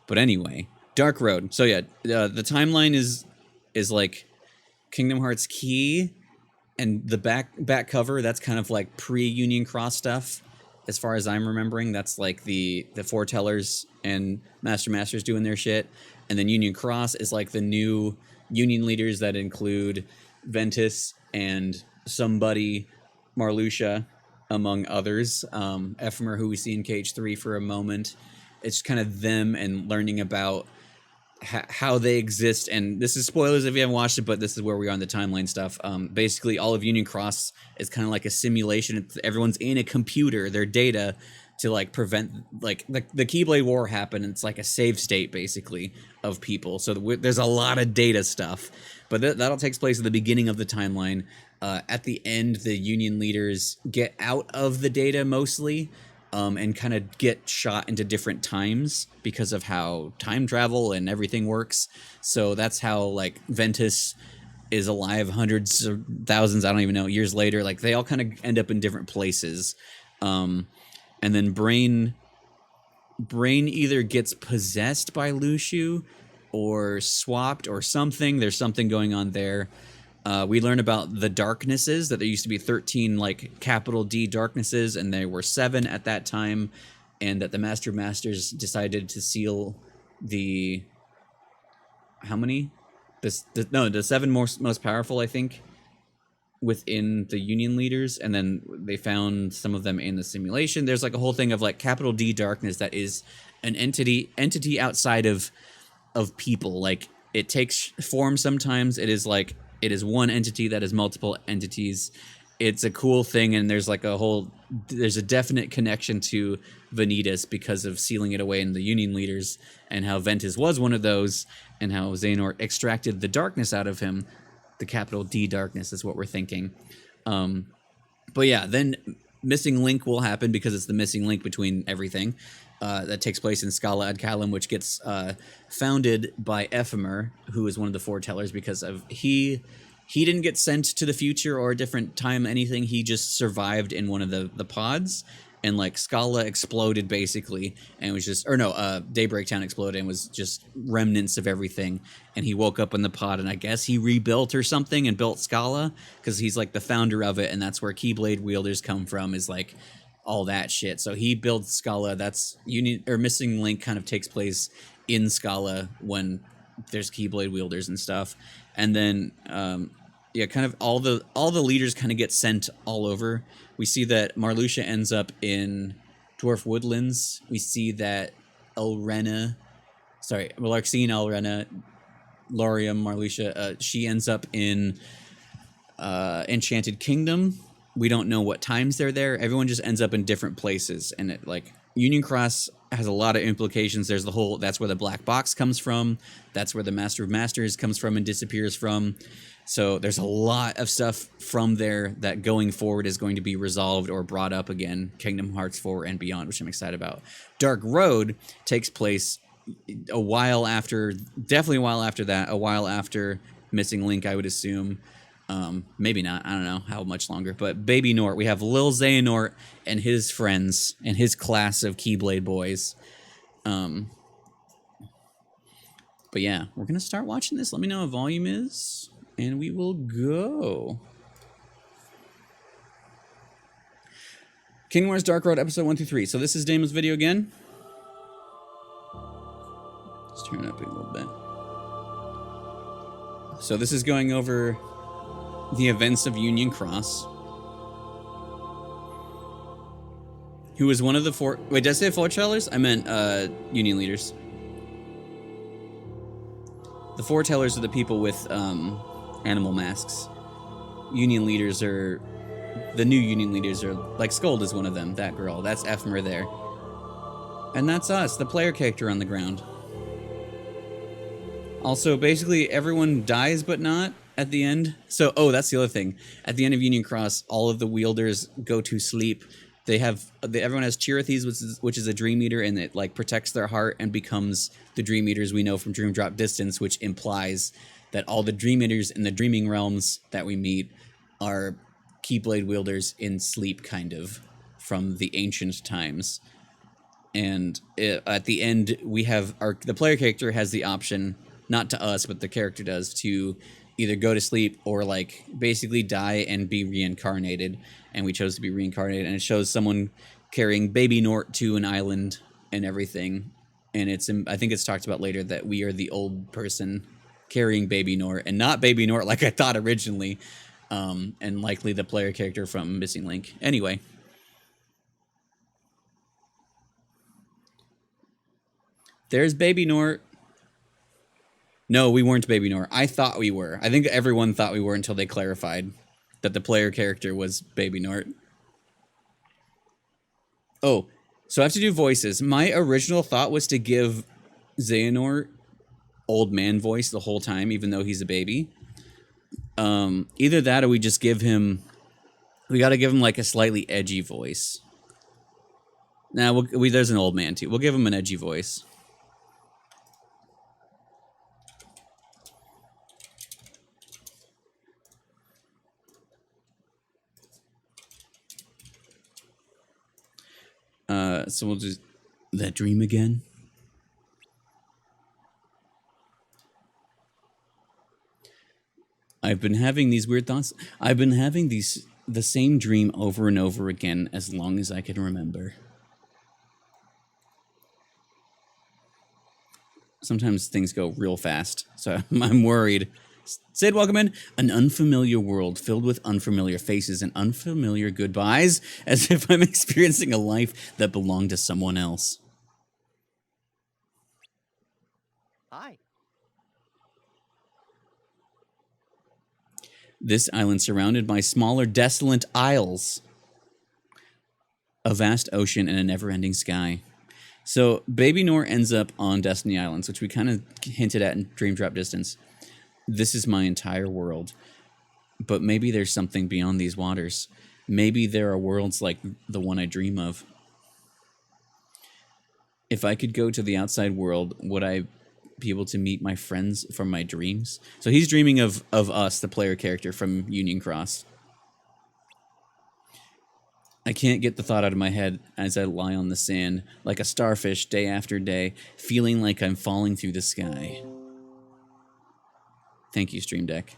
But anyway, Dark Road. So yeah, the timeline is like Kingdom Hearts Key, and the back cover, that's kind of like pre-Union Cross stuff. As far as I'm remembering, that's like the foretellers and Masters doing their shit. And then Union Cross is like the new Union leaders that include Ventus and somebody, Marluxia, among others. Ephemer, who we see in KH3 for a moment. It's kind of them and learning about how they exist. And this is spoilers if you haven't watched it, but this is where we are on the timeline stuff. Basically, all of Union Cross is kind of like a simulation. Everyone's in a computer, their data, to like prevent like the Keyblade War happened. It's like a save state basically of people. So there's a lot of data stuff, but that all takes place at the beginning of the timeline. At the end, the Union leaders get out of the data mostly, and kind of get shot into different times because of how time travel and everything works. So that's how like Ventus is alive hundreds or thousands, I don't even know, years later. Like they all kind of end up in different places. And then Brain either gets possessed by Lushu or swapped or something. There's something going on there. We learn about the darknesses, that there used to be 13 like capital D darknesses, and there were 7 at that time, and that the Master of Masters decided to seal the how many? The 7 most powerful, I think, within the Union leaders, and then they found some of them in the simulation. There's like a whole thing of like capital D darkness that is an entity outside of people. Like it takes form sometimes. It is one entity that is multiple entities. It's a cool thing, and there's a definite connection to Vanitas because of sealing it away in the Union leaders, and how Ventus was one of those, and how Xehanort extracted the darkness out of him. The capital D darkness is what we're thinking. But yeah, then Missing Link will happen because it's the missing link between everything. That takes place in Scala ad Caelum, which gets founded by Ephemer, who is one of the foretellers, because of he didn't get sent to the future or a different time, anything. He just survived in one of the pods, and like Scala exploded basically, and it was just, Daybreak Town exploded and was just remnants of everything. And he woke up in the pod, and I guess he rebuilt or something and built Scala because he's like the founder of it, and that's where Keyblade wielders come from, is like all that shit. So he builds Scala. That's Missing Link kind of takes place in Scala when there's Keyblade wielders and stuff. And then kind of all the leaders kind of get sent all over. We see that Marluxia ends up in Dwarf Woodlands. We see that Larxene, Elrena, Laurium, Marluxia, she ends up in Enchanted Kingdom. We don't know what times they're there. Everyone just ends up in different places. And it, like, Union Cross has a lot of implications. There's that's where the black box comes from. That's where the Master of Masters comes from and disappears from. So there's a lot of stuff from there that going forward is going to be resolved or brought up again, Kingdom Hearts 4 and beyond, which I'm excited about. Dark Road takes place definitely a while after that, a while after Missing Link, I would assume. Maybe not, I don't know how much longer, but Baby Nort, we have Lil Xehanort and his friends and his class of Keyblade boys. But yeah, we're gonna start watching this. Let me know what volume is, and we will go. Kingdom Hearts Dark Road, episode 1 through 3. So this is Damon's video again. Let's turn it up a little bit. So this is going over the events of Union Cross. Who was one of the four... Wait, did I say foretellers? I meant Union leaders. The foretellers are the people with animal masks. Union leaders are... The new Union leaders are... Like, Scold is one of them, that girl. That's Ephemer there. And that's us, the player character on the ground. Also, basically, everyone dies but not at the end. So, that's the other thing. At the end of Union Cross, all of the wielders go to sleep. Everyone has Chirithes, which is a Dream Eater, and it like protects their heart and becomes the Dream Eaters we know from Dream Drop Distance, which implies that all the Dream Eaters in the Dreaming Realms that we meet are Keyblade wielders in sleep, kind of, from the ancient times. And at the end, we have the player character has the option, not to us, but the character does, to either go to sleep or like basically die and be reincarnated. And we chose to be reincarnated, and it shows someone carrying baby Nort to an island and everything. And I think it's talked about later that we are the old person carrying baby Nort, and not baby Nort like I thought originally, and likely the player character from Missing Link. Anyway. There's baby Nort. No, we weren't baby Nort. I thought we were. I think everyone thought we were until they clarified that the player character was baby Nort. Oh, so I have to do voices. My original thought was to give Xehanort old man voice the whole time, even though he's a baby. Either that or we just give him... We got to give him like a slightly edgy voice. Now, there's an old man too. We'll give him an edgy voice. So we'll just... That dream again? I've been having these weird thoughts. I've been having the same dream over and over again as long as I can remember. Sometimes things go real fast, so I'm worried. Sid, welcome in. An unfamiliar world filled with unfamiliar faces and unfamiliar goodbyes, as if I'm experiencing a life that belonged to someone else. Hi. This island surrounded by smaller, desolate isles. A vast ocean and a never-ending sky. So, Baby Nor ends up on Destiny Islands, which we kind of hinted at in Dream Drop Distance. This is my entire world. But maybe there's something beyond these waters. Maybe there are worlds like the one I dream of. If I could go to the outside world, would I be able to meet my friends from my dreams? So he's dreaming of us, the player character from Union Cross. I can't get the thought out of my head as I lie on the sand, like a starfish day after day, feeling like I'm falling through the sky. Thank you, Stream Deck.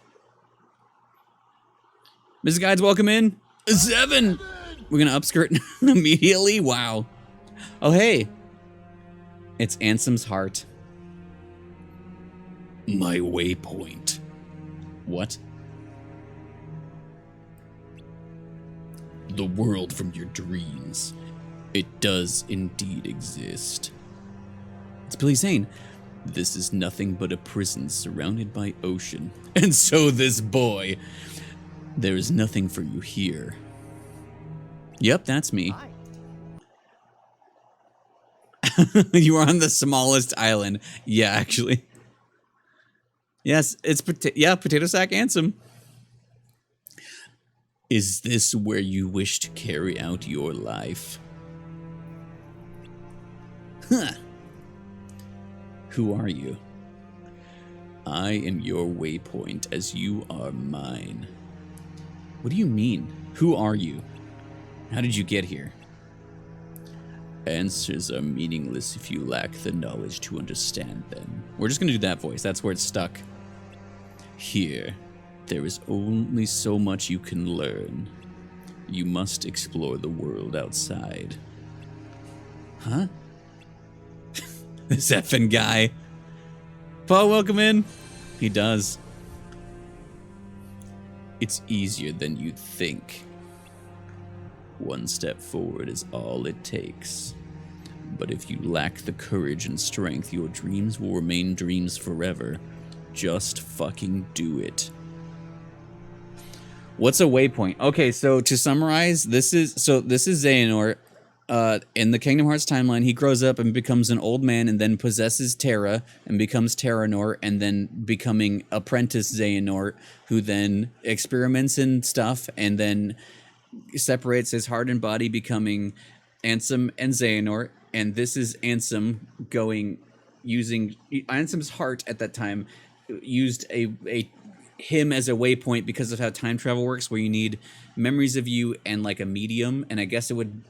Mrs. Guides, welcome in. 7! We're gonna upskirt immediately? Wow. Oh, hey. It's Ansem's heart. My waypoint. What? The world from your dreams. It does indeed exist. It's Billy Zane. This is nothing but a prison surrounded by ocean. And so this boy. There is nothing for you here. Yep, that's me. Hi. You are on the smallest island. Yeah, actually. Yes, it's Potato Sack Ansem. Is this where you wish to carry out your life? Huh. Who are you? I am your waypoint as you are mine. What do you mean? Who are you? How did you get here? Answers are meaningless if you lack the knowledge to understand them. We're just gonna do that voice. That's where it's stuck. Here, there is only so much you can learn. You must explore the world outside. Huh? This effing guy. Paul, welcome in. He does. It's easier than you'd think. One step forward is all it takes. But if you lack the courage and strength, your dreams will remain dreams forever. Just fucking do it. What's a waypoint? Okay, so to summarize, this is Xehanort. In the Kingdom Hearts timeline, he grows up and becomes an old man and then possesses Terra and becomes Terranort and then becoming apprentice Xehanort, who then experiments in stuff and then separates his heart and body, becoming Ansem and Xehanort. And this is Ansem using Ansem's heart at that time used him as a waypoint because of how time travel works, where you need memories of you and like a medium, and I guess it would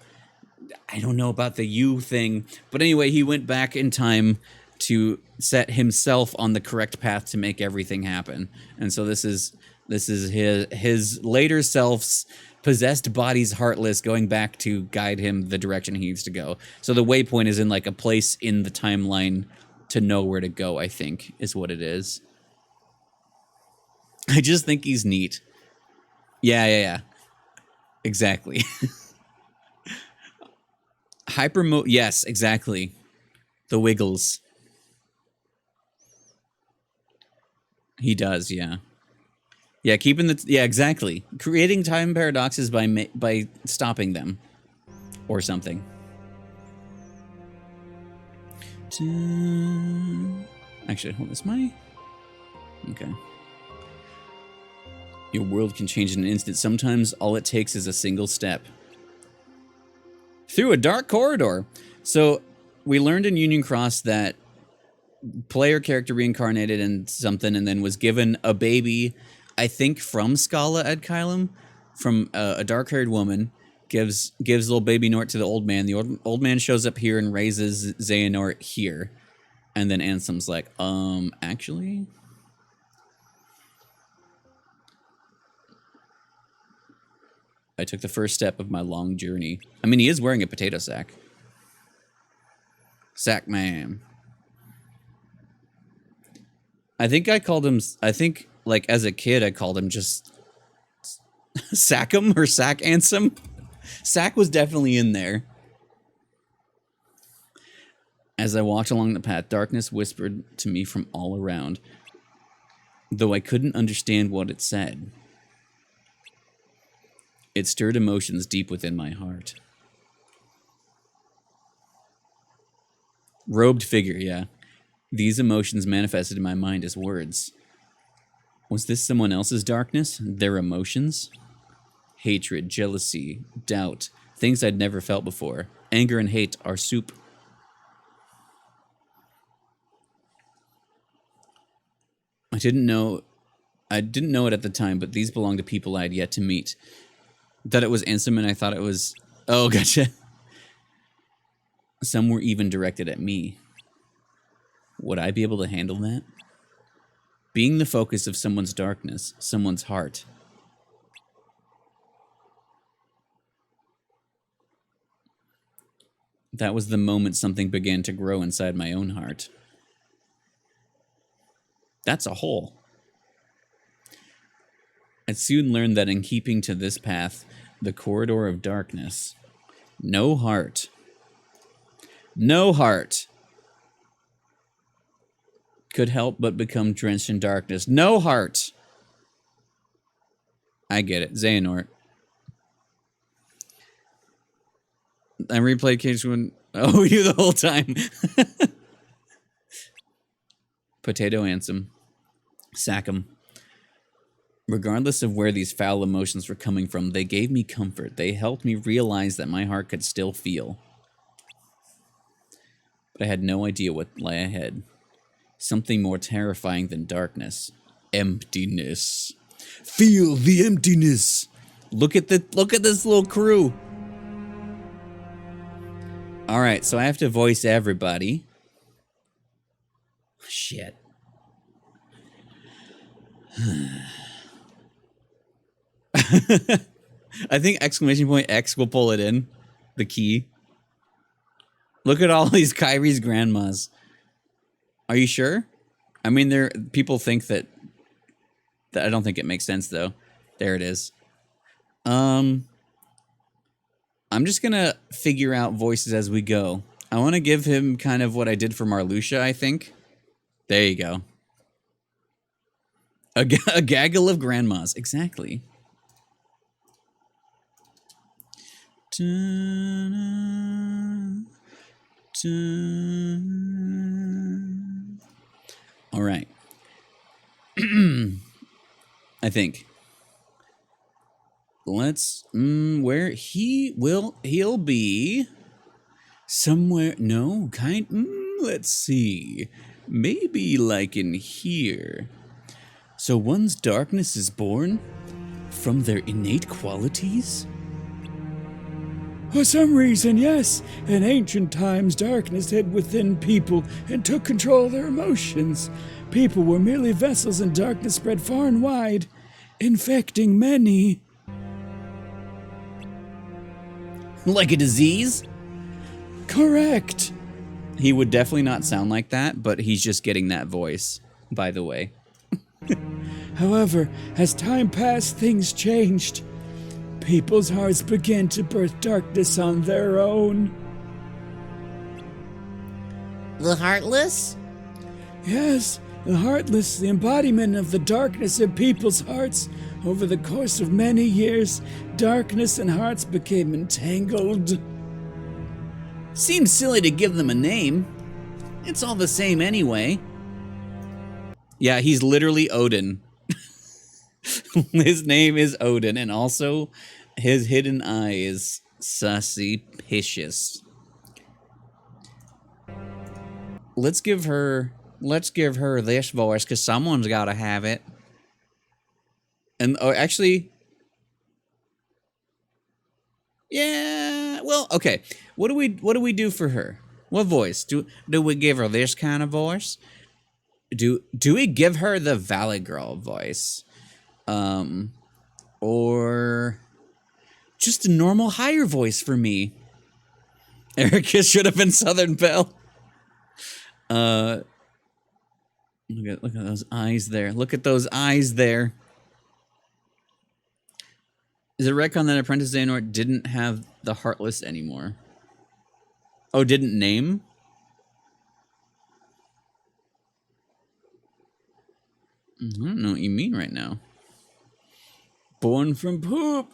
I don't know about the you thing, but anyway, he went back in time to set himself on the correct path to make everything happen. And so this is his later self's possessed body's heartless going back to guide him the direction he needs to go. So the waypoint is in like a place in the timeline to know where to go, I think, is what it is. I just think he's neat. Yeah. Exactly. yes, exactly. The Wiggles. He does, yeah. Yeah, exactly. Creating time paradoxes by stopping them or something. Actually, hold this my okay. Your world can change in an instant. Sometimes all it takes is a single step. Through a dark corridor. So we learned in Union Cross that player character reincarnated in something and then was given a baby, I think from Scala ad Kylum, from a dark-haired woman, gives little baby Nort to the old man. The old man shows up here and raises Xehanort here. And then Ansem's like, actually? I took the first step of my long journey. I mean, he is wearing a potato sack. Sack man. I think, like, as a kid, I called him just Sackum or Sack Ansem. Sack was definitely in there. As I walked along the path, darkness whispered to me from all around, though I couldn't understand what it said. It stirred emotions deep within my heart. Robed figure, yeah. These emotions manifested in my mind as words. Was this someone else's darkness? Their emotions? Hatred, jealousy, doubt, things I'd never felt before. Anger and hate are soup. I didn't know it at the time, but these belonged to people I had yet to meet. That it was Ansem, and I thought it was... Oh, gotcha. Some were even directed at me. Would I be able to handle that? Being the focus of someone's darkness, someone's heart. That was the moment something began to grow inside my own heart. That's a hole. I soon learned that in keeping to this path, the corridor of darkness, no heart could help but become drenched in darkness. No heart. I get it. Xehanort. I replayed Cage when... Oh, you the whole time. Potato Ansem. Sack 'em. Regardless of where these foul emotions were coming from, they gave me comfort. They helped me realize that my heart could still feel. But I had no idea what lay ahead. Something more terrifying than darkness. Emptiness. Feel the emptiness. Look at this little crew. All right, so I have to voice everybody. Shit. I think !X will pull it in. The key. Look at all these Kyrie's grandmas. Are you sure? I mean, people think that I don't think it makes sense though. There it is. I'm just gonna figure out voices as we go. I want to give him kind of what I did for Marluxia, I think. There you go. A gaggle of grandmas. Exactly. All right. I think. Let's where he'll be somewhere. No, let's see. Maybe like in here. So one's darkness is born from their innate qualities? For some reason, yes, in ancient times, darkness hid within people and took control of their emotions. People were merely vessels, and darkness spread far and wide, infecting many. Like a disease? Correct. He would definitely not sound like that, but he's just getting that voice, by the way. However, as time passed, things changed. People's hearts began to birth darkness on their own. The Heartless? Yes, the Heartless, the embodiment of the darkness in people's hearts. Over the course of many years, darkness and hearts became entangled. Seems silly to give them a name. It's all the same anyway. Yeah, he's literally Odin. His name is Odin, and also his hidden eye is suspicious. Let's give her this voice, because someone's got to have it. And oh, actually, yeah. Well, okay. What do we do for her? What voice do we give her? This kind of voice? Do we give her the Valley Girl voice, or just a normal higher voice for me? Erica should have been Southern Belle. Look at those eyes there. Look at those eyes there. Is it retcon that Apprentice Xehanort didn't have the Heartless anymore? Oh, didn't name? I don't know what you mean right now. Born from poop.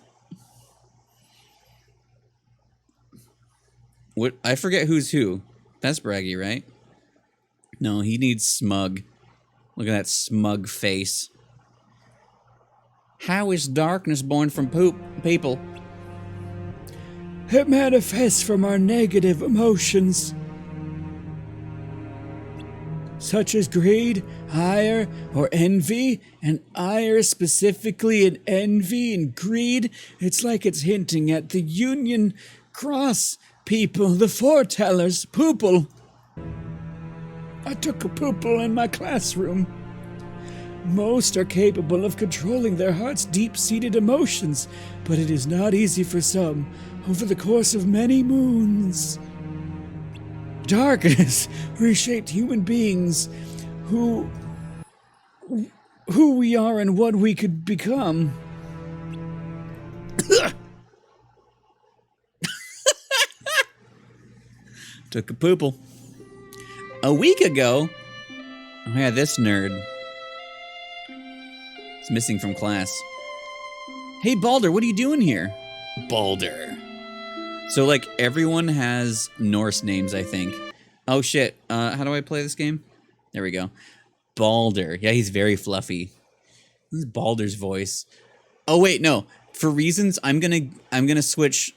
What? I forget who's who. That's Braggy, right? No, he needs Smug. Look at that smug face. How is darkness born from poop, people? It manifests from our negative emotions, such as greed, ire, or envy. And ire specifically, and envy and greed, it's like it's hinting at the Union Cross people, the foretellers, poople. I took a poople in my classroom. Most are capable of controlling their heart's deep-seated emotions, but it is not easy for some over the course of many moons. Darkness reshaped human beings who we are and what we could become. Took a poople. A week ago? Oh yeah, this nerd. He's missing from class. Hey, Balder, what are you doing here? Balder. So, like, everyone has Norse names, I think. Oh, shit. How do I play this game? There we go. Balder. Yeah, he's very fluffy. This is Balder's voice. Oh, wait, no. For reasons, I'm gonna switch.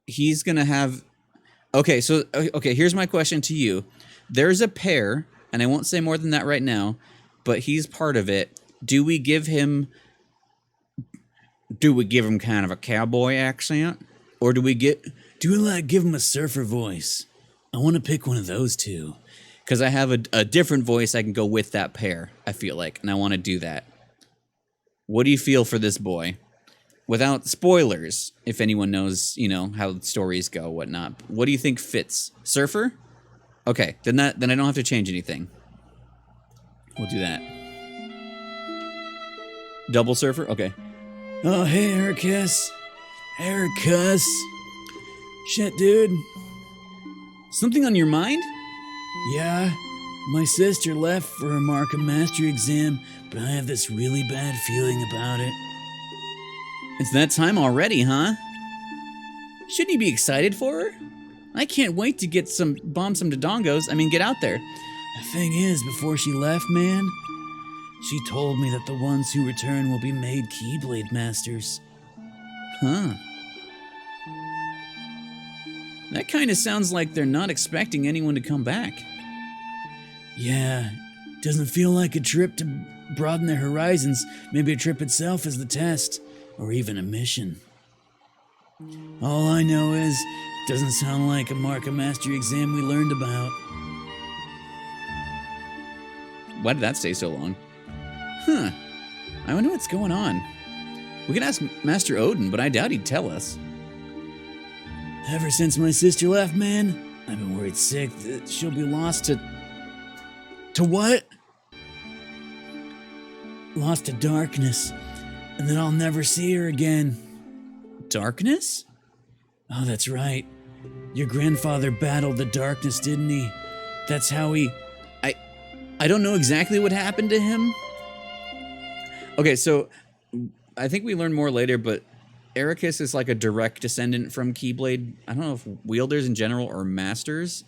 He's gonna have... Okay, so, okay, here's my question to you. There's a pair, and I won't say more than that right now, but he's part of it. Do we give him kind of a cowboy accent? Or do we give him a surfer voice? I want to pick one of those two. Because I have a different voice I can go with that pair, I feel like, and I want to do that. What do you feel for this boy? Without spoilers, if anyone knows, you know, how stories go, whatnot. What do you think fits? Surfer? Okay, then I don't have to change anything. We'll do that. Double surfer? Okay. Oh, hey, Ericus. Ericus. Shit, dude. Something on your mind? Yeah, my sister left for her Markham Mastery exam, but I have this really bad feeling about it. It's that time already, huh? Shouldn't you be excited for her? I can't wait to get bomb some Dodongos. I mean, get out there. The thing is, before she left, man, she told me that the ones who return will be made Keyblade Masters. Huh. That kind of sounds like they're not expecting anyone to come back. Yeah, doesn't feel like a trip to broaden their horizons. Maybe a trip itself is the test, or even a mission. All I know is, it doesn't sound like a Marka Mastery exam we learned about. Why did that stay so long? Huh. I wonder what's going on. We can ask Master Odin, but I doubt he'd tell us. Ever since my sister left, man, I've been worried sick that she'll be lost to... To what? Lost to darkness, and then I'll never see her again. Darkness? Oh, that's right. Your grandfather battled the darkness, didn't he? That's how he... I don't know exactly what happened to him. Okay, so I think we learn more later, but Ericus is like a direct descendant from Keyblade. I don't know if wielders in general or masters.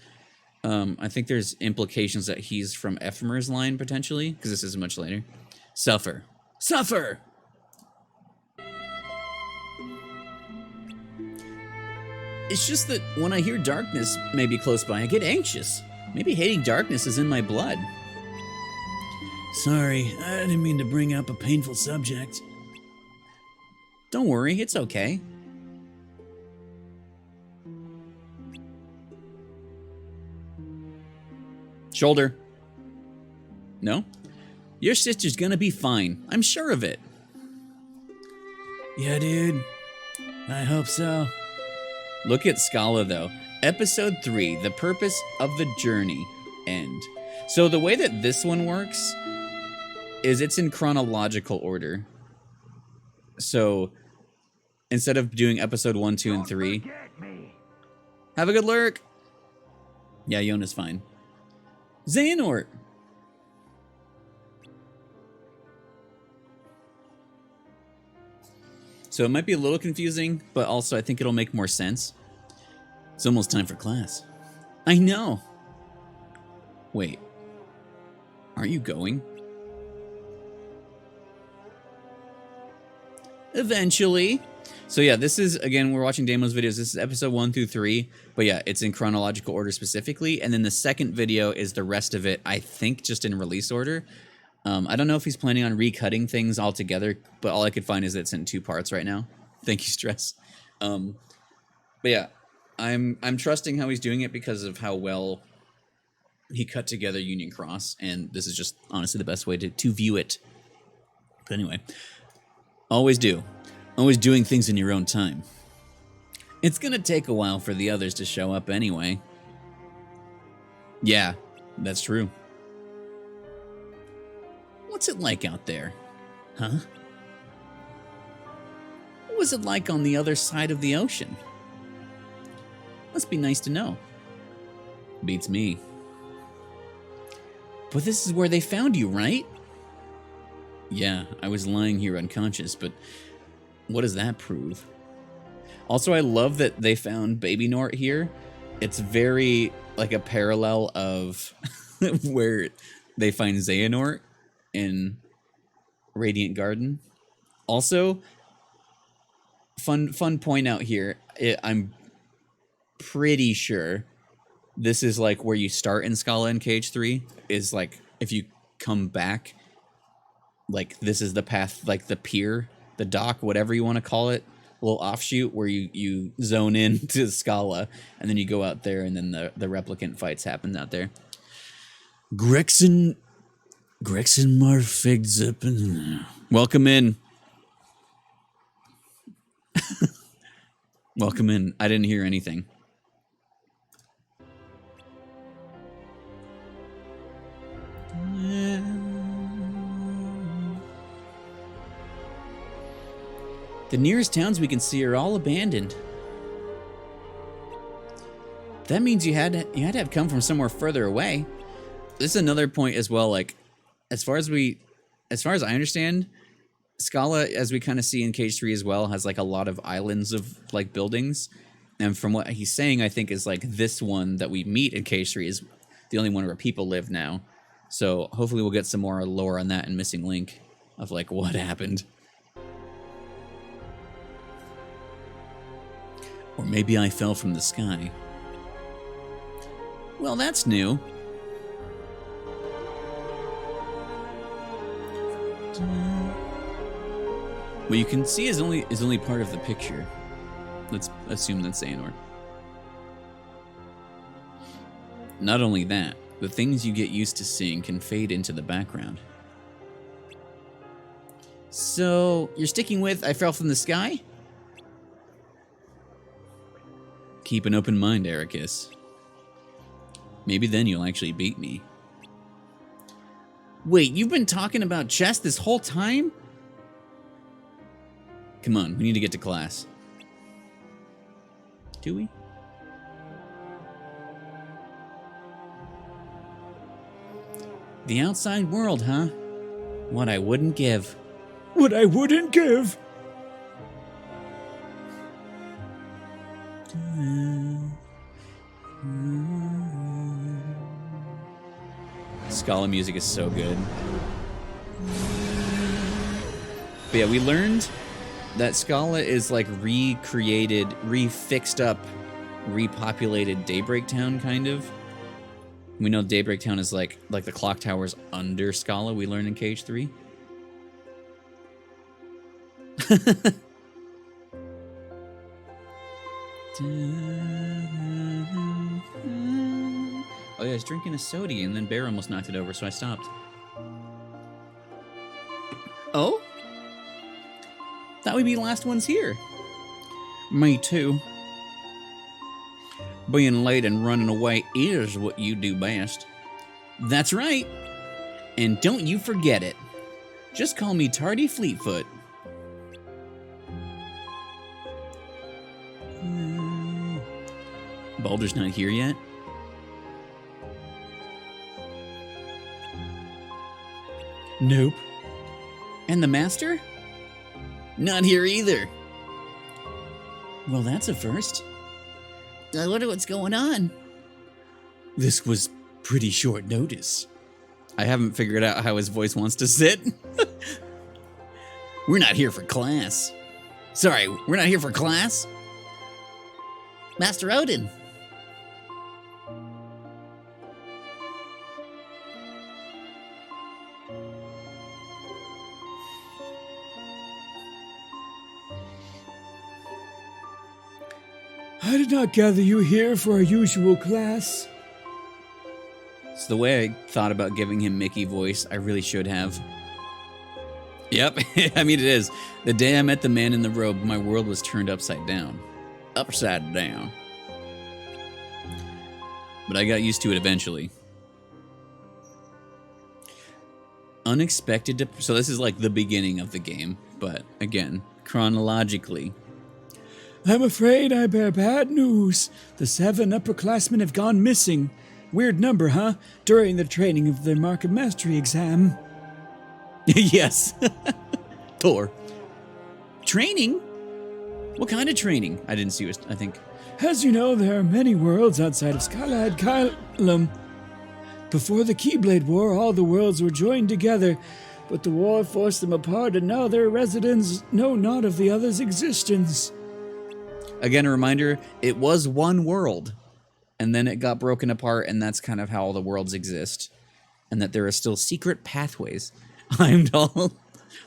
I think there's implications that he's from Ephemer's line, potentially, because this is much later. Suffer. Suffer! It's just that when I hear darkness maybe close by, I get anxious. Maybe hating darkness is in my blood. Sorry, I didn't mean to bring up a painful subject. Don't worry, it's okay. Shoulder. No? Your sister's gonna be fine. I'm sure of it. Yeah, dude. I hope so. Look at Scala, though. Episode 3, The Purpose of the Journey, End. So the way that this one works is it's in chronological order. So instead of doing episode 1, 2, and 3... Have a good lurk! Yeah, Yona's fine. Xehanort! So it might be a little confusing, but also I think it'll make more sense. It's almost time for class. I know! Wait. Aren't you going? Eventually. So yeah, this is, again, we're watching Damo's videos. This is episode 1 through 3. But yeah, it's in chronological order specifically. And then the second video is the rest of it, I think, just in release order. I don't know if he's planning on recutting things altogether, but all I could find is that it's in 2 parts right now. Thank you, Stress. But yeah, I'm trusting how he's doing it because of how well he cut together Union Cross, and this is just honestly the best way to view it. But anyway, always do. Always doing things in your own time. It's gonna take a while for the others to show up anyway. Yeah, that's true. What's it like out there? Huh? What was it like on the other side of the ocean? Must be nice to know. Beats me. But this is where they found you, right? Yeah, I was lying here unconscious, but what does that prove? Also, I love that they found Baby Nort here. It's very like a parallel of where they find Xehanort in Radiant Garden. Also, fun point out here, I'm pretty sure this is like where you start in Scala and KH3, is like if you come back, like this is the path, like the pier, the dock, whatever you want to call it, a little offshoot where you zone in to Scala and then you go out there and then the replicant fights happen out there. Grexen Marfigzippen. Welcome in. Welcome in. I didn't hear anything. The nearest towns we can see are all abandoned. That means you had to have come from somewhere further away. This is another point as well, like as far as I understand, Scala, as we kind of see in KH3 as well, has like a lot of islands of like buildings. And from what he's saying, I think is like this one that we meet in KH3 is the only one where people live now. So hopefully we'll get some more lore on that in Missing Link of like what happened. Or maybe I fell from the sky. Well, that's new. What you can see is only part of the picture. Let's assume that's Xehanort. Not only that, the things you get used to seeing can fade into the background. So, you're sticking with I fell from the sky? Keep an open mind, Ericus. Maybe then you'll actually beat me. Wait, you've been talking about chess this whole time? Come on, we need to get to class. Do we? The outside world, huh? What I wouldn't give. What I wouldn't give. Scala music is so good. But yeah, we learned that Scala is like recreated, refixed up, repopulated Daybreak Town, kind of. We know Daybreak Town is like the clock towers under Scala we learned in Cage 3. Oh yeah, I was drinking a soda and then Bear almost knocked it over, so I stopped. Oh? Thought we'd be the last ones here. Me too. Being late and running away is what you do best. That's right. And don't you forget it. Just call me Tardy Fleetfoot. Baldur's not here yet? Nope. And the Master? Not here either. Well, that's a first. I wonder what's going on. This was pretty short notice. I haven't figured out how his voice wants to sit. We're not here for class. Sorry, we're not here for class? Master Odin. I did not gather you here for our usual class. It's the way I thought about giving him Mickey voice. I really should have. Yep, I mean it is. The day I met the man in the robe, my world was turned upside down. Upside down. But I got used to it eventually. Unexpected. So this is like the beginning of the game, but again, chronologically. I'm afraid I bear bad news. The 7 upperclassmen have gone missing. Weird number, huh? During the training of their Mark of Mastery exam. Yes. Thor. Training? What kind of training? I didn't see it, I think. As you know, there are many worlds outside of Skylight Kylum. Before the Keyblade War, all the worlds were joined together, but the war forced them apart, and now their residents know not of the other's existence. Again, a reminder, it was one world, and then it got broken apart, and that's kind of how all the worlds exist, and that there are still secret pathways. Heimdall,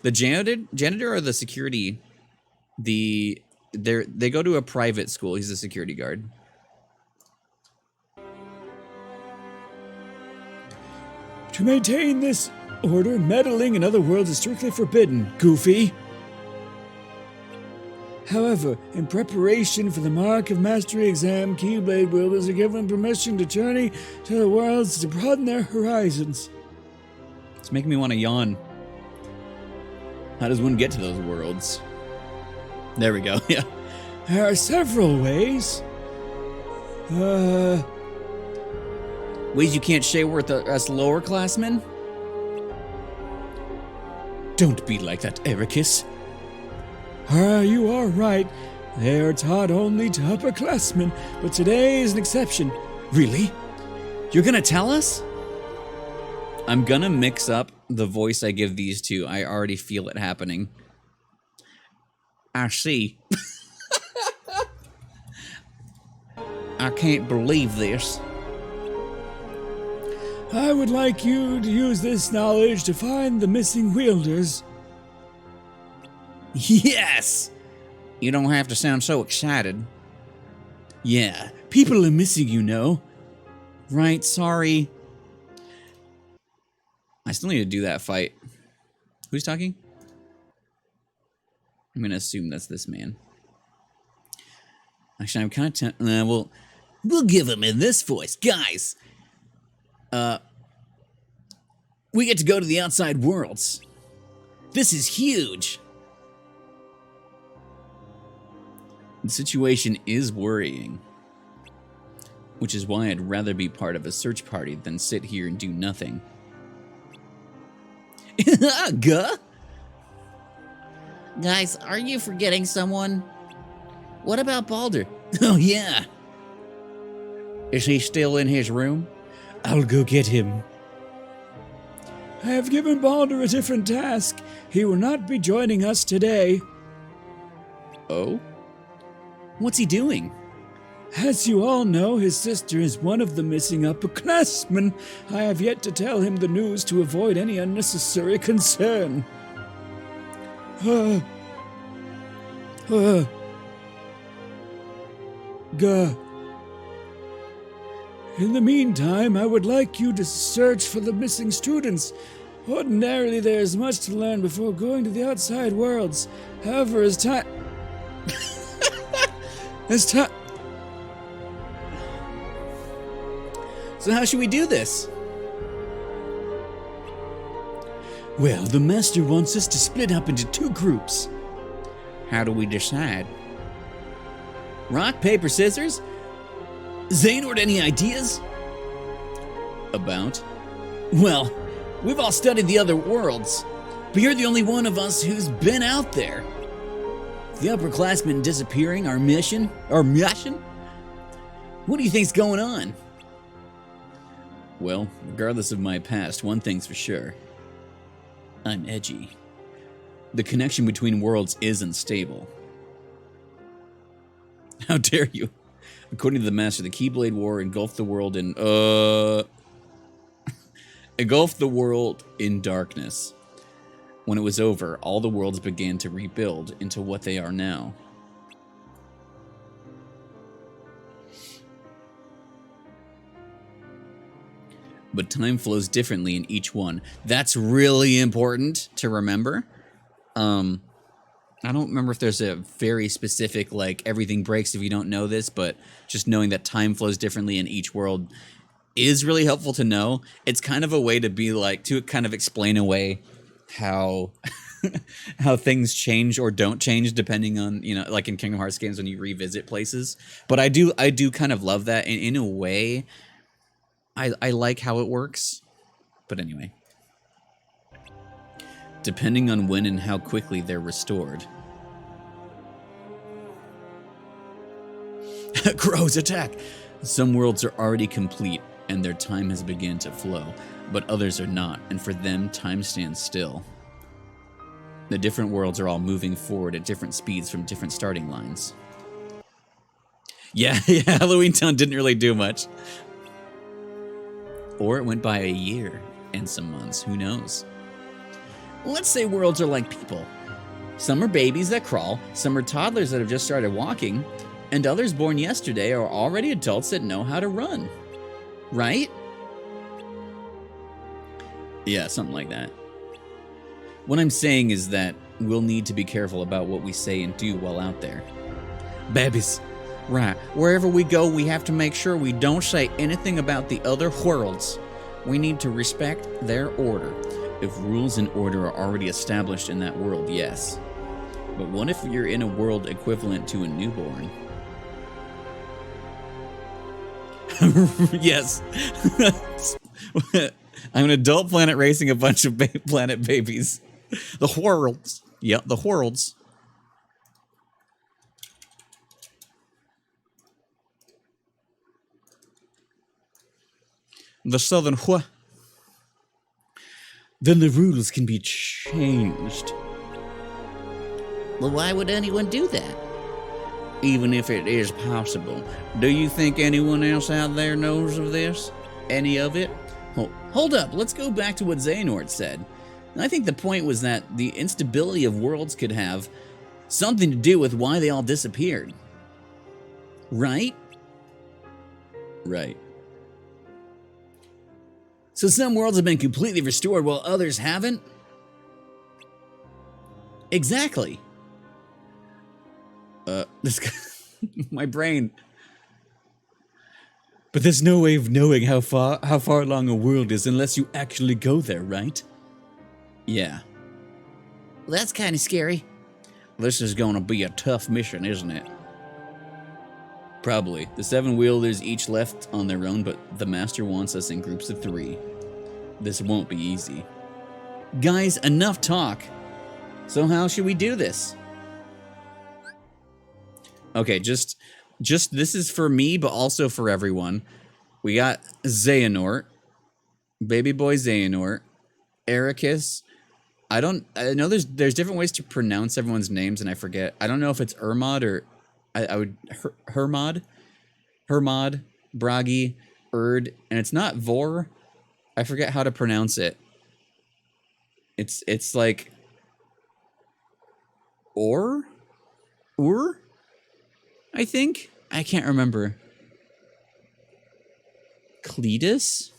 the janitor or the security, they go to a private school. He's a security guard. To maintain this order, meddling in other worlds is strictly forbidden, Goofy. However, in preparation for the Mark of Mastery exam, Keyblade wielders are given permission to journey to the worlds to broaden their horizons. It's making me want to yawn. How does one get to those worlds? There we go, yeah. There are several ways. Ways you can't share with us lower classmen? Don't be like that, Ericus. You are right. They are taught only to upperclassmen, but today is an exception. Really? You're gonna tell us? I'm gonna mix up the voice I give these two. I already feel it happening. I see. I can't believe this. I would like you to use this knowledge to find the missing wielders. Yes! You don't have to sound so excited. Yeah, people are missing you, know. Right, sorry. I still need to do that fight. Who's talking? I'm gonna assume that's this man. Actually, I'm kind of we'll give him in this voice. Guys, we get to go to the outside worlds. This is huge. The situation is worrying, which is why I'd rather be part of a search party than sit here and do nothing. Guh? Guys, are you forgetting someone? What about Baldur? Oh, yeah. Is he still in his room? I'll go get him. I have given Baldur a different task. He will not be joining us today. Oh? What's he doing? As you all know, his sister is one of the missing upperclassmen. I have yet to tell him the news to avoid any unnecessary concern. In the meantime, I would like you to search for the missing students. Ordinarily, there is much to learn before going to the outside worlds. However, as time... So how should we do this? Well, the Master wants us to split up into 2 groups. How do we decide? Rock, paper, scissors? Xehanort, any ideas? About? Well, we've all studied the other worlds, but you're the only one of us who's been out there. The upperclassmen disappearing, our mission? What do you think's going on? Well, regardless of my past, one thing's for sure. I'm edgy. The connection between worlds is unstable. How dare you? According to the Master, the Keyblade War engulfed the world in, engulfed the world in darkness. When it was over, all the worlds began to rebuild into what they are now. But time flows differently in each one. That's really important to remember. I don't remember if there's a very specific, like, everything breaks if you don't know this, but just knowing that time flows differently in each world is really helpful to know. It's kind of a way to be like, to kind of explain away how how things change or don't change depending on, you know, like in Kingdom Hearts games when you revisit places. But I do kind of love that, and in a way, I like how it works. But anyway. Depending on when and how quickly they're restored. Crow's attack! Some worlds are already complete, and their time has begun to flow, but others are not, and for them, time stands still. The different worlds are all moving forward at different speeds from different starting lines. Yeah, Halloween Town didn't really do much. Or it went by a year and some months, who knows? Let's say worlds are like people. Some are babies that crawl, some are toddlers that have just started walking, and others born yesterday are already adults that know how to run. Right? Yeah, something like that. What I'm saying is that we'll need to be careful about what we say and do while out there. Babies. Right. Wherever we go, we have to make sure we don't say anything about the other worlds. We need to respect their order. If rules and order are already established in that world, yes. But what if you're in a world equivalent to a newborn? Yes. I'm an adult planet racing a bunch of planet babies. The worlds. Yep, the worlds. The southern Then the rules can be changed. Well, why would anyone do that? Even if it is possible. Do you think anyone else out there knows of this? Any of it? Hold up, let's go back to what Xehanort said. I think the point was that the instability of worlds could have Something to do with why they all disappeared. Right? Right. So some worlds have been completely restored while others haven't? Exactly. This guy, my brain. But there's no way of knowing how far along a world is unless you actually go there, right? Yeah. Well, that's kind of scary. This is going to be a tough mission, isn't it? Probably. The 7 wielders each left on their own, but the master wants us in groups of 3. This won't be easy. Guys, enough talk. So how should we do this? Okay, just this is for me, but also for everyone. We got Xehanort, baby boy Xehanort, Ericus. I know there's different ways to pronounce everyone's names, and I forget. I don't know if it's Ermod or I would Hermod, Bragi, Erd, and it's not Vor. I forget how to pronounce it. It's like Ur, I think. I can't remember. Cletus?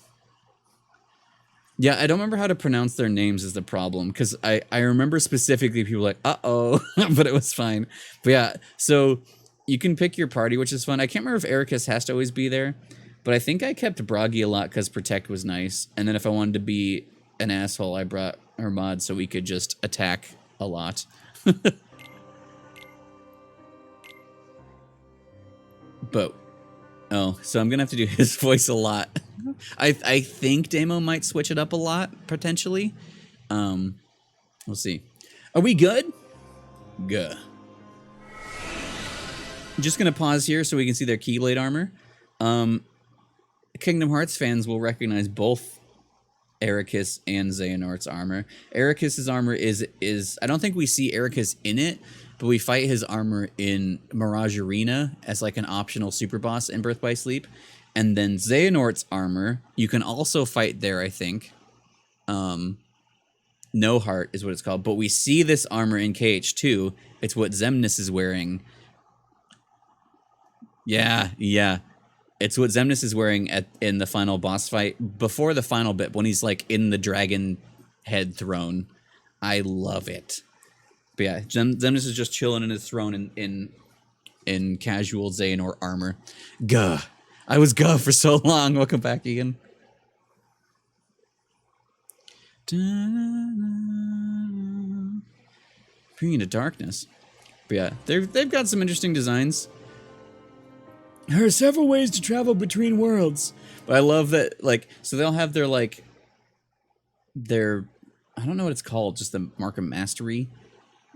Yeah, I don't remember how to pronounce their names is the problem, because I remember specifically people like, uh-oh, but it was fine. But yeah, so you can pick your party, which is fun. I can't remember if Ericus has to always be there, but I think I kept Bragi a lot because Protect was nice. And then if I wanted to be an asshole, I brought Hermod so we could just attack a lot. But, oh, so I'm going to have to do his voice a lot. I think Damo might switch it up a lot, potentially. We'll see. Are we good? Good. Just going to pause here so we can see their Keyblade armor. Kingdom Hearts fans will recognize both Ericus and Xehanort's armor. Ericus's armor is I don't think we see Ericus in it, but we fight his armor in Mirage Arena as like an optional super boss in Birth by Sleep. And then Xehanort's armor, you can also fight there, I think. No Heart is what it's called. But we see this armor in KH2. It's what Xemnas is wearing. Yeah. It's what Xemnas is wearing in the final boss fight. Before the final bit, when he's like in the dragon head throne. I love it. But yeah, Xemnas is just chilling in his throne in casual Xehanort armor. Gah. I was gah for so long. Welcome back, Ian. Bringing to darkness. But yeah, they've got some interesting designs. There are several ways to travel between worlds. But I love that, like, so they'll have their, like, I don't know what it's called, just the Mark of Mastery,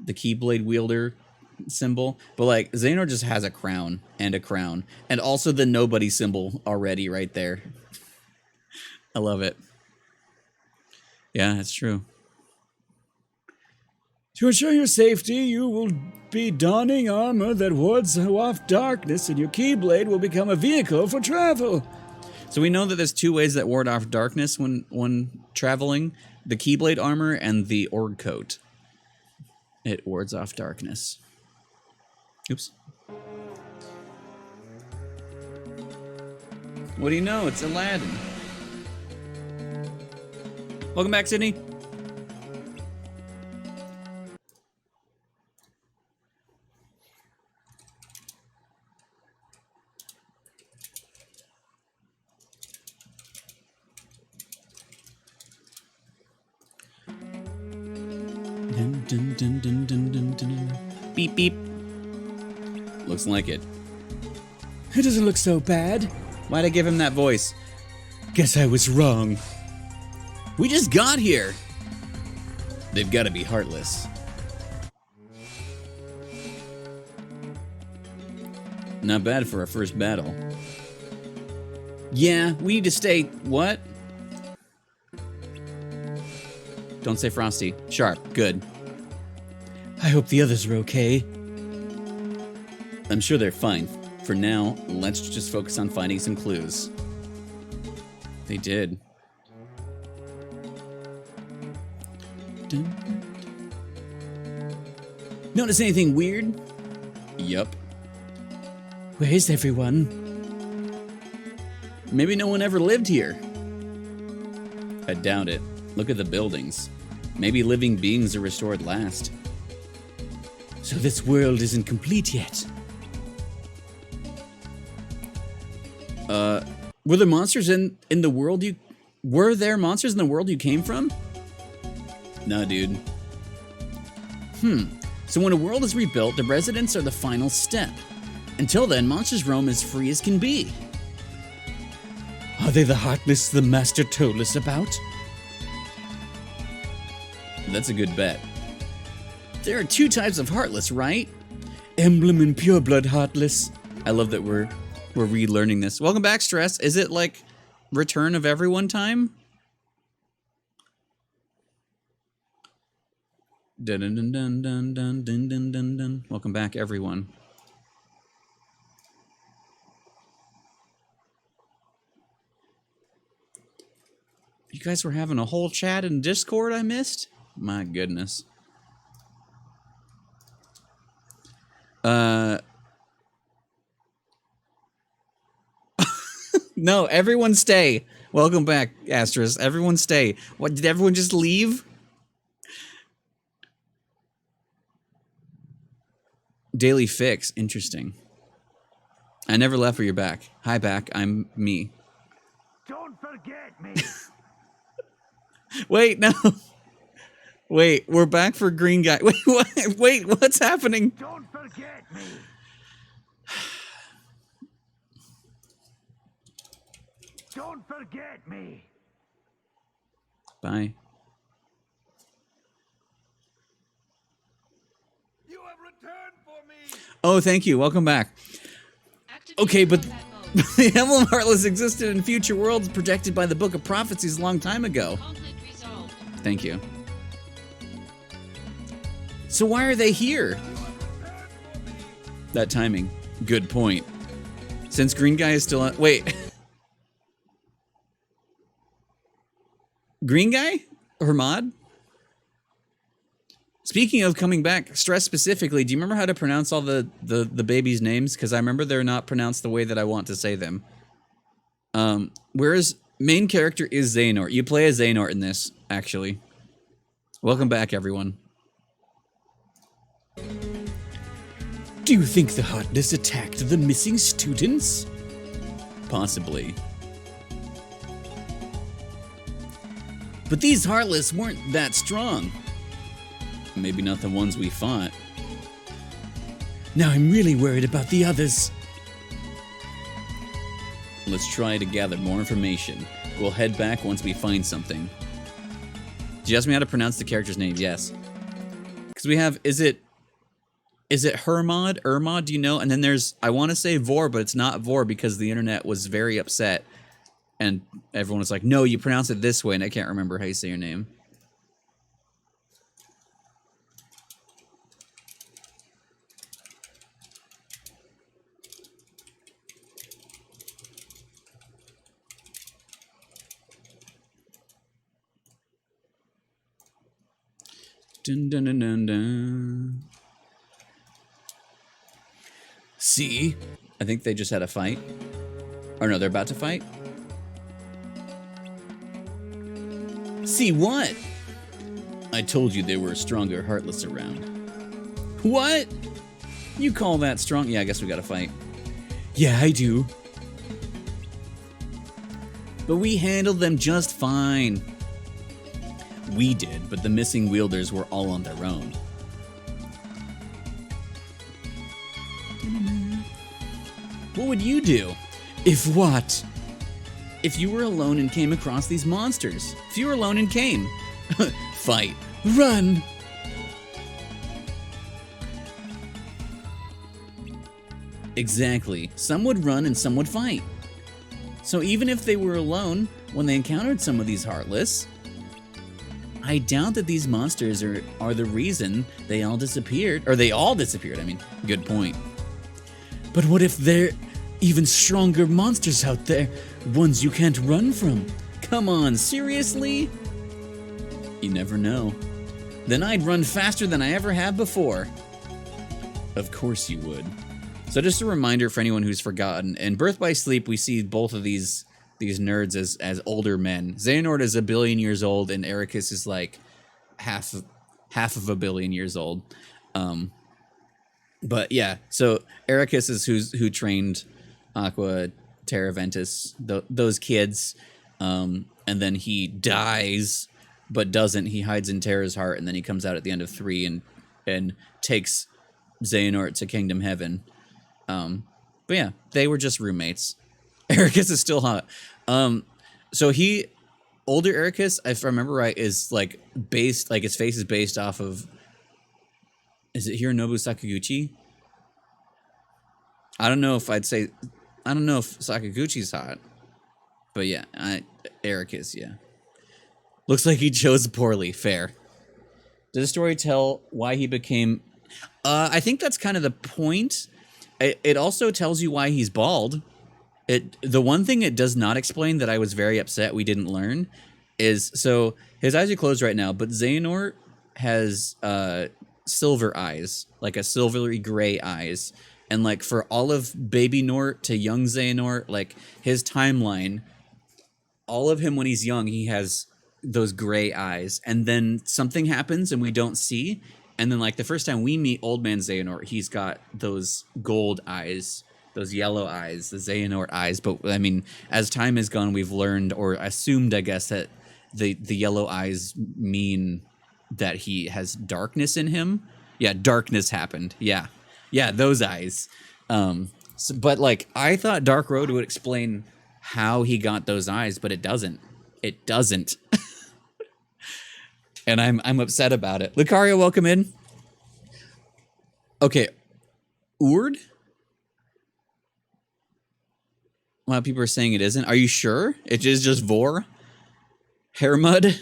the Keyblade wielder symbol. But, like, Xehanort just has a crown. And also the nobody symbol already right there. I love it. Yeah, it's true. To ensure your safety, you will be donning armor that wards off darkness, and your Keyblade will become a vehicle for travel. So we know that there's 2 ways that ward off darkness when traveling. The Keyblade armor and the Org coat. It wards off darkness. Oops. What do you know? It's Aladdin. Welcome back, Sydney. Dun, dun, dun, dun, dun, dun. Beep, beep. Looks like it. It doesn't look so bad. Why'd I give him that voice? Guess I was wrong. We just got here. They've got to be heartless. Not bad for our first battle. Yeah, we need to stay... What? Don't say Frosty. Sharp. Good. I hope the others are okay. I'm sure they're fine. For now, let's just focus on finding some clues. They did. Notice anything weird? Yup. Where's everyone? Maybe no one ever lived here. I doubt it. Look at the buildings. Maybe living beings are restored last. So this world isn't complete yet. Were there monsters in the world you... Were there monsters in the world you came from? Nah, dude. So when a world is rebuilt, the residents are the final step. Until then, monsters roam as free as can be. Are they the Heartless the Master told us about? That's a good bet. There are 2 types of Heartless, right? Emblem and Pureblood Heartless. I love that we're relearning this. Welcome back, Stress. Is it like Return of Everyone time? Dun dun dun dun dun dun dun dun dun dun. Welcome back, everyone. You guys were having a whole chat in Discord I missed? My goodness. No, everyone stay. Welcome back, Astros. Everyone stay. What, did everyone just leave? Daily Fix. Interesting. I never left for your back. Hi, back. I'm me. Don't forget me. Wait, no. Wait, we're back for green guy. Wait, what? Wait, what's happening? Don't forget me. Don't forget me. Bye. You have returned for me. Oh, thank you. Welcome back. Okay, but the Emblem Heartless existed in future worlds projected by the Book of Prophecies a long time ago. Thank you. So why are they here? That timing. Good point. Since green guy is still on... Wait. Green guy? Hermod? Speaking of coming back, Stress specifically, do you remember how to pronounce all the babies' names? Because I remember they're not pronounced the way that I want to say them. Whereas main character is Xehanort. You play as Xehanort in this, actually. Welcome back, everyone. Do you think the Heartless attacked the missing students? Possibly. But these Heartless weren't that strong. Maybe not the ones we fought. Now I'm really worried about the others. Let's try to gather more information. We'll head back once we find something. Did you ask me how to pronounce the character's name? Yes. Because we have, is it Hermod? Ermod, do you know? And then there's, I want to say Vor, but it's not Vor because the internet was very upset. And everyone was like, no, you pronounce it this way, and I can't remember how you say your name. Dun, dun, dun, dun, dun. See? I think they just had a fight. Or no, they're about to fight? See what? I told you there were stronger Heartless around. What? You call that strong? Yeah, I guess we gotta fight. Yeah, I do. But we handled them just fine. We did, but the missing wielders were all on their own. What would you do? If what? If you were alone and came across these monsters. If you were alone and came. Fight. Run! Exactly. Some would run and some would fight. So even if they were alone, when they encountered some of these Heartless, I doubt that these monsters are the reason they all disappeared. Or they all disappeared, I mean. Good point. But what if there are even stronger monsters out there? Ones you can't run from? Come on, seriously? You never know. Then I'd run faster than I ever have before. Of course you would. So just a reminder for anyone who's forgotten, in Birth by Sleep, we see both of these nerds as older men. Xehanort is 1 billion years old, and Ericus is like half of 1 billion years old. But yeah, so Ericus is who trained Aqua, Terra Ventus, those kids, and then he dies, but doesn't. He hides in Terra's heart, and then he comes out at the end of 3 and takes Xehanort to Kingdom Heaven. But yeah, they were just roommates. Ericus is still hot. So older Ericus, if I remember right, is like based, like his face is based off of, is it Hironobu Sakaguchi? I don't know if Sakaguchi's hot, but yeah, Ericus, yeah. Looks like he chose poorly, fair. Does the story tell why he became, I think that's kind of the point. It also tells you why he's bald. The one thing it does not explain that I was very upset we didn't learn is, so his eyes are closed right now, but Xehanort has silver eyes, like a silvery gray eyes. And like for all of baby Nort to young Xehanort, like his timeline, all of him when he's young, he has those gray eyes. And then something happens and we don't see. And then like the first time we meet old man Xehanort, he's got those gold eyes, those yellow eyes, the Xehanort eyes. But I mean, as time has gone, we've learned or assumed, I guess, that the yellow eyes mean that he has darkness in him. Yeah, darkness happened. Yeah, those eyes. But like, I thought Dark Road would explain how he got those eyes, but it doesn't. It doesn't. And I'm upset about it. Lucario, welcome in. Okay, Ord? A lot of people are saying it isn't. Are you sure? It is just Vor? Hermud?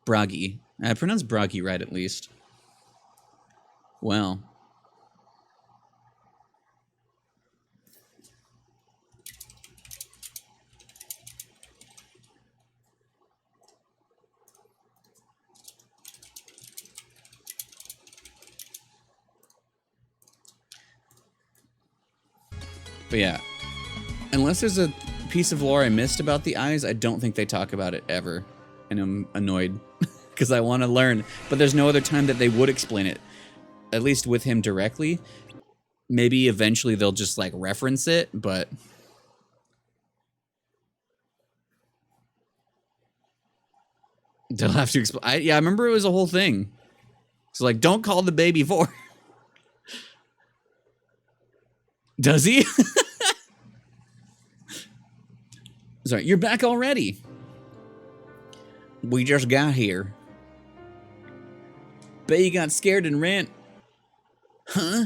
Bragi. I pronounced Bragi right at least. Well. But yeah, unless there's a piece of lore I missed about the eyes, I don't think they talk about it ever. And I'm annoyed because I want to learn. But there's no other time that they would explain it, at least with him directly. Maybe eventually they'll just like reference it, but they'll have to explain. Yeah, I remember it was a whole thing. So like, don't call the baby Vor. Does he? Sorry, you're back already. We just got here. Bet you got scared and ran. Huh?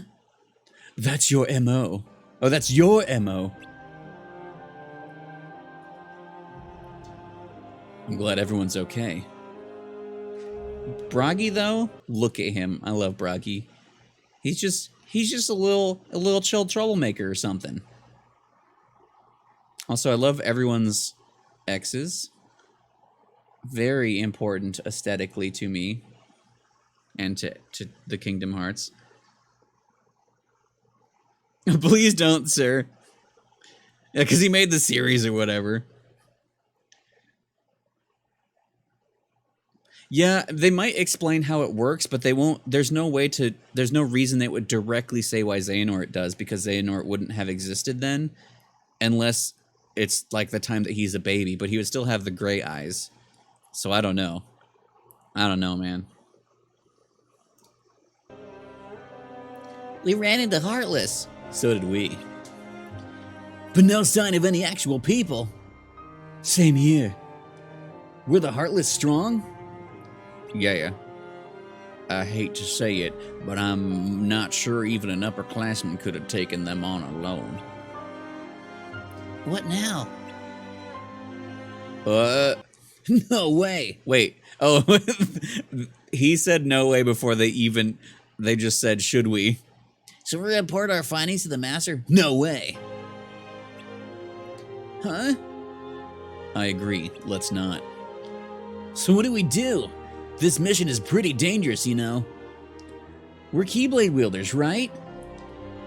That's your MO. Oh, that's your MO. I'm glad everyone's okay. Bragi, though, look at him. I love Bragi. He's just a little chill troublemaker or something. Also, I love everyone's X's. Very important aesthetically to me. And to the Kingdom Hearts. Please don't, sir. Yeah, because he made the series or whatever. Yeah, they might explain how it works, but they won't. There's no reason they would directly say why Xehanort does, because Xehanort wouldn't have existed then, unless it's like the time that he's a baby, but he would still have the gray eyes. So I don't know. I don't know, man. We ran into Heartless. So did we. But no sign of any actual people. Same here. Were the Heartless strong? Yeah. I hate to say it, but I'm not sure even an upperclassman could have taken them on alone. What now? No way. Wait. Oh, he said no way before they just said, should we? So we're gonna report our findings to the master? No way. Huh? I agree. Let's not. So what do we do? This mission is pretty dangerous, you know. We're Keyblade wielders, right?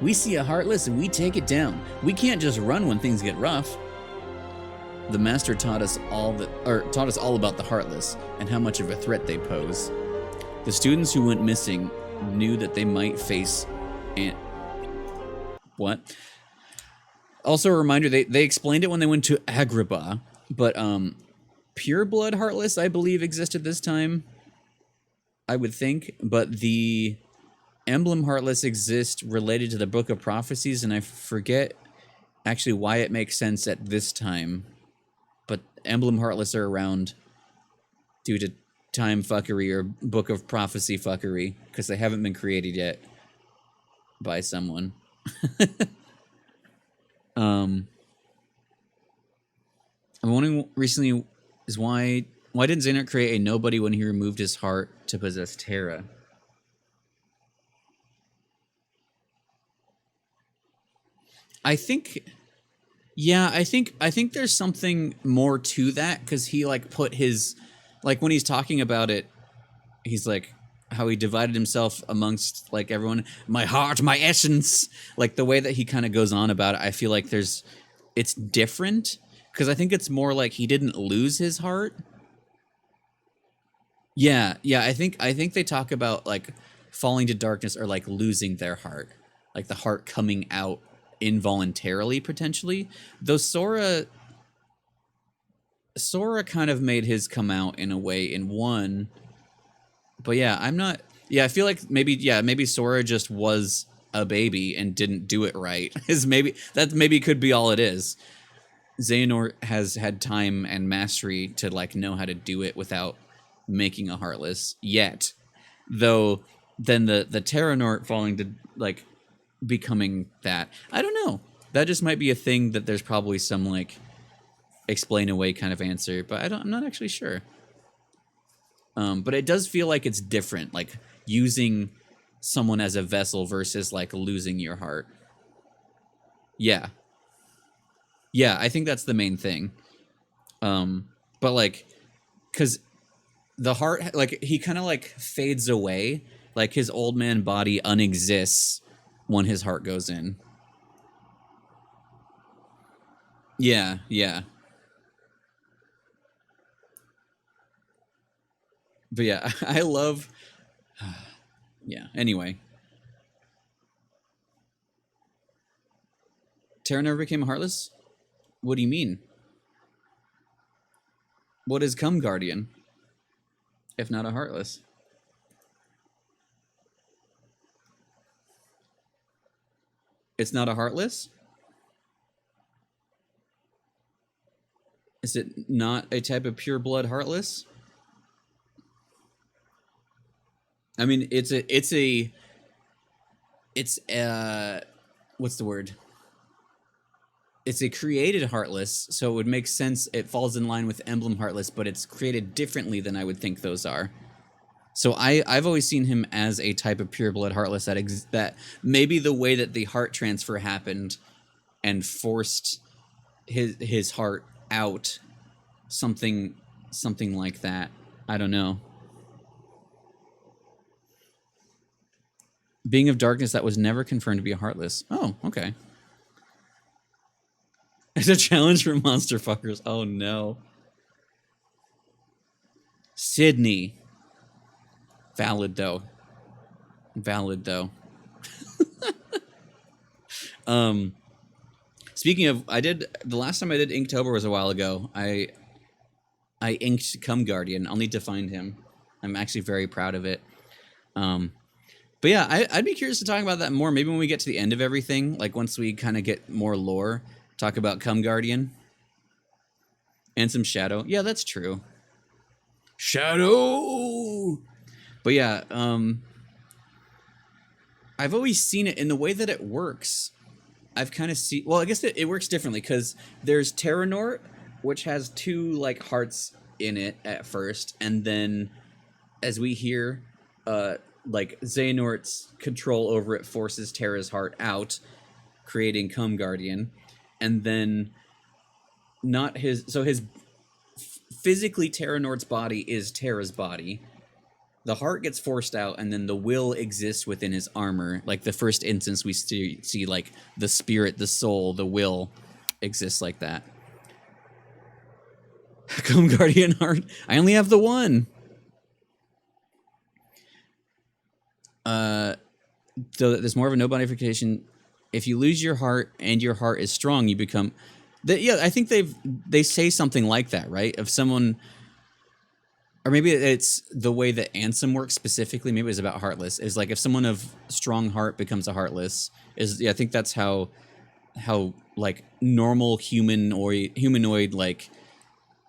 We see a Heartless and we take it down. We can't just run when things get rough. The master taught us all about the Heartless and how much of a threat they pose. The students who went missing knew that they might face what? Also a reminder, they explained it when they went to Agrabah, but pure blood Heartless, I believe, existed this time. I would think, but the Emblem Heartless exists related to the Book of Prophecies, and I forget actually why it makes sense at this time. But Emblem Heartless are around due to time fuckery or Book of Prophecy fuckery, because they haven't been created yet by someone. I'm wondering recently is why didn't Xehanort create a nobody when he removed his heart to possess Terra? I think there's something more to that, because he like put his, like when he's talking about it, he's like how he divided himself amongst like everyone, my heart, my essence, like the way that he kind of goes on about it. I feel like it's different, because I think it's more like he didn't lose his heart. Yeah, I think they talk about like falling to darkness or like losing their heart, like the heart coming out involuntarily potentially. Though Sora kind of made his come out in a way in one. But yeah, I feel like maybe Sora just was a baby and didn't do it right. Maybe could be all it is. Xehanort has had time and mastery to like know how to do it without making a Heartless yet. Though then the Terranort falling to like becoming that, I don't know. That just might be a thing that there's probably some like explain away kind of answer, but I'm not actually sure. But it does feel like it's different, like using someone as a vessel versus like losing your heart. Yeah, I think that's the main thing. But like, because the heart, like he kind of like fades away, like his old man body unexists when his heart goes in. Yeah. But yeah, I love... yeah, anyway. Terra never became a Heartless? What do you mean? What is Come Guardian, if not a Heartless? It's not a Heartless? Is it not a type of pure blood Heartless? I mean, it's what's the word? It's a created Heartless, so it would make sense. It falls in line with Emblem Heartless, but it's created differently than I would think those are. So I've always seen him as a type of pure blood Heartless that maybe the way that the heart transfer happened and forced his heart out, something like that. I don't know. Being of darkness that was never confirmed to be a Heartless. Oh, okay. It's a challenge for monster fuckers. Oh no. Sydney. Valid though. Speaking of, the last time I did Inktober was a while ago. I inked Come Guardian. I'll need to find him. I'm actually very proud of it. But yeah, I'd be curious to talk about that more. Maybe when we get to the end of everything, like once we kind of get more lore, talk about Come Guardian. And some Shadow. Yeah, that's true. Shadow! But yeah, I've always seen it in the way that it works. I've kind of seen... Well, I guess it works differently, because there's Terranort, which has two, like, hearts in it at first, and then, as we hear... like Xehanort's control over it forces Terra's heart out, creating Come Guardian, and then physically Terranort's body is Terra's body, the heart gets forced out, and then the will exists within his armor. Like the first instance we see like the spirit, the soul, the will exists like that. Come Guardian Heart. I only have the one. So there's more of a no modification. If you lose your heart and your heart is strong, you become. Yeah, I think they say something like that, right? If someone, or maybe it's the way that Ansem works specifically. Maybe it's about heartless. Is like if someone of strong heart becomes a heartless. I think that's how like normal humanoid like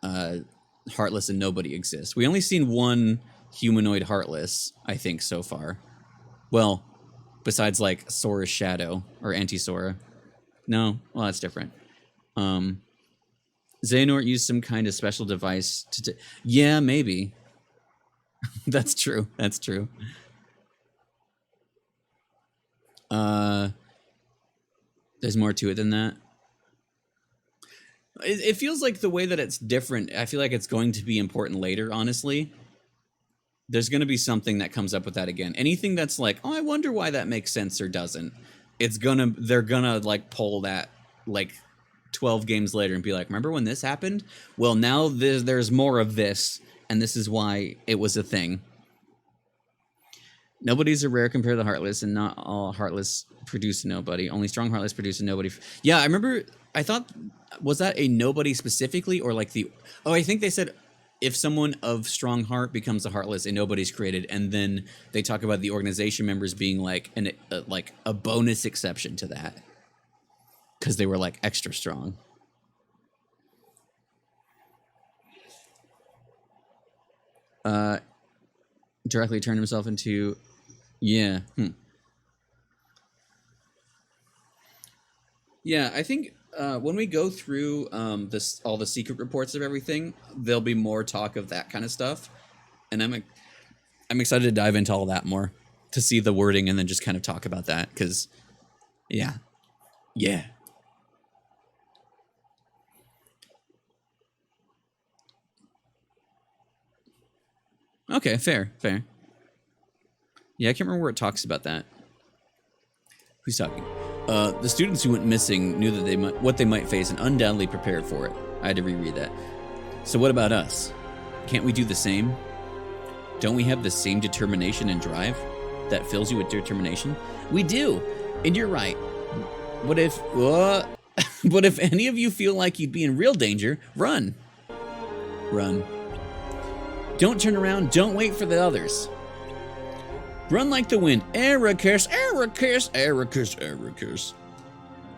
heartless and nobody exists. We only seen one humanoid heartless, I think, so far. Well, besides like Sora's shadow or Anti-Sora. No, well that's different. Xehanort used some kind of special device to yeah, maybe. That's true. That's true. There's more to it than that. It feels like the way that it's different, I feel like it's going to be important later, honestly. There's going to be something that comes up with that again. Anything that's like, oh, I wonder why that makes sense or doesn't. They're gonna like pull that like 12 games later and be like, remember when this happened? Well, now there's more of this, and this is why it was a thing. Nobody's a rare compared to the Heartless, and not all Heartless produce a nobody. Only strong Heartless produce a nobody. Yeah, I remember, I thought, was that a nobody specifically, or like the... Oh, I think they said if someone of strong heart becomes a Heartless, a nobody's created, and then they talk about the organization members being like a bonus exception to that. Because they were like extra strong. Directly turned himself into... Yeah. Yeah, I think when we go through all the secret reports of everything, there'll be more talk of that kind of stuff, and I'm excited to dive into all that more, to see the wording and then just kind of talk about that, because yeah. Okay, fair. Yeah, I can't remember where it talks about that. Who's talking? The students who went missing knew that what they might face and undoubtedly prepared for it. I had to reread that. So what about us? Can't we do the same? Don't we have the same determination and drive that fills you with determination? We do, and you're right. But if any of you feel like you'd be in real danger, run. Don't turn around. Don't wait for the others. Run like the wind. Ericus.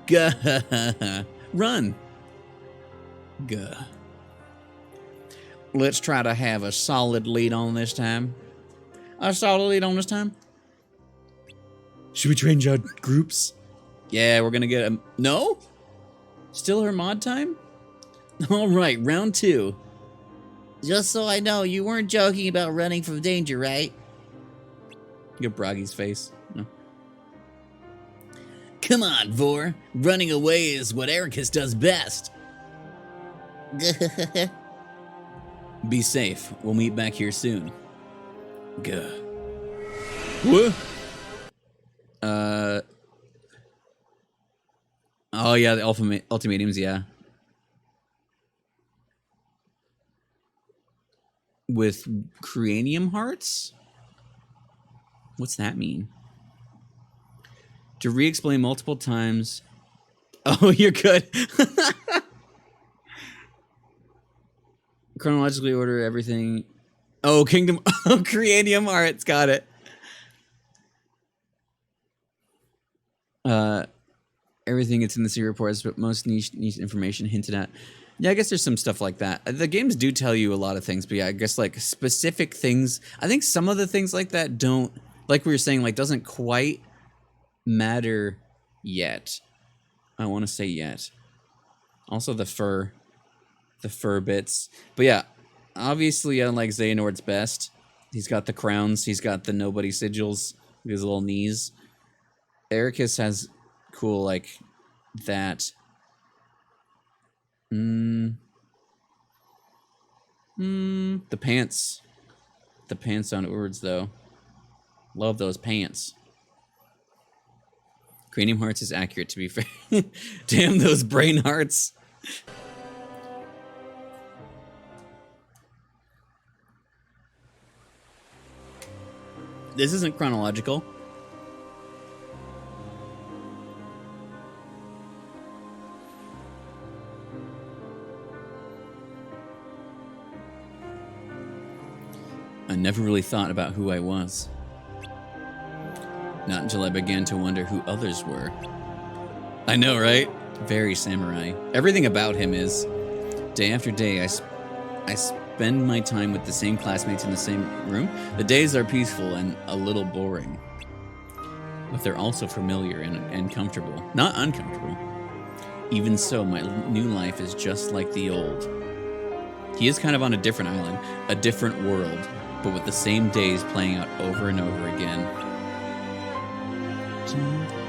Gah. Run. Gah. Let's try to have a solid lead on this time. Should we change our groups? Yeah, we're gonna get a... No? Still her mod time? Alright, round 2. Just so I know, you weren't joking about running from danger, right? Get Broggy's face. No. Come on, Vor. Running away is what Ericus does best. Be safe. We'll meet back here soon. Gah. What? Oh yeah, the ultimatums, yeah. With cranium hearts? What's that mean? To re-explain multiple times. Oh, you're good. Chronologically order everything. Oh, Kingdom. Oh, cranium hearts. Got it. Everything it's in the secret reports, but most niche information hinted at. Yeah, I guess there's some stuff like that. The games do tell you a lot of things, but yeah, I guess like specific things. I think some of the things like that don't, like we were saying, like doesn't quite matter yet. I want to say yet. Also the fur bits. But yeah, obviously I like Xehanort's best. He's got the crowns. He's got the nobody sigils. His little knees. Ericus has cool like that. The pants. the pants on words, though. Love those pants. Cranium Hearts is accurate, to be fair. Damn those brain hearts. This isn't chronological. I never really thought about who I was. Not until I began to wonder who others were. I know, right? Very samurai. Everything about him is. Day after day, I spend my time with the same classmates in the same room. The days are peaceful and a little boring. But they're also familiar and comfortable. Not uncomfortable. Even so, my new life is just like the old. He is kind of on a different island, a different world, but with the same days playing out over and over again.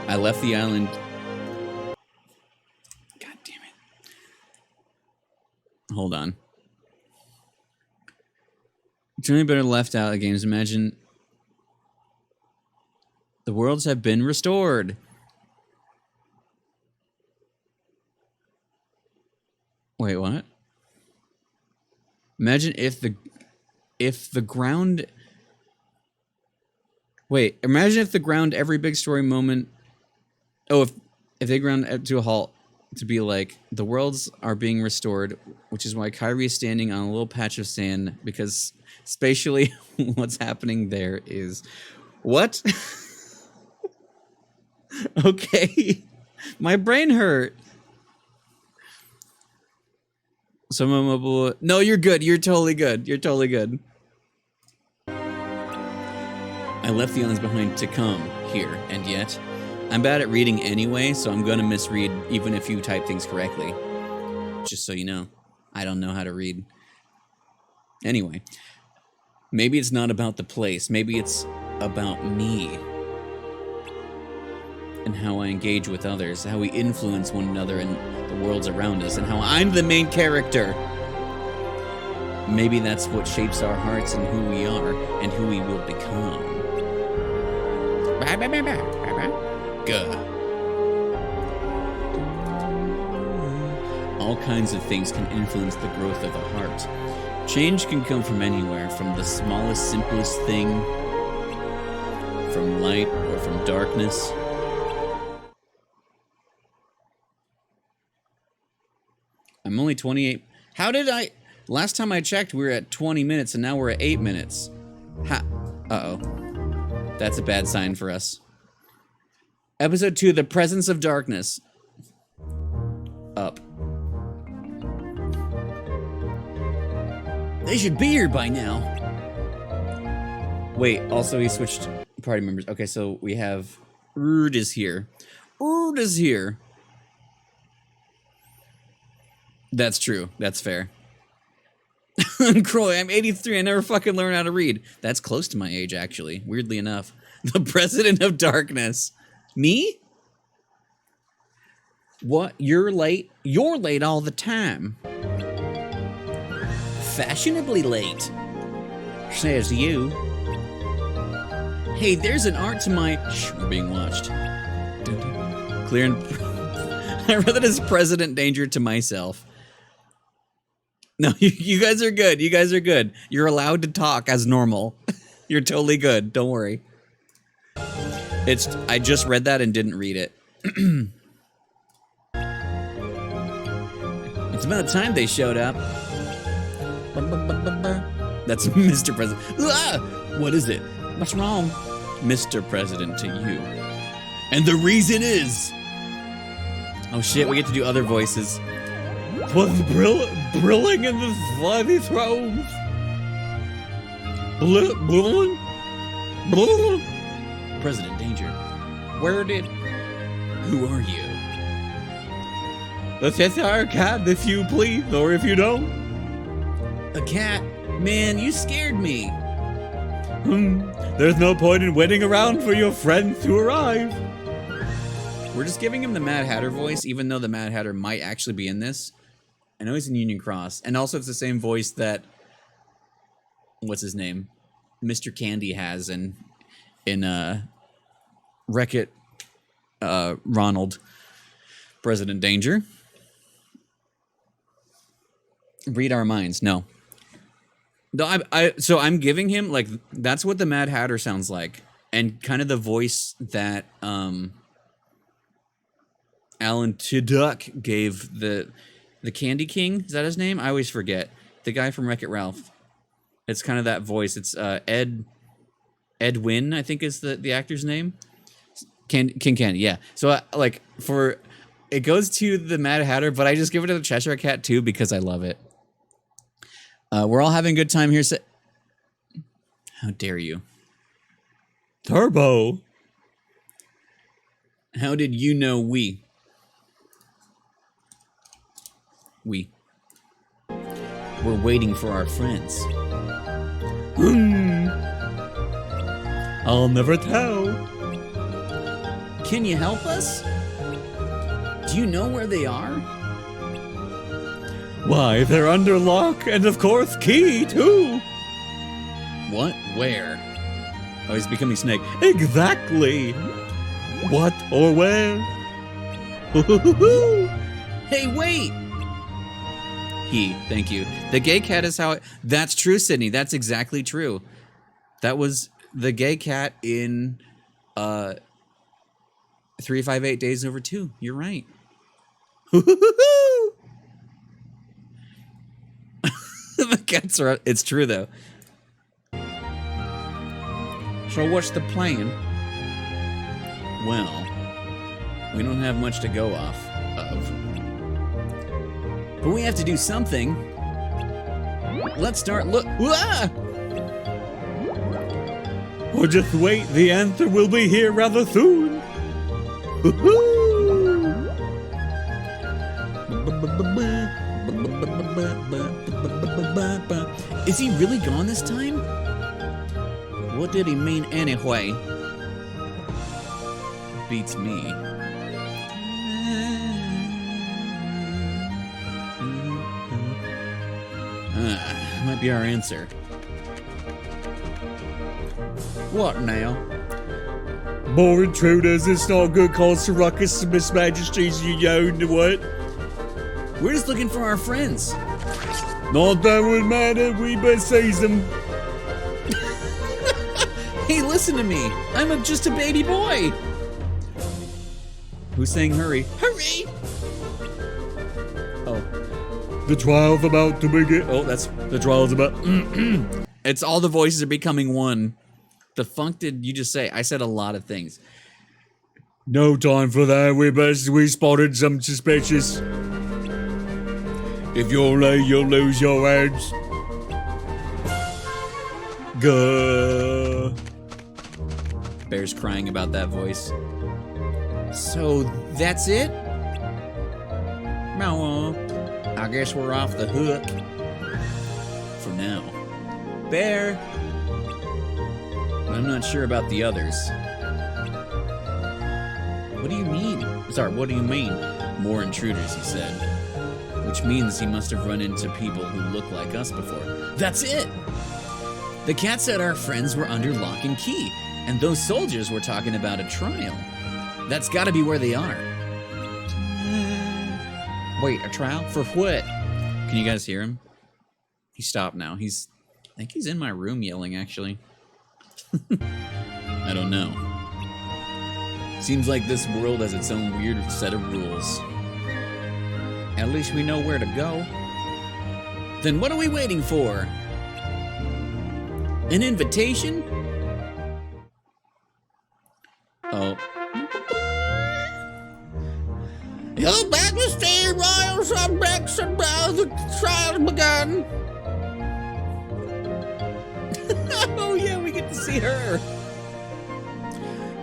I left the island. God damn it. Hold on. Journey better left out of the games. Imagine the worlds have been restored. Wait, what? Imagine if the ground. Wait, imagine if the ground every big story moment. Oh, if they ground to a halt to be like the worlds are being restored, which is why Kyrie is standing on a little patch of sand because spatially, what's happening there is what? Okay, my brain hurt. No, you're good. You're totally good. You're totally good. I left the islands behind to come here, and yet I'm bad at reading anyway, so I'm gonna misread even if you type things correctly. Just so you know, I don't know how to read. Anyway, maybe it's not about the place. Maybe it's about me and how I engage with others, how we influence one another and the worlds around us, and how I'm the main character. Maybe that's what shapes our hearts and who we are and who we will become. Good. All kinds of things can influence the growth of a heart. Change can come from anywhere, from the smallest, simplest thing, from light or from darkness. I'm only 28. How did I... Last time I checked, we were at 20 minutes, and now we're at 8 minutes. Uh-oh. That's a bad sign for us. Episode 2, The Presence of Darkness. Up. They should be here by now. Wait, also he switched party members. Okay, so we have... Urd is here. Urd is here. That's true. That's fair. Croix, I'm 83. I never fucking learned how to read. That's close to my age, actually. Weirdly enough. The President of Darkness. Me? What? You're late? You're late all the time. Fashionably late. Says you. Hey, there's an art to my... Shh, we're being watched. Clear and... I read that as President Danger to myself. No, you guys are good. You guys are good. You're allowed to talk as normal. You're totally good. Don't worry. I just read that and didn't read it. It's about time they showed up. That's Mr. President. Ah! What is it? What's wrong? Mr. President to you. And the reason is... Oh shit, we get to do other voices. Was brilling in the slimy thrones. Brilling? President Danger. Who are you? Let's get our cat if you please, or if you don't. A cat? Man, you scared me. There's no point in waiting around for your friends to arrive. We're just giving him the Mad Hatter voice, even though the Mad Hatter might actually be in this. I know he's in Union Cross. And also it's the same voice that... What's his name? Mr. Candy has in Wreck-It Ronald, President Danger. Read our minds. No. No, so I'm giving him, like, that's what the Mad Hatter sounds like. And kind of the voice that Alan Tudyk gave the Candy King. Is that his name? I always forget. The guy from Wreck-It Ralph. It's kind of that voice. It's Edwin, I think is the actor's name. King Candy, yeah. So, like, it goes to the Mad Hatter, but I just give it to the Cheshire Cat, too, because I love it. We're all having a good time here. How dare you? Turbo! How did you know we? We're waiting for our friends. I'll never tell. Can you help us? Do you know where they are? Why, they're under lock and, of course, key, too. What? Where? Oh, he's becoming Snake. Exactly. What or where? Hey, wait! Thank you. The gay cat is how that's true, Sydney. That's exactly true. That was the gay cat in 358 Days Over 2. You're right. The cats are. It's true though. So what's the plan? Well, we don't have much to go off of, but we have to do something. Let's start. Look. Ah! Or just wait. The answer will be here rather soon. Is he really gone this time? What did he mean anyway? Beats me. Might be our answer. What now? More intruders, it's not good cause to ruckus, Miss Majesty's, you know what? We're just looking for our friends. Not that would matter, we best seize them. Hey, listen to me. I'm just a baby boy. Who's saying hurry? Hurry! Oh. The trial's about to begin. Oh, that's the trial's about. It's all the voices are becoming one. The funk did you just say? I said a lot of things. No time for that. We spotted some suspicious. If you're late, you'll lose your heads. Gah. Bear's crying about that voice. So that's it? No, I guess we're off the hook. For now. Bear. But I'm not sure about the others. What do you mean? Sorry, what do you mean? More intruders, he said. Which means he must have run into people who look like us before. That's it! The cat said our friends were under lock and key, and those soldiers were talking about a trial. That's gotta be where they are. Wait, a trial? For what? Can you guys hear him? He stopped now. I think he's in my room yelling, actually. I don't know. Seems like this world has its own weird set of rules. At least we know where to go. Then what are we waiting for? An invitation? Oh. Your Majesty, royal subjects, and the trial begun. Oh yeah, we get to see her.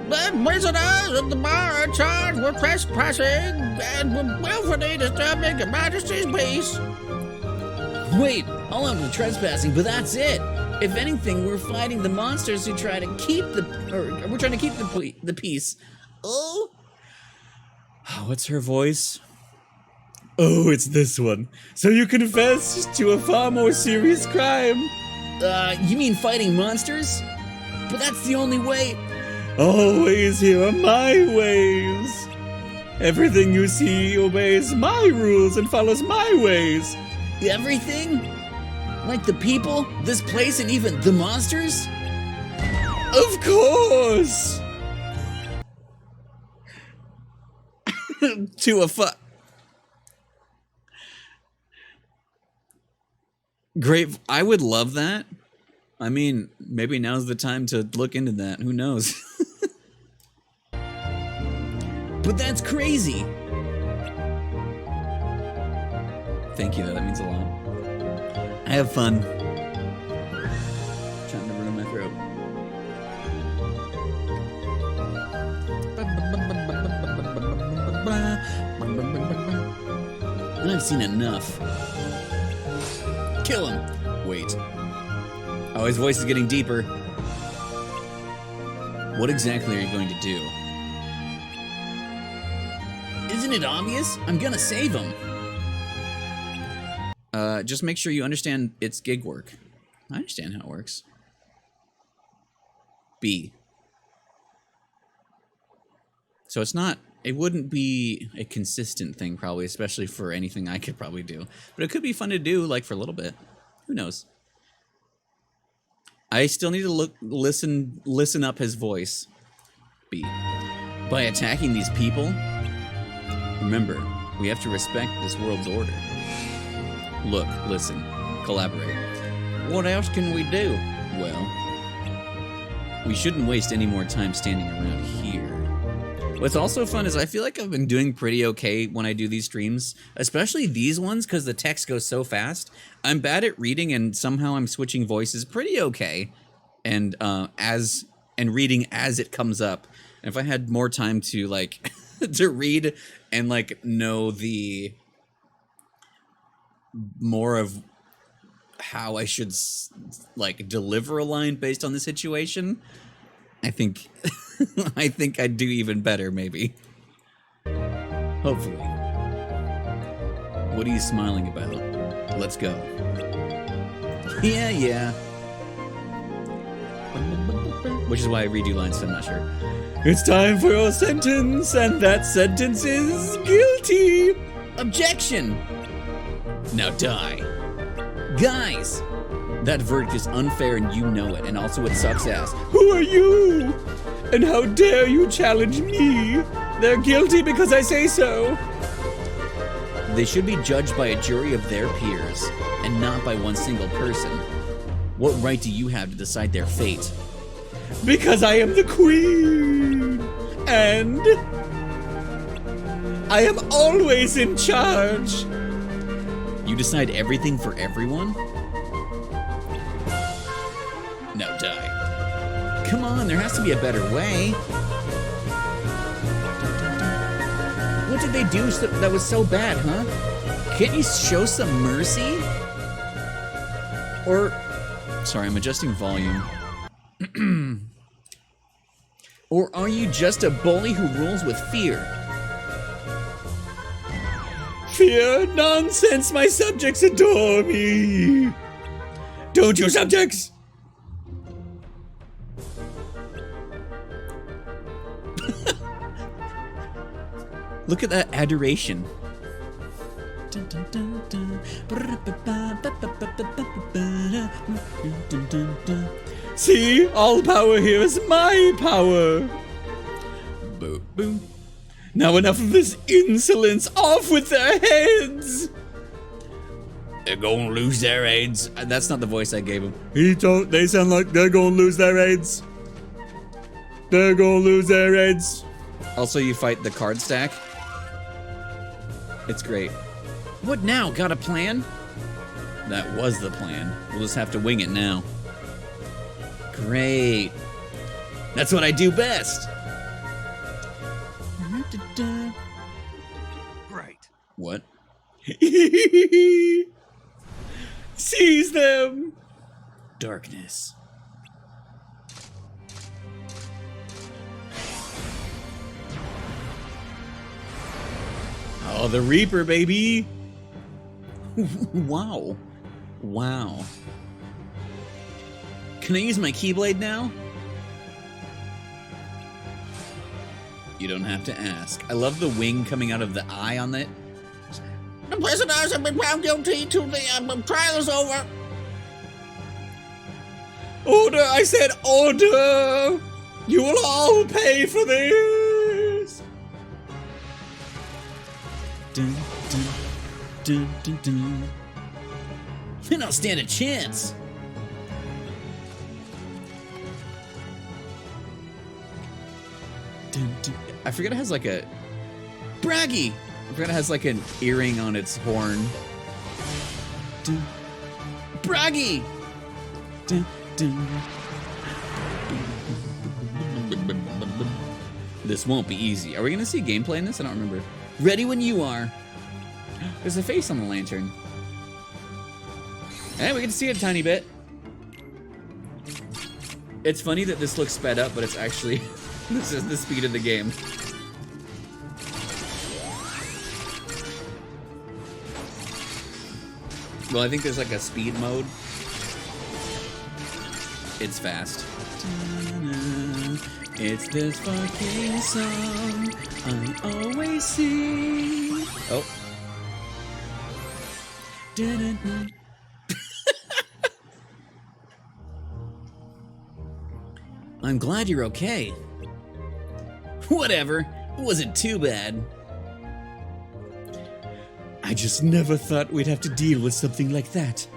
The prisoners at the bar are charged with trespassing and with willfully disturbing Your Majesty's peace. Wait, all of the trespassing, but that's it. If anything, we're fighting the monsters who try to keep we're trying to keep the peace. Oh, what's her voice? Oh, it's this one. So you confessed to a far more serious crime. You mean fighting monsters? But that's the only way. Always here are my ways. Everything you see obeys my rules and follows my ways. Everything? Like the people, this place, and even the monsters? Of course! To a Great. I would love that. I mean, maybe now's the time to look into that. Who knows? But that's crazy. Thank you, though. That means a lot. I have fun. Trying to ruin my throat. I've seen enough. Kill him. Wait. Oh, his voice is getting deeper. What exactly are you going to do? Isn't it obvious? I'm gonna save him. Just make sure you understand it's gig work. I understand how it works. B. So it's not, it wouldn't be a consistent thing probably, especially for anything I could probably do. But it could be fun to do, like, for a little bit. Who knows? I still need to listen up his voice. B. By attacking these people, remember, we have to respect this world's order. Look, listen, collaborate. What else can we do? Well, we shouldn't waste any more time standing around here. What's also fun is I feel like I've been doing pretty okay when I do these streams, especially these ones because the text goes so fast. I'm bad at reading and somehow I'm switching voices pretty okay, and reading as it comes up. And if I had more time to like to read and like know the more of how I should like deliver a line based on the situation, I think I think I'd do even better, maybe. Hopefully. What are you smiling about? Let's go. Yeah. Which is why I redo lines, so I'm not sure. It's time for your sentence, and that sentence is guilty. Objection! Now die. Guys! That verdict is unfair and you know it, and also it sucks ass. Who are you? And how dare you challenge me? They're guilty because I say so. They should be judged by a jury of their peers, and not by one single person. What right do you have to decide their fate? Because I am the queen. And I am always in charge. You decide everything for everyone? Now die. Come on, there has to be a better way. What did they do that was so bad, huh? Can't you show some mercy? Or, sorry, I'm adjusting volume. Or are you just a bully who rules with fear? Fear? Nonsense, my subjects adore me. Don't you, subjects? Look at that adoration. See, all power here is my power. Boom, boom. Now enough of this insolence. Off with their heads. They're gonna lose their heads. That's not the voice I gave him. They sound like they're gonna lose their heads. They're gonna lose their heads. Also, you fight the card stack. It's great. What now? Got a plan? That was the plan. We'll just have to wing it now. Great. That's what I do best. Right. What? Seize them. Darkness. Oh, the Reaper, baby. Wow. Wow. Can I use my Keyblade now? You don't have to ask. I love the wing coming out of the eye on it. The prisoners have been found guilty to the trial is over. Order! I said order! You will all pay for this! Dun, dun, dun, dun, dun. They don't stand a chance. Dun, dun. I forget it has like a braggy. I forget it has like an earring on its horn. Dun. Braggy. Dun, dun. This won't be easy. Are we gonna see gameplay in this? I don't remember. Ready when you are. There's a face on the lantern. Hey, we can see it a tiny bit. It's funny that this looks sped up, but it's actually this is the speed of the game. Well, I think there's like a speed mode. It's fast. It's this fucking song I always sing. Oh. I'm glad you're okay. Whatever. It wasn't too bad. I just never thought we'd have to deal with something like that.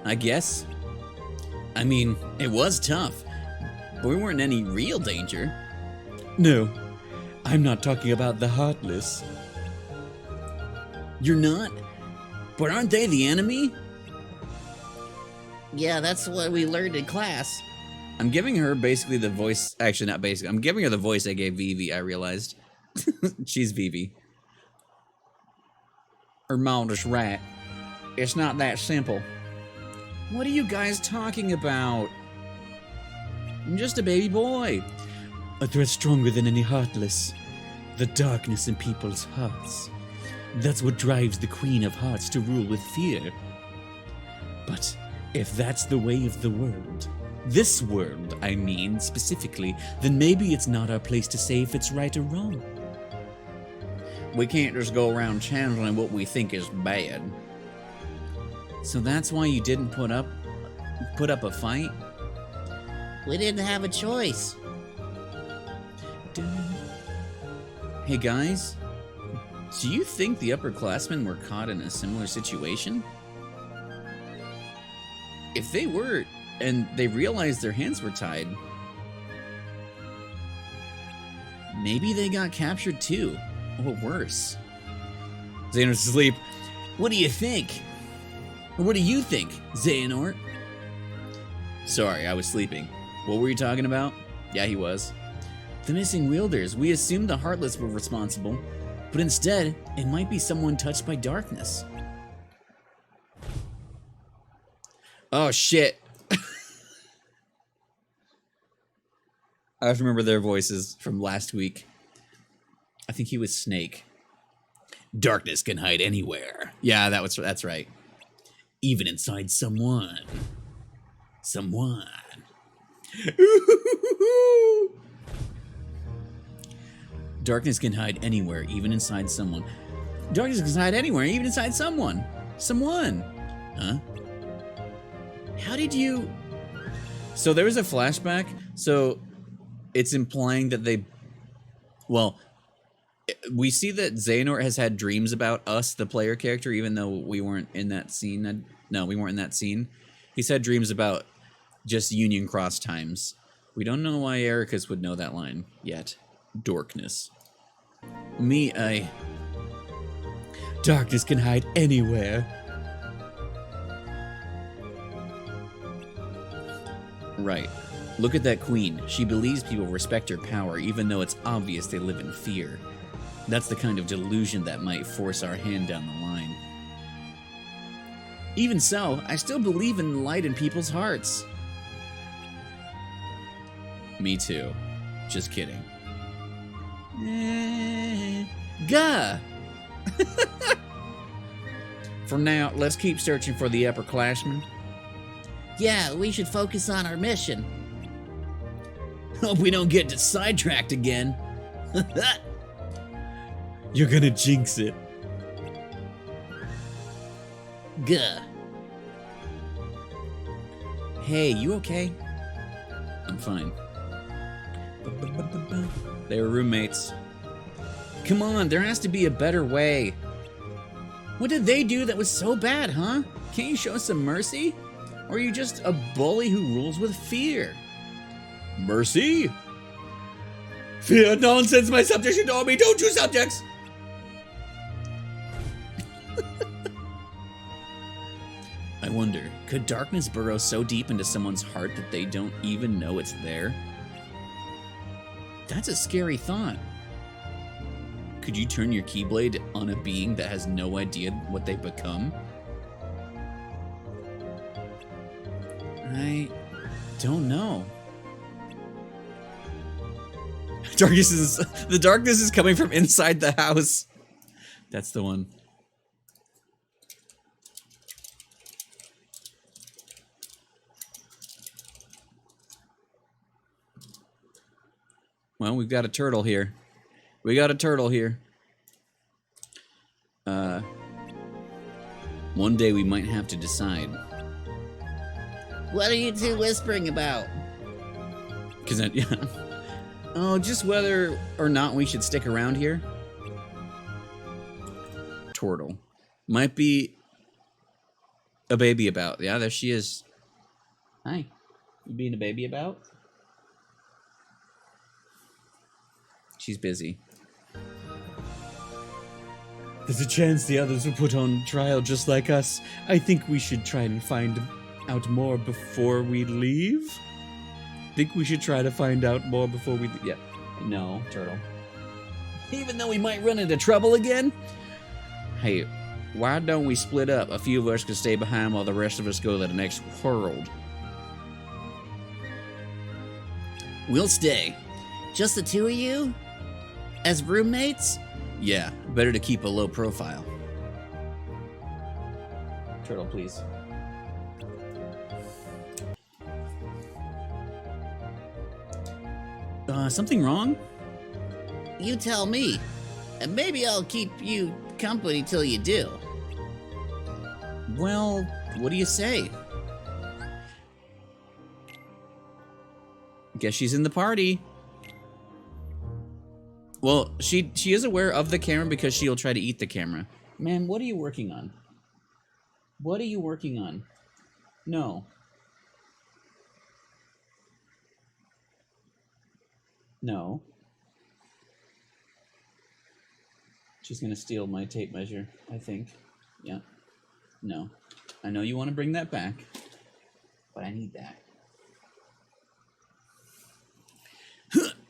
I guess. I mean, it was tough, but we weren't in any real danger. No, I'm not talking about the Heartless. You're not? But aren't they the enemy? Yeah, that's what we learned in class. I'm giving her basically the voice, actually not basically, I'm giving her the voice I gave Vivi, I realized. She's Vivi. Her mom is right. It's not that simple. What are you guys talking about? I'm just a baby boy. A threat stronger than any Heartless. The darkness in people's hearts. That's what drives the Queen of Hearts to rule with fear. But if that's the way of the world, this world, I mean, specifically, then maybe it's not our place to say if it's right or wrong. We can't just go around channeling what we think is bad. So that's why you didn't put up a fight? We didn't have a choice. Hey guys, do you think the upperclassmen were caught in a similar situation? If they were, and they realized their hands were tied, maybe they got captured too, or worse. Xehanort's asleep. What do you think? Or what do you think, Xehanort? Sorry, I was sleeping. What were you talking about? Yeah, he was. The missing wielders. We assumed the Heartless were responsible, but instead, it might be someone touched by darkness. Oh, shit. I have to remember their voices from last week. I think he was Snake. Darkness can hide anywhere. Yeah, that's right. Even inside someone. Someone. Darkness can hide anywhere, even inside someone. Darkness can hide anywhere, even inside someone. Someone. Huh? How did you... So there was a flashback, so it's implying that they... Well, we see that Xehanort has had dreams about us, the player character, even though we weren't in that scene. No, we weren't in that scene. He's had dreams about just Union Cross times. We don't know why Ericus would know that line yet. Dorkness. Darkness can hide anywhere. Right. Look at that queen. She believes people respect her power, even though it's obvious they live in fear. That's the kind of delusion that might force our hand down the line. Even so, I still believe in the light in people's hearts. Me too. Just kidding. Gah! For now, let's keep searching for the upperclassmen. Yeah, we should focus on our mission. Hope we don't get sidetracked again. You're gonna jinx it. Gah. Hey, you okay? I'm fine. They were roommates. Come on, there has to be a better way. What did they do that was so bad, huh? Can't you show some mercy? Or are you just a bully who rules with fear? Mercy? Fear nonsense, my subjects adore me, don't you, subjects? I wonder, could darkness burrow so deep into someone's heart that they don't even know it's there? That's a scary thought. Could you turn your Keyblade on a being that has no idea what they've become? I don't know. The darkness is coming from inside the house. That's the one. Well, we've got a turtle here. One day we might have to decide. What are you two whispering about? Yeah. Oh, just whether or not we should stick around here. Turtle. Might be a baby about. Yeah, there she is. Hi. You being a baby about? She's busy. There's a chance the others will put on trial just like us. I think we should try and find out more before we leave. Think we should try to find out more before we... Yeah. No, Turtle. Even though we might run into trouble again? Hey, why don't we split up? A few of us can stay behind while the rest of us go to the next world. We'll stay. Just the two of you? As roommates? Yeah, better to keep a low profile. Turtle, please. Something wrong? You tell me. And maybe I'll keep you company till you do. Well, what do you say? Guess she's in the party. Well, she is aware of the camera because she'll try to eat the camera. Man, what are you working on? What are you working on? No. No. She's gonna steal my tape measure, I think. Yeah. No. I know you want to bring that back, but I need that.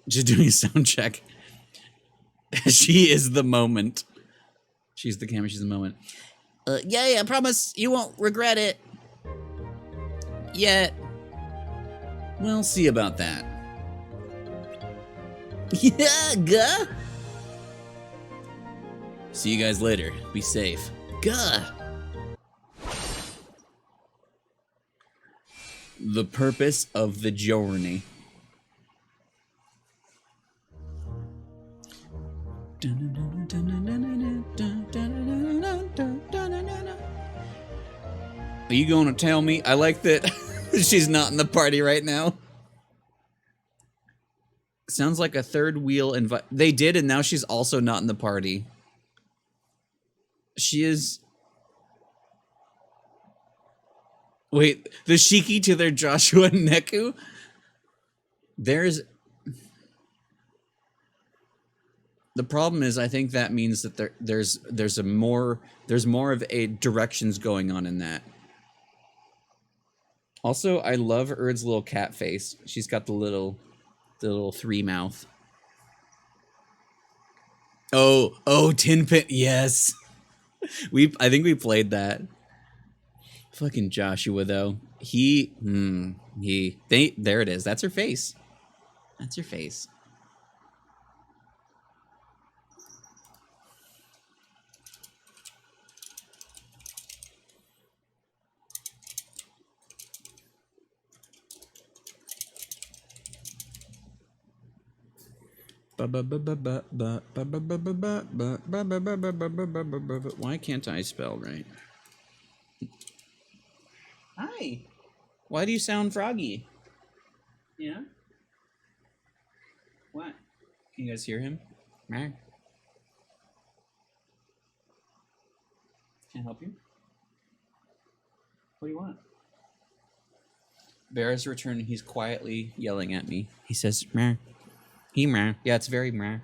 Just doing a sound check. She is the moment. She's the camera, she's the moment. Yeah, I promise you won't regret it. Yet. We'll see about that. Yeah, guh. See you guys later. Be safe. Guh. The purpose of the journey. Are you going to tell me? I like that she's not in the party right now. Sounds like a third wheel invite. They did, and now she's also not in the party. She is. Wait, the Shiki to their Joshua and Neku? There's. The problem is, I think that means that there's more of a directions going on in that. Also, I love Erd's little cat face. She's got the little three mouth. Oh, Tin Pin, yes. I think we played that. Fucking Joshua though. There it is. That's her face. That's her face. Why can't I spell right? Hi. Why do you sound froggy? Yeah? What? Can you guys hear him? Can I help you? What do you want? Bear's return. He's quietly yelling at me. He says, "Meh." He meh. Yeah, it's very meh.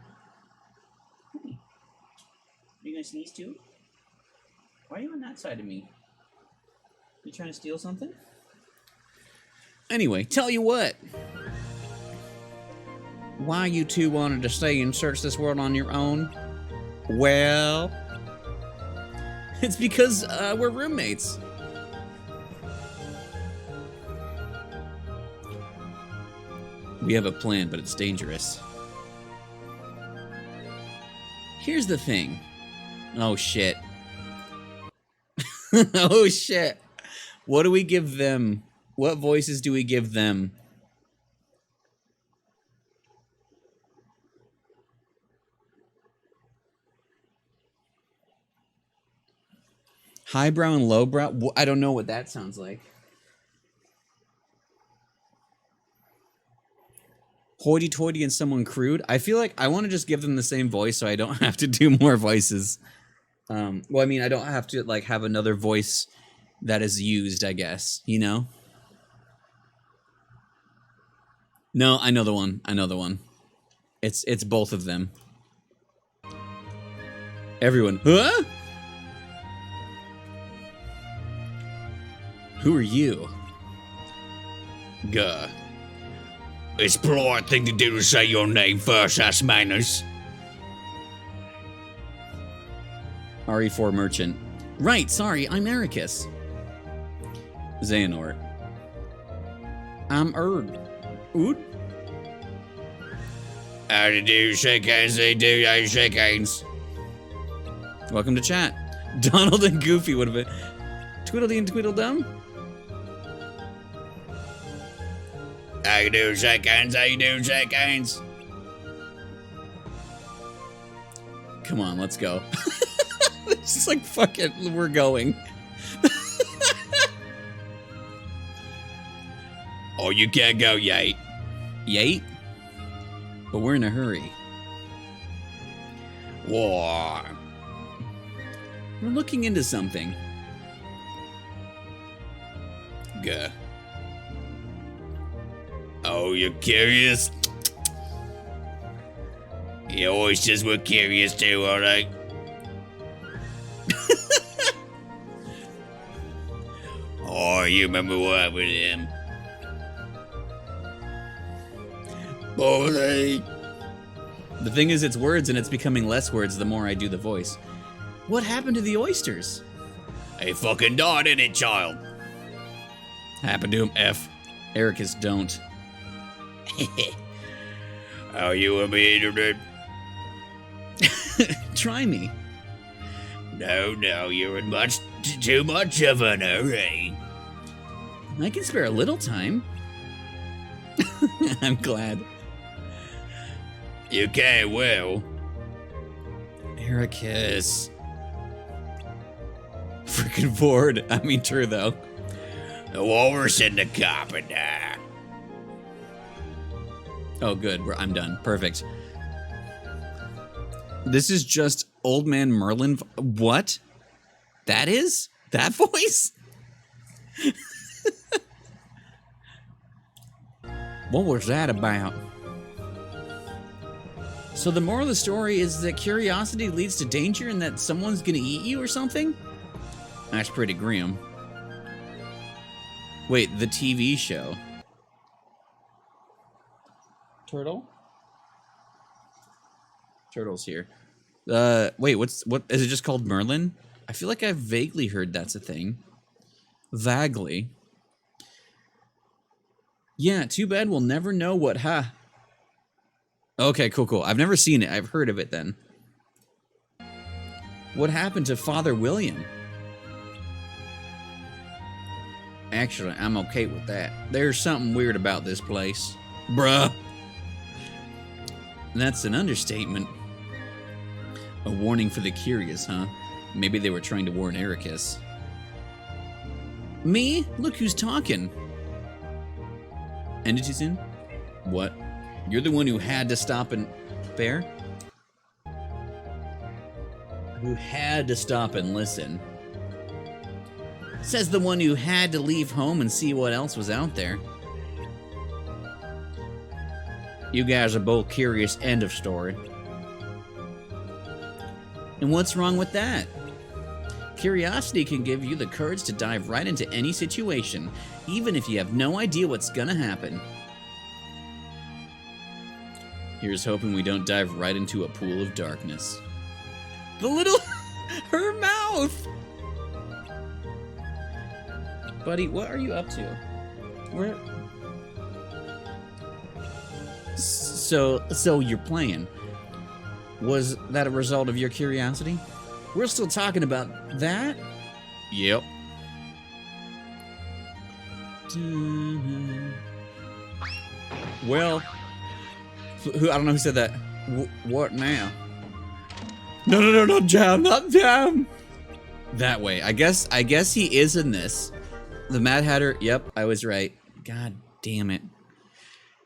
Are you gonna sneeze too? Why are you on that side of me? You trying to steal something? Anyway, tell you what. Why you two wanted to stay and search this world on your own? Well, it's because we're roommates. We have a plan, but it's dangerous. Here's the thing. Oh, shit. Oh, shit. What do we give them? What voices do we give them? Highbrow and lowbrow? I don't know what that sounds like. Hoity-toity and someone crude. I feel like I want to just give them the same voice so I don't have to do more voices. Well, I mean, I don't have to like have another voice that is used, I guess, you know? No, I know the one. I know the one. It's both of them. Everyone. Huh? Who are you? Gah. It's polite thing to do to say your name first, that's manners. RE4 Merchant. Right, sorry, I'm Ericus. Xehanort. I'm Erd. Ood? How to do, shake hands, they do, they shake hands. Welcome to chat. Donald and Goofy would have been. Tweedledee and Tweedledum? How you do, shake hands, how you do, shake hands. Come on, let's go. It's just like, fuck it, we're going. Oh, you can't go yet. Yate? But we're in a hurry. War. We're looking into something. Gah. Oh, you're curious? Your oysters were curious too, alright? Oh, you remember what happened to him? Boy. The thing is, it's words, and it's becoming less words the more I do the voice. What happened to the oysters? They fucking died in it, child. Happened to him, F. Ericus don't. Oh, you want me internet? Try me. No, you're in much too much of an hurry. I can spare a little time. I'm glad. You can't well. Ericus. Freaking bored. I mean, true though. The walrus and the carpenter. Oh, good. I'm done. Perfect. This is just Old Man Merlin. What? That is? That voice? What was that about? So the moral of the story is that curiosity leads to danger and that someone's gonna eat you or something? That's pretty grim. Wait, the TV show. Turtle? Turtle's here. Wait, what is it just called Merlin? I feel like I've vaguely heard that's a thing. Vaguely. Yeah, too bad we'll never know what, Okay, cool. I've never seen it. I've heard of it then. What happened to Father William? Actually, I'm okay with that. There's something weird about this place. Bruh. That's an understatement. A warning for the curious, huh? Maybe they were trying to warn Ericus. Me? Look who's talking. Entities in? What? You're the one who had to stop and... Bear? Who had to stop and listen. Says the one who had to leave home and see what else was out there. You guys are both curious, end of story. And what's wrong with that? Curiosity can give you the courage to dive right into any situation, even if you have no idea what's gonna happen. Here's hoping we don't dive right into a pool of darkness. The little... her mouth! Buddy, what are you up to? Where... So you're playing. Was that a result of your curiosity? We're still talking about that? Yep. Well, I don't know who said that. What now? No, not Jam, not Jam. That way. I guess he is in this. The Mad Hatter. Yep, I was right. God damn it.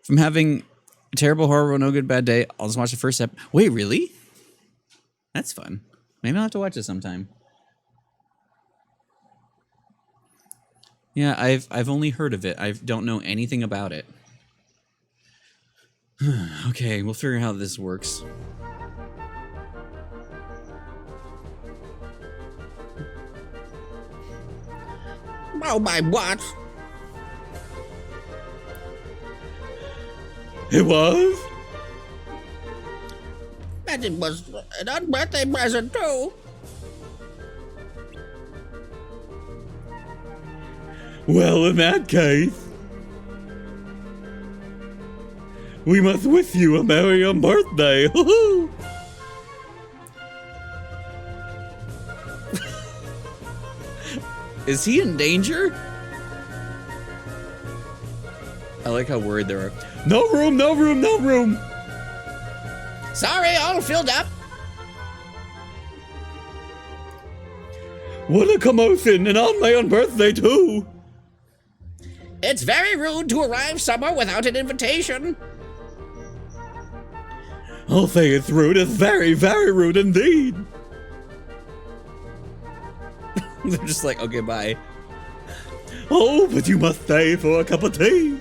From having a terrible horror, no good, bad day, I'll just watch the first step. Wait, really? That's fun. Maybe I'll have to watch it sometime. Yeah, I've only heard of it. I don't know anything about it. Okay, we'll figure out how this works. Oh my what? It was? And it was an unbirthday present too. Well, in that case, we must wish you a merry birthday. Is he in danger? I like how worried they are. No room, no room, no room. Sorry, all filled up. What a commotion, and on my own birthday too. It's very rude to arrive somewhere without an invitation. I'll say it's rude. It's very, very rude indeed. They're just like, okay, bye. Oh, but you must stay for a cup of tea.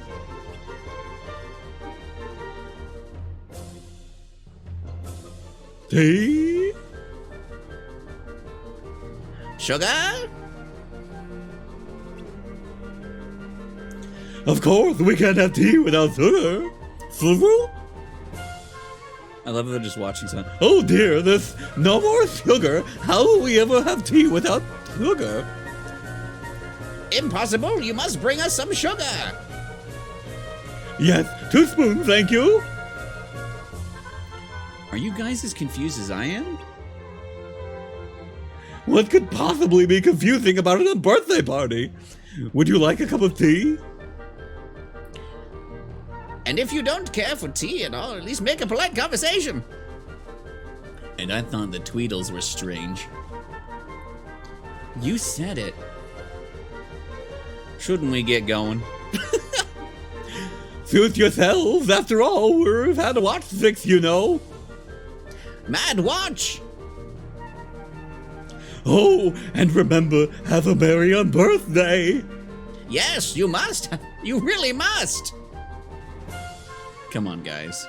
Tea? Sugar? Of course, we can't have tea without sugar. Sugar? I love that they're just watching something. Oh dear, there's no more sugar. How will we ever have tea without sugar? Impossible, you must bring us some sugar. Yes, 2 spoons, thank you. Are you guys as confused as I am? What could possibly be confusing about a birthday party? Would you like a cup of tea? And if you don't care for tea at all, at least make a polite conversation. And I thought the Tweedles were strange. You said it. Shouldn't we get going? Suit yourselves, after all, we've had a watch 6, you know. Mad watch! Oh, and remember, have a merry birthday! Yes, you must! You really must! Come on, guys.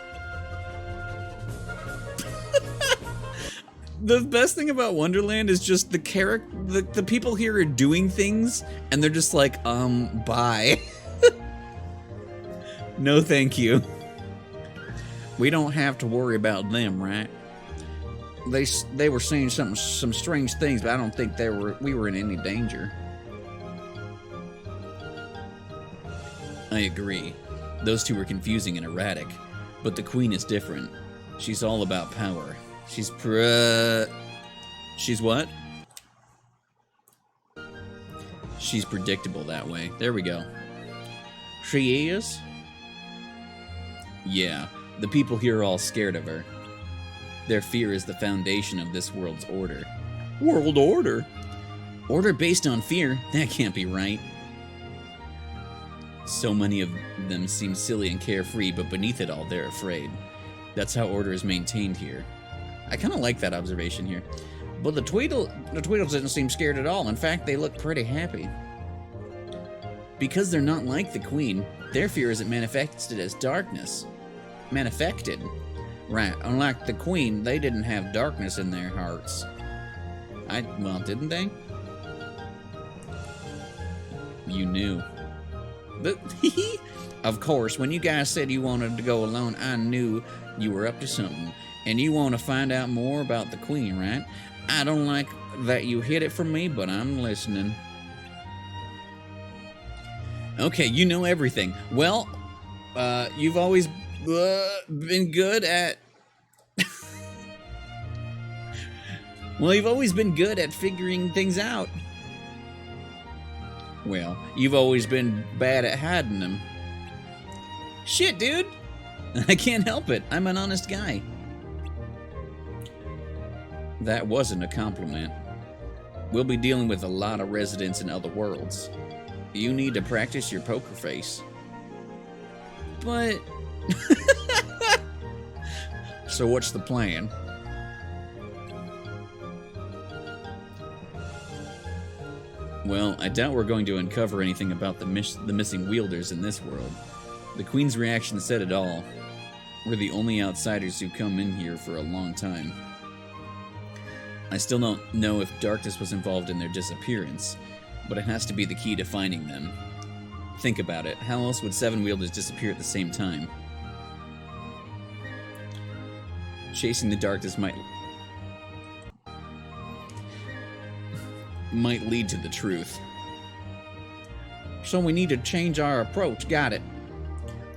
The best thing about Wonderland is just the people here are doing things, and they're just like, bye. No thank you. We don't have to worry about them, right? They were saying some strange things, but I don't think we were in any danger. I agree. Those two were confusing and erratic, but the queen is different. She's all about power. She's what? She's predictable that way. There we go. She is? Yeah, The people here are all scared of her. Their fear is the foundation of this world's order. World order? Order based on fear? That can't be right. So many of them seem silly and carefree, but beneath it all, they're afraid. That's how order is maintained here. I kind of like that observation here. But the Tweedles didn't seem scared at all. In fact, they look pretty happy. Because they're not like the Queen, their fear isn't manifested as darkness. Manifested. Right, unlike the Queen, they didn't have darkness in their hearts. Well, didn't they? You knew. But, of course, when you guys said you wanted to go alone, I knew you were up to something. And you want to find out more about the Queen, right? I don't like that you hid it from me, but I'm listening. Okay, you know everything. Well, you've always been good at... Well, you've always been good at figuring things out. Well, you've always been bad at hiding them. Shit, dude! I can't help it. I'm an honest guy. That wasn't a compliment. We'll be dealing with a lot of residents in other worlds. You need to practice your poker face. But... So what's the plan? Well, I doubt we're going to uncover anything about the missing wielders in this world. The Queen's reaction said it all. We're the only outsiders who come in here for a long time. I still don't know if darkness was involved in their disappearance, but it has to be the key to finding them. Think about it. How else would 7 wielders disappear at the same time? Chasing the darkness might lead to the truth. So we need to change our approach. Got it.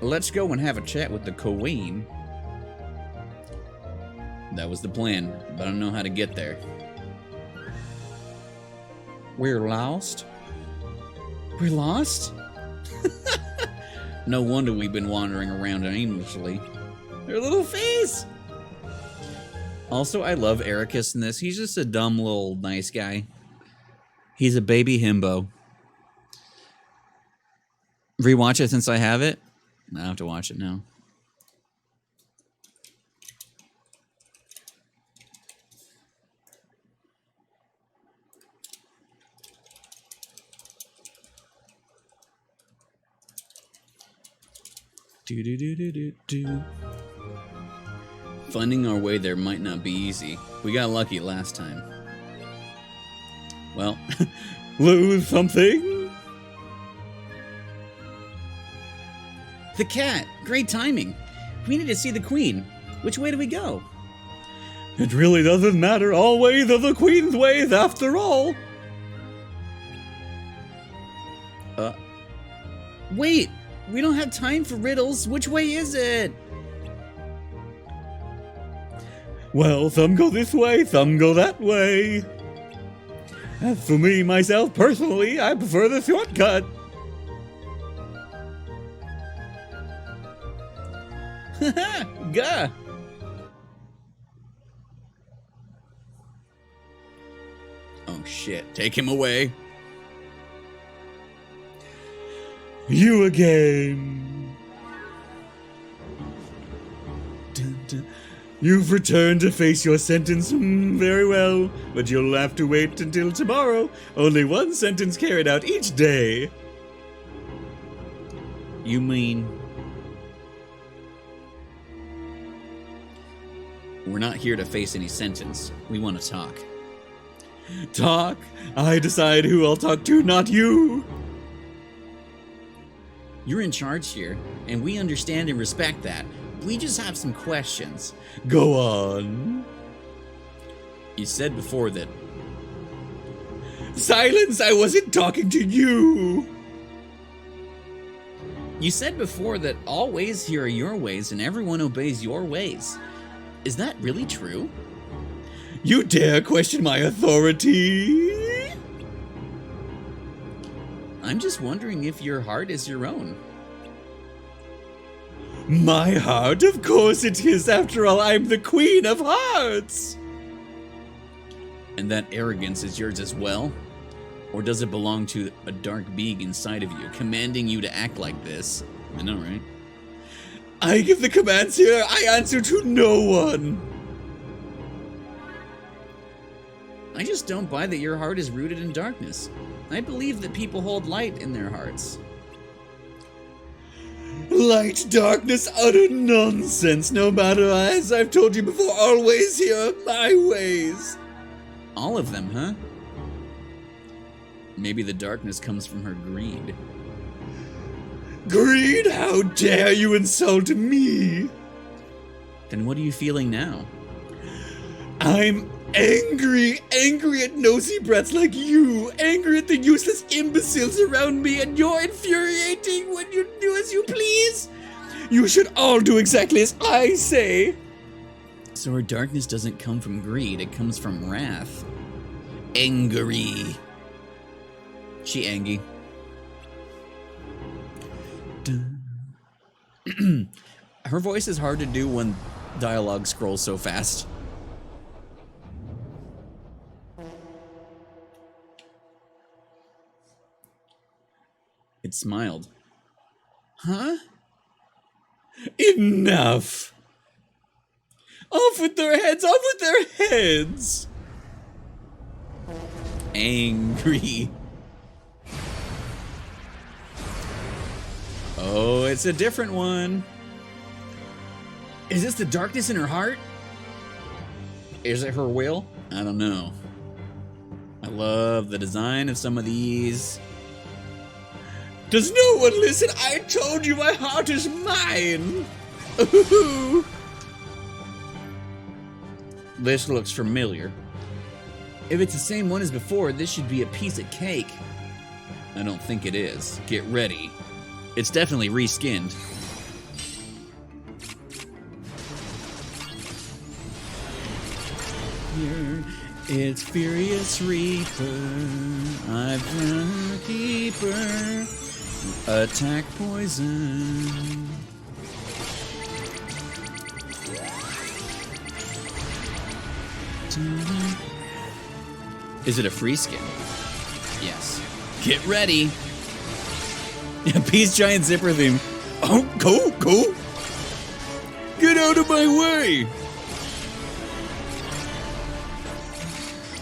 Let's go and have a chat with the Queen. That was the plan, but I don't know how to get there. We're lost? We're lost? No wonder we've been wandering around aimlessly. Their little face! Also, I love Ericus in this. He's just a dumb little nice guy. He's a baby himbo. Rewatch it since I have it? I have to watch it now. Do. Finding our way there might not be easy. We got lucky last time. Well, lose something? The cat! Great timing! We need to see the Queen. Which way do we go? It really doesn't matter. All ways are the Queen's ways, after all. Wait! We don't have time for riddles. Which way is it? Well, some go this way, some go that way. As for me, myself, personally, I prefer the shortcut. Haha, gah. Oh shit, take him away. You again. Dun, dun. You've returned to face your sentence. Very well, but you'll have to wait until tomorrow. Only one sentence carried out each day. You mean... We're not here to face any sentence. We want to talk. Talk? I decide who I'll talk to, not you. You're in charge here, and we understand and respect that. We just have some questions. Go on. You said before that... Silence! I wasn't talking to you! You said before that all ways here are your ways, and everyone obeys your ways. Is that really true? You dare question my authority? I'm just wondering if your heart is your own. My heart? Of course it is. After all, I'm the Queen of Hearts. And that arrogance is yours as well? Or does it belong to a dark being inside of you, commanding you to act like this? I know, right? I give the commands here. I answer to no one. I just don't buy that your heart is rooted in darkness. I believe that people hold light in their hearts. Light, darkness, utter nonsense. No matter, as I've told you before, always here are my ways. All of them, huh? Maybe the darkness comes from her greed. Greed? How dare you insult me? Then what are you feeling now? I'm angry at nosy brats like you, angry at the useless imbeciles around me, and you're infuriating when you do as you please. You should all do exactly as I say. So her darkness doesn't come from greed, it comes from wrath. Angry. She angry. Her voice is hard to do when dialogue scrolls so fast. It smiled. Huh? Enough. Off with their heads, off with their heads. Angry. Oh, it's a different one. Is this the darkness in her heart? Is it her will? I don't know. I love the design of some of these. Does no one listen? I told you my heart is mine. Ooh. This looks familiar. If it's the same one as before, this should be a piece of cake. I don't think it is. Get ready. It's definitely reskinned. Here, it's Furious Reaper. I've been a keeper. Attack poison. Is it a free skin? Yes. Get ready. Peace Giant Zipper theme. Oh, go. Get out of my way.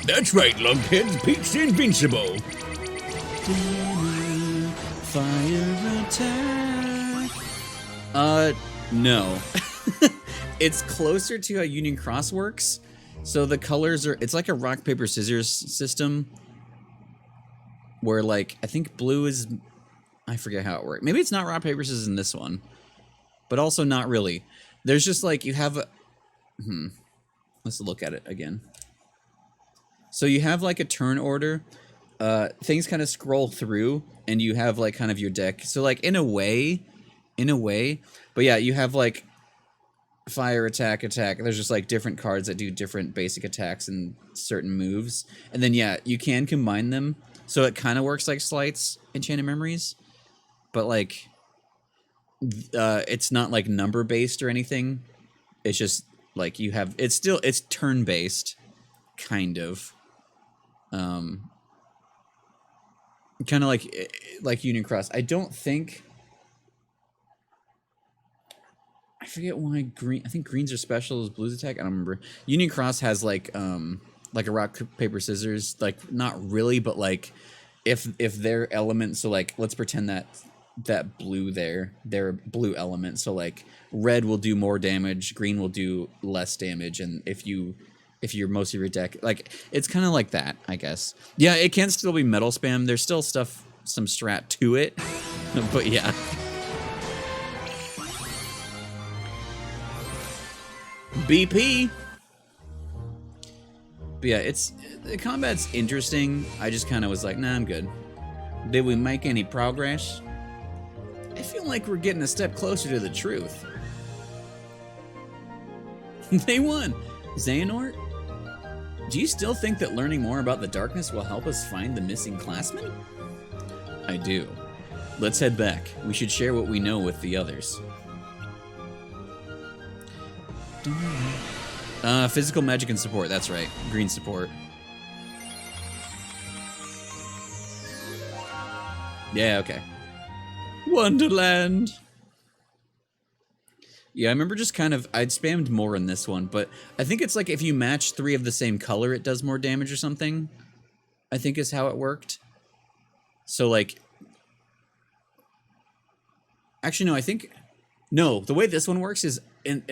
That's right, lunkheads. Pete's invincible. Fire attack. No. It's closer to how Union Cross works. So the colors are, it's like a rock, paper, scissors system. Where like, I think blue is, I forget how it works. Maybe it's not rock, paper, scissors in this one. But also not really. There's just like, you have a, let's look at it again. So you have like a turn order. Things kind of scroll through and you have like kind of your deck. So like in a way, but yeah, you have like fire, attack. There's just like different cards that do different basic attacks and certain moves. And then yeah, you can combine them. So it kind of works like Slights, Enchanted Memories. But like, it's not like number based or anything. It's just like you have, it's turn based, kind of. Kind of like Union Cross. I don't think, I forget why green. I think greens are special as blues attack. I don't remember. Union Cross has like a rock, paper, scissors. Like not really, but like if their element. So like let's pretend that blue their blue element. So like red will do more damage, green will do less damage, and if you're most of your deck, like it's kind of like that, I guess. Yeah, it can still be metal spam. There's still stuff, some strat to it, but yeah. BP. But yeah, the combat's interesting. I just kind of was like, nah, I'm good. Did we make any progress? I feel like we're getting a step closer to the truth. They won. Xehanort? Do you still think that learning more about the darkness will help us find the missing classmen? I do. Let's head back. We should share what we know with the others. Physical magic and support, that's right. Green support. Yeah, okay. Wonderland! Yeah, I remember just kind of, I'd spammed more in this one, but I think it's like if you match 3 of the same color, it does more damage or something. I think is how it worked. So like, actually no, I think, no, the way this one works is, in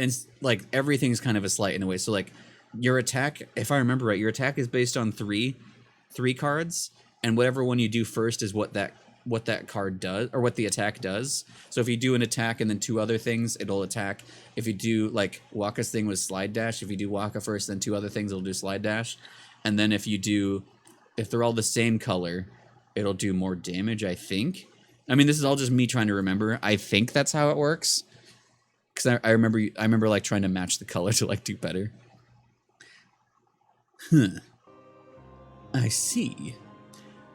like everything's kind of a slight in a way. So like your attack, if I remember right, your attack is based on three cards, and whatever one you do first is what that card does, or what the attack does. So if you do an attack and then 2 other things, it'll attack. If you do, like, Waka's thing was slide dash. If you do Waka first, then 2 other things, it'll do slide dash. And then if they're all the same color, it'll do more damage, I think. I mean, this is all just me trying to remember. I think that's how it works. Because I remember, like, trying to match the color to, like, do better. Huh. I see.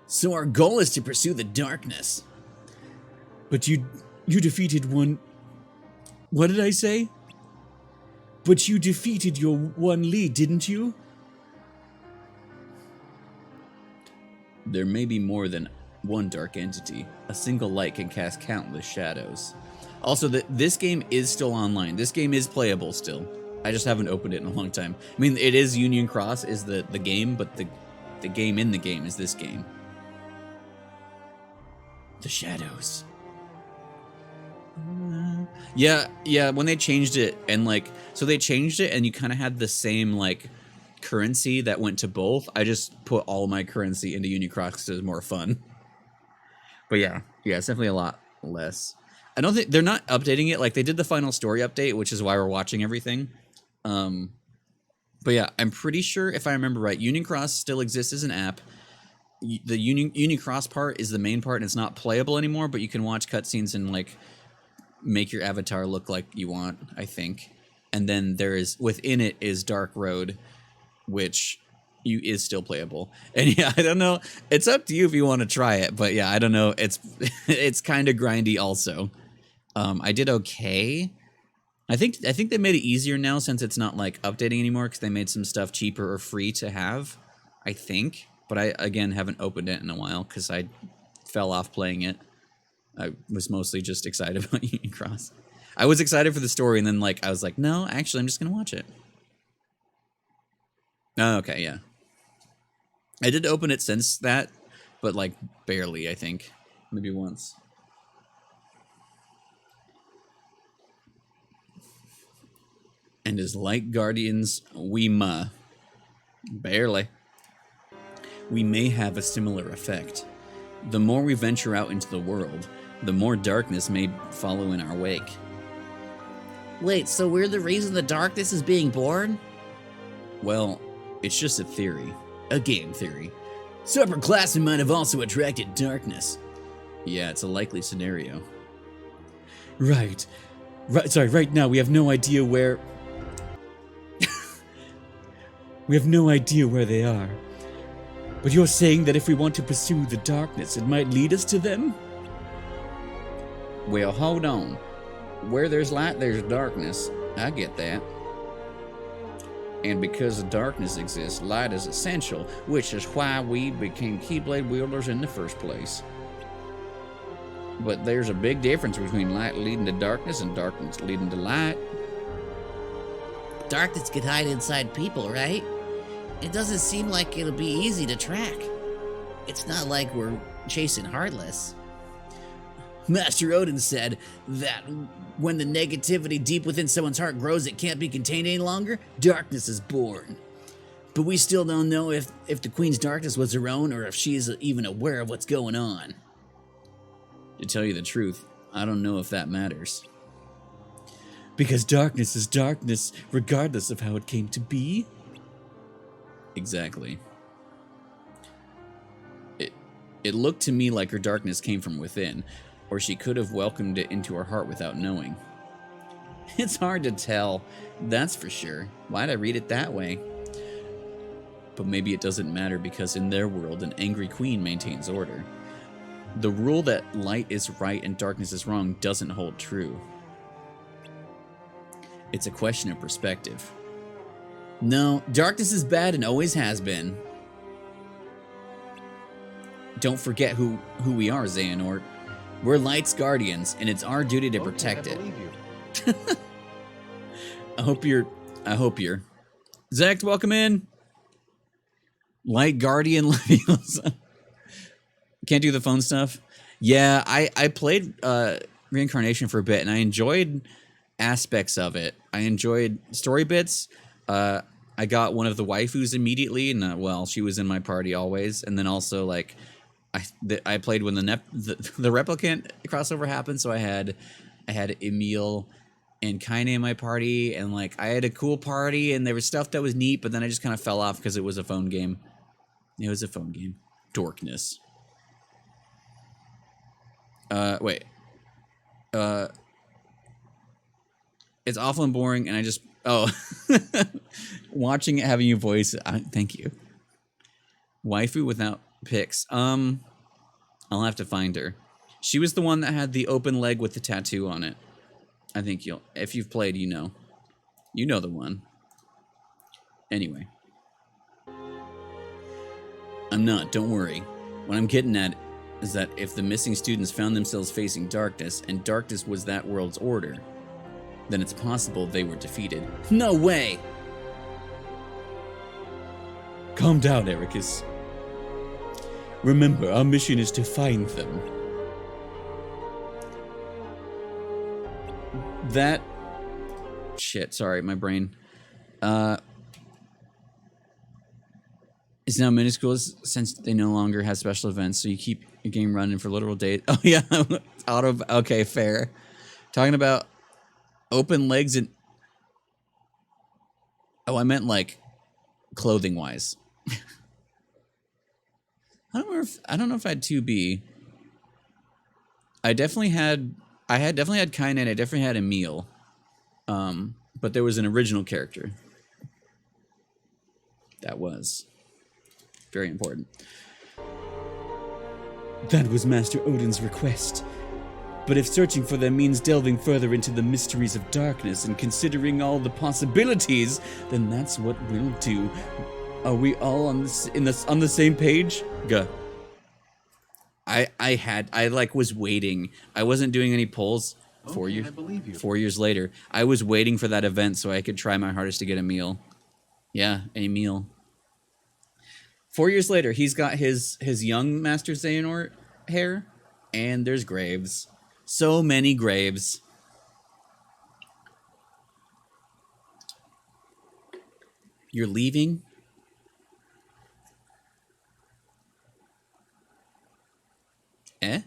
So our goal is to pursue the darkness. But you defeated one... What did I say? But you defeated your one lead, didn't you? There may be more than one dark entity. A single light can cast countless shadows. Also, this game is still online. This game is playable still. I just haven't opened it in a long time. I mean, it is Union Cross is the game, but the game in the game is this game. The shadows. Yeah, when they changed it, and like, so they changed it and you kind of had the same like currency that went to both. I just put all my currency into Union Cross because it was more fun. But yeah, it's definitely a lot less. I don't think, they're not updating it. Like, they did the final story update, which is why we're watching everything. But yeah, I'm pretty sure, if I remember right, Union Cross still exists as an app. The Union Cross part is the main part, and it's not playable anymore, but you can watch cutscenes and like make your avatar look like you want, I think. And then there is, within it is Dark Road, which is still playable. And yeah, I don't know, it's up to you if you want to try it, but yeah, I don't know, it's kind of grindy also. I did okay. I think they made it easier now since it's not like updating anymore, because they made some stuff cheaper or free to have, I think. But I, again, haven't opened it in a while because I fell off playing it. I was mostly just excited about Union Cross. I was excited for the story, and then like I was like, no, actually, I'm just going to watch it. Oh, okay, yeah. I did open it since that, but like barely, I think. Maybe once. And as light guardians, barely. We may have a similar effect. The more we venture out into the world, the more darkness may follow in our wake. Wait, so we're the reason the darkness is being born? Well, it's just a theory. A game theory. So upperclassmen might have also attracted darkness. Yeah, it's a likely scenario. Right, sorry, right now we have no idea where... We have no idea where they are. But you're saying that if we want to pursue the darkness, it might lead us to them? Well, hold on. Where there's light, there's darkness. I get that. And because the darkness exists, light is essential, which is why we became Keyblade wielders in the first place. But there's a big difference between light leading to darkness and darkness leading to light. Darkness could hide inside people, right? It doesn't seem like it'll be easy to track. It's not like we're chasing Heartless. Master Odin said that when the negativity deep within someone's heart grows, it can't be contained any longer, darkness is born. But we still don't know if the Queen's darkness was her own, or if she's even aware of what's going on. To tell you the truth, I don't know if that matters. Because darkness is darkness, regardless of how it came to be? Exactly. It looked to me like her darkness came from within, or she could have welcomed it into her heart without knowing. It's hard to tell, that's for sure. Why'd I read it that way? But maybe it doesn't matter, because in their world, an angry queen maintains order. The rule that light is right and darkness is wrong doesn't hold true. It's a question of perspective. No, darkness is bad and always has been. Don't forget who we are, Xehanort. We're Light's guardians, and it's our duty to protect it. I hope you're. Zach, welcome in. Light Guardian Leviosa. Can't do the phone stuff. Yeah, I played Reincarnation for a bit, and I enjoyed aspects of it. I enjoyed story bits. I got one of the waifus immediately, and well, she was in my party always. And then also like, I played when the replicant crossover happened, so I had Emil and Kaine in my party, and like I had a cool party, and there was stuff that was neat, but then I just kind of fell off because it was a phone game. It was a phone game. Dorkness. Wait. It's awful and boring, and I just watching it, having you voice it. Thank you. Waifu without pics. I'll have to find her. She was the one that had the open leg with the tattoo on it. I think if you've played, you know the one. Anyway, I'm not. Don't worry. What I'm getting at is that if the missing students found themselves facing darkness, and darkness was that world's order, then it's possible they were defeated. No way! Calm down, Ericus. Remember, our mission is to find them. That... Shit, sorry, my brain. Is now minuscule since they no longer have special events, so you keep your game running for literal days. Oh yeah, okay, fair. Talking about open legs and... Oh, I meant like clothing-wise. I don't know if I had 2B. I definitely had Kaine, and I definitely had Emil. But there was an original character. That was very important. That was Master Odin's request. But if searching for them means delving further into the mysteries of darkness and considering all the possibilities, then that's what we'll do. Are we all on the same page? Go. I was waiting. I wasn't doing any polls. 4 years. I believe you. 4 years later, I was waiting for that event so I could try my hardest to get Emil. Yeah, Emil. 4 years later, he's got his young Master Xehanort hair, and there's graves. So many graves. You're leaving? Eh?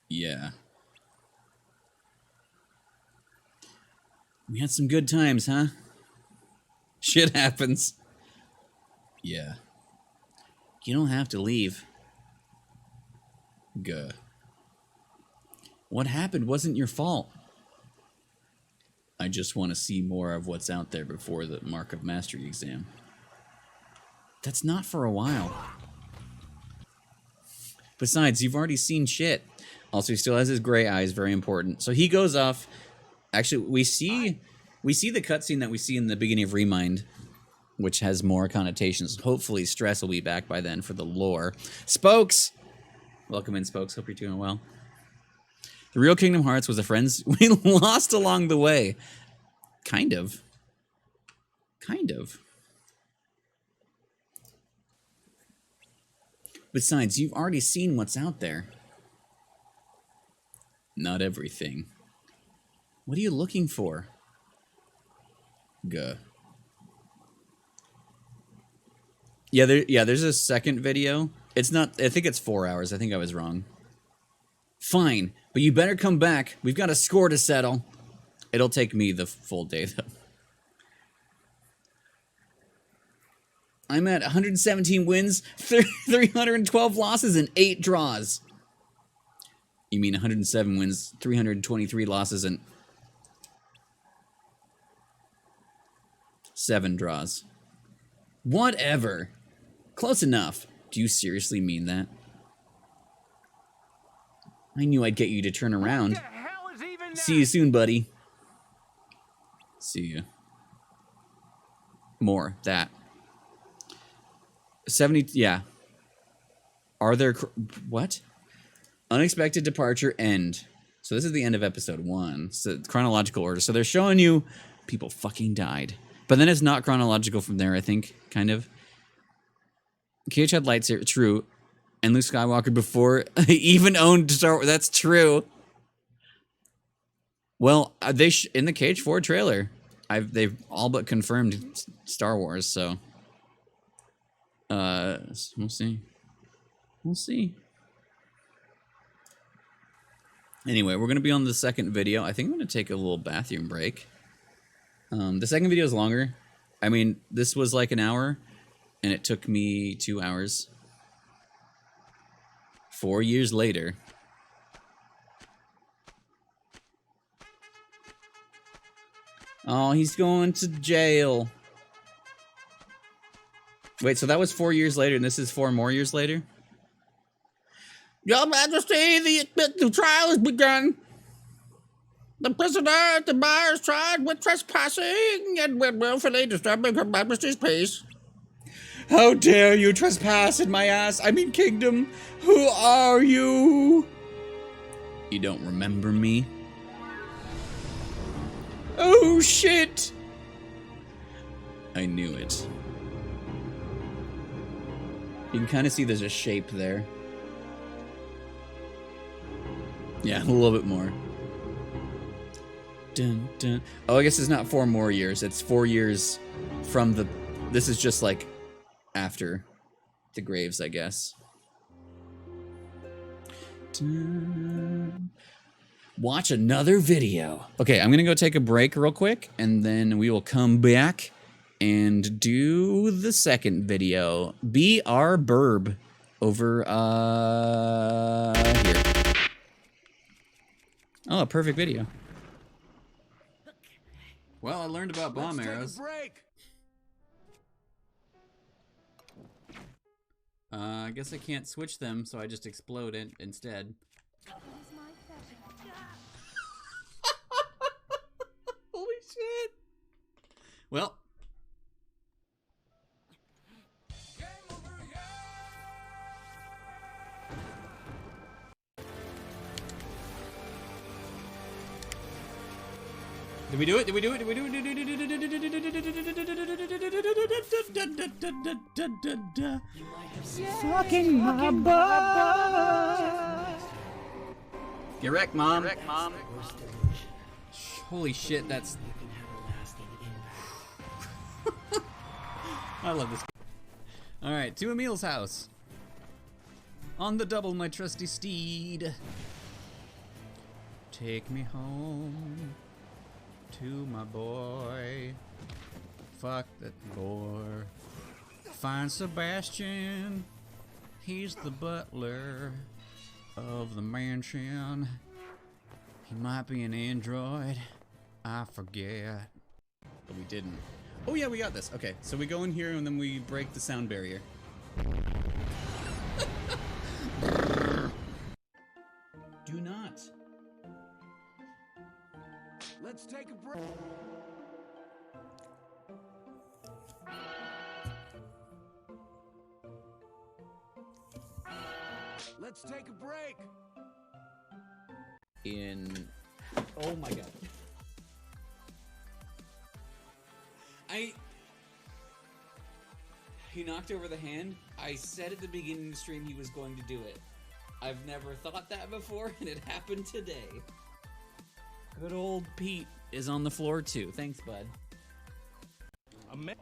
Yeah. We had some good times, huh? Shit happens. Yeah. You don't have to leave. Guh. What happened wasn't your fault. I just want to see more of what's out there before the Mark of Mastery exam. That's not for a while. Besides, you've already seen shit. Also, he still has his gray eyes, very important. So he goes off. Actually, we see the cutscene that we see in the beginning of Remind, which has more connotations. Hopefully, Stress will be back by then for the lore. Spokes! Welcome in, Spokes. Hope you're doing well. The real Kingdom Hearts was the friends we lost along the way. Kind of. Kind of. Besides, you've already seen what's out there. Not everything. What are you looking for? Guh. Yeah, there's a second video. It's not, I think it's 4 hours. I think I was wrong. Fine, but you better come back. We've got a score to settle. It'll take me the full day, though. I'm at 117 wins, 312 losses, and 8 draws. You mean 107 wins, 323 losses, and 7 draws. Whatever. Close enough. Do you seriously mean that? I knew I'd get you to turn around. What the hell is even See you soon, buddy. see. More that 70. Yeah. Are there what? Unexpected departure end. So this is the end of episode 1. So it's chronological order. So they're showing you people fucking died, but then it's not chronological from there. I think kind of. KH had lightsaber, true, and Luke Skywalker before he even owned Star Wars. That's true. Well, they in the KH4 trailer, they've all but confirmed Star Wars. So, we'll see. We'll see. Anyway, we're gonna be on the second video. I think I'm gonna take a little bathroom break. The second video is longer. I mean, this was like an hour, and it took me 2 hours. 4 years later. Oh, he's going to jail. Wait, so that was 4 years later, and this is 4 more years later? Your Majesty, the trial has begun. The prisoner at the bar is tried with trespassing and willfully disturbing Her Majesty's peace. How dare you trespass in my ass? I mean kingdom. Who are you? You don't remember me? Oh shit! I knew it. You can kind of see there's a shape there. Yeah, a little bit more. Dun, dun. Oh, I guess it's not 4 more years. It's 4 years from the... This is just like after the graves, I guess. Dun. Watch another video. Okay, I'm gonna go take a break real quick, and then we will come back and do the second video. Be our burb over here. Oh, a perfect video. Well, I learned about bomb arrows. I guess I can't switch them, so I just explode it instead. Holy shit! Well. Did we do it? Did we do it? Did we do it? Fucking my butt. Get wrecked, Mom. Holy shit, that's... I love this. Alright, to Emil's house. On the double, my trusty steed. Take me home to my boy. Fuck that boy. Find Sebastian. He's the butler of the mansion. He might be an android. I forget. But we didn't. Oh yeah, we got this. Okay, so we go in here and then we break the sound barrier. Do not. Let's take a break. Let's take a break. Oh my god. He knocked over the hand. I said at the beginning of the stream he was going to do it. I've never thought that before, and it happened today. Good old Pete is on the floor too. Thanks, bud. A man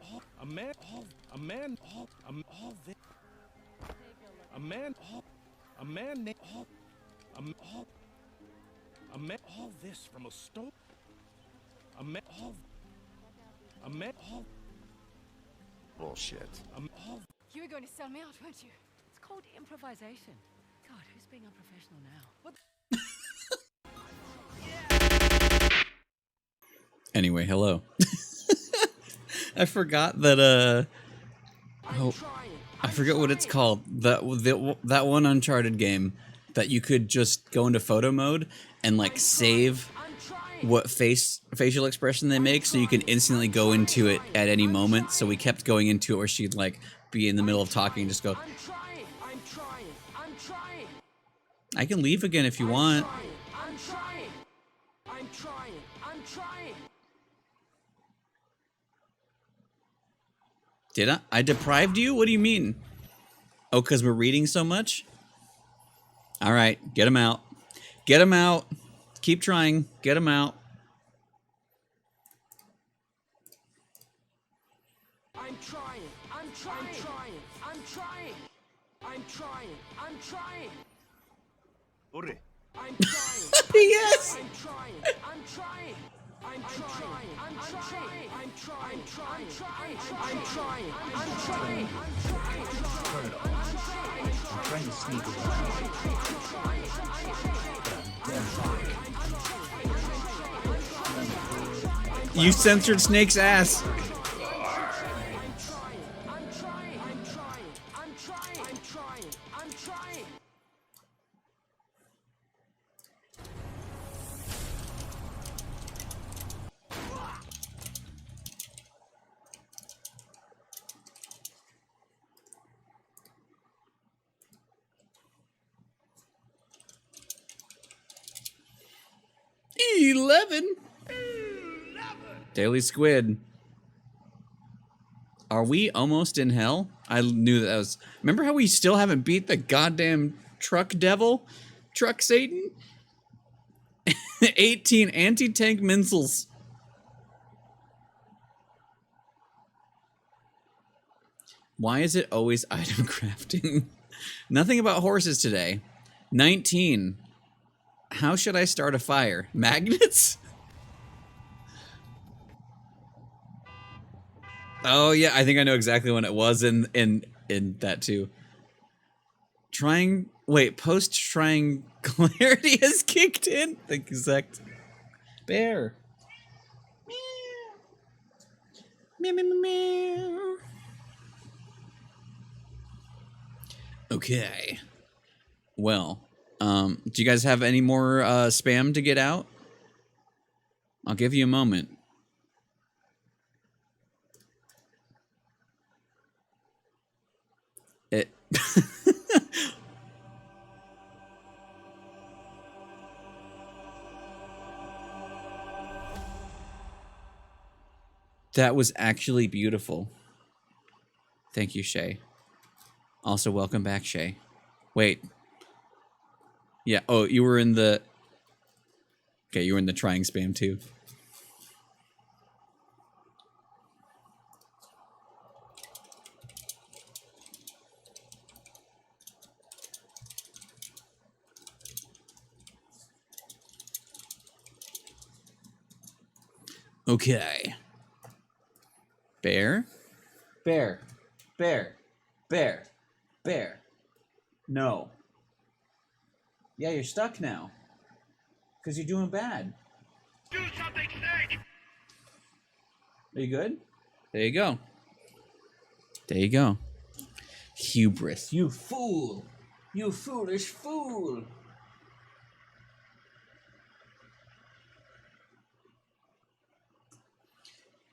all this from a stone. Bullshit. You were going to sell me out, weren't you? It's called improvisation. God, who's being unprofessional now? What Anyway, hello. I forgot that I forget what it's called. That one Uncharted game that you could just go into photo mode and like save what facial expression they make, so you can instantly go into it at any moment. So we kept going into it where she'd like be in the middle of talking and just go, I can leave again if you want. Did I? I deprived you? What do you mean? Oh, because we're reading so much? All right, get him out. Get him out. Keep trying. Get him out. I'm trying. I'm trying. I'm trying. I'm trying. I'm trying. Ore. I'm trying. Yes! I'm trying. I'm trying. I'm trying. I'm trying. I'm trying. I'm trying. I'm trying. I'm trying. I'm trying to sneak around. You censored Snake's ass. I'm trying. I'm trying. I'm trying. I'm trying. I'm trying. Daily Squid. Are we almost in hell? I knew that was... Remember how we still haven't beat the goddamn truck devil? Truck Satan? 18 anti-tank missiles. Why is it always item crafting? Nothing about horses today. 19. How should I start a fire? Magnets? Oh yeah, I think I know exactly when it was in that too. Post triangularity has kicked in. Thank you, Zect. Bear. Meow. Meow, meow, meow, meow. Okay. Well, do you guys have any more spam to get out? I'll give you a moment. It That was actually beautiful. Thank you, Shay. Also, welcome back, Shay. Wait. Yeah, oh, you were in the... Okay, you were in the trying spam too. Okay. Bear? Bear. Bear. Bear. Bear. No. Yeah, you're stuck now. Because you're doing bad. Do something, Snake! Are you good? There you go. There you go. Hubris. You fool. You foolish fool.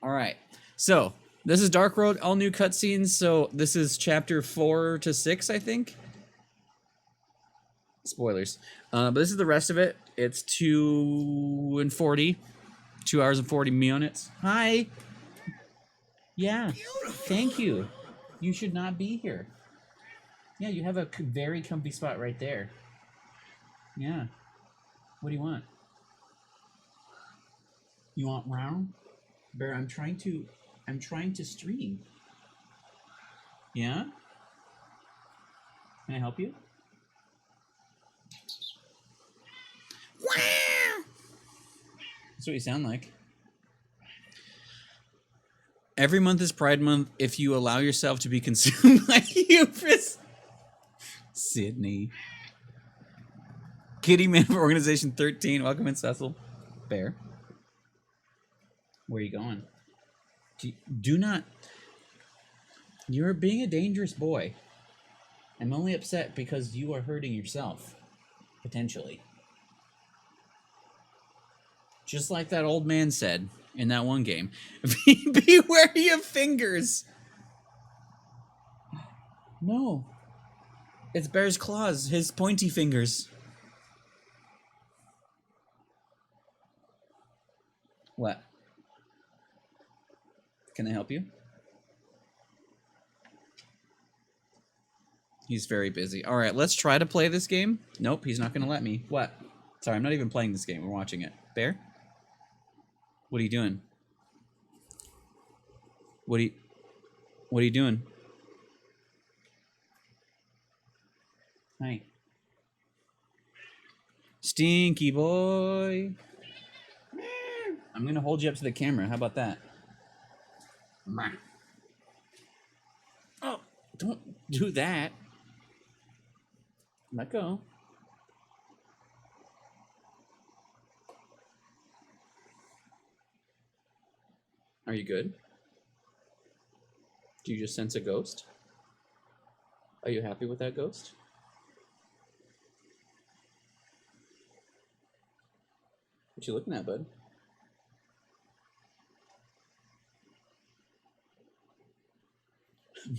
All right. So, this is Dark Road, all new cutscenes. So, this is chapter 4 to 6, I think. Spoilers. But this is the rest of it. It's 2:40. 2 hours and 40 minutes. Hi. Yeah. Thank you. You should not be here. Yeah, you have a very comfy spot right there. Yeah. What do you want? You want round? Bear, I'm trying to stream. Yeah? Can I help you? That's what you sound like. Every month is Pride Month if you allow yourself to be consumed by hubris. Sydney. Kitty Man for Organization 13. Welcome in, Cecil. Bear. Where are you going? Do not... You're being a dangerous boy. I'm only upset because you are hurting yourself. Potentially. Just like that old man said in that one game. Beware your fingers. No. It's Bear's claws, his pointy fingers. What? Can I help you? He's very busy. All right, let's try to play this game. Nope, he's not going to let me. What? Sorry, I'm not even playing this game. We're watching it. Bear? What are you doing? What are you doing? Hi. Stinky boy. I'm going to hold you up to the camera. How about that? Oh, don't do that. Let go. Are you good? Do you just sense a ghost? Are you happy with that ghost? What you looking at, bud?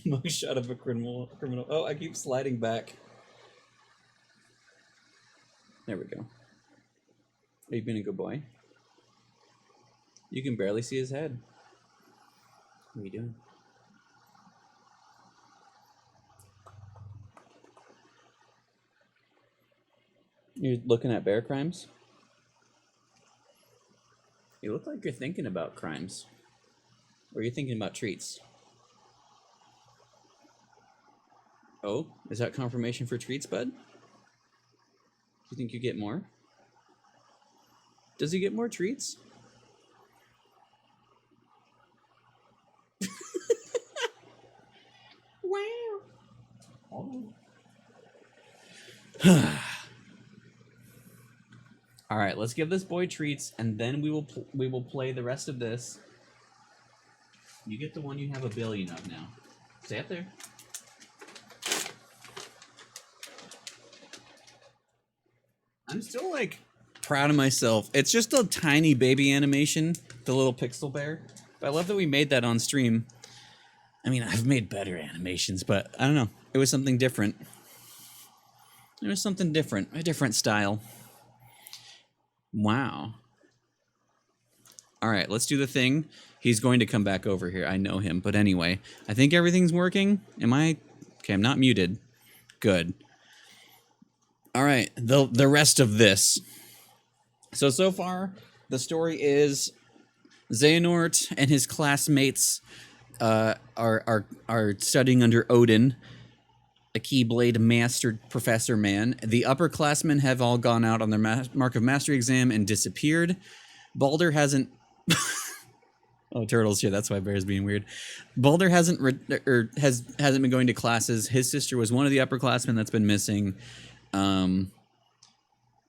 Mugshot of a criminal. Oh, I keep sliding back. There we go. Are you being a good boy? You can barely see his head. What are you doing? You're looking at bear crimes? You look like you're thinking about crimes. Or you're thinking about treats. Oh, is that confirmation for treats, bud? Do you think you get more? Does he get more treats? Wow. All right, let's give this boy treats, and then we will play the rest of this. You get the one you have a billion of now. Stay up there. I'm still like proud of myself. It's just a tiny baby animation, the little pixel bear. But I love that we made that on stream. I mean, I've made better animations, but I don't know. It was something different. It was something different, a different style. Wow. All right, let's do the thing. He's going to come back over here. I know him, but anyway, I think everything's working. Am I? Okay, I'm not muted. Good. All right, the rest of this. So far, the story is Xehanort and his classmates are studying under Odin, a Keyblade master professor man. The upperclassmen have all gone out on their Mark of Mastery exam and disappeared. Baldur hasn't... Oh, Turtle's here. That's why Bear's being weird. Baldur hasn't been going to classes. His sister was one of the upperclassmen that's been missing.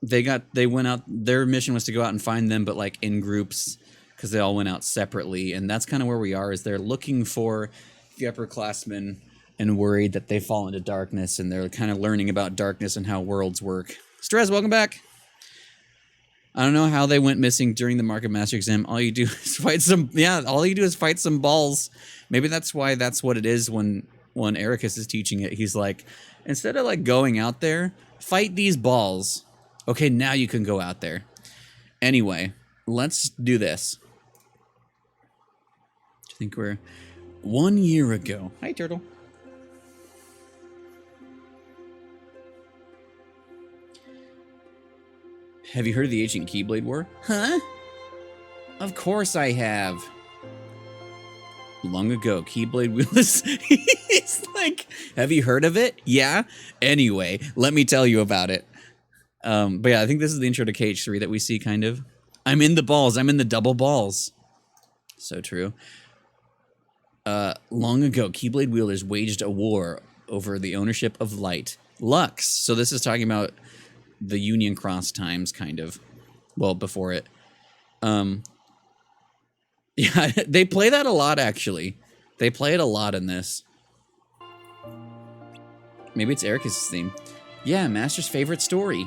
They went out. Their mission was to go out and find them, but like in groups, because they all went out separately. And that's kind of where we are. Is they're looking for the upperclassmen and worried that they fall into darkness, and they're kind of learning about darkness and how worlds work. Stress, welcome back. I don't know how they went missing during the Mark of Master exam. All you do is fight some... Yeah, all you do is fight some balls. Maybe that's why that's what it is when Ericus is teaching it. He's like, instead of like going out there, fight these balls. Okay, now you can go out there. Anyway, let's do this. I think we're 1 year ago. Hi, Turtle. Have you heard of the ancient Keyblade War? Huh? Of course I have. Long ago, Keyblade wheels. It's like, have you heard of it? Yeah? Anyway, let me tell you about it. But yeah, I think this is the intro to KH3 that we see, kind of. I'm in the balls. I'm in the double balls. So true. Long ago, Keyblade wielders waged a war over the ownership of light. Lux. So this is talking about the Union Cross times, kind of. Well, before it. Yeah, they play that a lot, actually. They play it a lot in this. Maybe it's Ericus' theme. Yeah, Master's favorite story.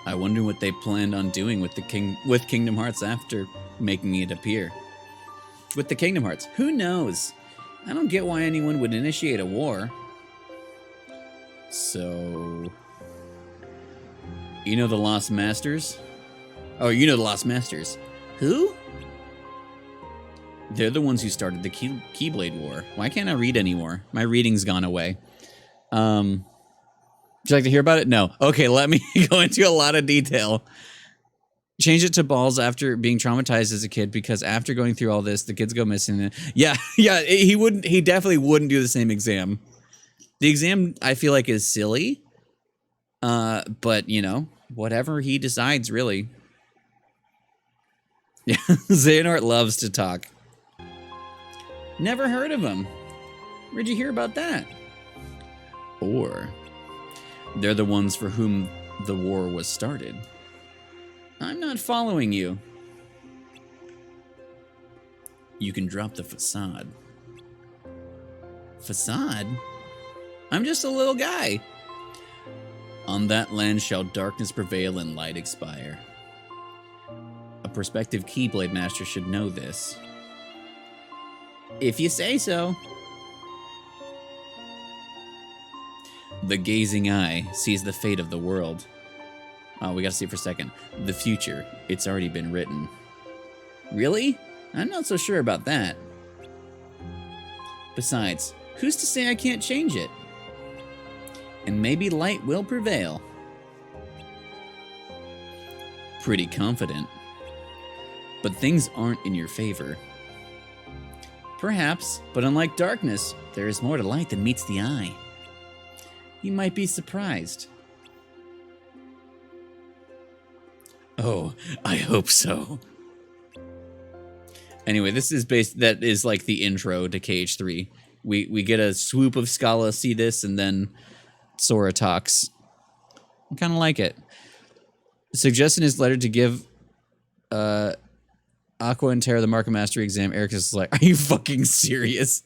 I wonder what they planned on doing with with Kingdom Hearts after making it appear. With the Kingdom Hearts, who knows? I don't get why anyone would initiate a war. So, you know the Lost Masters? Oh, you know the Lost Masters. Who? They're the ones who started the Keyblade War. Why can't I read anymore? My reading's gone away. Would you like to hear about it? No. Okay, let me go into a lot of detail. Change it to balls after being traumatized as a kid, because after going through all this, the kids go missing. Yeah, he definitely wouldn't do the same exam. The exam, I feel like, is silly. But, you know, whatever he decides, really. Yeah, Xehanort loves to talk. Never heard of him. Where'd you hear about that? Or they're the ones for whom the war was started. I'm not following you. You can drop the facade. Facade? I'm just a little guy. On that land shall darkness prevail and light expire. A prospective Keyblade Master should know this. If you say so. The gazing eye sees the fate of the world. Oh, we gotta see it for a second. The future, it's already been written. Really? I'm not so sure about that. Besides, who's to say I can't change it? And maybe light will prevail. Pretty confident. But things aren't in your favor. Perhaps, but unlike darkness, there is more to light than meets the eye. You might be surprised. Oh, I hope so. Anyway, this is that is like the intro to KH3. We get a swoop of Scala, see this, and then Sora talks. I kind of like it. Suggesting his letter to give Aqua and Terra the Market Mastery exam. Ericus is like, are you fucking serious?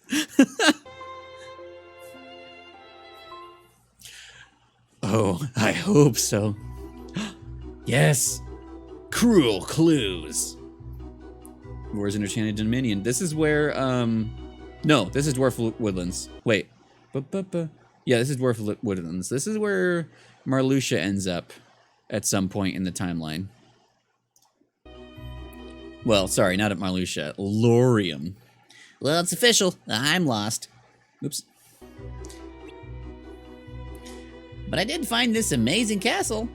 Oh, I hope so. Yes. Cruel clues. Where's Enchanted Dominion? This is where, no, this is Dwarf Woodlands. Wait. Yeah, this is Dwarf Woodlands. This is where Marluxia ends up at some point in the timeline. Well, sorry, not at Marluxia. Lorium. Well, it's official. I'm lost. Oops. But I did find this amazing castle.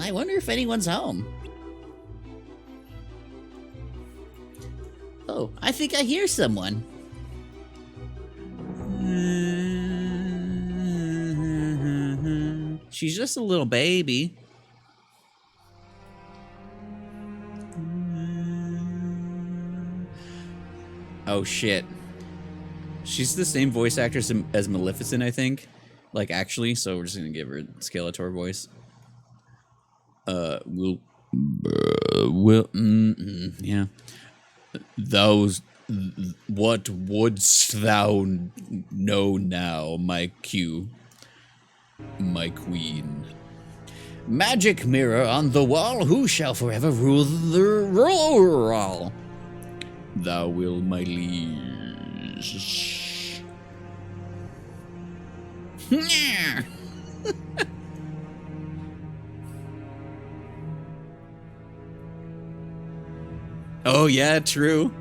I wonder if anyone's home. Oh, I think I hear someone. She's just a little baby. Oh shit. She's the same voice actress as Maleficent, I think. Like, actually, so we're just gonna give her a Skeletor voice. Yeah. What wouldst thou know now, my Q, my queen? Magic mirror on the wall, who shall forever rule the roll? Thou will, my liege. Oh yeah, true.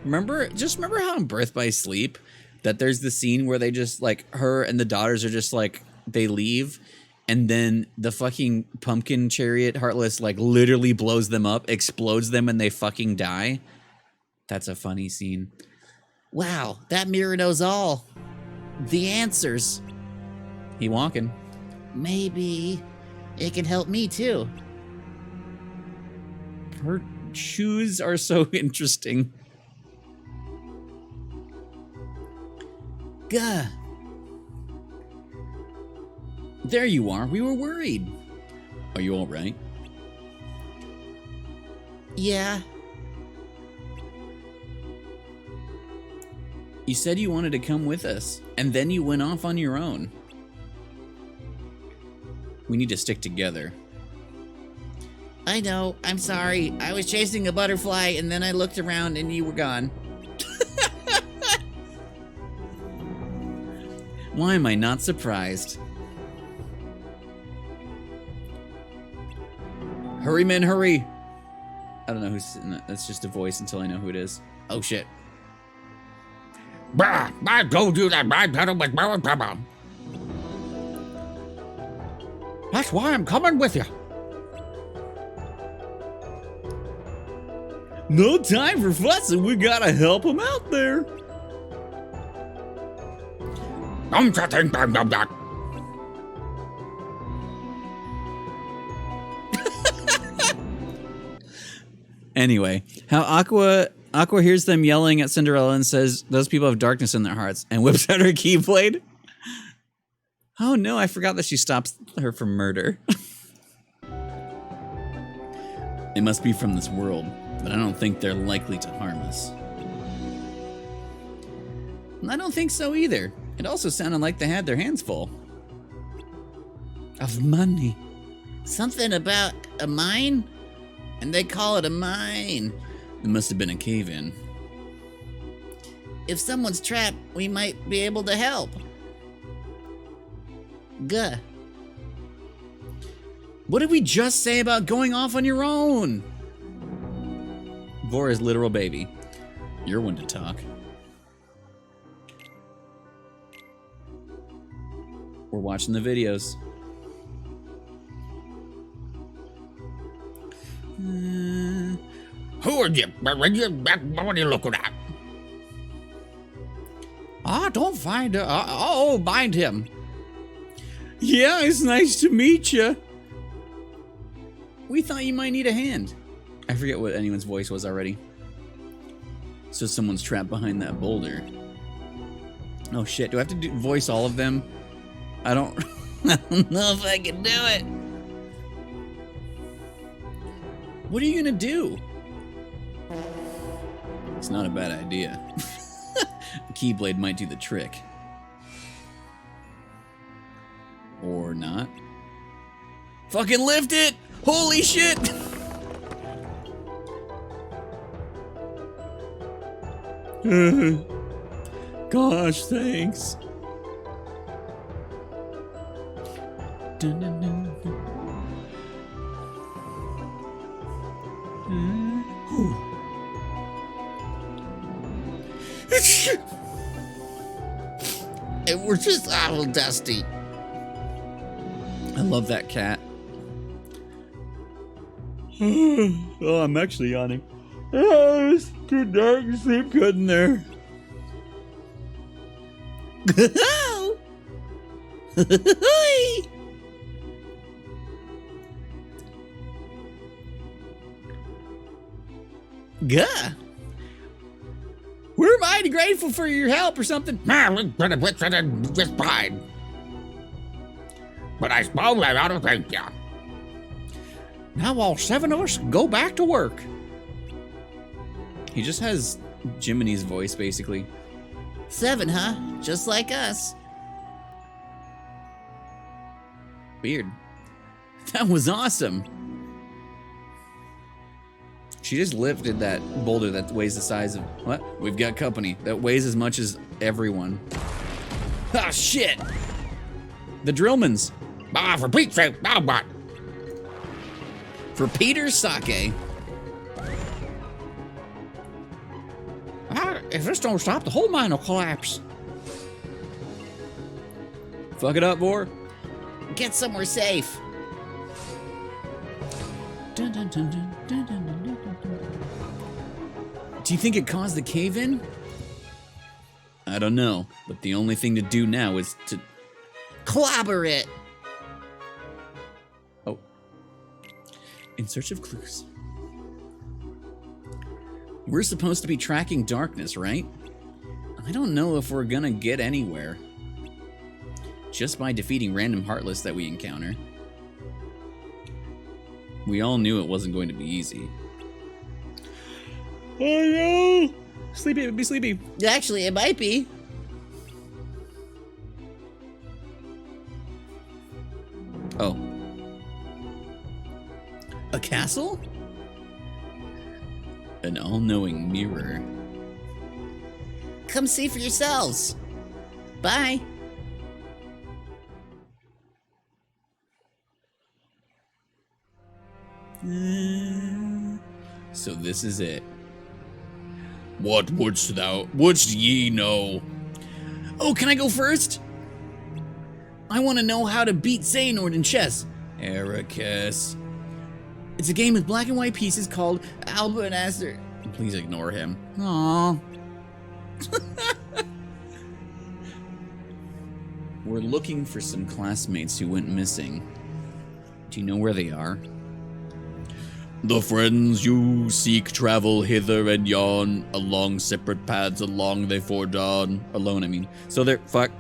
Remember how in Birth by Sleep that there's the scene where they just like her and the daughters are just like they leave and then the fucking pumpkin chariot Heartless like literally blows them up, explodes them, and they fucking die. That's a funny scene. Wow, that mirror knows all the answers. He walking. Maybe it can help me too. Her shoes are so interesting. Gah. There you are. We were worried. Are you all right? Yeah. You said you wanted to come with us, and then you went off on your own. We need to stick together. I know, I'm sorry. I was chasing a butterfly and then I looked around and you were gone. Why am I not surprised? Hurry, men, hurry! I don't know who's in that. That's just a voice until I know who it is. Oh shit. Bah, I told you that my pedal was more trouble. That's why I'm coming with you. No time for fussing, we gotta help him out there. Don't you think I'm that? Anyway, how Aqua hears them yelling at Cinderella and says, those people have darkness in their hearts, and whips out her keyblade. Oh no, I forgot that she stops her from murder. They must be from this world, but I don't think they're likely to harm us. I don't think so either. It also sounded like they had their hands full. Of money. Something about a mine? And they call it a mine. It must have been a cave-in. If someone's trapped, we might be able to help. Guh. What did we just say about going off on your own? Vora's literal baby. You're one to talk. We're watching the videos. Who are you? What are you looking at? Don't find oh, bind him. Yeah, it's nice to meet you. We thought you might need a hand. I forget what anyone's voice was already. So someone's trapped behind that boulder. Oh shit, do I have to voice all of them? I don't know if I can do it. What are you gonna do? It's not a bad idea. The Keyblade might do the trick. Or not. Fucking lift it! Holy shit! Gosh, thanks. Dun, dun, dun, dun. And we're just a little dusty. I love that cat. Oh, I'm actually yawning. Oh, it's too dark to sleep good in there. Gah. We're mighty grateful for your help or something. Man, just fine. But I suppose I ought to thank you. Now all 7 of us go back to work. He just has Jiminy's voice, basically. 7, huh? Just like us. Weird. That was awesome. She just lifted that boulder that weighs the size of... What? We've got company. That weighs as much as everyone. Ah, shit! The Drillmans. Ah, for Pete's sake, now what? For Peter's sake. If this don't stop, the whole mine will collapse. Fuck it up, Vor. Get somewhere safe. Dun, dun, dun, dun, dun, dun, dun, dun, dun. Do you think it caused the cave-in? I don't know, but the only thing to do now is to... Clobber it. Oh. In search of clues. We're supposed to be tracking darkness, right? I don't know if we're gonna get anywhere. Just by defeating random Heartless that we encounter. We all knew it wasn't going to be easy. Oh no! Sleepy, be sleepy. Actually, it might be. Oh. A castle? An all-knowing mirror. Come see for yourselves. Bye. So this is it. What wouldst ye know? Oh, can I go first? I want to know how to beat Xehanort in chess. Ericus. It's a game with black and white pieces called Albert Aster. Please ignore him. Aww. We're looking for some classmates who went missing. Do you know where they are? The friends you seek travel hither and yon, along separate paths along they ford on. Alone, I mean. So they're fucked.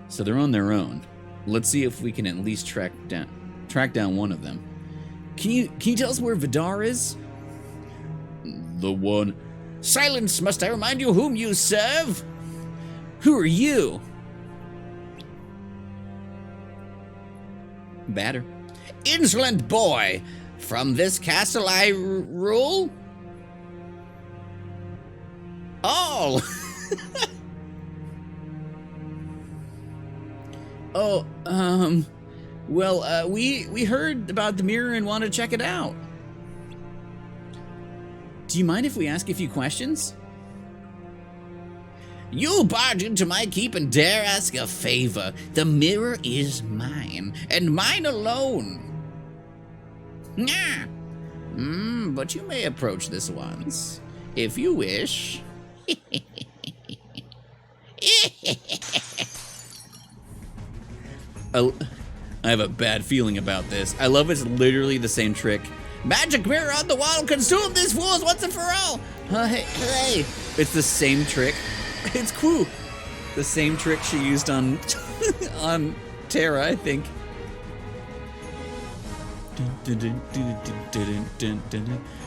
So they're on their own. Let's see if we can at least track down one of them. Can you tell us where Vidar is? The one. Silence! Must I remind you whom you serve? Who are you? Batter. Insolent boy! From this castle I rule? All! Oh, well, we heard about the mirror and want to check it out. Do you mind if we ask a few questions? You barge into my keep and dare ask a favor. The mirror is mine, and mine alone. Yeah. But you may approach this once, if you wish. I have a bad feeling about this. I love it's literally the same trick. Magic mirror on the wall, consume these fools once and for all. Hey. It's the same trick. It's cool. The same trick she used on on Terra, I think.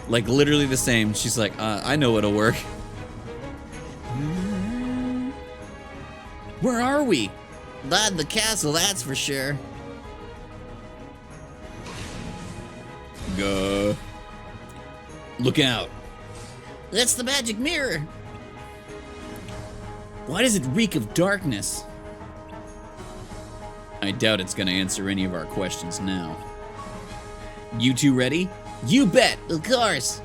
Like literally the same. She's like, I know it'll work. Where are we? Not the castle, that's for sure. Go. Look out. That's the magic mirror. Why does it reek of darkness? I doubt it's gonna answer any of our questions now. You two ready? You bet! Of course.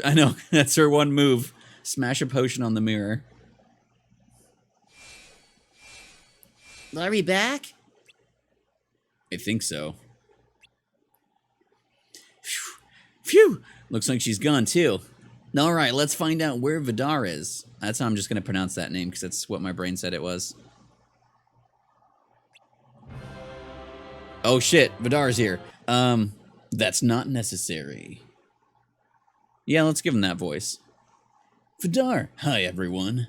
I know, that's her one move. Smash a potion on the mirror. Are we back? I think so. Phew! Looks like she's gone too. Alright, let's find out where Vidar is. That's how I'm just gonna pronounce that name, because that's what my brain said it was. Oh shit, Vidar's here. That's not necessary. Yeah, let's give him that voice. Vidar, hi everyone.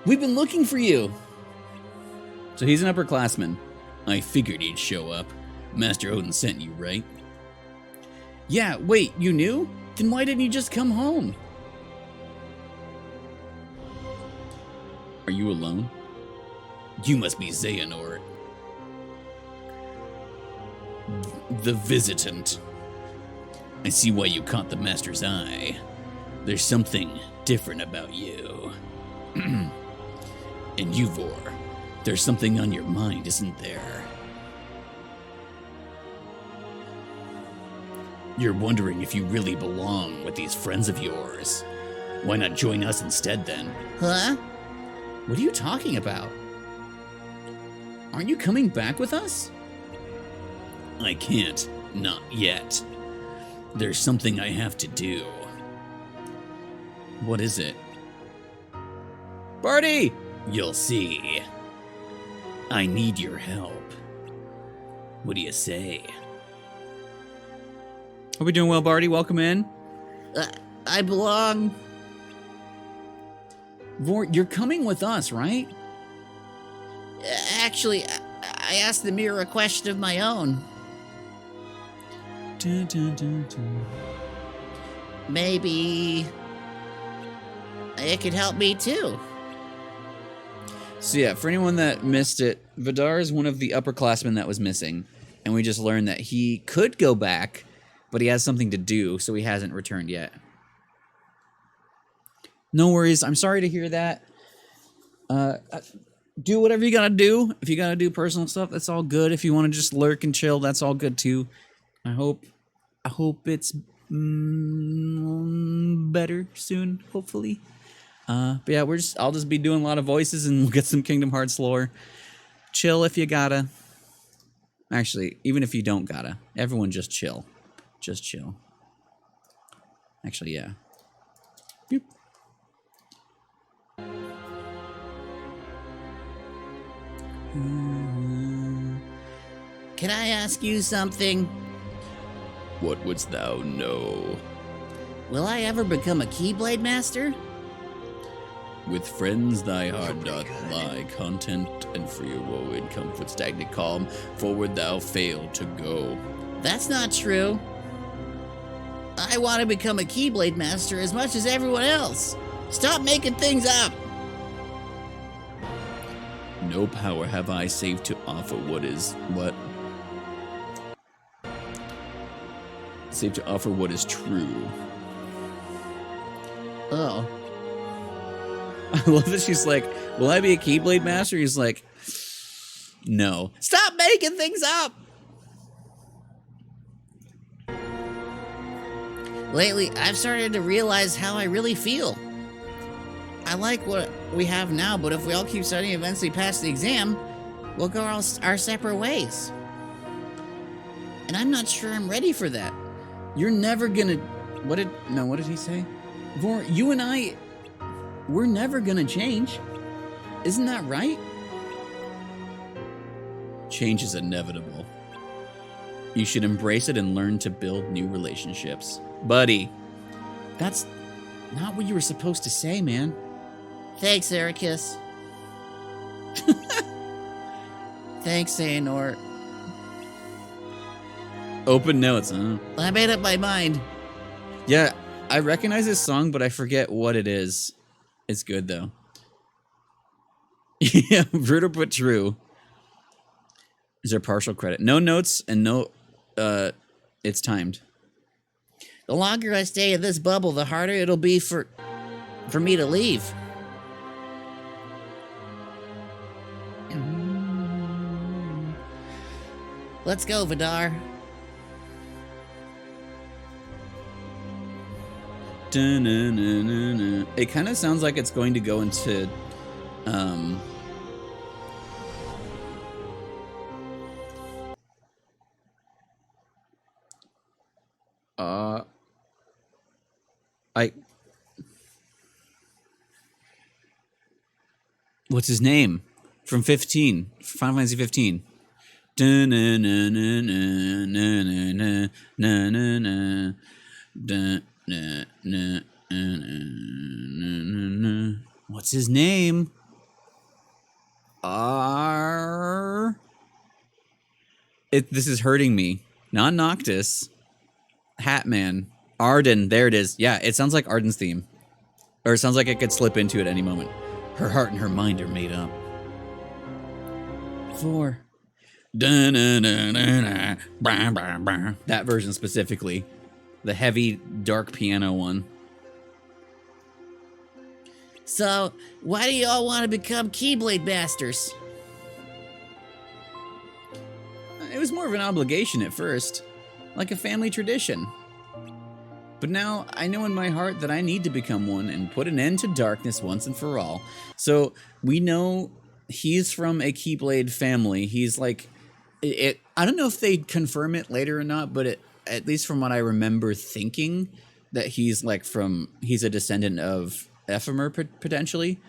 We've been looking for you. So he's an upperclassman. I figured he'd show up. Master Odin sent you, right? Yeah, wait, you knew? Then why didn't you just come home? Are you alone? You must be Xehanort. The visitant. I see why you caught the Master's eye. There's something different about you. And Yuvor, there's something on your mind, isn't there? You're wondering if you really belong with these friends of yours. Why not join us instead, then? Huh? What are you talking about? Aren't you coming back with us? I can't. Not yet. There's something I have to do. What is it? Barty! You'll see. I need your help. What do you say? Are we doing well, Barty? Welcome in. I belong. Vor, you're coming with us, right? Actually, I asked the mirror a question of my own. Dun, dun, dun, dun. Maybe it could help me too. So yeah, for anyone that missed it, Vidar is one of the upperclassmen that was missing. And we just learned that he could go back, but he has something to do, so he hasn't returned yet. No worries. I'm sorry to hear that. Do whatever you gotta do. If you gotta do personal stuff, that's all good. If you want to just lurk and chill, that's all good too. I hope it's better soon, hopefully. But yeah, I'll just be doing a lot of voices and we'll get some Kingdom Hearts lore. Chill if you gotta. Actually, even if you don't gotta, everyone just chill. Just chill. Actually, yeah. Boop. Can I ask you something? What wouldst thou know? Will I ever become a Keyblade Master? With friends thy heart doth lie, content and free woe in comfort stagnant calm, forward thou fail to go. That's not true. I want to become a Keyblade Master as much as everyone else. Stop making things up. No power have I save to offer save to offer what is true. Oh. I love that she's like, will I be a Keyblade Master? He's like, no. Stop making things up! Lately, I've started to realize how I really feel. I like what we have now, but if we all keep studying and eventually pass the exam, we'll go our separate ways. And I'm not sure I'm ready for that. You're never gonna... What did he say? Vor, you and I... We're never gonna change. Isn't that right? Change is inevitable. You should embrace it and learn to build new relationships. Buddy, that's not what you were supposed to say, man. Thanks, Ericus. Thanks, Xehanort. Open notes, huh? I made up my mind. Yeah, I recognize this song, but I forget what it is. It's good, though. Yeah, brutal but true. Is there partial credit? No notes and no... it's timed. The longer I stay in this bubble, the harder it'll be for me to leave. Let's go, Vidar. Dun-dun-dun-dun-dun. It kind of sounds like it's going to go into what's his name from 15 Final Fantasy 15. What's his name? This is hurting me. Not Noctis. Hatman. Arden. There it is. Yeah, it sounds like Arden's theme. Or it sounds like it could slip into it at any moment. Her heart and her mind are made up. 4. That version specifically. The heavy, dark piano one. So, why do you all want to become Keyblade Masters? It was more of an obligation at first. Like a family tradition. But now, I know in my heart that I need to become one and put an end to darkness once and for all. So, we know he's from a Keyblade family. He's like... I don't know if they'd confirm it later or not, but at least from what I remember thinking, that he's a descendant of Ephemer, potentially,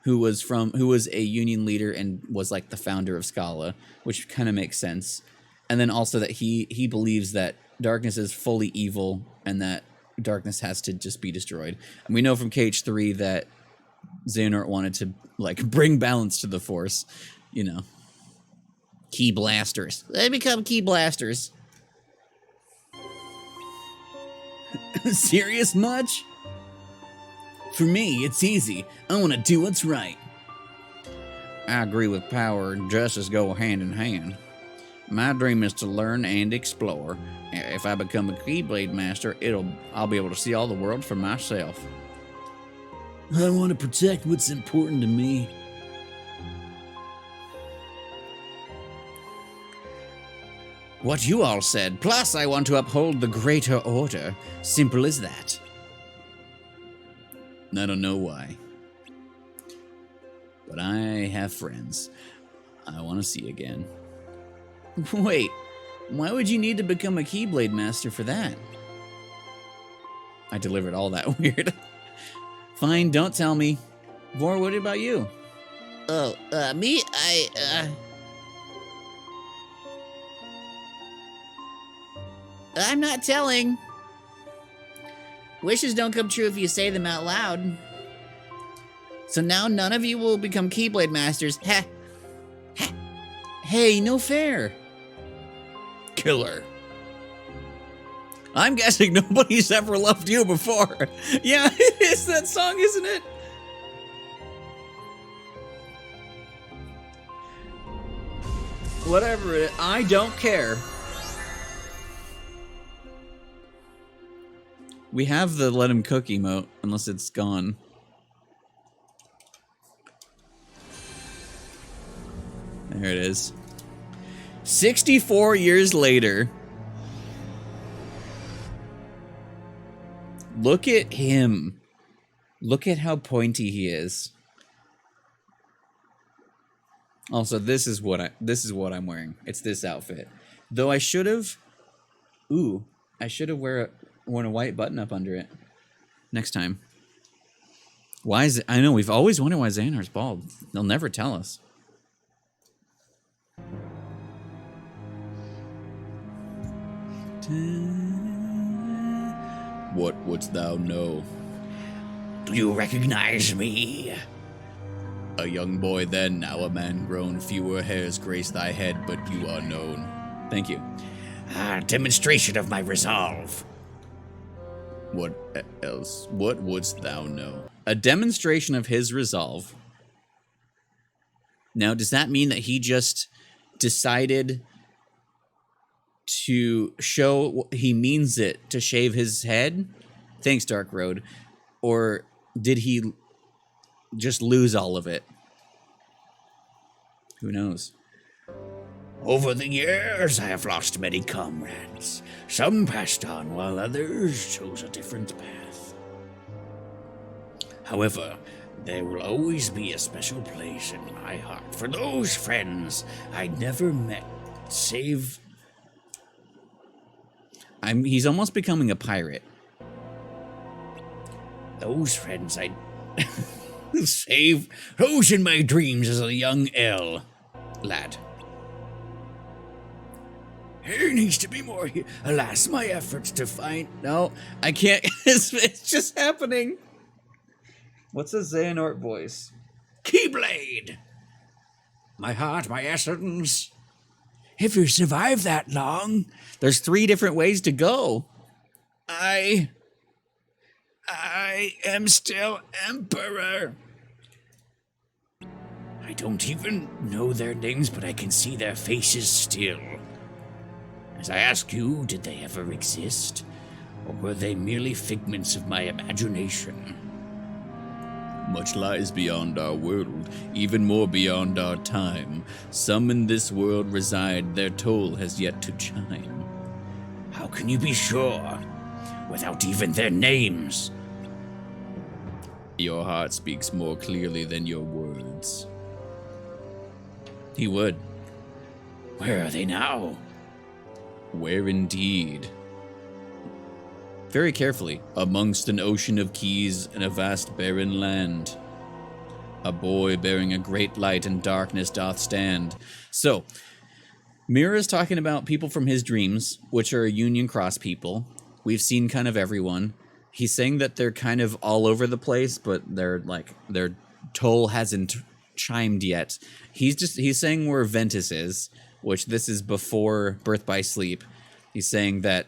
who was a Union leader and was like the founder of Scala, which kind of makes sense. And then also that he believes that darkness is fully evil and that darkness has to just be destroyed. And we know from KH3 that Xehanort wanted to bring balance to the Force, you know. Key blasters. They become Key Blasters. Serious much? For me, it's easy. I want to do what's right. I agree with power and justice go hand in hand. My dream is to learn and explore. If I become a Keyblade Master, I'll be able to see all the world for myself. I want to protect what's important to me. What you all said, plus I want to uphold the greater order. Simple as that. I don't know why. But I have friends I want to see again. Wait, why would you need to become a Keyblade Master for that? I delivered all that weird. Fine, don't tell me. Vor, what about you? Oh, me? I'm not telling. Wishes don't come true if you say them out loud. So now none of you will become Keyblade Masters. Ha! Ha! Hey, no fair. Killer. I'm guessing nobody's ever loved you before. Yeah, it's that song, isn't it? Whatever, I don't care. We have the let him cook emote, unless it's gone. There it is. 64 years later. Look at him. Look at how pointy he is. Also, this is what I'm wearing. It's this outfit. Though I should have worn a white button up under it. Next time. Why is it? I know, we've always wondered why Xanar's bald. They'll never tell us. What wouldst thou know? Do you recognize me? A young boy then, now a man grown. Fewer hairs grace thy head, but you are known. Thank you. A demonstration of my resolve. What else? What wouldst thou know? A demonstration of his resolve. Now, does that mean that he just decided to show he means it to shave his head? Thanks, Dark Road. Or did he just lose all of it? Who knows? Over the years, I have lost many comrades. Some passed on, while others chose a different path. However, there will always be a special place in my heart for those friends I never met, save... He's almost becoming a pirate. Those friends I... save those in my dreams as a young lad. There needs to be more here. Alas, my efforts to find... No, I can't. It's just happening. What's a Xehanort voice? Keyblade! My heart, my essence. If you survive that long... There's 3 different ways to go. I am still Emperor. I don't even know their names, but I can see their faces still. As I ask you, did they ever exist? Or were they merely figments of my imagination? Much lies beyond our world, even more beyond our time. Some in this world reside, their toll has yet to chime. How can you be sure, without even their names? Your heart speaks more clearly than your words. He would. Where are they now? Where indeed? Very carefully, amongst an ocean of keys and a vast barren land, a boy bearing a great light in darkness doth stand. So, Mira is talking about people from his dreams, which are Union Cross people. We've seen kind of everyone. He's saying that they're kind of all over the place, but their toll hasn't chimed yet. He's saying where Ventus is, which this is before Birth by Sleep. He's saying that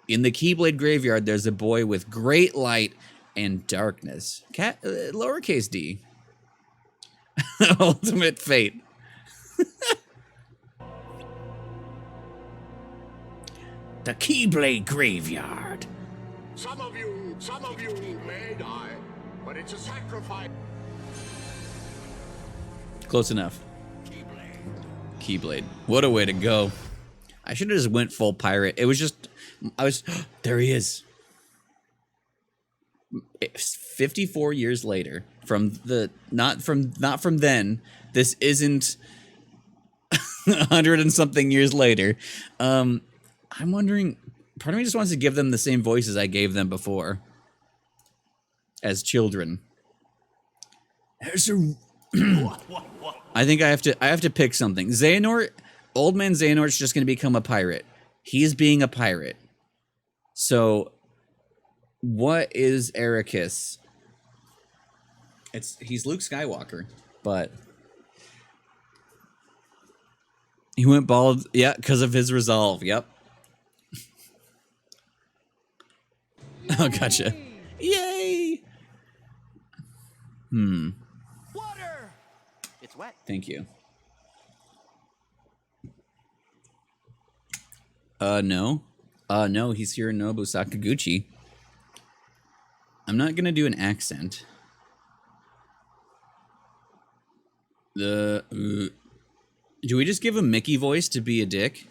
in the Keyblade Graveyard, there's a boy with great light and darkness. Lowercase d. Ultimate fate. The Keyblade Graveyard. Some of you may die, but it's a sacrifice. Close enough. Keyblade. What a way to go. I should have just went full pirate. It was just, there he is. 54 years later from the, not from then. This isn't 100 and something years later. I'm wondering, part of me just wants to give them the same voices I gave them before. As children. There's a... I think I have to pick something. Xehanort, old man Xehanort's just going to become a pirate. He's being a pirate. So, what is Ericus? He's Luke Skywalker, but he went bald. Yeah, because of his resolve. Yep. Oh, gotcha. Yay! Water! It's wet. Thank you. No. No, he's Hironobu Sakaguchi. I'm not gonna do an accent. Do we just give him Mickey voice to be a dick?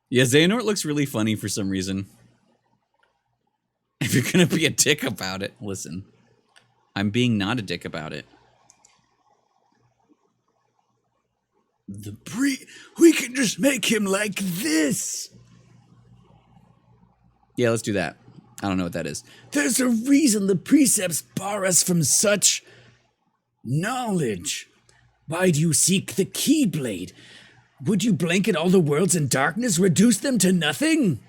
Yeah, Xehanort looks really funny for some reason. If you're gonna be a dick about it, listen. I'm being not a dick about it. We can just make him like this. Yeah, let's do that. I don't know what that is. There's a reason the precepts bar us from such knowledge. Why do you seek the Keyblade? Would you blanket all the worlds in darkness, reduce them to nothing?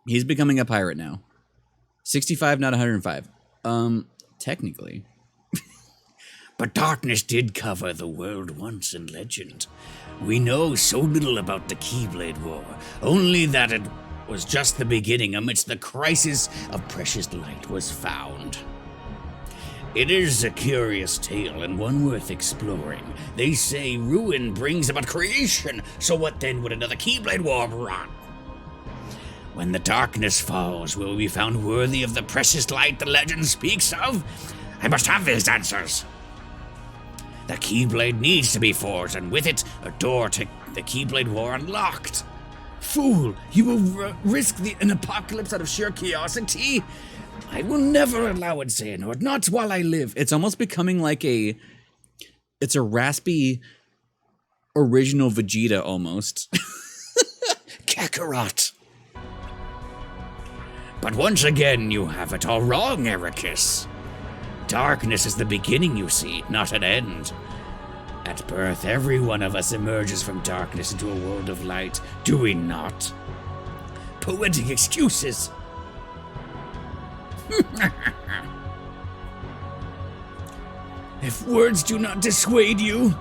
He's becoming a pirate now. 65, not 105. Technically. But darkness did cover the world once in legend. We know so little about the Keyblade War, only that it was just the beginning amidst the crisis of precious light was found. It is a curious tale and one worth exploring. They say ruin brings about creation, so what then would another Keyblade War run? When the darkness falls, will we be found worthy of the precious light the legend speaks of? I must have these answers. The Keyblade needs to be forged, and with it, a door to the Keyblade War unlocked. Fool, you will risk an apocalypse out of sheer curiosity? I will never allow it, Xehanort, not while I live. It's almost becoming like it's a raspy original Vegeta almost. Kakarot. But once again, you have it all wrong, Ericus. Darkness is the beginning, you see, not an end. At birth, every one of us emerges from darkness into a world of light, do we not? Poetic excuses. If words do not dissuade you,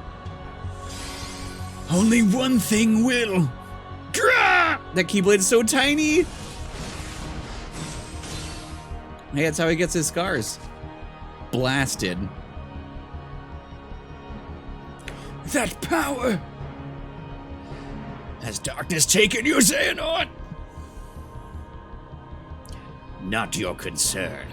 only one thing will. Grah! That Keyblade is so tiny! Hey, that's how he gets his scars. Blasted. That power! Has darkness taken you, Xehanort? Not your concern.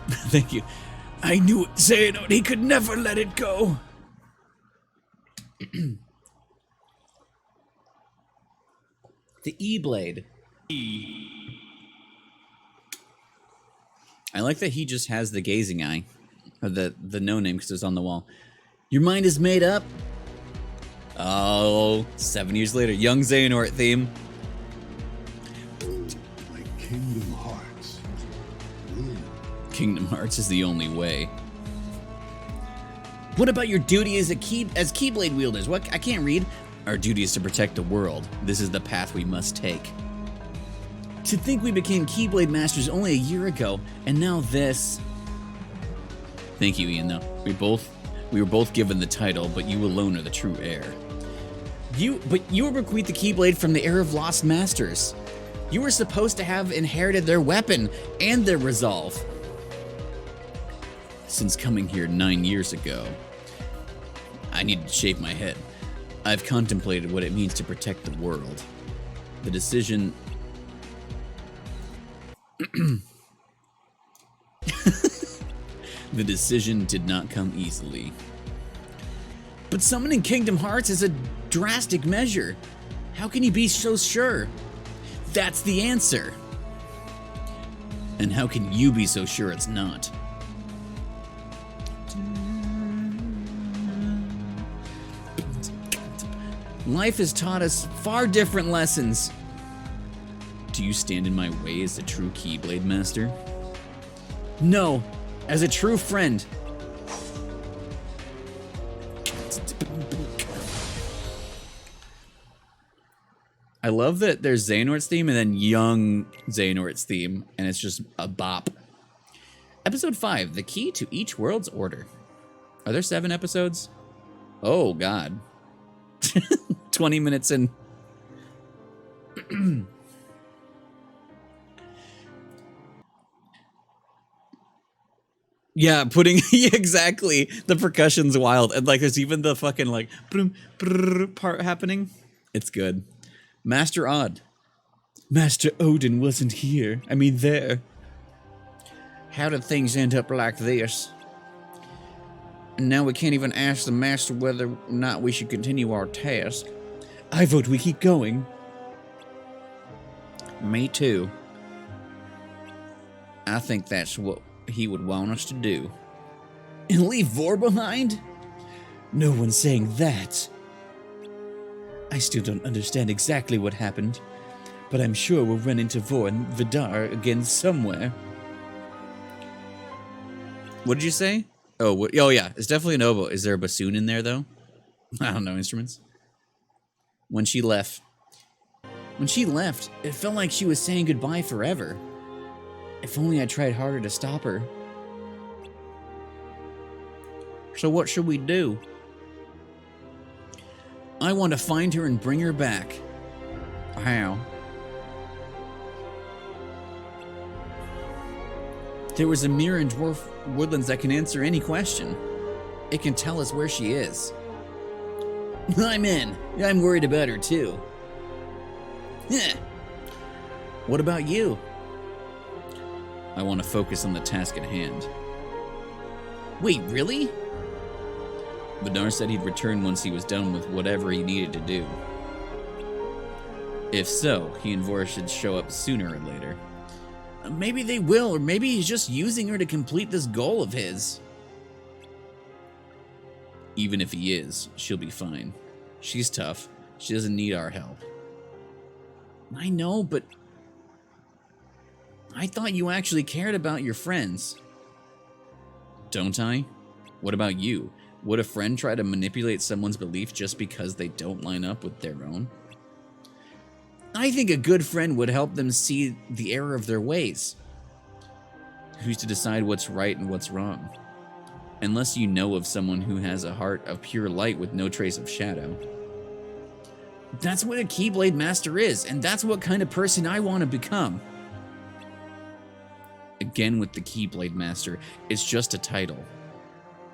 Thank you. I knew it, Xehanort. He could never let it go. The E-Blade. I like that he just has the gazing eye. Or the no name because it's on the wall. Your mind is made up? Oh, 7 years later. Young Xehanort theme. Like Kingdom Hearts. Kingdom Hearts is the only way. What about your duty as Keyblade wielders? What? I can't read. Our duty is to protect the world. This is the path we must take. To think we became Keyblade Masters only a year ago, and now this. Thank you, Ian, though. We were both given the title, but you alone are the true heir. But you were bequeathed the Keyblade from the Heir of Lost Masters. You were supposed to have inherited their weapon and their resolve. Since coming here 9 years ago, I needed to shave my head. I've contemplated what it means to protect the world. The decision... The decision did not come easily. But summoning Kingdom Hearts is a drastic measure. How can you be so sure? That's the answer. And how can you be so sure it's not? Life has taught us far different lessons. Do you stand in my way as a true Keyblade Master? No, as a true friend. I love that there's Xehanort's theme and then young Xehanort's theme, and it's just a bop. Episode 5, The Key to Each World's Order. Are there 7 episodes? Oh, God. 20 minutes in. Yeah, putting exactly, the percussion's wild, and like there's even the fucking like part happening. It's good. Master Odd. Master Odin wasn't here. I mean there. How did things end up like this? And now we can't even ask the master whether or not we should continue our task. I vote we keep going. Me too. I think that's what he would want us to do. And leave Vor behind? No one's saying that. I still don't understand exactly what happened, but I'm sure we'll run into Vor and Vidar again somewhere. What did you say? Oh, oh yeah, it's definitely an oboe. Is there a bassoon in there though? I don't know instruments. When she left, it felt like she was saying goodbye forever. If only I tried harder to stop her. So what should we do? I want to find her and bring her back. How? There was a mirror in Dwarf Woodlands that can answer any question. It can tell us where she is. I'm in. I'm worried about her too. What about you? I want to focus on the task at hand. Wait, really? Vidar said he'd return once he was done with whatever he needed to do. If so, he and Vor should show up sooner or later. Maybe they will, or maybe he's just using her to complete this goal of his. Even if he is, she'll be fine. She's tough. She doesn't need our help. I know, but I thought you actually cared about your friends. Don't I? What about you? Would a friend try to manipulate someone's belief just because they don't line up with their own? I think a good friend would help them see the error of their ways. Who's to decide what's right and what's wrong? Unless you know of someone who has a heart of pure light with no trace of shadow. That's what a Keyblade Master is, and that's what kind of person I want to become. Again with the Keyblade Master, it's just a title.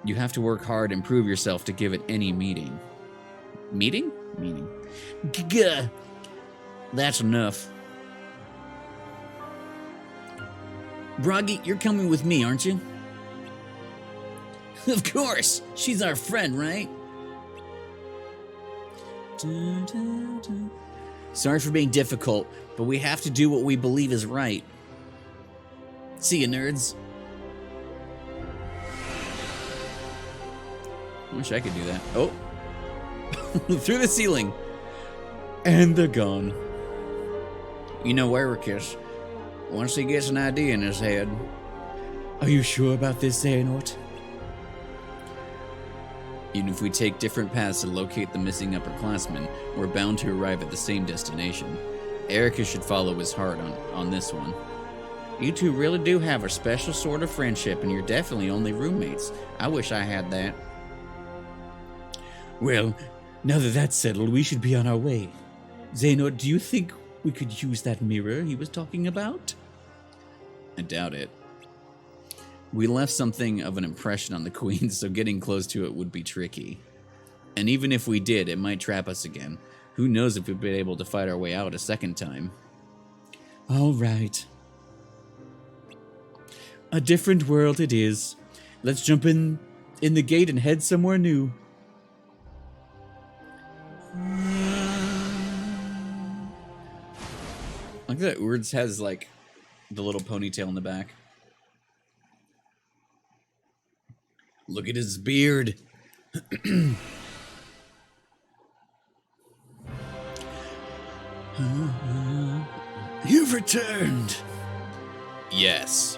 You have to work hard and prove yourself to give it any meaning. Meaning? Meaning. Gah! That's enough. Bragi, you're coming with me, aren't you? Of course! She's our friend, right? Sorry for being difficult, but we have to do what we believe is right. See ya, nerds. I wish I could do that. Oh! Through the ceiling! And they're gone. You know Ericus, once he gets an idea in his head. Are you sure about this, Xehanort? Even if we take different paths to locate the missing upperclassmen, we're bound to arrive at the same destination. Ericus should follow his heart on this one. You two really do have a special sort of friendship, and you're definitely only roommates. I wish I had that. Well, Now that that's settled, we should be on our way. Xehanort, do you think we could use that mirror he was talking about? I doubt it. We left something of an impression on the queen, so getting close to it would be tricky. And even if we did, it might trap us again. Who knows if we'd be able to fight our way out a second time. All right. A different world it is. Let's jump in the gate and head somewhere new. Look at that. Urds has like the little ponytail in the back. Look at his beard. You've returned. Yes.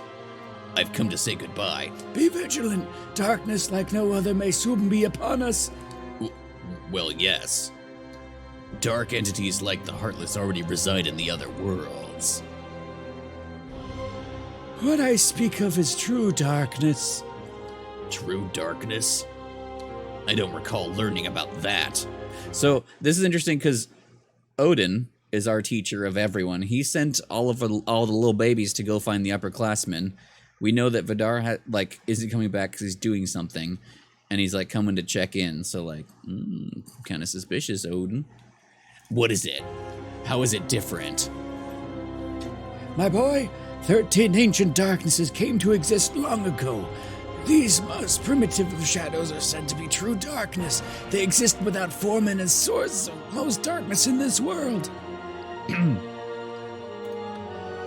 I've come to say goodbye. Be vigilant. Darkness like no other may soon be upon us. Well, yes. Dark entities like the Heartless already reside in the other worlds. What I speak of is true darkness. True darkness? I don't recall learning about that. So this is interesting because Odin is our teacher of everyone. He sent all the little babies to go find the upperclassmen. We know that Vidar isn't coming back because he's doing something, and he's like coming to check in. So like, kind of suspicious, Odin. What is it? How is it different? My boy, 13 ancient darknesses came to exist long ago. These most primitive of shadows are said to be true darkness. They exist without form and as source of most darkness in this world.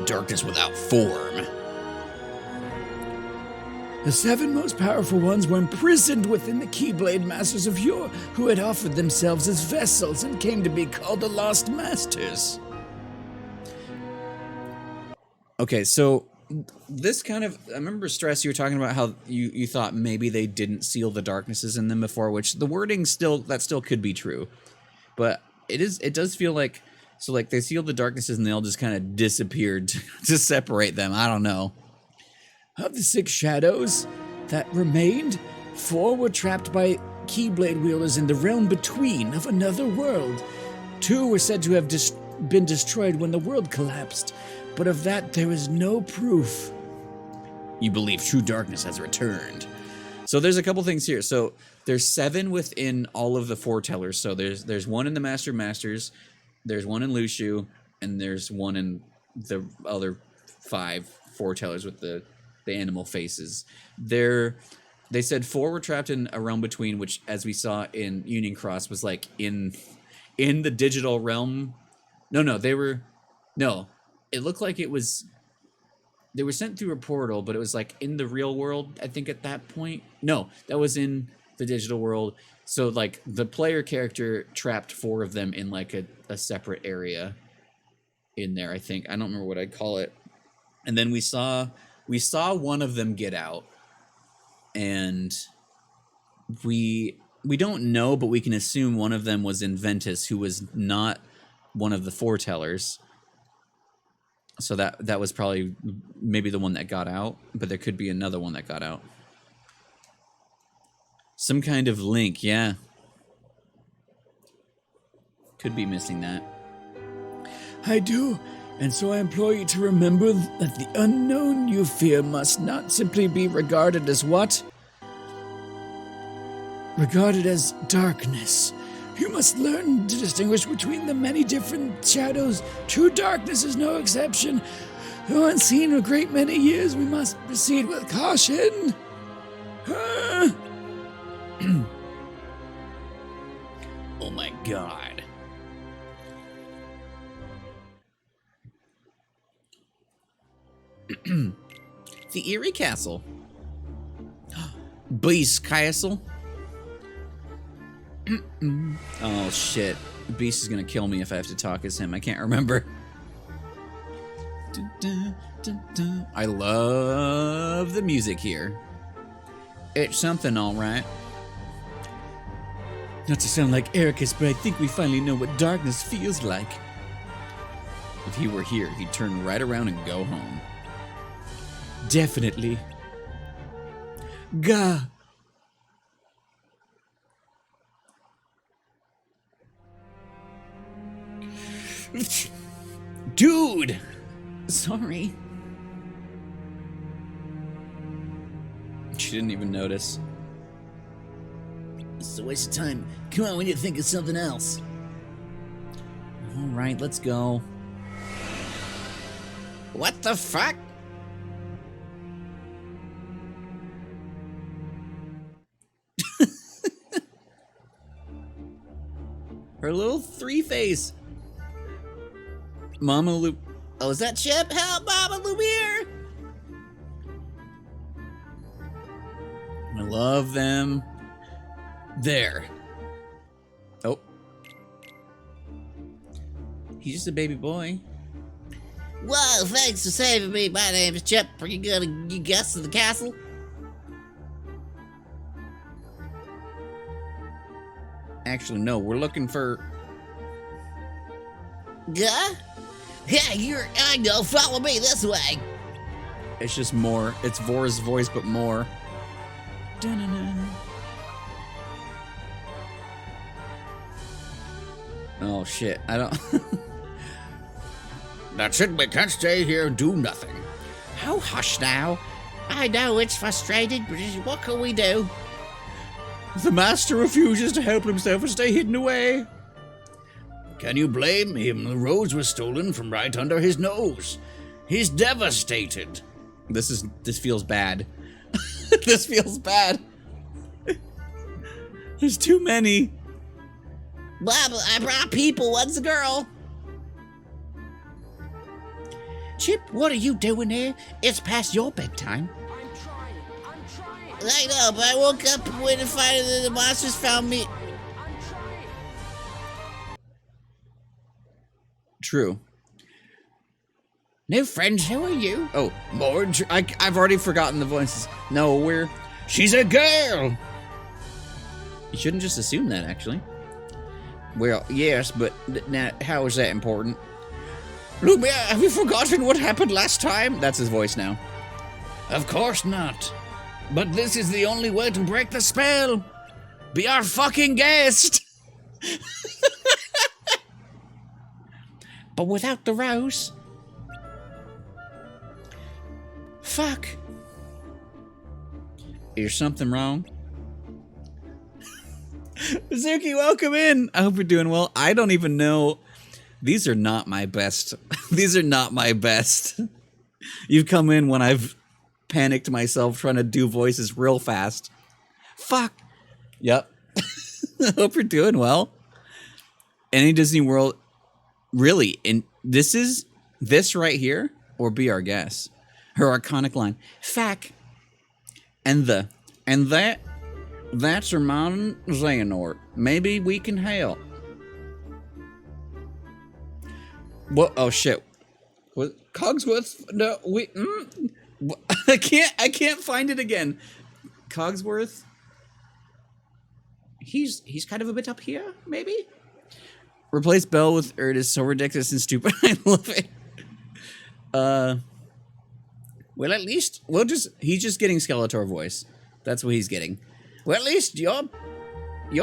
Darkness without form. The 7 most powerful ones were imprisoned within the Keyblade Masters of yore, who had offered themselves as vessels and came to be called the Lost Masters. Okay, so this kind of, I remember, Stress, you were talking about how you thought maybe they didn't seal the darknesses in them before, which the wording still could be true. But it does feel like, so like they sealed the darknesses and they all just kind of disappeared to separate them. I don't know. Of the 6 shadows that remained, 4 were trapped by Keyblade wielders in the realm between of another world. 2 were said to have been destroyed when the world collapsed, but of that there is no proof. You believe true darkness has returned. So there's a couple things here. So there's 7 within all of the foretellers. So there's 1 in the Master of Masters, there's 1 in Lushu, and there's 1 in the other 5 foretellers with the animal faces. They said 4 were trapped in a realm between, which, as we saw in Union Cross, was like in the digital realm. It looked like it was, they were sent through a portal, but it was like in the real world, I think, at that point. No, that was in the digital world. So like the player character trapped 4 of them in like a separate area in there, I think. I don't remember what I'd call it. And then we saw one of them get out, and we don't know, but we can assume one of them was Inventus, who was not one of the foretellers. So that was probably maybe the one that got out, but there could be another one that got out. Some kind of link, yeah. Could be missing that. I do. And so I implore you to remember that the unknown you fear must not simply be regarded as what? Regarded as darkness. You must learn to distinguish between the many different shadows. True darkness is no exception. Though unseen a great many years, we must proceed with caution. Oh my god. The Eerie Castle. Beast Castle. Oh shit. Beast is gonna kill me if I have to talk as him. I can't remember. I love the music here. It's something, alright. Not to sound like Ericus, but I think we finally know what darkness feels like. If he were here, he'd turn right around and go home. Definitely. Gah. Dude! Sorry. She didn't even notice. It's a waste of time. Come on, we need to think of something else. All right, let's go. What the fuck? Her little three-face. Mama Lu... Oh, is that Chip? Help, Mama Lumiere! I love them. There. Oh. He's just a baby boy. Whoa, thanks for saving me. My name is Chip. Are you gonna guess to the castle? Actually, no, we're looking for... Yeah? Yeah, I know, follow me this way. It's just more. It's Vor's voice, but more. Dun-dun-dun. Oh, shit. I don't... That's it, we can't stay here and do nothing. Oh, hush now. I know it's frustrating, but what can we do? The master refuses to help himself and stay hidden away. Can you blame him? The rose was stolen from right under his nose. He's devastated. This feels bad. This feels bad. There's too many. Well, I brought people. What's the girl? Chip, what are you doing here? It's past your bedtime. I'm trying. I know, but I woke up when the monsters found me. I'm trying. True. New friends, who are you? Oh, Marge. I've already forgotten the voices. No, She's a girl! you shouldn't just assume that, actually. Well, yes, but now, how is that important? Lumiere, have you forgotten what happened last time? That's his voice now. Of course not. But this is the only way to break the spell. Be our fucking guest! But without the rose. Fuck. Is something wrong? Mizuki, welcome in. I hope you're doing well. I don't even know. These are not my best. These are not my best. You've come in when I've panicked myself trying to do voices real fast. Fuck. Yep. I hope you're doing well. Any Disney World, really, and this right here, or Be Our Guest. Her iconic line, "Fack." And that's her mom, Xehanort. Maybe we can help. What? Oh shit! What? Cogsworth? No, I can't find it again. Cogsworth. He's kind of a bit up here, maybe. Replace Belle with Erd is so ridiculous and stupid. I love it. Well, at least he's just getting Skeletor voice. That's what he's getting. Well, at least you're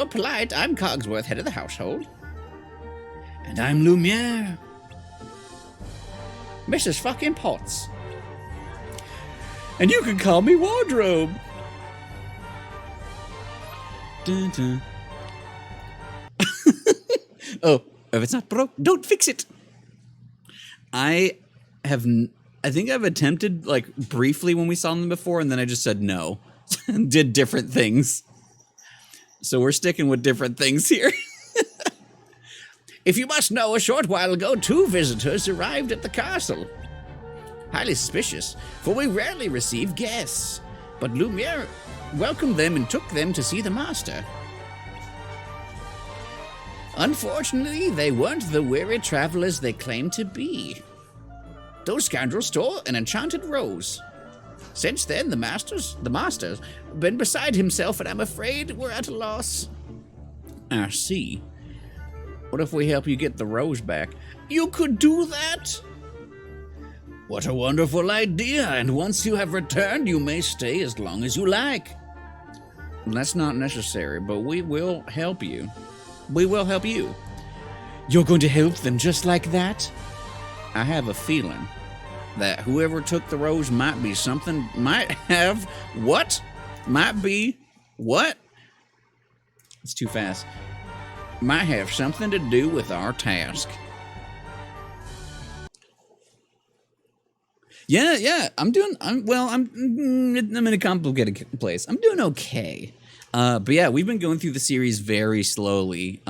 polite. I'm Cogsworth, head of the household. And I'm Lumiere. Mrs. fucking Potts. And you can call me Wardrobe. Dun, dun. Oh, if it's not broke, don't fix it. I think I've attempted, like, briefly when we saw them before, and then I just said no. And did different things. So we're sticking with different things here. If you must know, a short while ago, 2 visitors arrived at the castle. Highly suspicious, for we rarely receive guests. But Lumiere welcomed them and took them to see the master. Unfortunately, they weren't the weary travelers they claimed to be. Those scoundrels stole an enchanted rose. Since then, the master's been beside himself, and I'm afraid we're at a loss. I see. What if we help you get the rose back? You could do that? What a wonderful idea, and once you have returned, you may stay as long as you like. That's not necessary, but we will help you. We will help you. You're going to help them just like that? I have a feeling that whoever took the rose might be something, might have what? Might be what? It's too fast. Might have something to do with our task. Yeah. I'm in a complicated place. I'm doing okay. But yeah, we've been going through the series very slowly.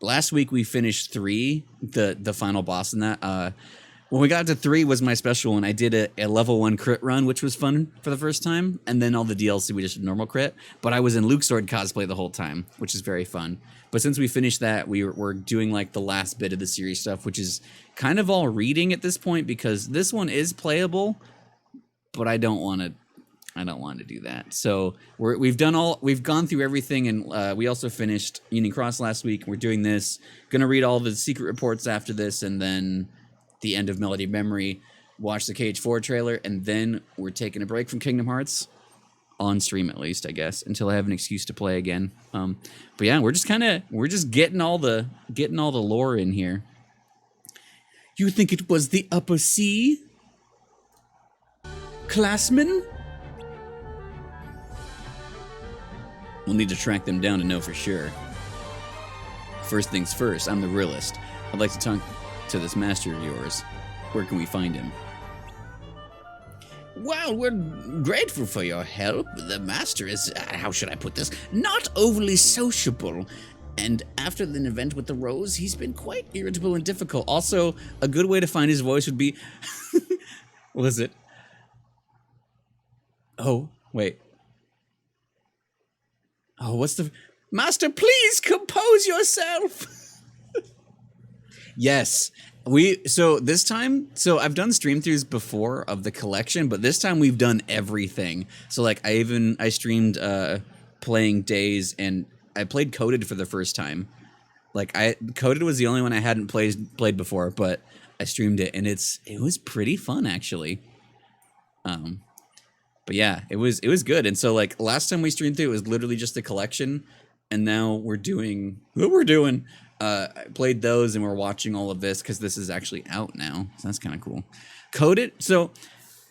Last week we finished 3, the final boss in that. When we got to 3 was my special one. I did a level 1 crit run, which was fun for the first time, and then all the DLC we just did normal crit. But I was in Luke Sword cosplay the whole time, which is very fun. But since we finished that, we're doing like the last bit of the series stuff, which is kind of all reading at this point because this one is playable, but I don't want to do that. So we've gone through everything, and we also finished Union Cross last week. We're doing this. Gonna read all the secret reports after this, and then the end of Melody Memory, watch the KH4 trailer, and then we're taking a break from Kingdom Hearts on stream, at least, I guess, until I have an excuse to play again. But yeah, we're just getting all the lore in here. You think it was the Upper Sea? Classmen? We'll need to track them down to know for sure. First things first, I'm the realist. I'd like to talk to this master of yours. Where can we find him? Well, we're grateful for your help. The master is, how should I put this, not overly sociable. And after the event with the rose, he's been quite irritable and difficult. Also, a good way to find his voice would be... What was it? Oh, wait. Oh, what's the... Master, please compose yourself! Yes. This time, I've done stream throughs before of the collection, but this time we've done everything. So like I streamed playing Days, and I played Coded for the first time. Like Coded was the only one I hadn't played before, but I streamed it, and it was pretty fun actually. But yeah, it was good. And so like last time we streamed through, it was literally just the collection, and now we're doing what we're doing. I played those, and we're watching all of this because this is actually out now. So that's kind of cool. Coded. So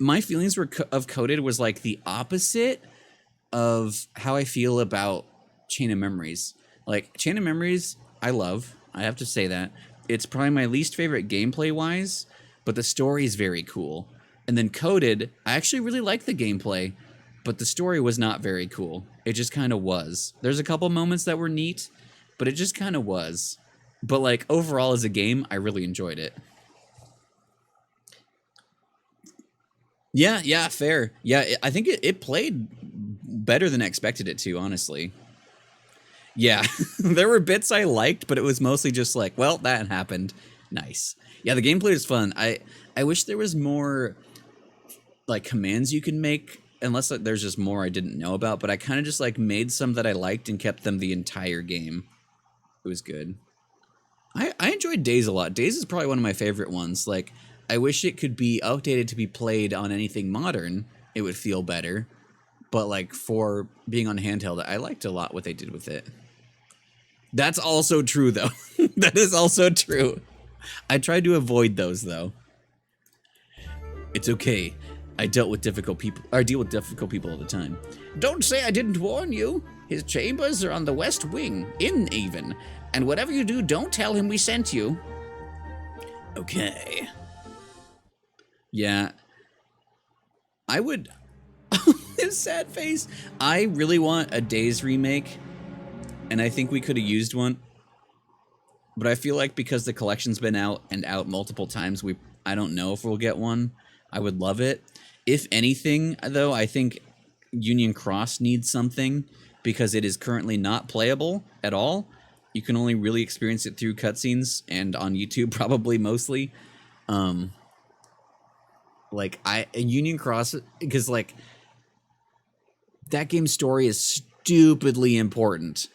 my feelings of Coded was like the opposite of how I feel about Chain of Memories. Like Chain of Memories, I love. I have to say that. It's probably my least favorite gameplay wise, but the story is very cool. And then Coded, I actually really like the gameplay, but the story was not very cool. It just kind of was. There's a couple moments that were neat, but it just kind of was. But like overall as a game, I really enjoyed it. Yeah, fair. Yeah, I think it played better than I expected it to, honestly. Yeah, there were bits I liked, but it was mostly just like, well, that happened. Nice. Yeah, the gameplay is fun. I wish there was more like commands you can make, unless like, there's just more I didn't know about, but I kind of just like made some that I liked and kept them the entire game. It was good. I enjoyed Days a lot. Days is probably one of my favorite ones. Like, I wish it could be updated to be played on anything modern. It would feel better. But like for being on handheld, I liked a lot what they did with it. That's also true though. That is also true. I tried to avoid those though. It's okay. I deal with difficult people all the time. Don't say I didn't warn you. His chambers are on the west wing, in even. And whatever you do, don't tell him we sent you. Okay. Yeah. I would... His sad face. I really want a Days remake, and I think we could have used one. But I feel like because the collection's been out multiple times, I don't know if we'll get one. I would love it. If anything, though, I think Union Cross needs something because it is currently not playable at all. You can only really experience it through cutscenes and on YouTube, probably mostly. Union Cross, because like that game's story is stupidly important.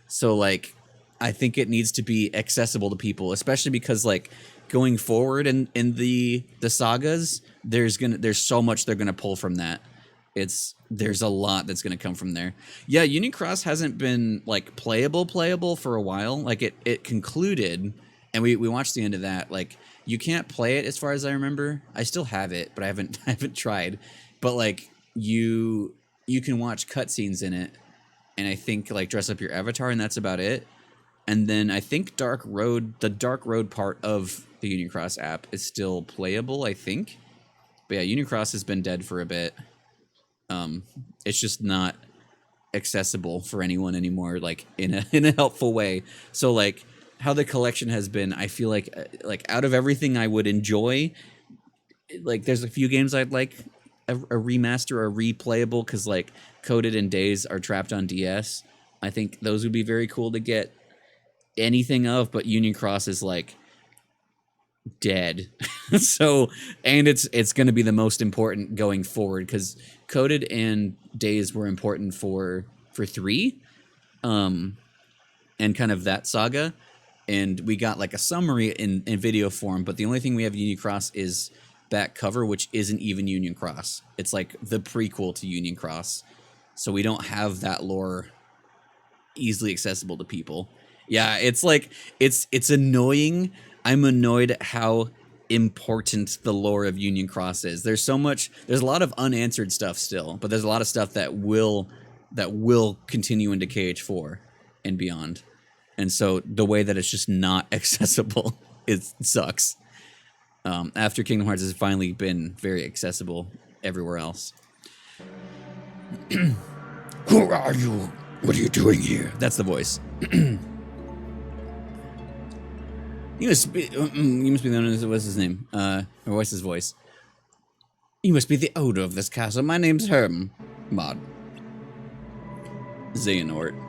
So like, I think it needs to be accessible to people, especially because like going forward in the sagas, there's so much they're gonna pull from that. There's a lot that's gonna come from there. Yeah, Union Cross hasn't been like playable for a while. Like it concluded, and we watched the end of that. Like, you can't play it as far as I remember. I still have it, but I haven't tried. But like, you can watch cutscenes in it, and I think like dress up your avatar, and that's about it. And then I think the Dark Road part of the Union Cross app is still playable, I think. But yeah, Union Cross has been dead for a bit. It's just not accessible for anyone anymore, like in a helpful way. So like how the collection has been, I feel like out of everything I would enjoy, like there's a few games I'd like a remaster or replayable, because like Coded and Days are trapped on DS. I think those would be very cool to get anything of, but Union Cross is like dead. So, and it's going to be the most important going forward, because Coded and Days were important for 3, and kind of that saga, and we got like a summary in video form, but the only thing we have Union Cross is back cover, which isn't even Union Cross. It's like the prequel to Union Cross, so we don't have that lore easily accessible to people. Yeah, it's like it's annoying. I'm annoyed at how important the lore of Union Cross is. There's a lot of unanswered stuff still, but there's a lot of stuff that will continue into KH4 and beyond. And so the way that it's just not accessible, it sucks. After Kingdom Hearts has finally been very accessible everywhere else. Who are you? What are you doing here? That's the voice. You must be the one. What's his name? Or what's his voice? You must be the owner of this castle. My name's Herm Mod. Xehanort.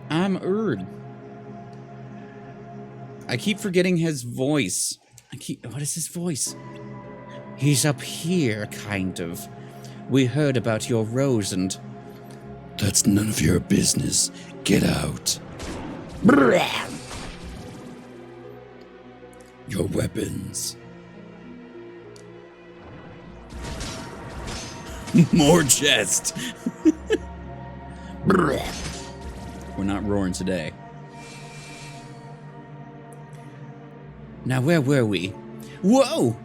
I'm Erd. I keep forgetting his voice. What is his voice? He's up here, kind of. We heard about your rose and... That's none of your business. Get out. Your weapons. More chest. We're not roaring today. Now, where were we? Whoa!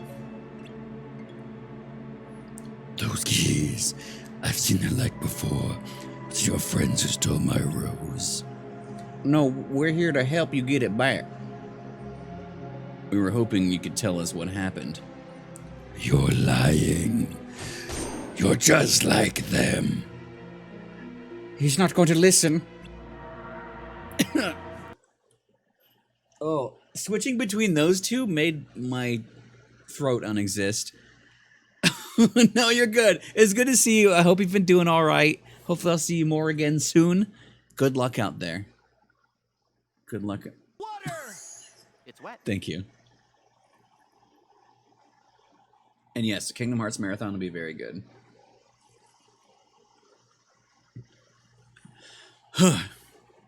Those keys. I've seen their like before. It's your friends who stole my rose. No, we're here to help you get it back. We were hoping you could tell us what happened. You're lying. You're just like them. He's not going to listen. Oh, switching between those two made my throat unexist. No, you're good. It's good to see you. I hope you've been doing all right. Hopefully I'll see you more again soon. Good luck out there. Good luck. Water! It's wet. Thank you. And yes, Kingdom Hearts Marathon will be very good.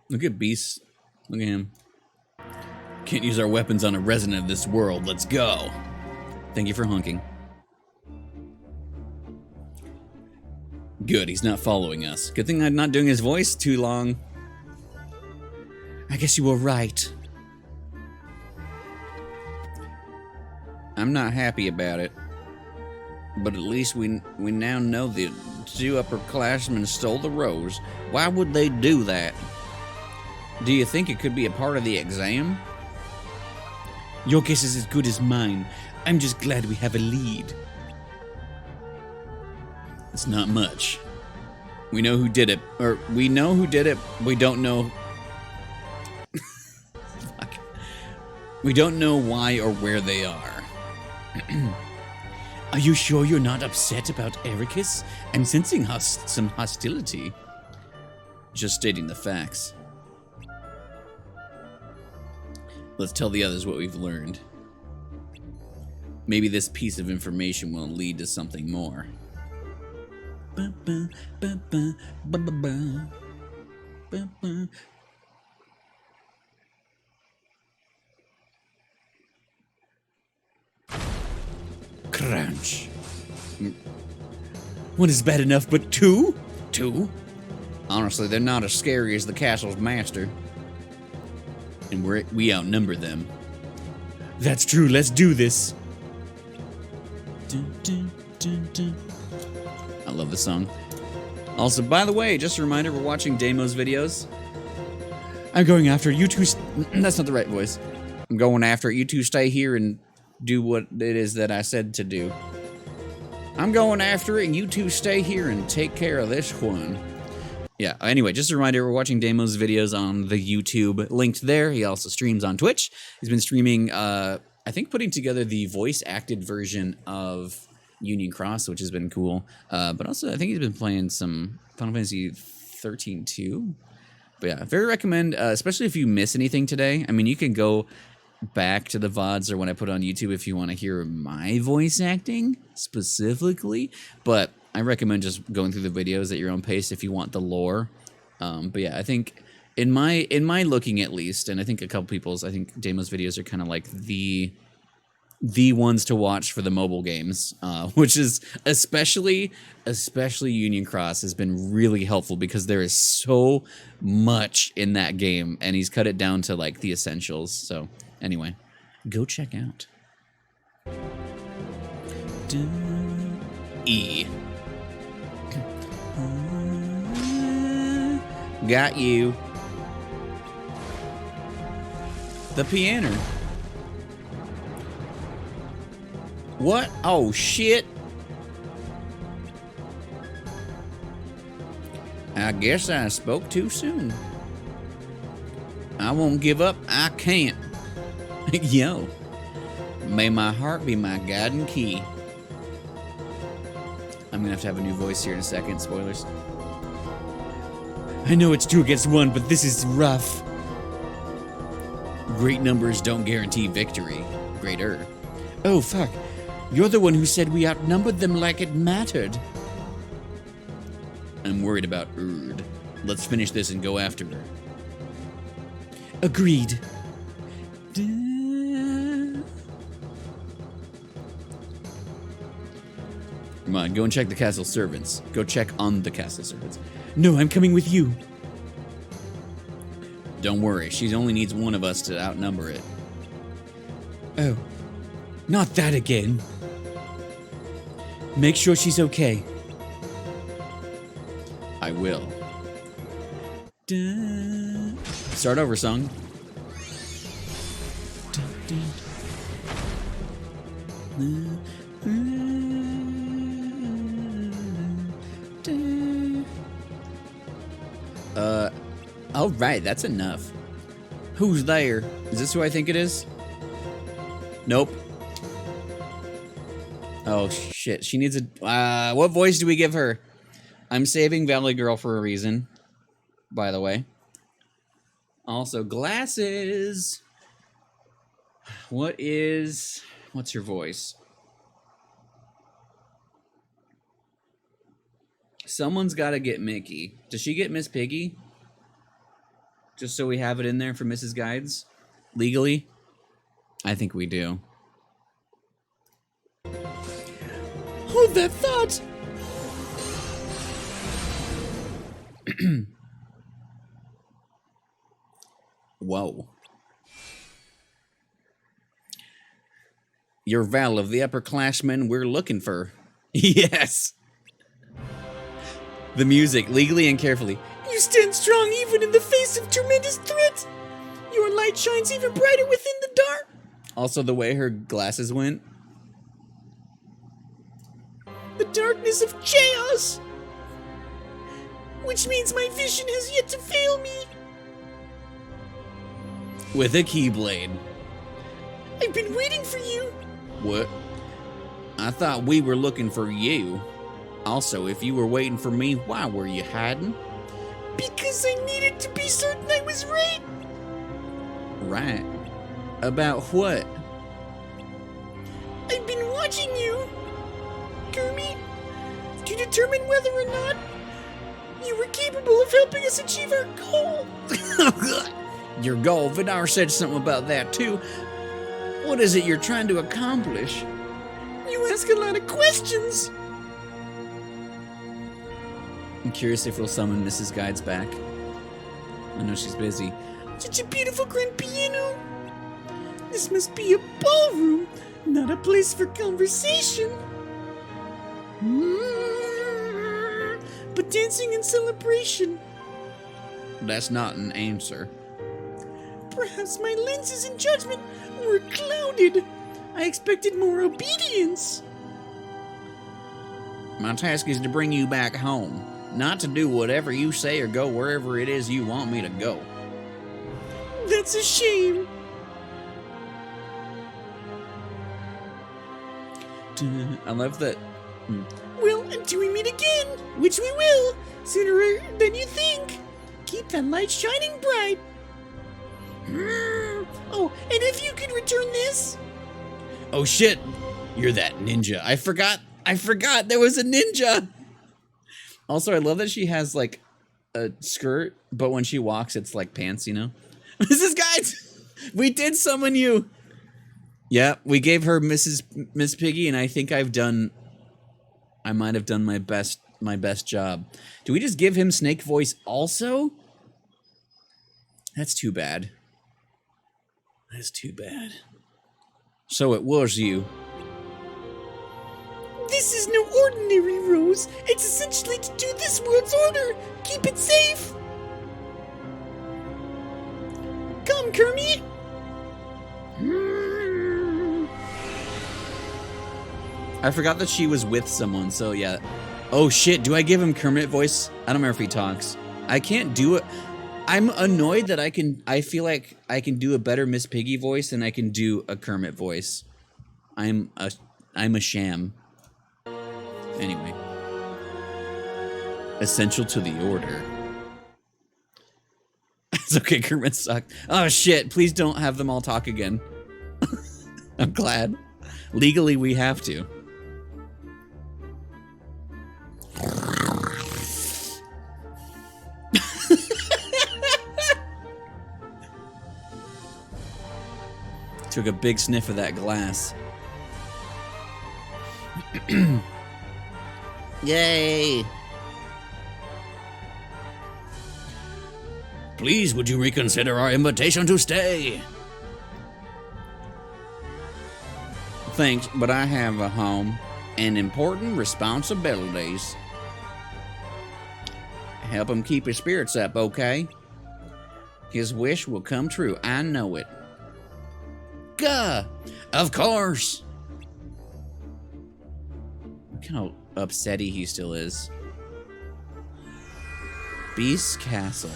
Look at Beast. Look at him. Can't use our weapons on a resident of this world. Let's go. Thank you for honking. Good, he's not following us. Good thing I'm not doing his voice too long. I guess you were right. I'm not happy about it. But at least we now know the 2 upperclassmen stole the rose. Why would they do that? Do you think it could be a part of the exam? Your guess is as good as mine. I'm just glad we have a lead. It's not much. We know who did it. Or, we know who did it. We don't know... Fuck. We don't know why or where they are. Are you sure you're not upset about Ericus? I'm sensing some hostility. Just stating the facts. Let's tell the others what we've learned. Maybe this piece of information will lead to something more. Crunch. One is bad enough, but 2? 2? Honestly, they're not as scary as the castle's master. And we outnumber them. That's true, let's do this. Dun, dun, dun, dun. I love this song. Also, by the way, just a reminder, we're watching Damo's videos. I'm going after you two. That's not the right voice. I'm going after it. You two stay here and do what it is that I said to do. I'm going after it, and you two stay here and take care of this one. Yeah, anyway, just a reminder, we're watching Damo's videos on the YouTube, linked there. He also streams on Twitch. He's been streaming, I think putting together the voice-acted version of Union Cross, which has been cool. But also, I think he's been playing some Final Fantasy 13 too. But yeah, very recommend, especially if you miss anything today. I mean, you can go back to the VODs or when I put it on YouTube if you want to hear my voice acting specifically. But I recommend just going through the videos at your own pace if you want the lore. But yeah, I think in my looking at least, and I think a couple people's, I think Damo's videos are kind of like the ones to watch for the mobile games, which is especially Union Cross has been really helpful because there is so much in that game, and he's cut it down to like the essentials. So anyway, go check out. E. Got you. The piano. What? Oh, shit. I guess I spoke too soon. I won't give up. I can't. Yo. May my heart be my guiding key. I'm gonna have to have a new voice here in a second. Spoilers. I know it's 2 against 1, but this is rough. Great numbers don't guarantee victory. Greater. Oh, fuck. You're the one who said we outnumbered them like it mattered. I'm worried about Urd. Let's finish this and go after her. Agreed. Come on, go and check the castle servants. Go check on the castle servants. No, I'm coming with you. Don't worry, she only needs one of us to outnumber it. Oh, not that again. Make sure she's okay. I will. Start over, song. All right, that's enough. Who's there? Is this who I think it is? Nope. Oh, shit. She needs a... what voice do we give her? I'm saving Valley Girl for a reason, by the way. Also, glasses. What's your voice? Someone's got to get Mickey. Does she get Miss Piggy? Just so we have it in there for Mrs. Guides? Legally? I think we do. Hold that thought! Whoa. You're Val of the upperclassmen we're looking for. Yes! The music, legally and carefully. You stand strong even in the face of tremendous threat. Your light shines even brighter within the dark. Also, the way her glasses went. The darkness of chaos. Which means my vision has yet to fail me. With a keyblade. I've been waiting for you. What? I thought we were looking for you. Also, if you were waiting for me, why were you hiding? Because I needed to be certain I was right. Right. About what? I've been watching you, Kermit, to determine whether or not you were capable of helping us achieve our goal. Your goal? Vidar said something about that too. What is it you're trying to accomplish? You ask a lot of questions. I'm curious if we'll summon Mrs. Guides back. I know she's busy. Such a beautiful grand piano. This must be a ballroom, not a place for conversation. But dancing and celebration. That's not an answer. Perhaps my lenses and judgment were clouded. I expected more obedience. My task is to bring you back home, not to do whatever you say or go wherever it is you want me to go. That's a shame. I love that. Well, until we meet again, which we will, sooner than you think. Keep that light shining bright. Oh, and if you could return this. Oh shit! You're that ninja. I forgot there was a ninja! Also, I love that she has, like, a skirt, but when she walks, it's like pants, you know? This is, guys! We did summon you! Yeah, we gave her Miss Piggy, and I think I might have done my best job. Do we just give him snake voice also? That's too bad. That's too bad. So it was you. This is no ordinary rose. It's essentially to do this world's order. Keep it safe. Come, Kermit. I forgot that she was with someone, so yeah. Oh shit, do I give him Kermit voice? I don't remember if he talks. I can't do it. I'm annoyed that I feel like I can do a better Miss Piggy voice than I can do a Kermit voice. I'm a sham. Anyway. Essential to the order. It's okay, Kermit sucked. Oh shit, please don't have them all talk again. I'm glad. Legally, we have to. Took a big sniff of that glass. Yay! Please, would you reconsider our invitation to stay? Thanks, but I have a home and important responsibilities. Help him keep his spirits up, okay? His wish will come true, I know it. Gah! Of course! Look how upsetty he still is. Beast Castle.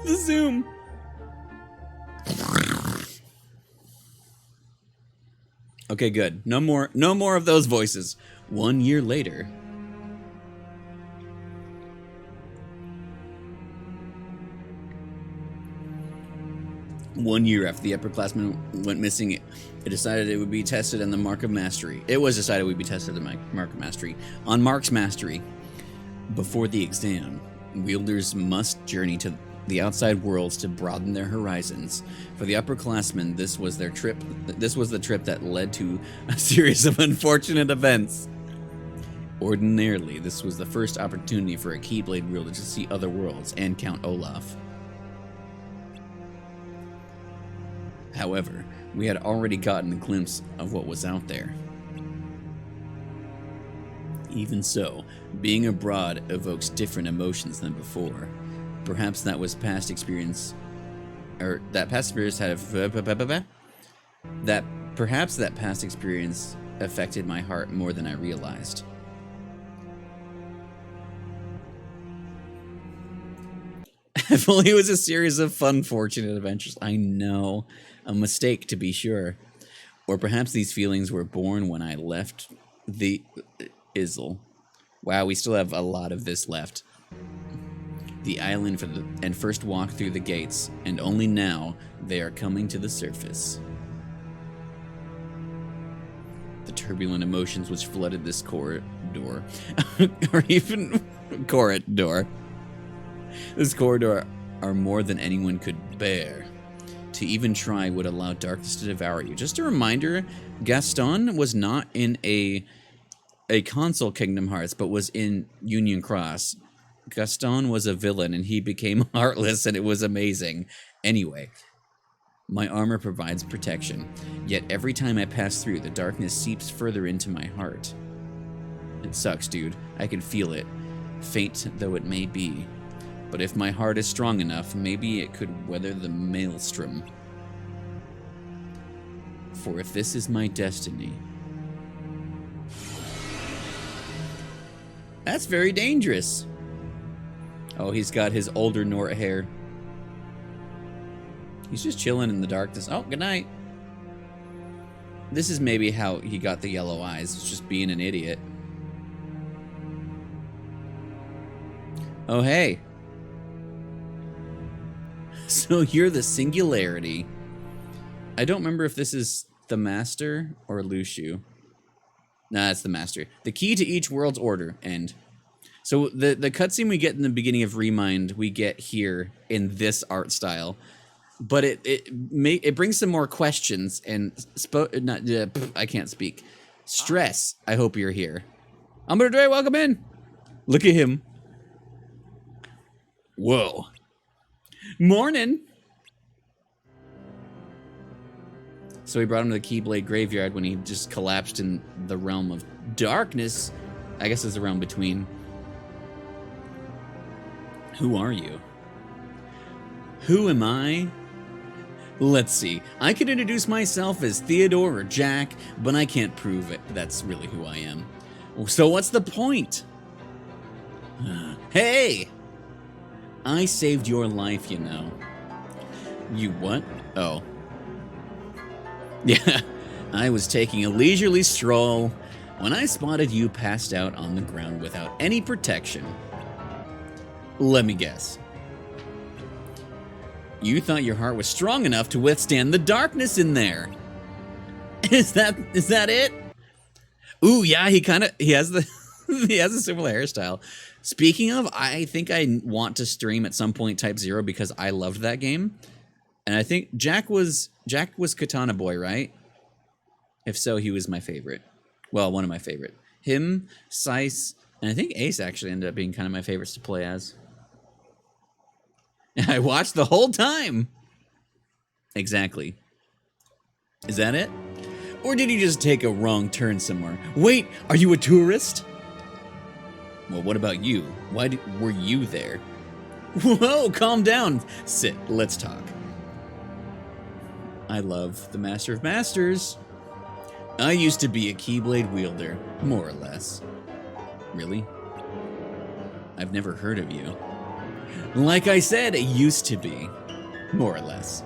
The zoom. Okay, good. No more of those voices. 1 year later. One year after the upperclassmen went missing, it decided it would be tested on the Mark of Mastery. It was decided it would be tested on the Mark of Mastery. On Mark's Mastery, before the exam, wielders must journey to the outside worlds to broaden their horizons. For the upperclassmen, this was their trip. This was the trip that led to a series of unfortunate events. Ordinarily, this was the first opportunity for a Keyblade wielder to see other worlds and Count Olaf. However, we had already gotten a glimpse of what was out there. Even so, being abroad evokes different emotions than before. Perhaps that was past experience, or that past experience perhaps that past experience affected my heart more than I realized. If only it was a series of fun, fortunate adventures. I know. A mistake, to be sure. Or perhaps these feelings were born when I left the Izzle. Wow, we still have a lot of this left. The island and first walked through the gates, and only now they are coming to the surface. The turbulent emotions which flooded this corridor, or even corridor. This corridor are more than anyone could bear. To even try would allow darkness to devour you. Just a reminder, Gaston was not in a console Kingdom Hearts, but was in Union Cross. Gaston was a villain and he became heartless and it was amazing. Anyway, my armor provides protection, yet every time I pass through, the darkness seeps further into my heart. It sucks, dude. I can feel it, faint though it may be. But if my heart is strong enough, maybe it could weather the maelstrom. For if this is my destiny... That's very dangerous. Oh, he's got his older Nort hair. He's just chilling in the darkness. Oh, good night. This is maybe how he got the yellow eyes. It's just being an idiot. Oh, hey. So you're the Singularity. I don't remember if this is the Master or Lushu. Nah, it's the Master. The key to each world's order. And so the cutscene we get in the beginning of Remind, we get here in this art style. But it brings some more questions and I can't speak. Stress. I hope you're here. Umber Dre, welcome in. Look at him. Whoa. Morning. So he brought him to the Keyblade Graveyard when he just collapsed in the realm of darkness. I guess it's the realm between. Who are you? Who am I? Let's see. I could introduce myself as Theodore or Jack, but I can't prove it. That's really who I am. So what's the point? Hey! I saved your life, you know. You what? Oh. Yeah, I was taking a leisurely stroll when I spotted you passed out on the ground without any protection. Let me guess. You thought your heart was strong enough to withstand the darkness in there. Is that it? Ooh, yeah, he has the he has a similar hairstyle. Speaking of, I think I want to stream at some point Type 0 because I loved that game. And I think Jack was Katana Boy, right? If so, he was my favorite. Well, one of my favorite. Him, Sice, and I think Ace actually ended up being kind of my favorites to play as. I watched the whole time. Exactly. Is that it? Or did you just take a wrong turn somewhere? Wait, are you a tourist? Well, what about you? Why were you there? Whoa, calm down. Sit, let's talk. I love the Master of Masters. I used to be a Keyblade wielder, more or less. Really? I've never heard of you. Like I said, it used to be, more or less.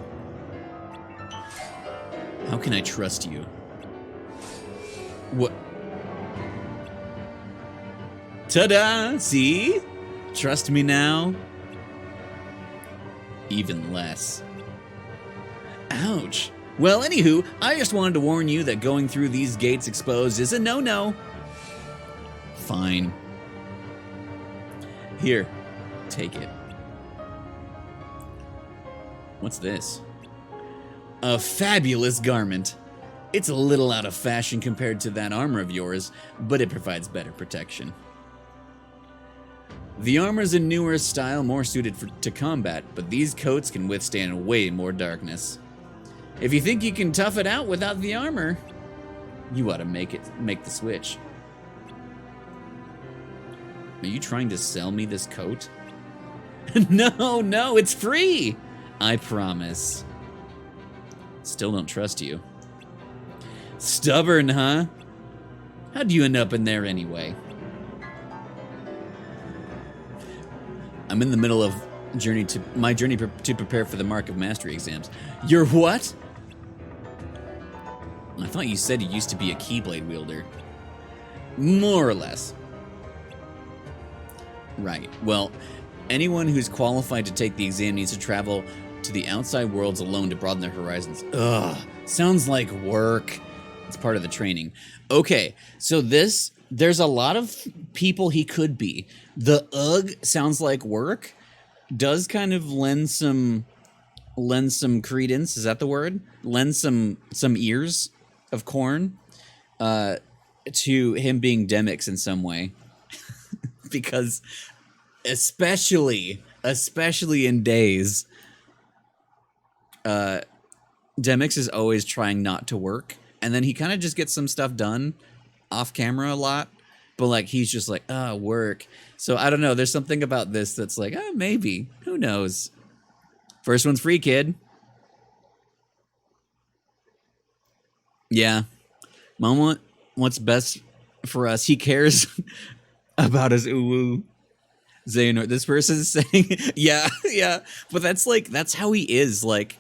How can I trust you? What? Ta-da! See? Trust me now? Even less. Ouch. Well, anywho, I just wanted to warn you that going through these gates exposed is a no-no. Fine. Here, take it. What's this? A fabulous garment. It's a little out of fashion compared to that armor of yours, but it provides better protection. The armor's a newer style, more suited to combat, but these coats can withstand way more darkness. If you think you can tough it out without the armor, you ought to make the switch. Are you trying to sell me this coat? No, it's free! I promise. Still don't trust you. Stubborn, huh? How'd you end up in there anyway? I'm in the middle of my journey to prepare for the Mark of Mastery exams. You're what? I thought you said you used to be a Keyblade wielder. More or less. Right. Well, anyone who's qualified to take the exam needs to travel to the outside worlds alone to broaden their horizons. Ugh. Sounds like work. It's part of the training. Okay, so there's a lot of people he could be. The sounds like work. Does kind of lend some credence. Is that the word? Lend some ears of corn to him being Demix in some way. Because especially in days. Demix is always trying not to work, and then he kind of just gets some stuff done off camera a lot, but like he's just like, work. So I don't know, there's something about this that's like, maybe, who knows. First one's free, kid. Yeah, Mom what's best for us. He cares about his uwu. Xehanort, this person's saying, yeah, but that's how he is. Like,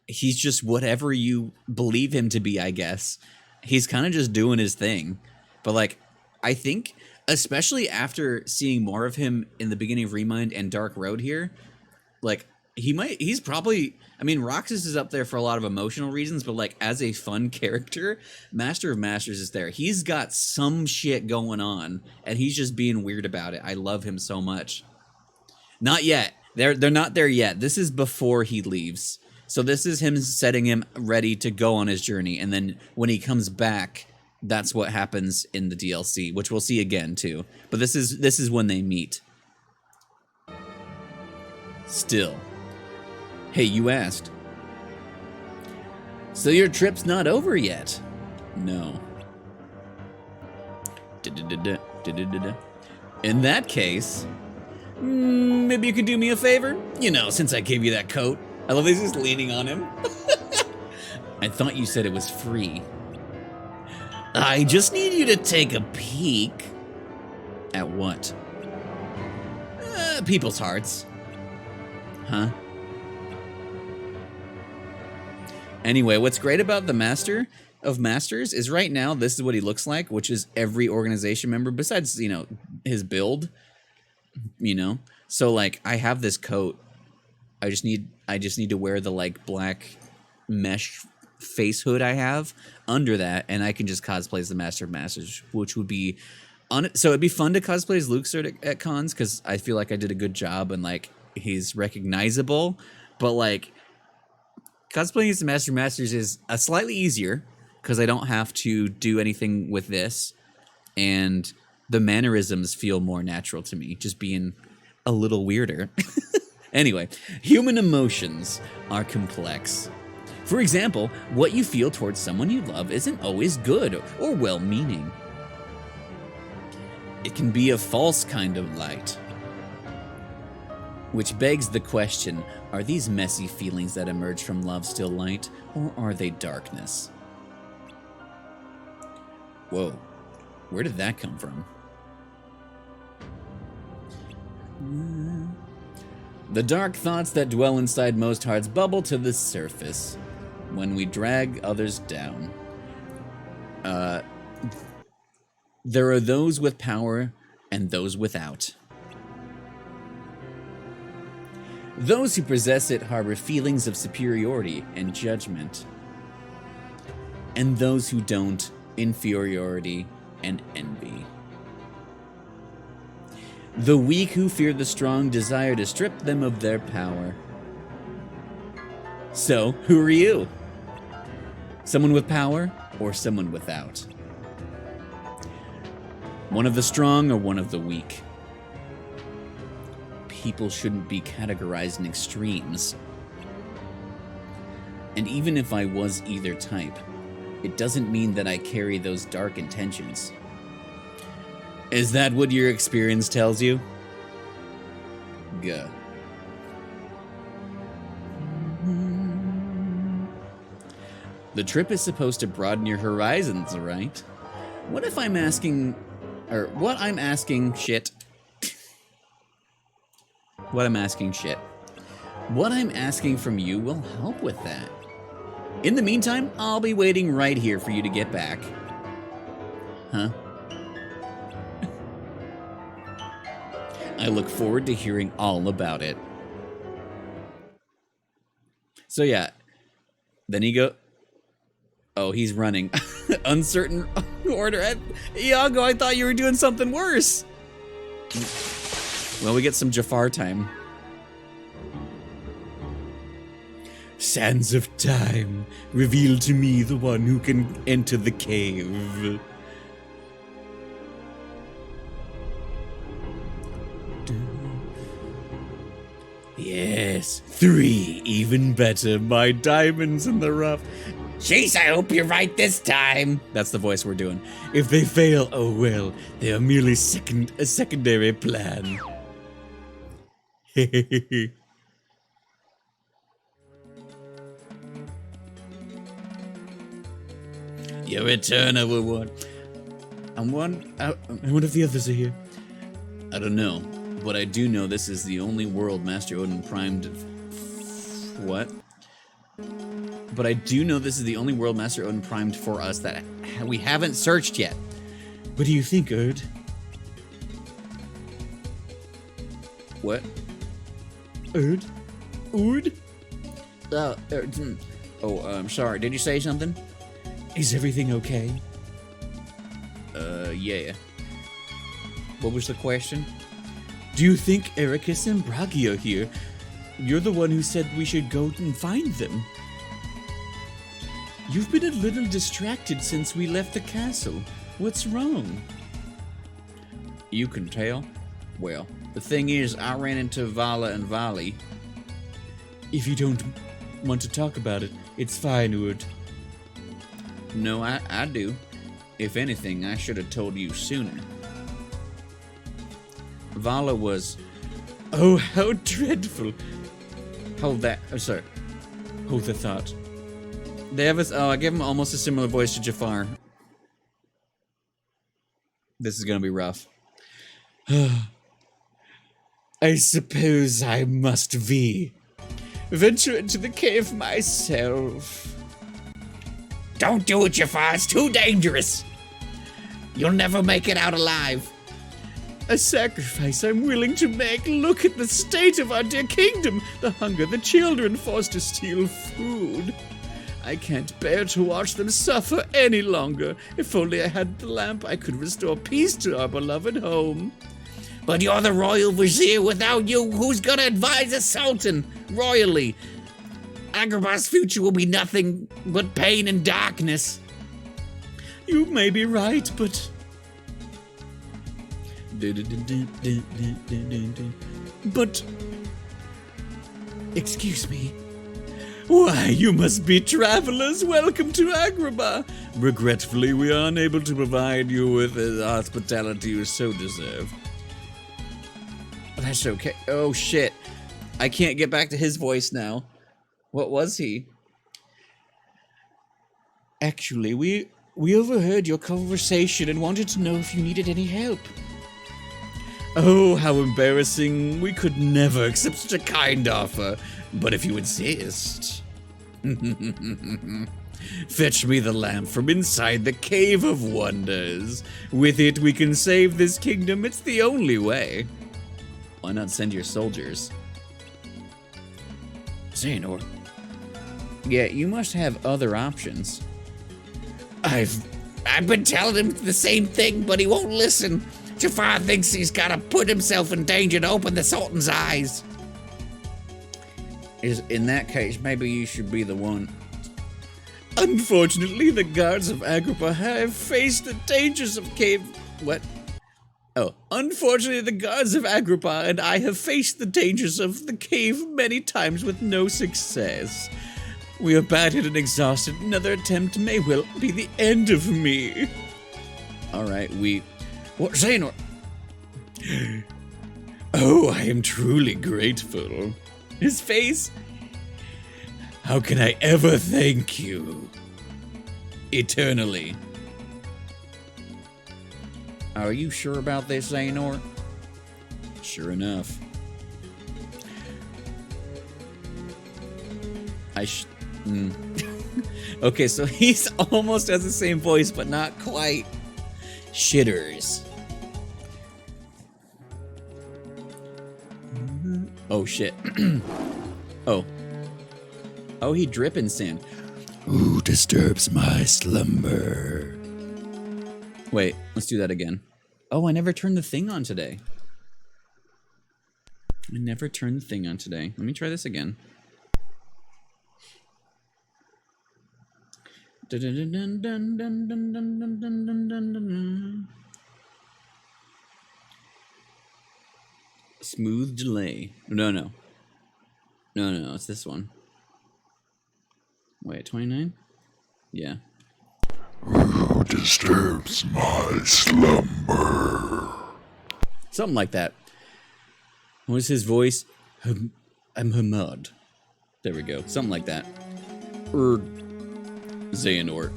he's just whatever you believe him to be, I guess. He's kind of just doing his thing. But like, I think, especially after seeing more of him in the beginning of Remind and Dark Road here, like, he's probably, I mean, Roxas is up there for a lot of emotional reasons, but like, as a fun character, Master of Masters is there. He's got some shit going on, and he's just being weird about it. I love him so much. Not yet. They're not there yet. This is before he leaves. So this is him setting him ready to go on his journey, and then when he comes back, that's what happens in the DLC, which we'll see again too. But this is when they meet. Still. Hey, you asked. So your trip's not over yet? No. In that case, maybe you could do me a favor? You know, since I gave you that coat. I love he's just leaning on him. I thought you said it was free. I just need you to take a peek. At what? People's hearts. Huh? Anyway, what's great about the Master of Masters is right now, this is what he looks like, which is every organization member, besides, you know, his build, you know? So, like, I have this coat. I just need to wear the, like, black mesh face hood I have under that, and I can just cosplay as the Master of Masters, which would be... So it'd be fun to cosplay as Luke at cons, because I feel like I did a good job, and, like, he's recognizable, but, like... Cosplaying as the Master of Masters is slightly easier because I don't have to do anything with this, and the mannerisms feel more natural to me, just being a little weirder. Anyway, human emotions are complex. For example, what you feel towards someone you love isn't always good or well-meaning. It can be a false kind of light. Which begs the question, are these messy feelings that emerge from love still light, or are they darkness? Whoa, where did that come from? The dark thoughts that dwell inside most hearts bubble to the surface when we drag others down. There are those with power and those without. Those who possess it harbor feelings of superiority and judgment. And those who don't, inferiority and envy. The weak who fear the strong desire to strip them of their power. So, who are you? Someone with power or someone without? One of the strong or one of the weak? People shouldn't be categorized in extremes. And even if I was either type, it doesn't mean that I carry those dark intentions. Is that what your experience tells you? Gah. The trip is supposed to broaden your horizons, right? What if I'm asking... What I'm asking from you will help with that. In the meantime, I'll be waiting right here for you to get back. Huh? I look forward to hearing all about it. So yeah, then he go... Oh, he's running. Uncertain order. Iago, I thought you were doing something worse. Well, we get some Jafar time. Sands of time, reveal to me the one who can enter the cave. 3, even better. My diamonds in the rough. Jeez, I hope you're right this time. That's the voice we're doing. If they fail, oh well. They are merely a secondary plan. Your return, our one. And one of the others are here. I don't know, but I do know this is the only world Master Odin primed. What? But I do know this is the only world Master Odin primed for us that we haven't searched yet. What do you think, Erd? What? Erd? Erd? I'm sorry. Did you say something? Is everything okay? Yeah. What was the question? Do you think Ericus and Bragi are here? You're the one who said we should go and find them. You've been a little distracted since we left the castle. What's wrong? You can tell. Well, the thing is, I ran into Vala and Vali. If you don't want to talk about it, it's fine, Erd. No, I do. If anything, I should have told you sooner. Vala was... Oh, how dreadful. Hold that. Oh, sorry. Hold the thought. They have a... Oh, I give him almost a similar voice to Jafar. This is gonna be rough. I suppose I must venture into the cave myself. Don't do it, Jafar. It's too dangerous. You'll never make it out alive. A sacrifice I'm willing to make. Look at the state of our dear kingdom. The hunger, the children forced to steal food. I can't bear to watch them suffer any longer. If only I had the lamp, I could restore peace to our beloved home. But you're the royal vizier. Without you, who's gonna advise the sultan royally? Agrabah's future will be nothing but pain and darkness. You may be right, but... But... Excuse me. Why, you must be travelers. Welcome to Agrabah. Regretfully, we are unable to provide you with the hospitality you so deserve. That's okay. Oh, shit. I can't get back to his voice now. What was he? Actually, we overheard your conversation and wanted to know if you needed any help. Oh, how embarrassing. We could never accept such a kind offer. But if you insist... Fetch me the lamp from inside the Cave of Wonders. With it, we can save this kingdom. It's the only way. Why not send your soldiers? Xehanort. Yeah, you must have other options. I've been telling him the same thing, but he won't listen. Jafar thinks he's gotta put himself in danger to open the Sultan's eyes. In that case, maybe you should be the one. Unfortunately, the guards of Agrabah have faced the dangers of cave... What? Oh, unfortunately, the guards of Agrabah and I have faced the dangers of the cave many times with no success. We are battered and exhausted. Another attempt may well be the end of me. Alright, What, Xehanort? Oh, I am truly grateful. His face? How can I ever thank you? Eternally. Are you sure about this, Xehanort? Sure enough. Okay, so he's almost has the same voice, but not quite. Shitters. Oh, shit. Oh, he dripping sand. Who disturbs my slumber? Wait, let's do that again. Oh, I never turned the thing on today. Let me try this again. Smooth delay. No. No, it's this one. Wait, 29? Yeah. Who disturbs my slumber? Something like that. What was his voice? I'm Hamad. There we go. Something like that. Xehanort.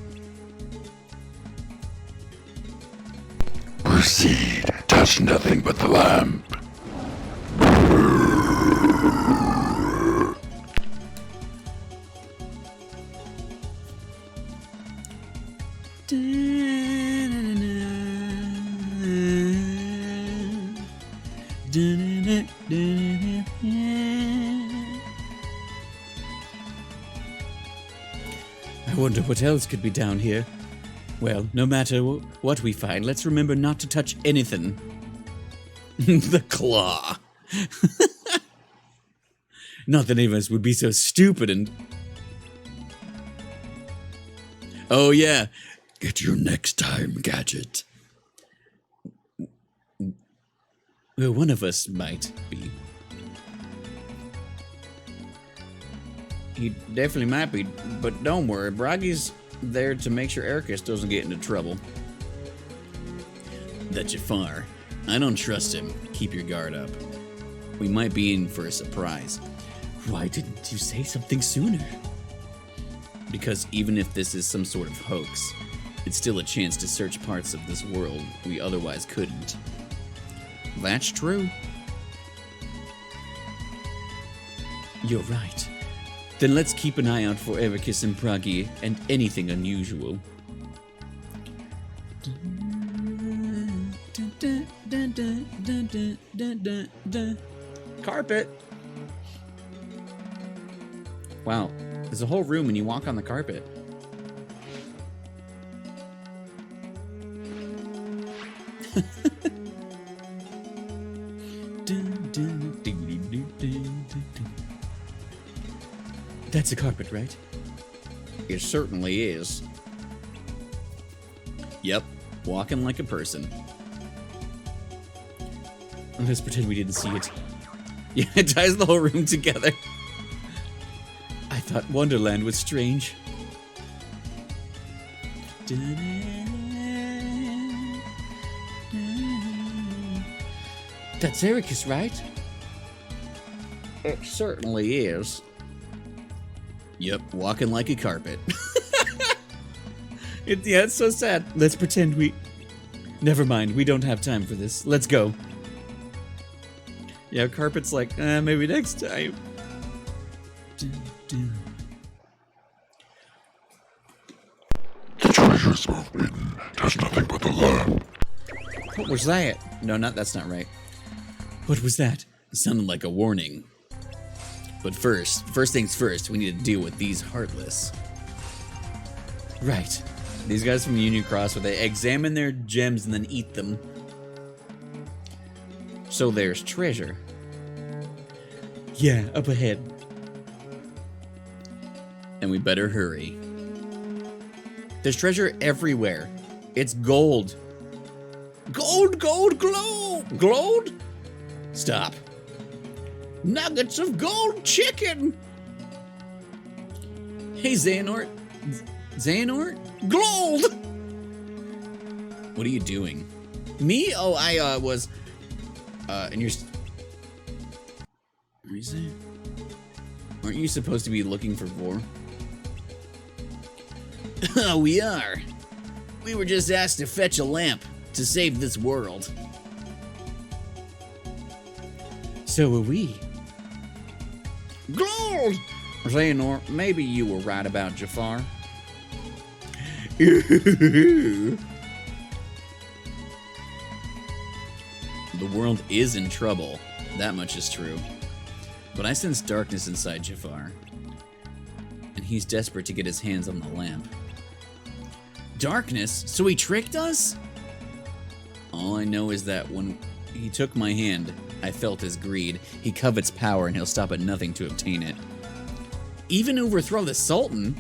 Proceed. Touch nothing but the lamp. I wonder what else could be down here. Well, no matter what we find, let's remember not to touch anything. The claw. Not that any of us would be so stupid and... Oh, yeah. Get your next time gadget. Well, one of us might be. He definitely might be, but don't worry. Bragi's there to make sure Ericus doesn't get into trouble. That Jafar. I don't trust him. Keep your guard up. We might be in for a surprise. Why didn't you say something sooner? Because even if this is some sort of hoax, it's still a chance to search parts of this world we otherwise couldn't. That's true. You're right. Then let's keep an eye out for Ericus and Bragi and anything unusual. Carpet! Wow, there's a whole room and you walk on the carpet. That's a carpet, right? It certainly is. Yep, walking like a person. Let's pretend we didn't see it. Yeah, it ties the whole room together. I thought Wonderland was strange. That's Ericus, right? It certainly is. Yep, walking like a carpet. Yeah, it's so sad. Let's pretend we... Never mind, we don't have time for this. Let's go. Yeah, carpet's like, maybe next time. The treasures are hidden. There's nothing but the lamp. What was that? No, that's not right. What was that? It sounded like a warning. But first things first, we need to deal with these Heartless. Right. These guys from Union Cross, where they examine their gems and then eat them. So there's treasure. Yeah, up ahead. And we better hurry. There's treasure everywhere. It's gold. Gold, glow! Glowed? Stop. Nuggets of gold chicken! Hey, Xehanort. Xehanort? Gold! What are you doing? Me? Oh, I was... and you're... What is it? Aren't you supposed to be looking for Vor? We are. We were just asked to fetch a lamp to save this world. So are we. Gold! Xehanort, maybe you were right about Jafar. The world is in trouble. That much is true. But I sense darkness inside Jafar. And he's desperate to get his hands on the lamp. Darkness? So he tricked us? All I know is that when he took my hand, I felt his greed. He covets power and he'll stop at nothing to obtain it. Even overthrow the Sultan?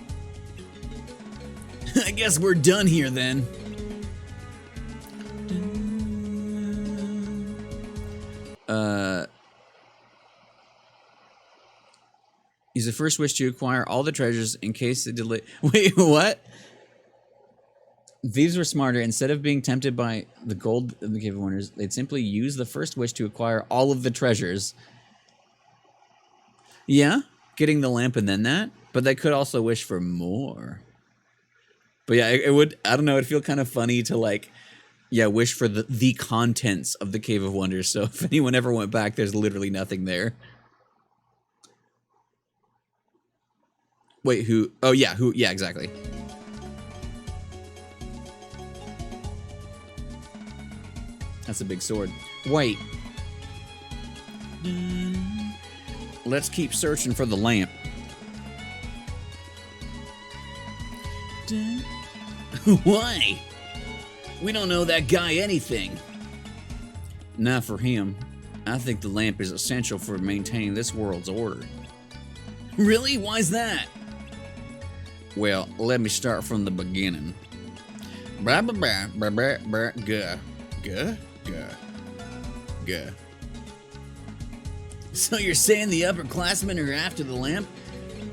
I guess we're done here then. Use the first wish to acquire all the treasures in case they delay. Wait, what? Thieves were smarter. Instead of being tempted by the gold of the Cave of Wonders, they'd simply use the first wish to acquire all of the treasures. Yeah, getting the lamp and then that. But they could also wish for more. But yeah, it would, I don't know, it'd feel kind of funny to like, yeah, wish for the contents of the Cave of Wonders. So if anyone ever went back, there's literally nothing there. Wait, who? Oh, yeah, who? Yeah, exactly. That's a big sword. Wait. Let's keep searching for the lamp. Why? We don't know that guy anything. Not for him. I think the lamp is essential for maintaining this world's order. Really? Why's that? Well, let me start from the beginning. Blah, blah, blah, blah, blah, blah, guh. Guh? Guh. Guh. So you're saying the upperclassmen are after the lamp?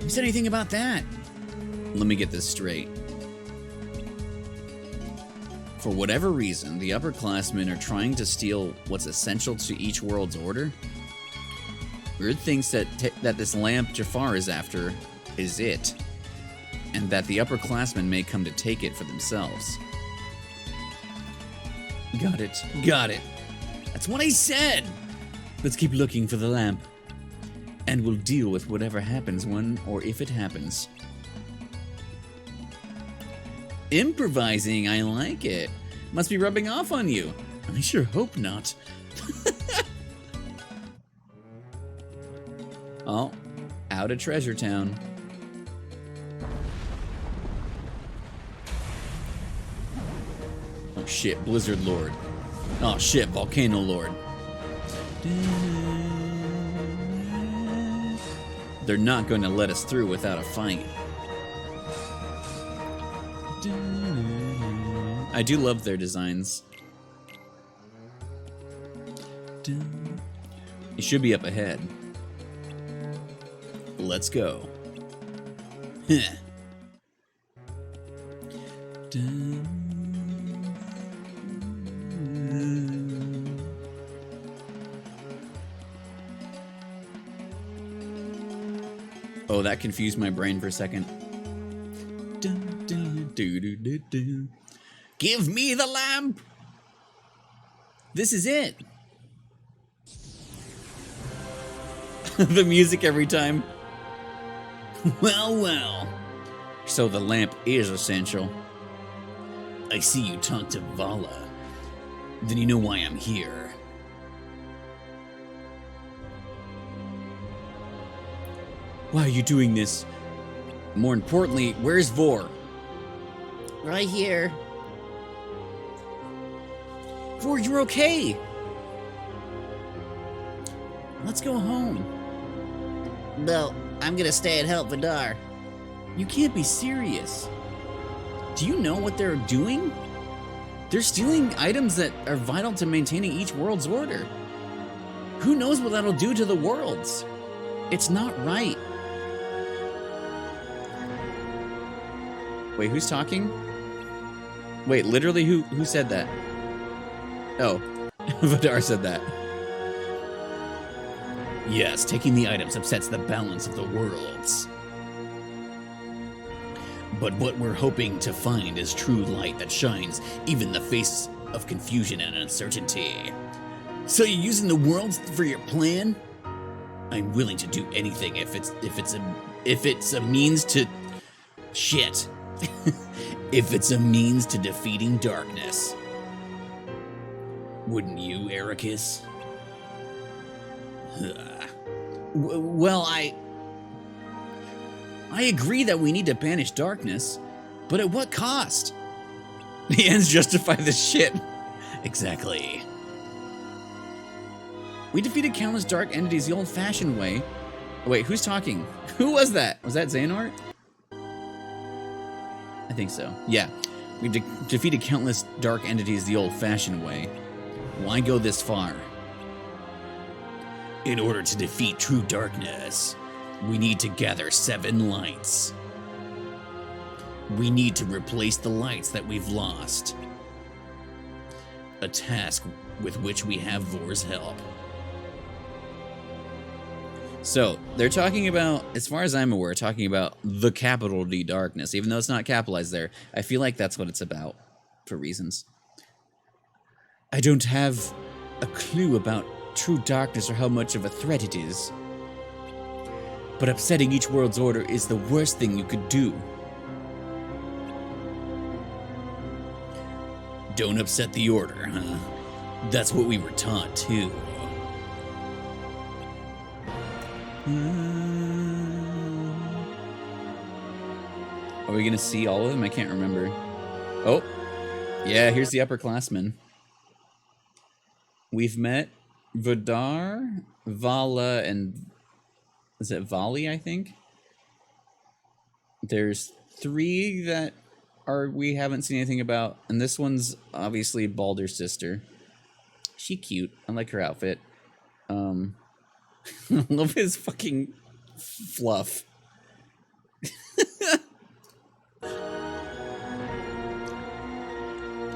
Who said anything about that? Let me get this straight. For whatever reason, the upperclassmen are trying to steal what's essential to each world's order. Weird thinks that this lamp Jafar is after is it, and that the upperclassmen may come to take it for themselves. Got it. Got it. That's what I said! Let's keep looking for the lamp, and we'll deal with whatever happens when or if it happens. Improvising, I like it. Must be rubbing off on you. I sure hope not. Oh, out of Treasure Town. Oh shit, Blizzard Lord. Oh shit, Volcano Lord. They're not going to let us through without a fight. I do love their designs. It should be up ahead. Let's go. Oh, that confused my brain for a second. Give me the lamp! This is it. The music every time. Well, well. So the lamp is essential. I see you talk to Vala. Then you know why I'm here. Why are you doing this? More importantly, where's Vor? Right here. Vor, you're okay. Let's go home. No, I'm gonna stay and help Vidar. You can't be serious. Do you know what they're doing? They're stealing items that are vital to maintaining each world's order. Who knows what that'll do to the worlds? It's not right. Wait, who's talking? Wait, literally, who said that? Oh, Vidar said that. Yes, taking the items upsets the balance of the worlds. But what we're hoping to find is true light that shines even in the face of confusion and uncertainty. So you're using the worlds for your plan? I'm willing to do anything if it's a means to shit. If it's a means to defeating darkness. Wouldn't you, Ericus? Well, I agree that we need to banish darkness, but at what cost? The ends justify the shit. Exactly. We defeated countless dark entities the old-fashioned way. Wait, who's talking? Who was that? Was that Xehanort? I think so. Yeah. We defeated countless dark entities the old-fashioned way. Why go this far? In order to defeat true darkness, We need to gather 7 lights. We need to replace the lights that we've lost. A task with which we have Vor's help. So, they're talking about, as far as I'm aware, talking about the capital D darkness, even though it's not capitalized there. I feel like that's what it's about, for reasons. I don't have a clue about true darkness or how much of a threat it is. But upsetting each world's order is the worst thing you could do. Don't upset the order, huh? That's what we were taught, too. Are we gonna see all of them? I can't remember. Oh, yeah, here's the upperclassmen. We've met Vidar, Vala, and is it Vali, I think? There's 3 that we haven't seen anything about, and this one's obviously Baldur's sister. She cute. I like her outfit. I love his fucking fluff.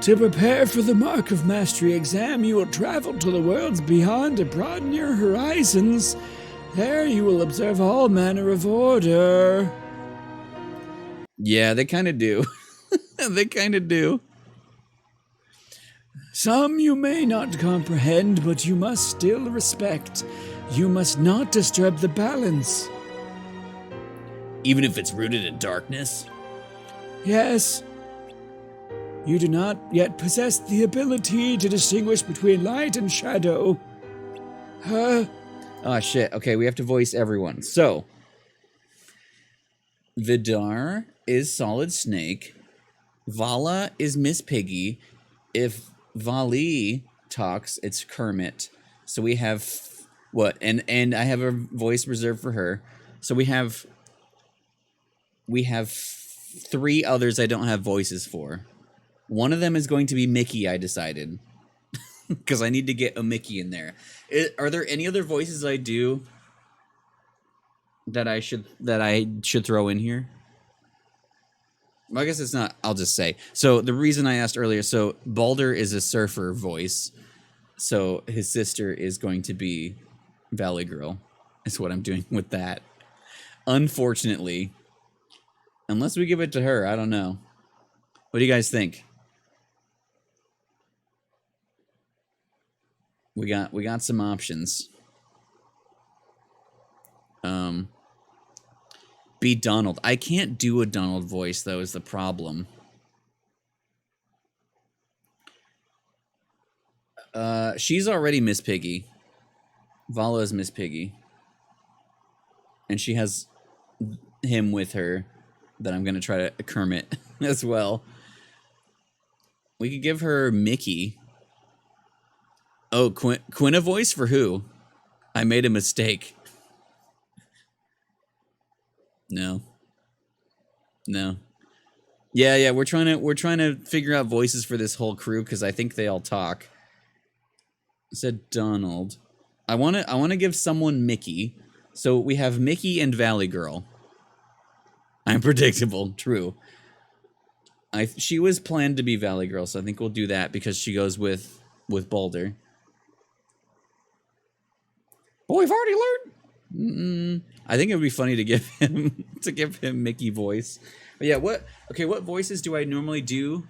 To prepare for the Mark of Mastery exam, you will travel to the worlds beyond to broaden your horizons. There you will observe all manner of order. Yeah, they kind of do. They kind of do. Some you may not comprehend, but you must still respect. You must not disturb the balance. Even if it's rooted in darkness? Yes. You do not yet possess the ability to distinguish between light and shadow. Oh, shit. Okay, we have to voice everyone. So, Vidar is Solid Snake. Vala is Miss Piggy. If Vali talks, it's Kermit. So we have what? And I have a voice reserved for her. So we have 3 others I don't have voices for. One of them is going to be Mickey, I decided. Because I need to get a Mickey in there. Are there any other voices I do that I should throw in here? Well, I guess it's not. I'll just say. So the reason I asked earlier, so Baldur is a surfer voice. So his sister is going to be Valley Girl. Is what I'm doing with that. Unfortunately. Unless we give it to her, I don't know. What do you guys think? We got some options. Be Donald. I can't do a Donald voice, though, is the problem. She's already Miss Piggy. Vala is Miss Piggy. And she has him with her that I'm going to try to Kermit as well. We could give her Mickey. Oh, Quinn a voice for who? I made a mistake. No. Yeah, we're trying to figure out voices for this whole crew because I think they all talk. I said Donald. I want to give someone Mickey. So we have Mickey and Valley Girl. I'm predictable, true. She was planned to be Valley Girl, so I think we'll do that because she goes with Baldur. Oh, we've already learned. I think it would be funny to give him Mickey voice. But yeah, what voices do I normally do?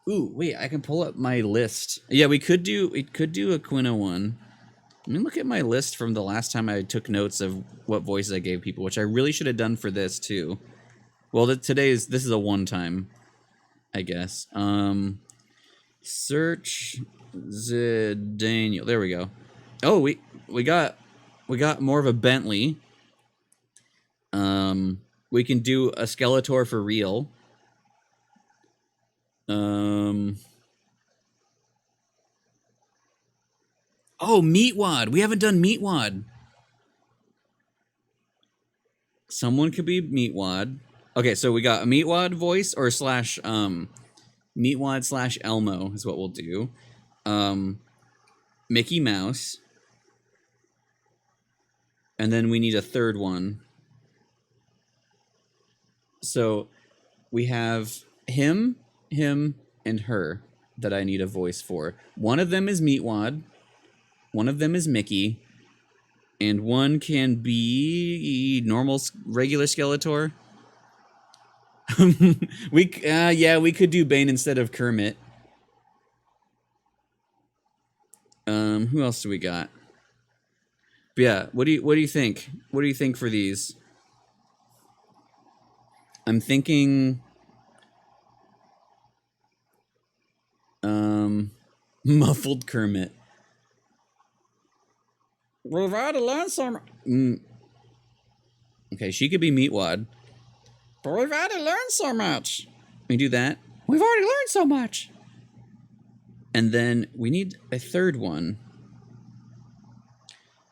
Ooh, wait, I can pull up my list. Yeah, we could do a Quina one. Let me look at my list from the last time I took notes of what voices I gave people, which I really should have done for this too. Well, this is a one time, I guess. Search the Daniel. There we go. Oh, we got more of a Bentley. We can do a Skeletor for real. Oh, Meatwad. We haven't done Meatwad. Someone could be Meatwad. Okay, so we got a Meatwad voice or slash Meatwad slash Elmo is what we'll do. Mickey Mouse. And then we need a third one. So we have him, and her that I need a voice for. One of them is Meatwad. One of them is Mickey. And one can be normal, regular Skeletor. We could do Bane instead of Kermit. Who else do we got? But yeah, what do you think? What do you think for these? I'm thinking muffled Kermit. We've had to learn some. Okay, she could be Meatwad. But we've had to learn so much. We do that. We've already learned so much. And then we need a third one.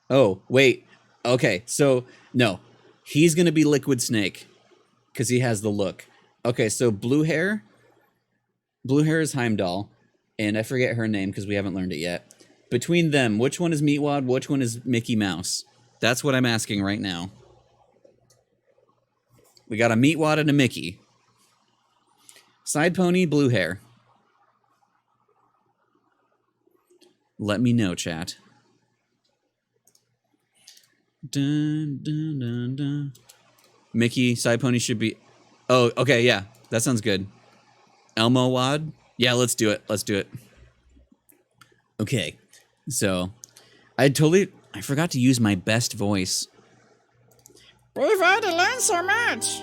Oh, wait. Okay, so no. He's going to be Liquid Snake because he has the look. Okay, so blue hair. Blue hair is Heimdall. And I forget her name because we haven't learned it yet. Between them, which one is Meatwad? Which one is Mickey Mouse? That's what I'm asking right now. We got a Meatwad and a Mickey. Side pony, blue hair. Let me know, chat. Dun, dun, dun, dun. Mickey, side pony should be... Oh, okay, yeah. That sounds good. Elmo Wad? Yeah, let's do it. Let's do it. Okay. So, I forgot to use my best voice. We've had to learn so much.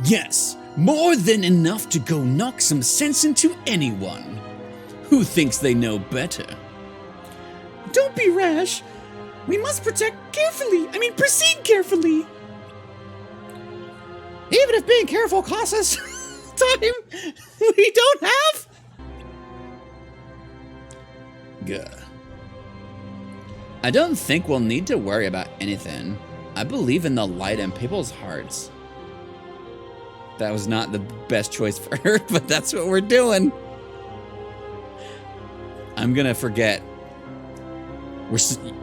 Yes, more than enough to go knock some sense into anyone who thinks they know better. Don't be rash. We must proceed carefully. Even if being careful costs us time we don't have. Gah. I don't think we'll need to worry about anything. I believe in the light in people's hearts. That was not the best choice for her, but that's what we're doing. I'm gonna forget.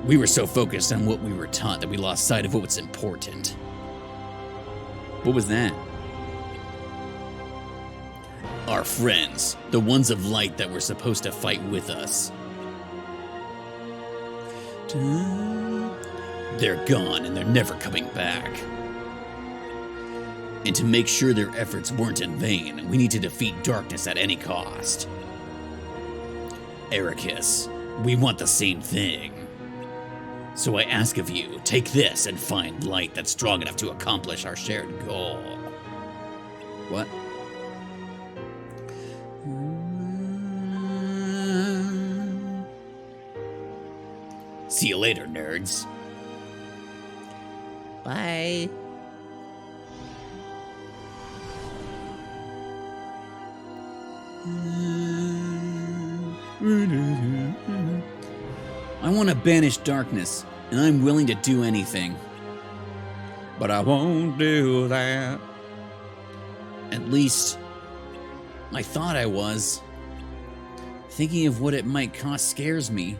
We were so focused on what we were taught that we lost sight of what's important. What was that? Our friends, the ones of light that were supposed to fight with us. They're gone and they're never coming back. And to make sure their efforts weren't in vain, we need to defeat darkness at any cost. Ericus, we want the same thing. So I ask of you, take this and find light that's strong enough to accomplish our shared goal. What? See you later, nerds. Bye. I want to banish darkness, and I'm willing to do anything. But I won't do that. At least, I thought I was. Thinking of what it might cost scares me.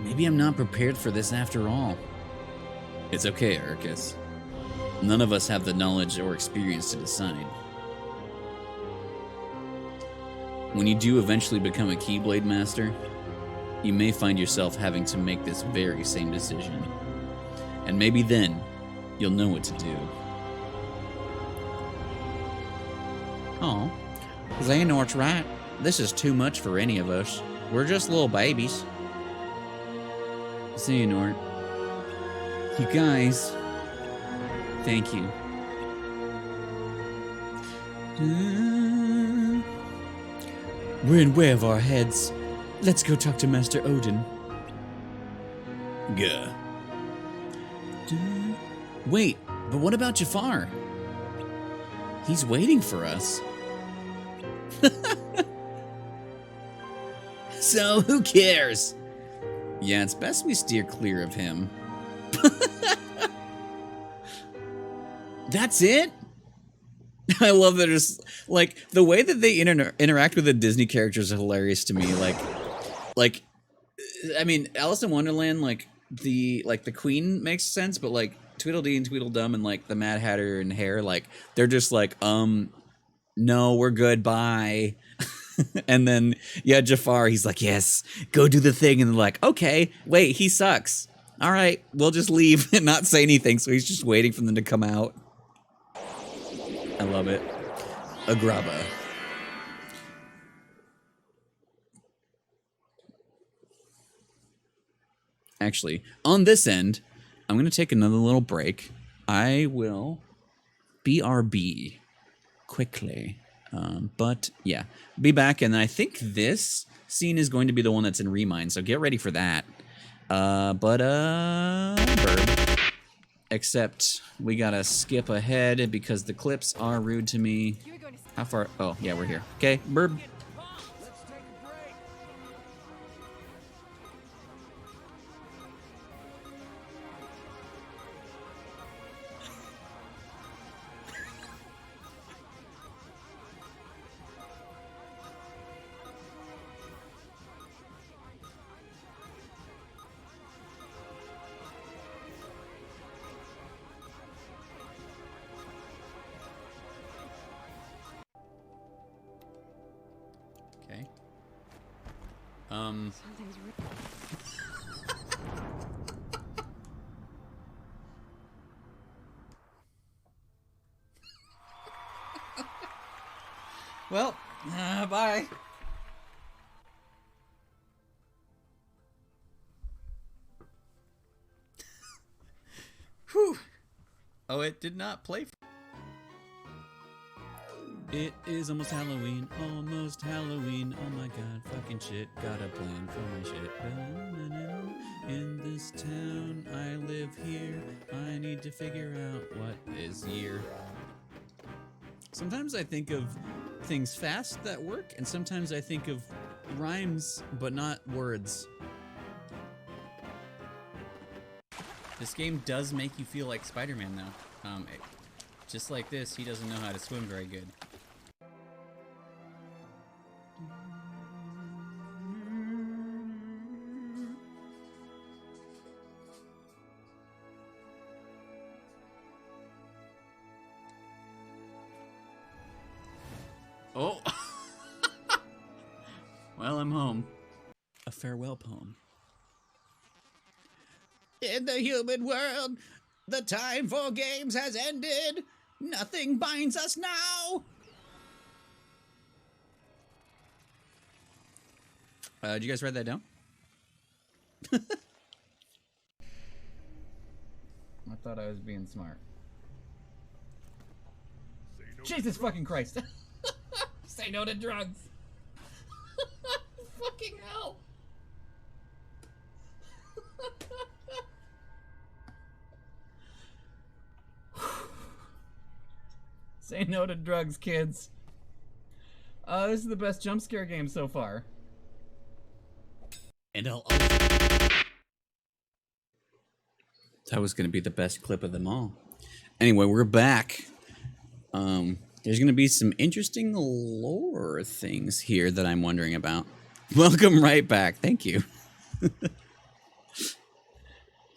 Maybe I'm not prepared for this after all. It's okay, Ericus. None of us have the knowledge or experience to decide. When you do eventually become a Keyblade Master, you may find yourself having to make this very same decision. And maybe then, you'll know what to do. Oh, Xehanort's right. This is too much for any of us. We're just little babies. Xehanort, you guys, thank you. We're in way of our heads. Let's go talk to Master Odin. Gah. Wait, but what about Jafar? He's waiting for us. So who cares? Yeah, it's best we steer clear of him. That's it? I love that it's like the way that they interact with the Disney characters are hilarious to me. Like, I mean, Alice in Wonderland, like the Queen makes sense, but like Tweedledee and Tweedledum and like the Mad Hatter and Hare, like they're just like, no, we're good, bye. And then yeah, Jafar, he's like, yes, go do the thing, and they're like, okay, wait, he sucks. All right, we'll just leave and not say anything. So he's just waiting for them to come out. I love it. Agrabah. Actually, on this end, I'm going to take another little break. I will BRB quickly. But yeah, be back. And I think this scene is going to be the one that's in Remind. So get ready for that. Bird. Except we got to skip ahead because the clips are rude to me. How far? Oh, yeah, we're here. Okay, Bird. Okay. Well, bye. Whew. Oh, it did not play. It is almost Halloween, almost Halloween. Oh my god, fucking shit. Got a plan for my shit. In this town, I live here. I need to figure out what is year. Sometimes I think of things fast that work, and sometimes I think of rhymes, but not words. This game does make you feel like Spider-Man, though. Just like this, he doesn't know how to swim very good. Oh! Well, I'm home. A farewell poem. In the human world, the time for games has ended. Nothing binds us now. Did you guys write that down? I thought I was being smart. Jesus fucking Christ. Say no to drugs. Fucking hell. Say no to drugs, kids. This is the best jump scare game so far. And that was going to be the best clip of them all. Anyway, we're back. There's going to be some interesting lore things here that I'm wondering about. Welcome right back. Thank you.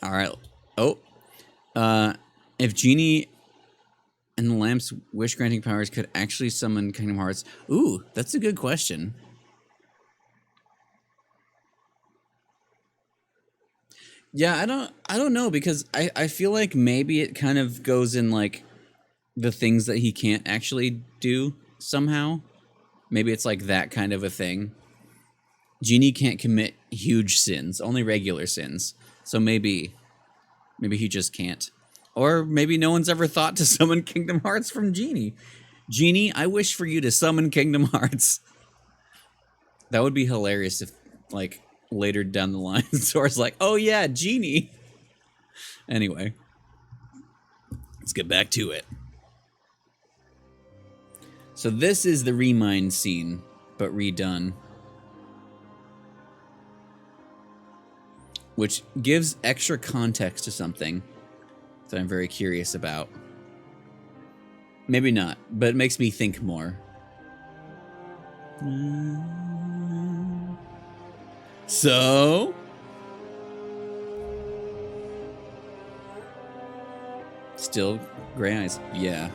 All right. Oh. If Genie and the Lamp's wish-granting powers could actually summon Kingdom Hearts. Ooh, that's a good question. Yeah, I don't know, because I feel like maybe it kind of goes in like the things that he can't actually do somehow. Maybe it's like that kind of a thing. Genie can't commit huge sins, only regular sins. So maybe he just can't. Or maybe no one's ever thought to summon Kingdom Hearts from Genie. Genie, I wish for you to summon Kingdom Hearts. That would be hilarious if, like, later down the line, Sora's like, oh yeah, Genie. Anyway. Let's get back to it. So this is the Remind scene, but redone. Which gives extra context to something that I'm very curious about. Maybe not, but it makes me think more. So... Still gray eyes. Yeah.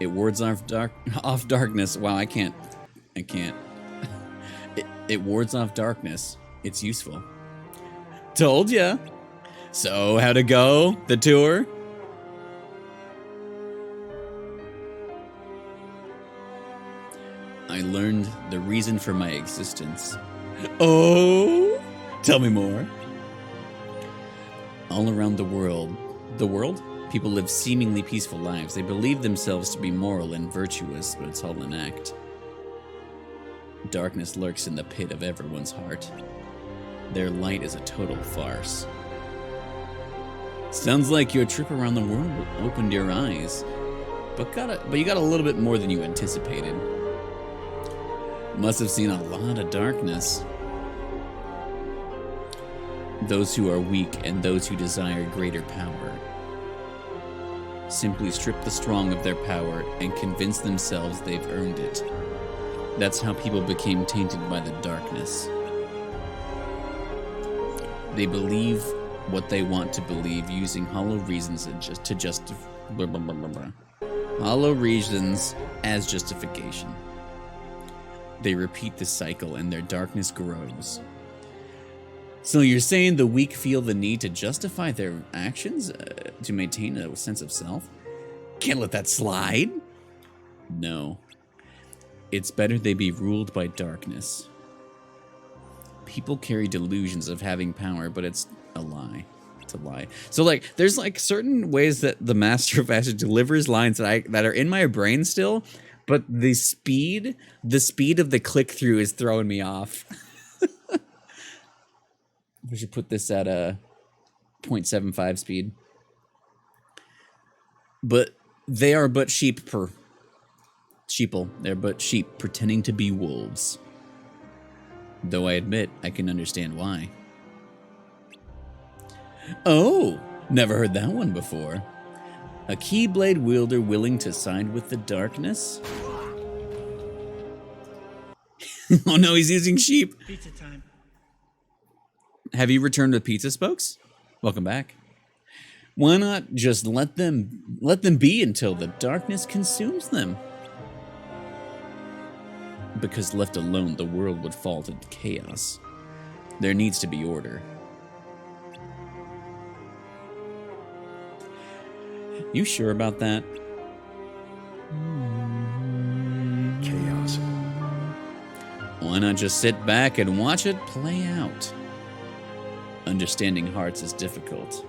It wards off darkness. Wow, I can't. It wards off darkness. It's useful. Told ya. So, how'd it go? The tour? I learned the reason for my existence. Oh? Tell me more. All around the world, people live seemingly peaceful lives. They believe themselves to be moral and virtuous, but it's all an act. Darkness lurks in the pit of everyone's heart. Their light is a total farce. Sounds like your trip around the world opened your eyes, but you got a little bit more than you anticipated. Must have seen a lot of darkness. Those who are weak and those who desire greater power simply strip the strong of their power and convince themselves they've earned it. That's how people became tainted by the darkness. They believe what they want to believe using hollow reasons to justify hollow reasons as justification. They repeat the cycle and their darkness grows. So you're saying the weak feel the need to justify their actions to maintain a sense of self? Can't let that slide. No. It's better they be ruled by darkness. People carry delusions of having power, but it's a lie. It's a lie. So like, there's like certain ways that the Master of Acid delivers lines that are in my brain still, but the speed of the click through is throwing me off. We should put this at a 0.75 speed. But they are but sheeple. They're but sheep pretending to be wolves. Though I admit I can understand why. Oh, never heard that one before. A Keyblade wielder willing to side with the darkness? Oh no, he's using sheep. Pizza time. Have you returned with pizza spokes? Welcome back. Why not just let them be until the darkness consumes them? Because left alone, the world would fall to chaos. There needs to be order. You sure about that? Chaos. Why not just sit back and watch it play out? Understanding hearts is difficult.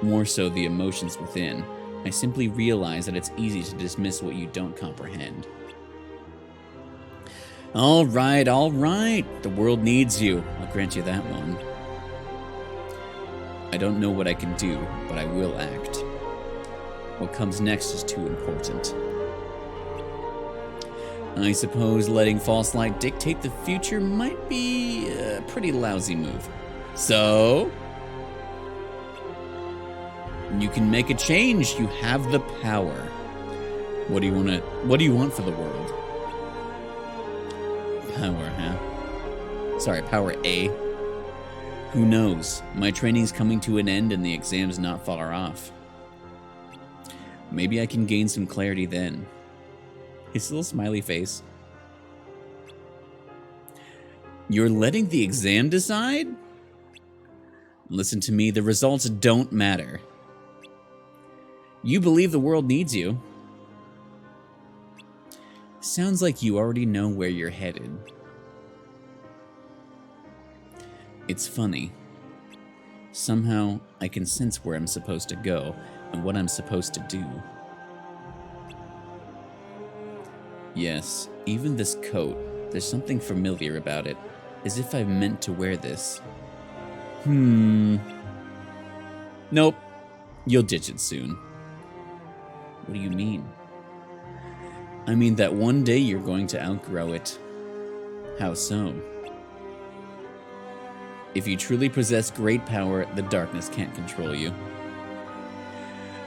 More so the emotions within. I simply realize that it's easy to dismiss what you don't comprehend. All right. The world needs you. I'll grant you that one. I don't know what I can do, but I will act. What comes next is too important. I suppose letting false light dictate the future might be a pretty lousy move. So, you can make a change. You have the power. What do you want for the world? Power, huh? Sorry, power A. Who knows? My training's coming to an end and the exam's not far off. Maybe I can gain some clarity then. His little smiley face. You're letting the exam decide? Listen to me, the results don't matter. You believe the world needs you. Sounds like you already know where you're headed. It's funny. Somehow, I can sense where I'm supposed to go and what I'm supposed to do. Yes, even this coat, there's something familiar about it, as if I meant to wear this. Nope. You'll ditch it soon. What do you mean? I mean that one day you're going to outgrow it. How so? If you truly possess great power, the darkness can't control you.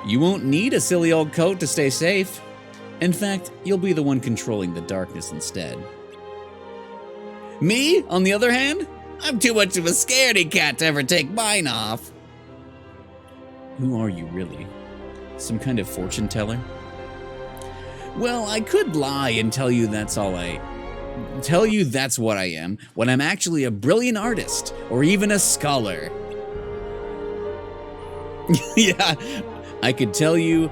You won't need a silly old coat to stay safe. In fact, you'll be the one controlling the darkness instead. Me, on the other hand, I'm too much of a scaredy cat to ever take mine off. Who are you really? Some kind of fortune teller? Well, I could lie and tell you that's what I am, when I'm actually a brilliant artist, or even a scholar. Yeah, I could tell you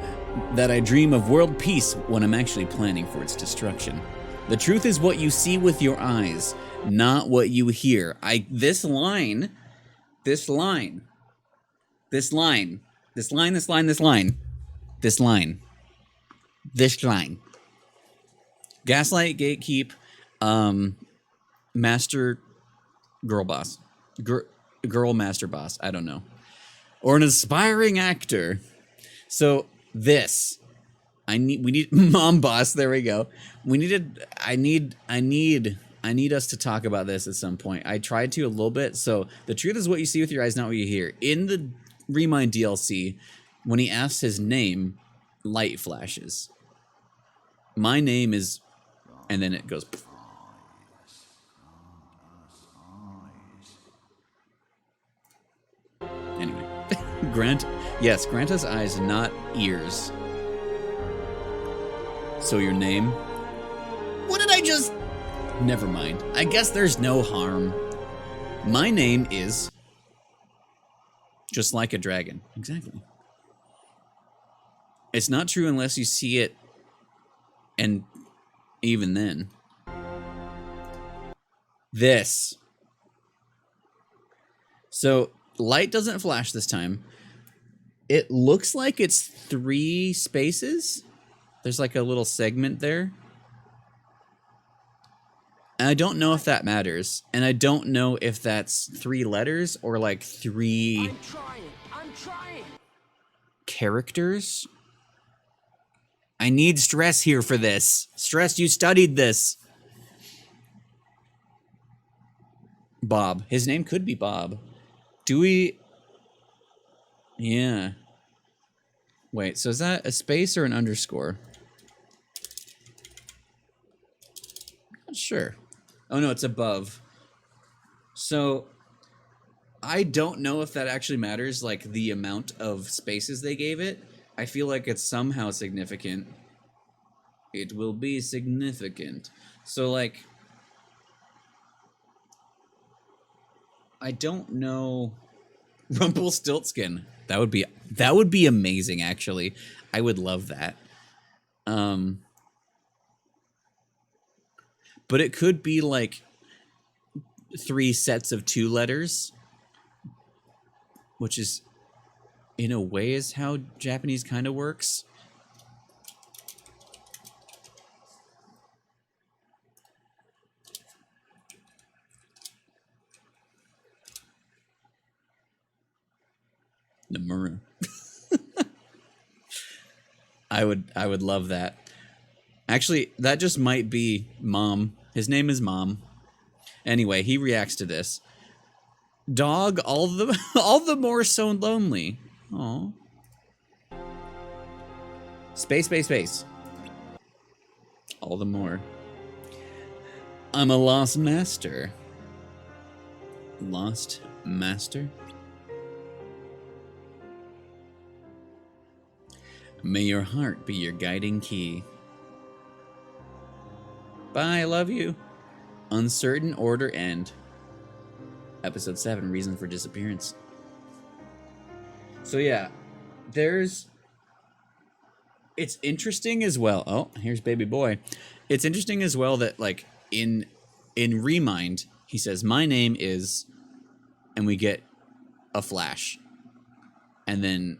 that I dream of world peace when I'm actually planning for its destruction. The truth is what you see with your eyes, not what you hear. This line. Gaslight, gatekeep, master girl boss. Girl master boss, I don't know. Or an aspiring actor. So this. we need mom boss, there we go. I need us to talk about this at some point. I tried to a little bit. So the truth is what you see with your eyes, not what you hear. In the Remind DLC, when he asks his name, light flashes. My name is, and then it goes. Anyway, grant us eyes, not ears. So your name? What did I just? Never mind. I guess there's no harm. My name is just like a dragon. Exactly. It's not true unless you see it, and even then. This. So, light doesn't flash this time. It looks like it's 3 spaces. There's like a little segment there. And I don't know if that matters. And I don't know if that's 3 letters or like 3 I'm trying. characters. I need Stress here for this. Stress, you studied this. Bob. His name could be Bob. Do we? Yeah. Wait, so is that a space or an underscore? Not sure. Oh no, it's above. So I don't know if that actually matters, like the amount of spaces they gave it. I feel like it's somehow significant. It will be significant. So like, I don't know. Rumpelstiltskin. That would be amazing, actually. I would love that. But it could be like 3 sets of 2 letters, which is, in a way, is how Japanese kind of works. Nomura. I would love that. Actually, that just might be Mom. His name is Mom. Anyway, he reacts to this. Dog, all the more so lonely. Aw. Space. All the more. I'm a lost master. Lost master? May your heart be your guiding key. Bye, I love you. Uncertain order end. Episode 7, reason for disappearance. So yeah, it's interesting as well. Oh, here's baby boy. It's interesting as well that like in Remind, he says, my name is, and we get a flash. And then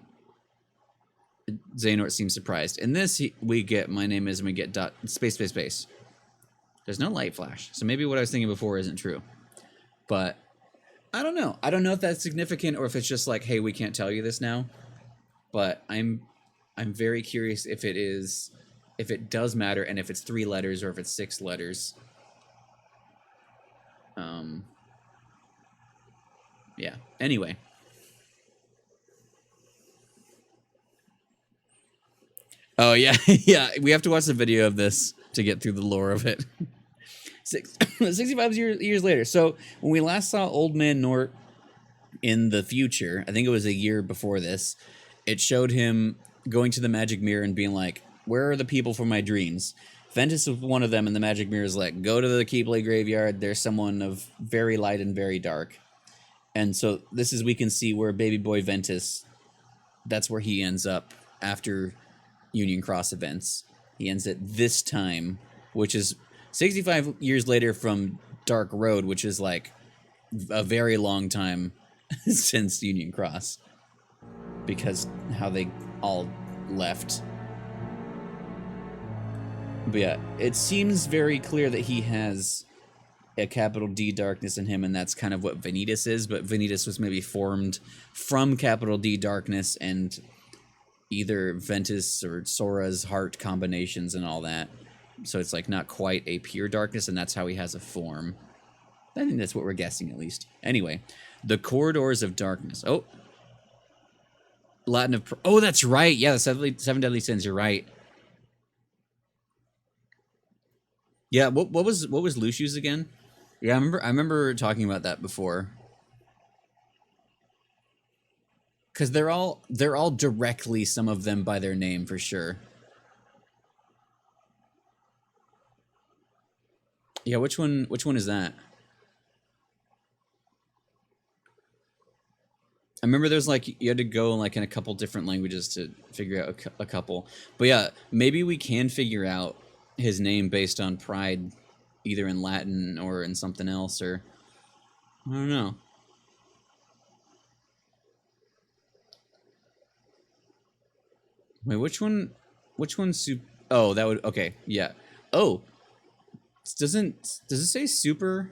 Xehanort seems surprised. In this, we get my name is, and we get dot space. There's no light flash. So maybe what I was thinking before isn't true. But I don't know. I don't know if that's significant or if it's just like, hey, we can't tell you this now. But I'm very curious if it does matter, and if it's 3 letters or if it's 6 letters. Yeah. Anyway. Oh yeah, yeah. We have to watch the video of this to get through the lore of it. 65 years later. So when we last saw Old Man Nort in the future, I think it was a year before this, it showed him going to the magic mirror and being like, where are the people from my dreams? Ventus was one of them, and the magic mirror is like, go to the Keyblade graveyard. There's someone of very light and very dark. And so this is, we can see where baby boy Ventus, that's where he ends up after Union Cross events. He ends at this time, which is 65 years later from Dark Road, which is like a very long time since Union Cross, because how they all left. But yeah, it seems very clear that he has a capital D darkness in him, and that's kind of what Vanitas is, but Vanitas was maybe formed from capital D darkness and either Ventus or Sora's heart combinations and all that. So it's like not quite a pure darkness, and that's how he has a form. I think that's what we're guessing, at least. Anyway, the corridors of darkness. Oh, Latin of... Oh, that's right. Yeah, the seven deadly sins. You're right. Yeah, what was Lucius again? Yeah, I remember talking about that before. Because they're all directly, some of them by their name for sure. Yeah, which one is that? I remember there's like, you had to go like in a couple different languages to figure out a couple. But yeah, maybe we can figure out his name based on pride, either in Latin or in something else, or I don't know. Wait, which one's oh, that would, okay, yeah. Oh, does it say super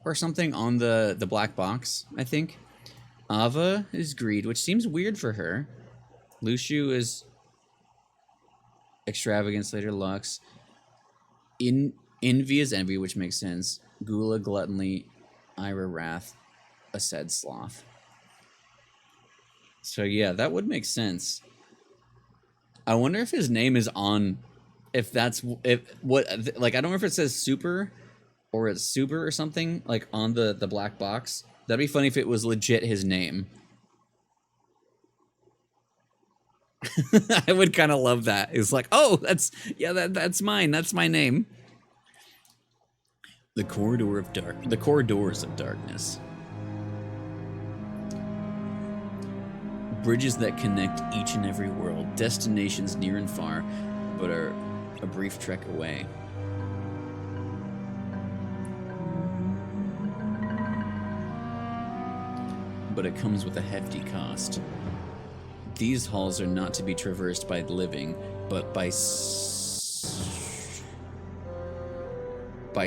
or something on the black box, I think? Ava is greed, which seems weird for her. Luciu is extravagance, later Lux. Envy is envy, which makes sense. Gula, gluttony. Ira, wrath. Ased, sloth. So yeah, that would make sense. I wonder if his name is on, if that's, if what, like, I don't know if it says super or it's super or something, like on the black box. That'd be funny if it was legit his name. I would kind of love that. It's like, oh, that's mine. That's my name. The corridors of darkness. Bridges that connect each and every world, destinations near and far, but are a brief trek away. But it comes with a hefty cost. These halls are not to be traversed by the living, but by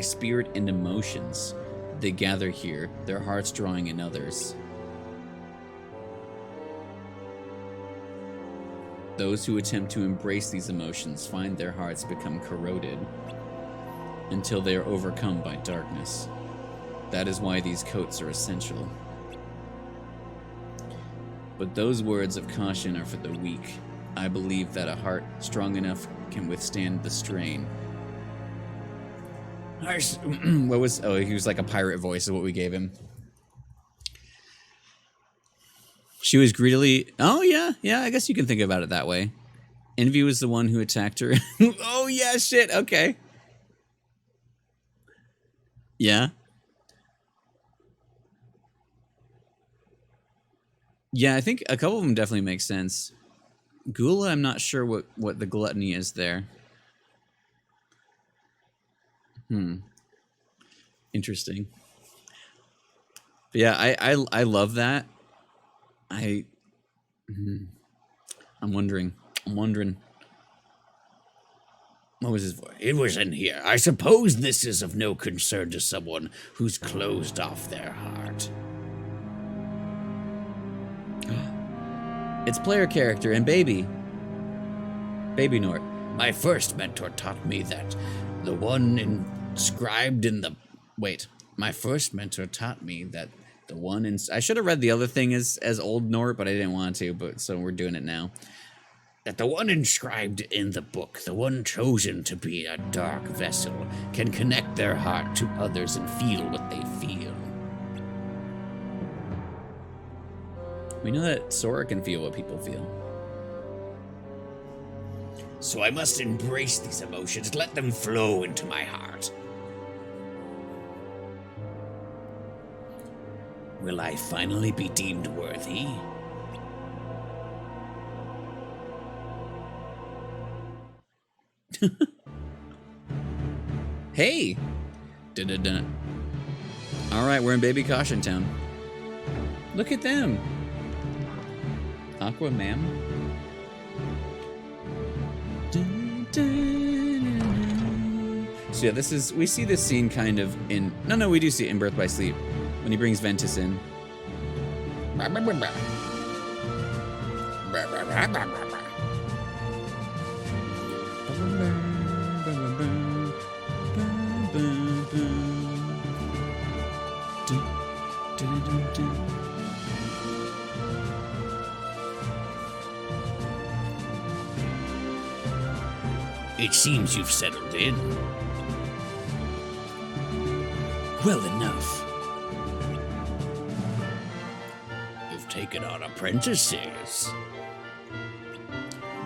spirit and emotions. They gather here, their hearts drawing in others. Those who attempt to embrace these emotions find their hearts become corroded until they are overcome by darkness. That is why these coats are essential. But those words of caution are for the weak. I believe that a heart strong enough can withstand the strain. What was... Oh, he was like a pirate voice is what we gave him. She was greedily... Oh, yeah. Yeah, I guess you can think about it that way. Envy was the one who attacked her. Oh, yeah, shit. Okay. Yeah. Yeah, I think a couple of them definitely make sense. Gula, I'm not sure what the gluttony is there. Interesting. But yeah, I love that. I'm wondering. What was his voice? It was in here. I suppose this is of no concern to someone who's closed off their heart. It's player character and Baby Nort. My first mentor taught me that the one inscribed in the... Wait, my first mentor taught me that the one in... I should have read the other thing as old Nort, but I didn't want to, but so we're doing it now. That the one inscribed in the book, the one chosen to be a dark vessel, can connect their heart to others and feel what they feel. We know that Sora can feel what people feel. So I must embrace these emotions, let them flow into my heart. Will I finally be deemed worthy? Hey! Dun-dun-dun. Alright, we're in Baby Caution Town. Look at them! Aqua, ma'am? So yeah, we see this scene kind of in, no, we do see it in Birth by Sleep, when he brings Ventus in. It seems you've settled in. Well enough. You've taken on apprentices.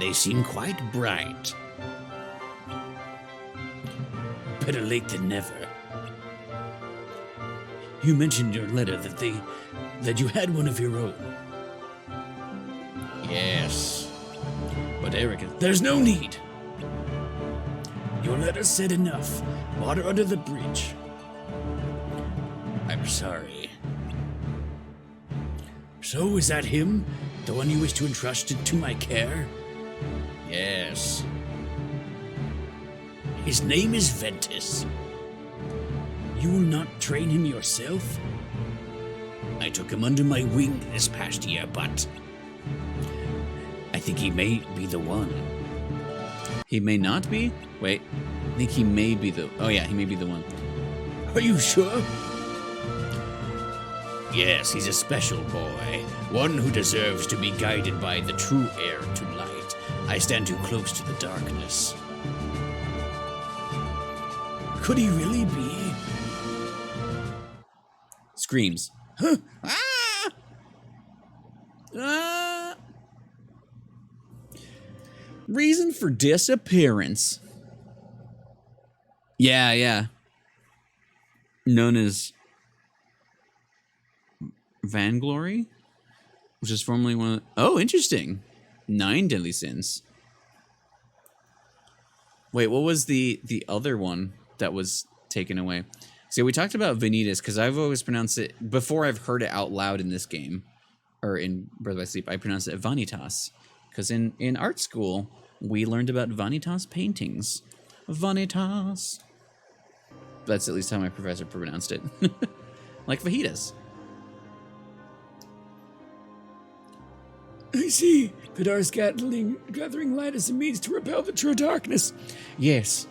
They seem quite bright. Better late than never. You mentioned in your letter that you had one of your own. Yes. But Eric, there's no need. Your letter said enough. Water under the bridge. I'm sorry. So, is that him? The one you wish to entrust to my care? Yes. His name is Ventus. You will not train him yourself? I took him under my wing this past year, but I think he may be the one. He may not be? Wait, I think he may be the... Oh yeah, he may be the one. Are you sure? Yes, he's a special boy. One who deserves to be guided by the true heir to light. I stand too close to the darkness. Could he really be? Screams. Huh? Ah! Ah! Reason for disappearance. Yeah. Known as Vanglory, which is formerly one of... Oh, interesting. 9 deadly sins. Wait, what was the other one that was taken away? See, we talked about Vanitas, because I've always pronounced it, before I've heard it out loud in this game, or in Birth by Sleep, I pronounced it Vanitas. Because in art school, we learned about Vanitas paintings. Vanitas. That's at least how my professor pronounced it. Like fajitas. I see. Vidar's gathering light as a means to repel the true darkness. Yes.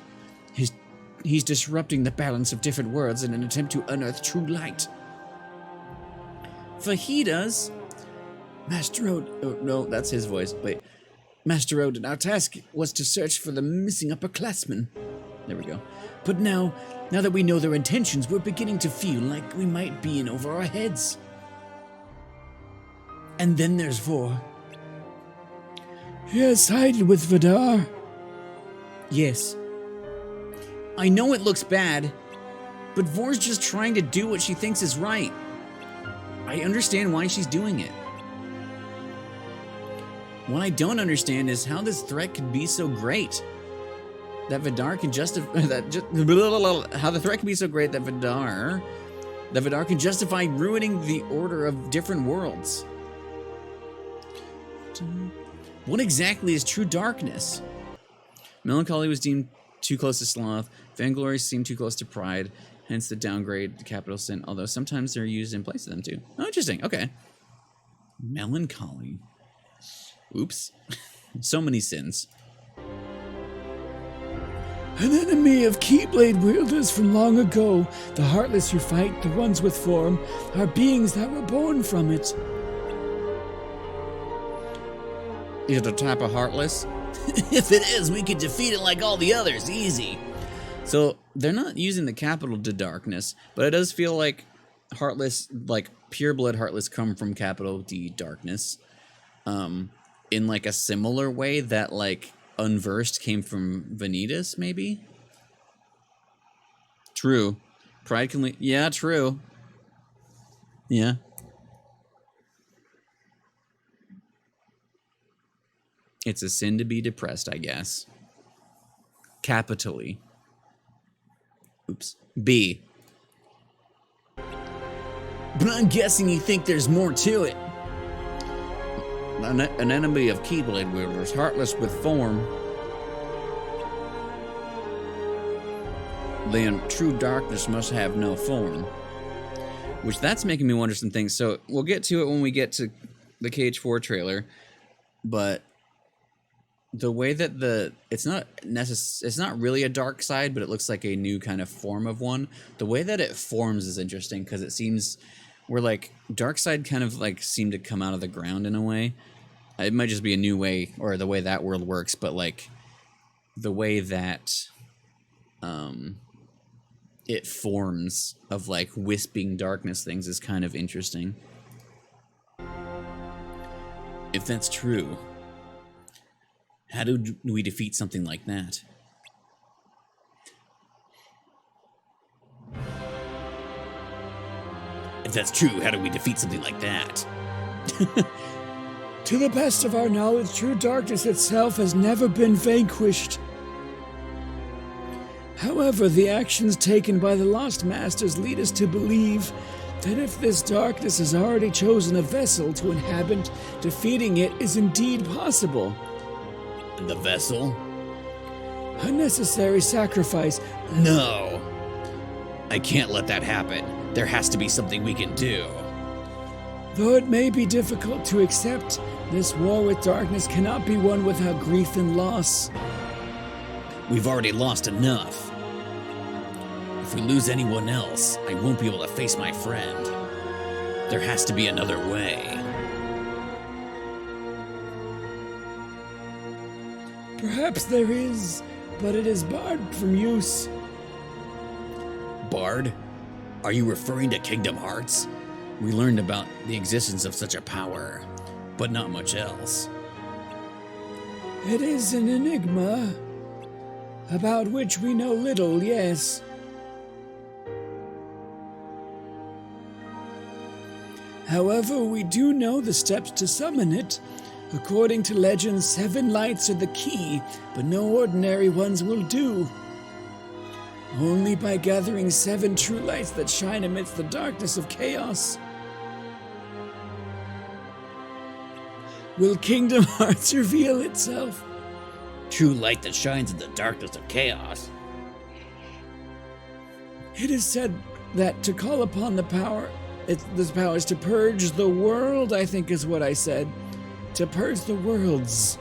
He's disrupting the balance of different worlds in an attempt to unearth true light. Fajitas? Master Odin... Oh, no, that's his voice. Wait. Master Odin, our task was to search for the missing upperclassmen. There we go. But now that we know their intentions, we're beginning to feel like we might be in over our heads. And then there's Vor. He has sided with Vidar. Yes. I know it looks bad, but Vor's just trying to do what she thinks is right. I understand why she's doing it. What I don't understand is how this threat could be so great. That Vidar can justify how the threat can be so great that Vidar can justify ruining the order of different worlds. What exactly is true darkness? Melancholy was deemed too close to sloth. Vainglory seemed too close to pride. Hence the downgrade to capital sin. Although sometimes they're used in place of them too. Oh, interesting. Okay. Melancholy. Oops. So many sins. An enemy of Keyblade wielders from long ago. The heartless you fight, the ones with form, are beings that were born from it. Is it a type of heartless? If it is, we could defeat it like all the others, easy. So they're not using the capital to darkness, but it does feel like heartless, like pure blood heartless, come from capital D darkness, in like a similar way that like unversed came from Vanitas, maybe? True. Pride can lead... Yeah, true. Yeah. It's a sin to be depressed, I guess. Capitally. Oops. B. But I'm guessing you think there's more to it. An enemy of Keyblade wielders, heartless with form. Then true darkness must have no form. Which that's making me wonder some things. So we'll get to it when we get to the KH4 trailer. But the way that it's not really a dark side, but it looks like a new kind of form of one. The way that it forms is interesting because it seems where like dark side kind of like seemed to come out of the ground in a way. It might just be a new way or the way that world works, but like the way that it forms of like wisping darkness things is kind of interesting. If that's true, how do we defeat something like that? If that's true, how do we defeat something like that? To the best of our knowledge, true darkness itself has never been vanquished. However, the actions taken by the Lost Masters lead us to believe that if this darkness has already chosen a vessel to inhabit, defeating it is indeed possible. The vessel? A necessary sacrifice. No! I can't let that happen. There has to be something we can do. Though it may be difficult to accept, this war with darkness cannot be won without grief and loss. We've already lost enough. If we lose anyone else, I won't be able to face my friend. There has to be another way. Perhaps there is, but it is barred from use. Barred? Are you referring to Kingdom Hearts? We learned about the existence of such a power, but not much else. It is an enigma, about which we know little, yes. However, we do know the steps to summon it. According to legend, 7 lights are the key, but no ordinary ones will do. Only by gathering 7 true lights that shine amidst the darkness of chaos will Kingdom Hearts reveal itself. True light that shines in the darkness of chaos. It is said that to call upon the power, this power is to purge the world, I think is what I said. To purge the worlds.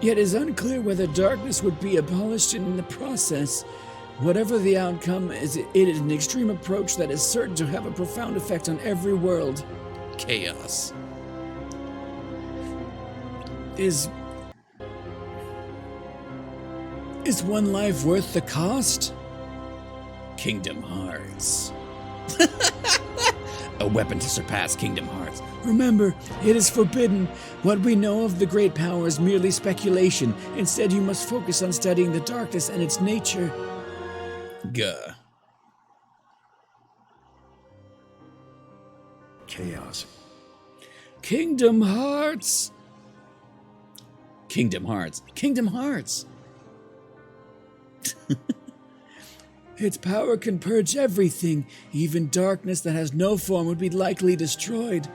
Yet it is unclear whether darkness would be abolished in the process. Whatever the outcome, it is an extreme approach that is certain to have a profound effect on every world. Chaos. Is one life worth the cost? Kingdom Hearts. A weapon to surpass Kingdom Hearts. Remember, it is forbidden. What we know of the great power is merely speculation. Instead, you must focus on studying the darkness and its nature. Gah. Chaos. Kingdom Hearts. Kingdom Hearts. Kingdom Hearts. Its power can purge everything. Even darkness that has no form would be likely destroyed.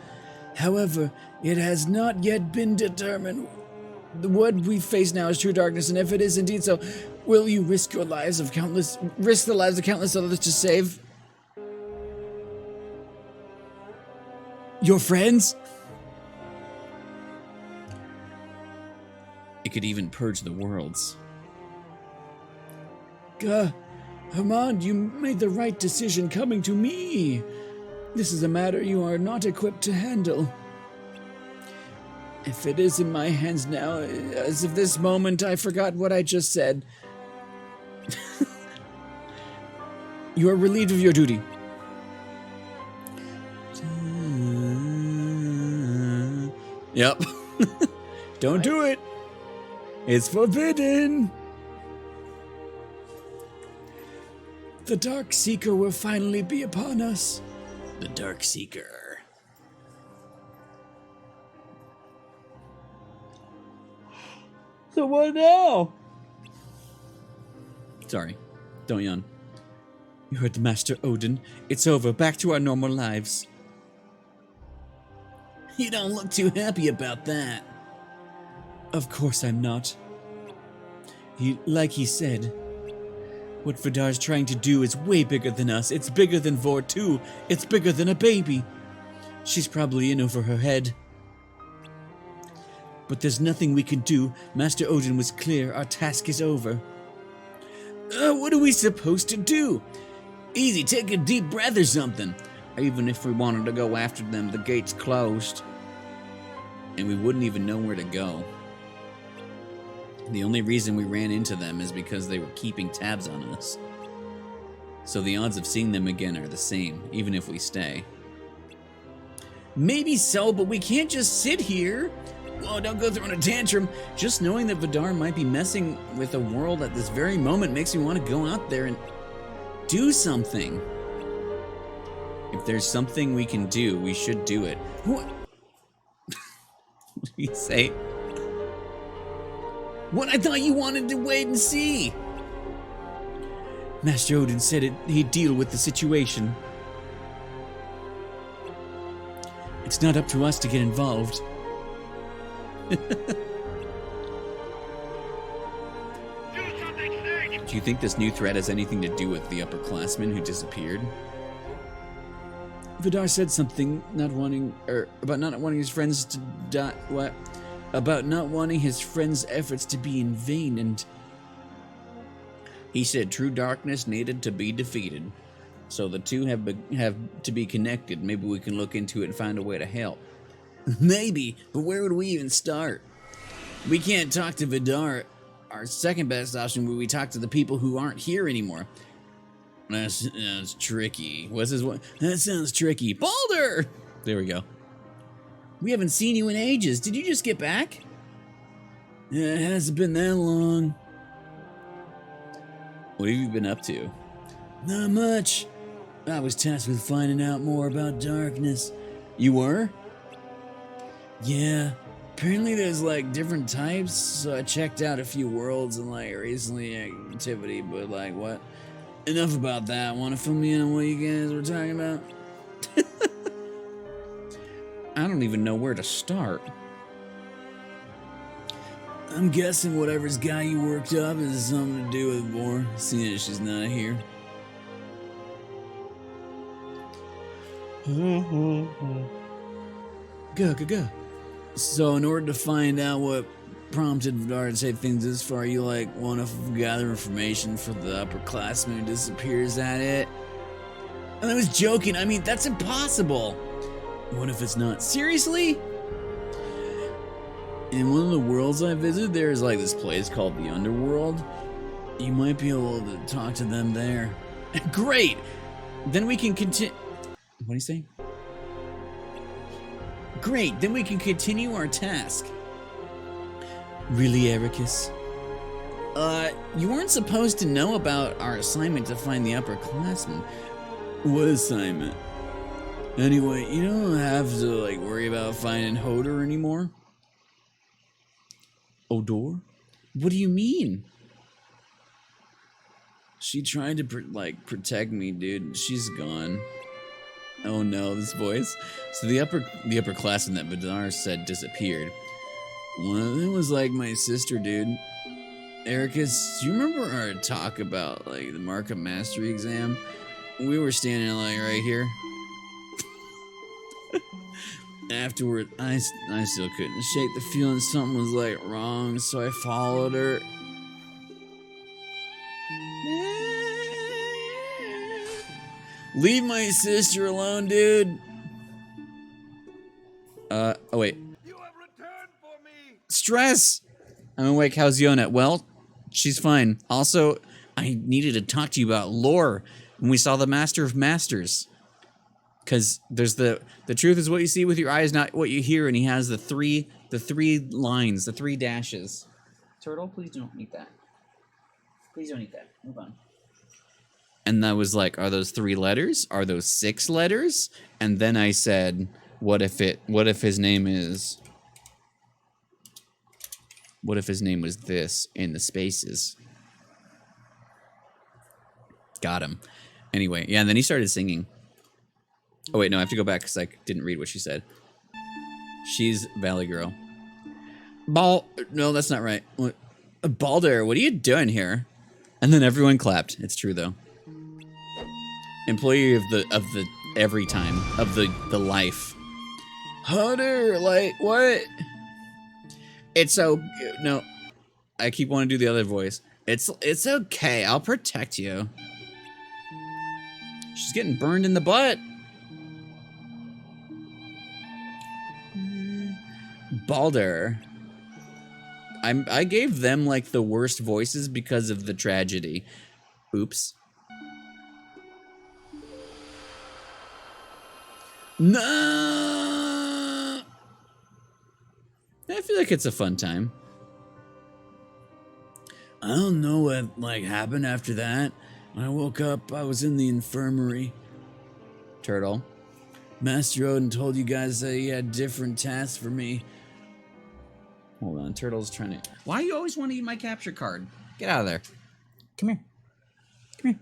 However, it has not yet been determined. What we face now is true darkness, and if it is indeed so, will you risk the lives of countless others to save your friends? It could even purge the worlds. Hamad, you made the right decision coming to me. This is a matter you are not equipped to handle. If it is in my hands now, as of this moment, I forgot what I just said. You are relieved of your duty. Yep. Don't do it. It's forbidden! The Dark Seeker will finally be upon us. The Dark Seeker. So what now? Sorry. Don't yawn. You heard the Master Odin. It's over. Back to our normal lives. You don't look too happy about that. Of course I'm not. Like he said, what Vidar's trying to do is way bigger than us. It's bigger than Vor too. It's bigger than a baby. She's probably in over her head. But there's nothing we can do. Master Odin was clear. Our task is over. What are we supposed to do? Easy, take a deep breath or something. Even if we wanted to go after them, the gate's closed. And we wouldn't even know where to go. The only reason we ran into them is because they were keeping tabs on us. So the odds of seeing them again are the same, even if we stay. Maybe so, but we can't just sit here. Whoa, don't go throwing a tantrum. Just knowing that Vidar might be messing with the world at this very moment makes me want to go out there and do something. If there's something we can do, we should do it. What? What do you say? What? I thought you wanted to wait and see. Master Odin said he'd deal with the situation. It's not up to us to get involved. Do something, Snake! Do you think this new threat has anything to do with the upperclassman who disappeared? Vidar said something about not wanting his friends to die. What? About not wanting his friends' efforts to be in vain, and he said true darkness needed to be defeated. So the two have to be connected. Maybe we can look into it and find a way to help. Maybe, but where would we even start? We can't talk to Vidar. Our second best option would we talk to the people who aren't here anymore. That's tricky. What's his one? That sounds tricky. Baldur! There we go. We haven't seen you in ages. Did you just get back? It hasn't been that long. What have you been up to? Not much. I was tasked with finding out more about darkness. You were? Yeah. Apparently there's like different types, so I checked out a few worlds and like recently activity, but like what? Enough about that. Want to fill me in on what you guys were talking about? I don't even know where to start. I'm guessing whatever's got you worked up has something to do with Vor, seeing as she's not here. Go. So in order to find out what prompted Vidar to say things this far, you like want to gather information for the upperclassman who disappears at it? I was joking. I mean, that's impossible. What if it's not? Seriously? In one of the worlds I visited, there's like this place called the Underworld. You might be able to talk to them there. Great! Then we can continue. What do you say? Great, then we can continue our task. Really, Ericus? You weren't supposed to know about our assignment to find the upperclassmen. What assignment? Anyway, you don't have to like worry about finding Hodor anymore. Odor? What do you mean? She tried to protect me, dude. She's gone. Oh no, this voice. So the upperclassman that Vidar said disappeared. One of them was like my sister, dude. Ericus, do you remember our talk about like the Markham Mastery exam? We were standing like right here. Afterward, I still couldn't shake the feeling something was like wrong, so I followed her. Leave my sister alone, dude. Oh wait. You have returned for me! Stress! I'm awake. How's Yona? Well, she's fine. Also, I needed to talk to you about lore when we saw the Master of Masters. Because there's the truth is what you see with your eyes, not what you hear, and he has the three lines, the three dashes Turtle, please don't eat that. Please don't eat that. Move on. And I was like, are those 3 letters? Are those 6 letters? And then I said, what if his name is... What if his name was this in the spaces? Got him. Anyway, yeah, and then he started singing. Oh, wait, no, I have to go back because I didn't read what she said. She's Valley Girl. No, that's not right. Balder, what are you doing here? And then everyone clapped. It's true, though. Employee of the every time. Of the life. Hunter, like, what? It's so... No. I keep wanting to do the other voice. It's okay. I'll protect you. She's getting burned in the butt. Balder. I gave them, like, the worst voices because of the tragedy. Oops. No! I feel like it's a fun time. I don't know what, like, happened after that. When I woke up, I was in the infirmary. Turtle. Master Odin told you guys that he had different tasks for me. Hold on, Turtle's trying to... Why do you always want to eat my capture card? Get out of there. Come here. Come here.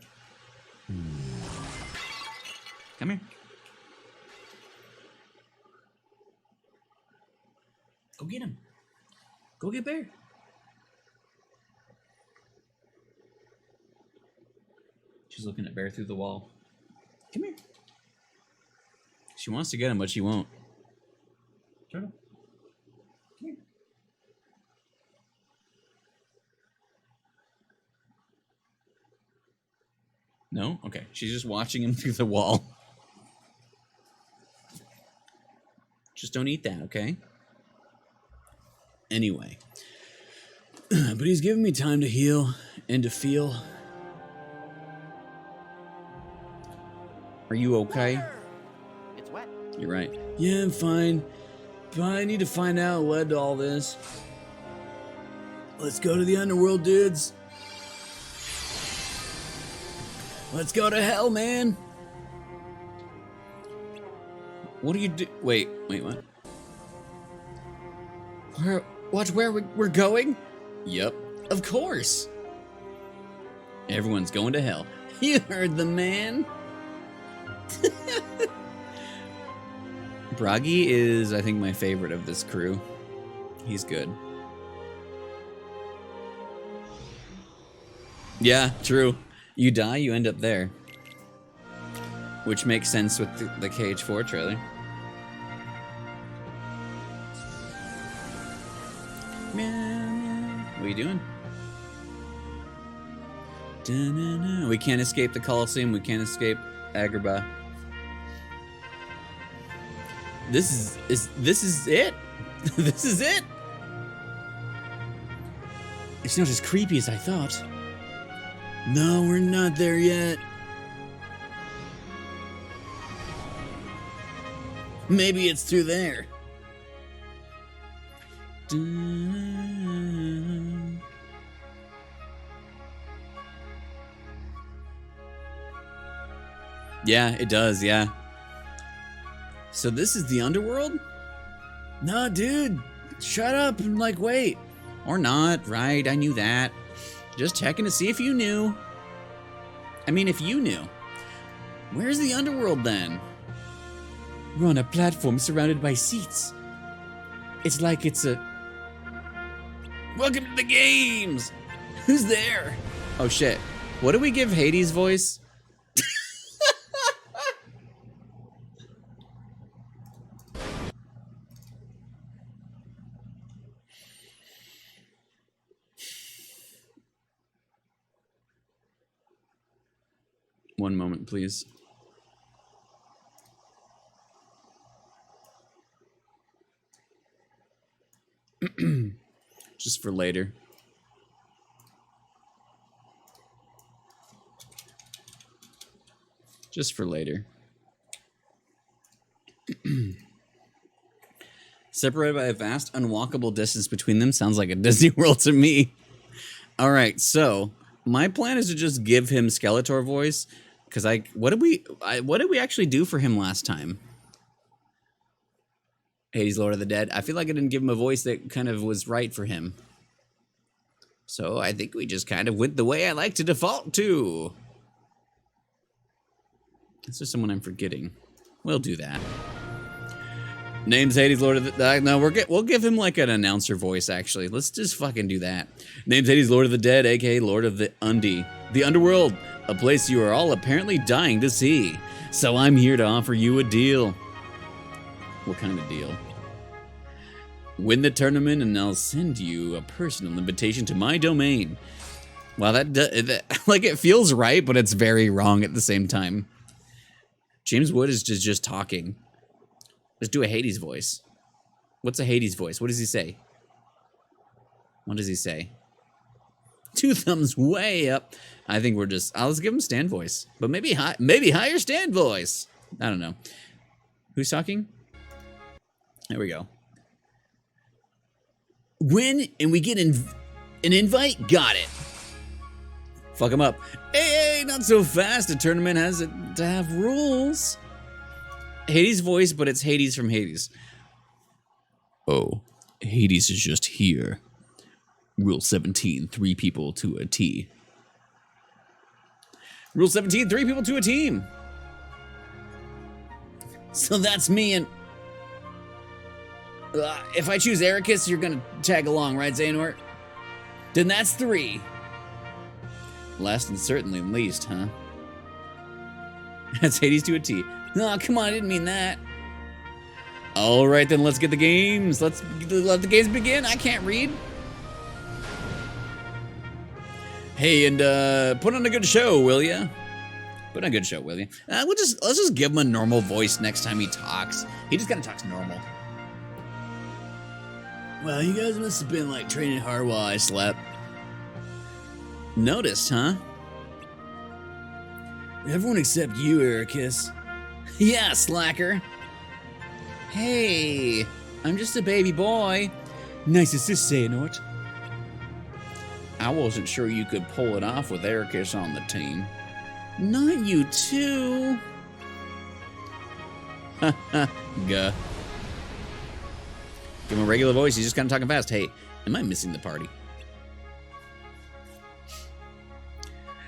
Come here. Go get him. Go get Bear. She's looking at Bear through the wall. Come here. She wants to get him, but she won't. Turtle. Come here. No? Okay. She's just watching him through the wall. Just don't eat that, okay? Anyway. But he's giving me time to heal and to feel. Are you okay? It's wet. You're right. Yeah, I'm fine. But I need to find out what led to all this. Let's go to the underworld, dudes. Let's go to hell, man. What do you do? Wait, what? Watch where we're going? Yep, of course. Everyone's going to hell. You heard the man. Bragi is, I think, my favorite of this crew. He's good. Yeah, true. You die, you end up there. Which makes sense with the KH4 trailer. What are you doing? Da-na-na. We can't escape the Colosseum. We can't escape Agrabah. This is it. This is it. It's not as creepy as I thought. No, we're not there yet. Maybe it's through there. Yeah, it does, yeah. So this is the underworld? Nah, dude. Shut up and, like, wait. Or not, right? I knew that. Just checking to see if you knew. I mean, if you knew. Where's the underworld, then? We're on a platform surrounded by seats. It's like it's a... Welcome to the games! Who's there? Oh, shit. What do we give Hades' voice? One moment, please. Just for later. Just for later. Separated by a vast, unwalkable distance between them sounds like a Disney World to me. All right, so my plan is to just give him Skeletor voice, because what did we actually do for him last time? Hades, Lord of the Dead. I feel like I didn't give him a voice that kind of was right for him. So I think we just kind of went the way I like to default to. Is there someone I'm forgetting? We'll do that. Name's Hades, Lord of the... no, we'll give him like an announcer voice, actually. Let's just fucking do that. Name's Hades, Lord of the Dead, a.k.a. Lord of the Undie. The Underworld, a place you are all apparently dying to see. So I'm here to offer you a deal. What kind of deal? Win the tournament and I'll send you a personal invitation to my domain. Wow, that like, it feels right, but it's very wrong at the same time. James Wood is just talking. Let's do a Hades voice. What's a Hades voice? What does he say? What does he say? 2 thumbs way up. I think we're just... let's give him Stan voice. But maybe higher Stan voice. I don't know. Who's talking? There we go. Win and we get an invite? Got it. Fuck him up. Hey, not so fast. A tournament has to have rules. Hades voice, but it's Hades from Hades. Oh, Hades is just here. Rule 17, 3 people to a T. Rule 17, 3 people to a team. So that's me and... if I choose Ericus, you're gonna tag along, right, Xehanort? Then that's 3. Last and certainly least, huh? That's Hades to a T. No, come on, I didn't mean that. All right, then let's get the games. Let the games begin. I can't read. Hey, and put on a good show, will ya? Put on a good show, will ya? Let's just give him a normal voice next time he talks. He just kind of talks normal. Well, you guys must have been like training hard while I slept. Noticed, huh? Everyone except you, Ericus. Yeah, slacker. Hey, I'm just a baby boy. Nice assist, Xehanort. I wasn't sure you could pull it off with Ericus on the team. Not you too. Gah. Give him a regular voice, he's just kind of talking fast. Hey, am I missing the party?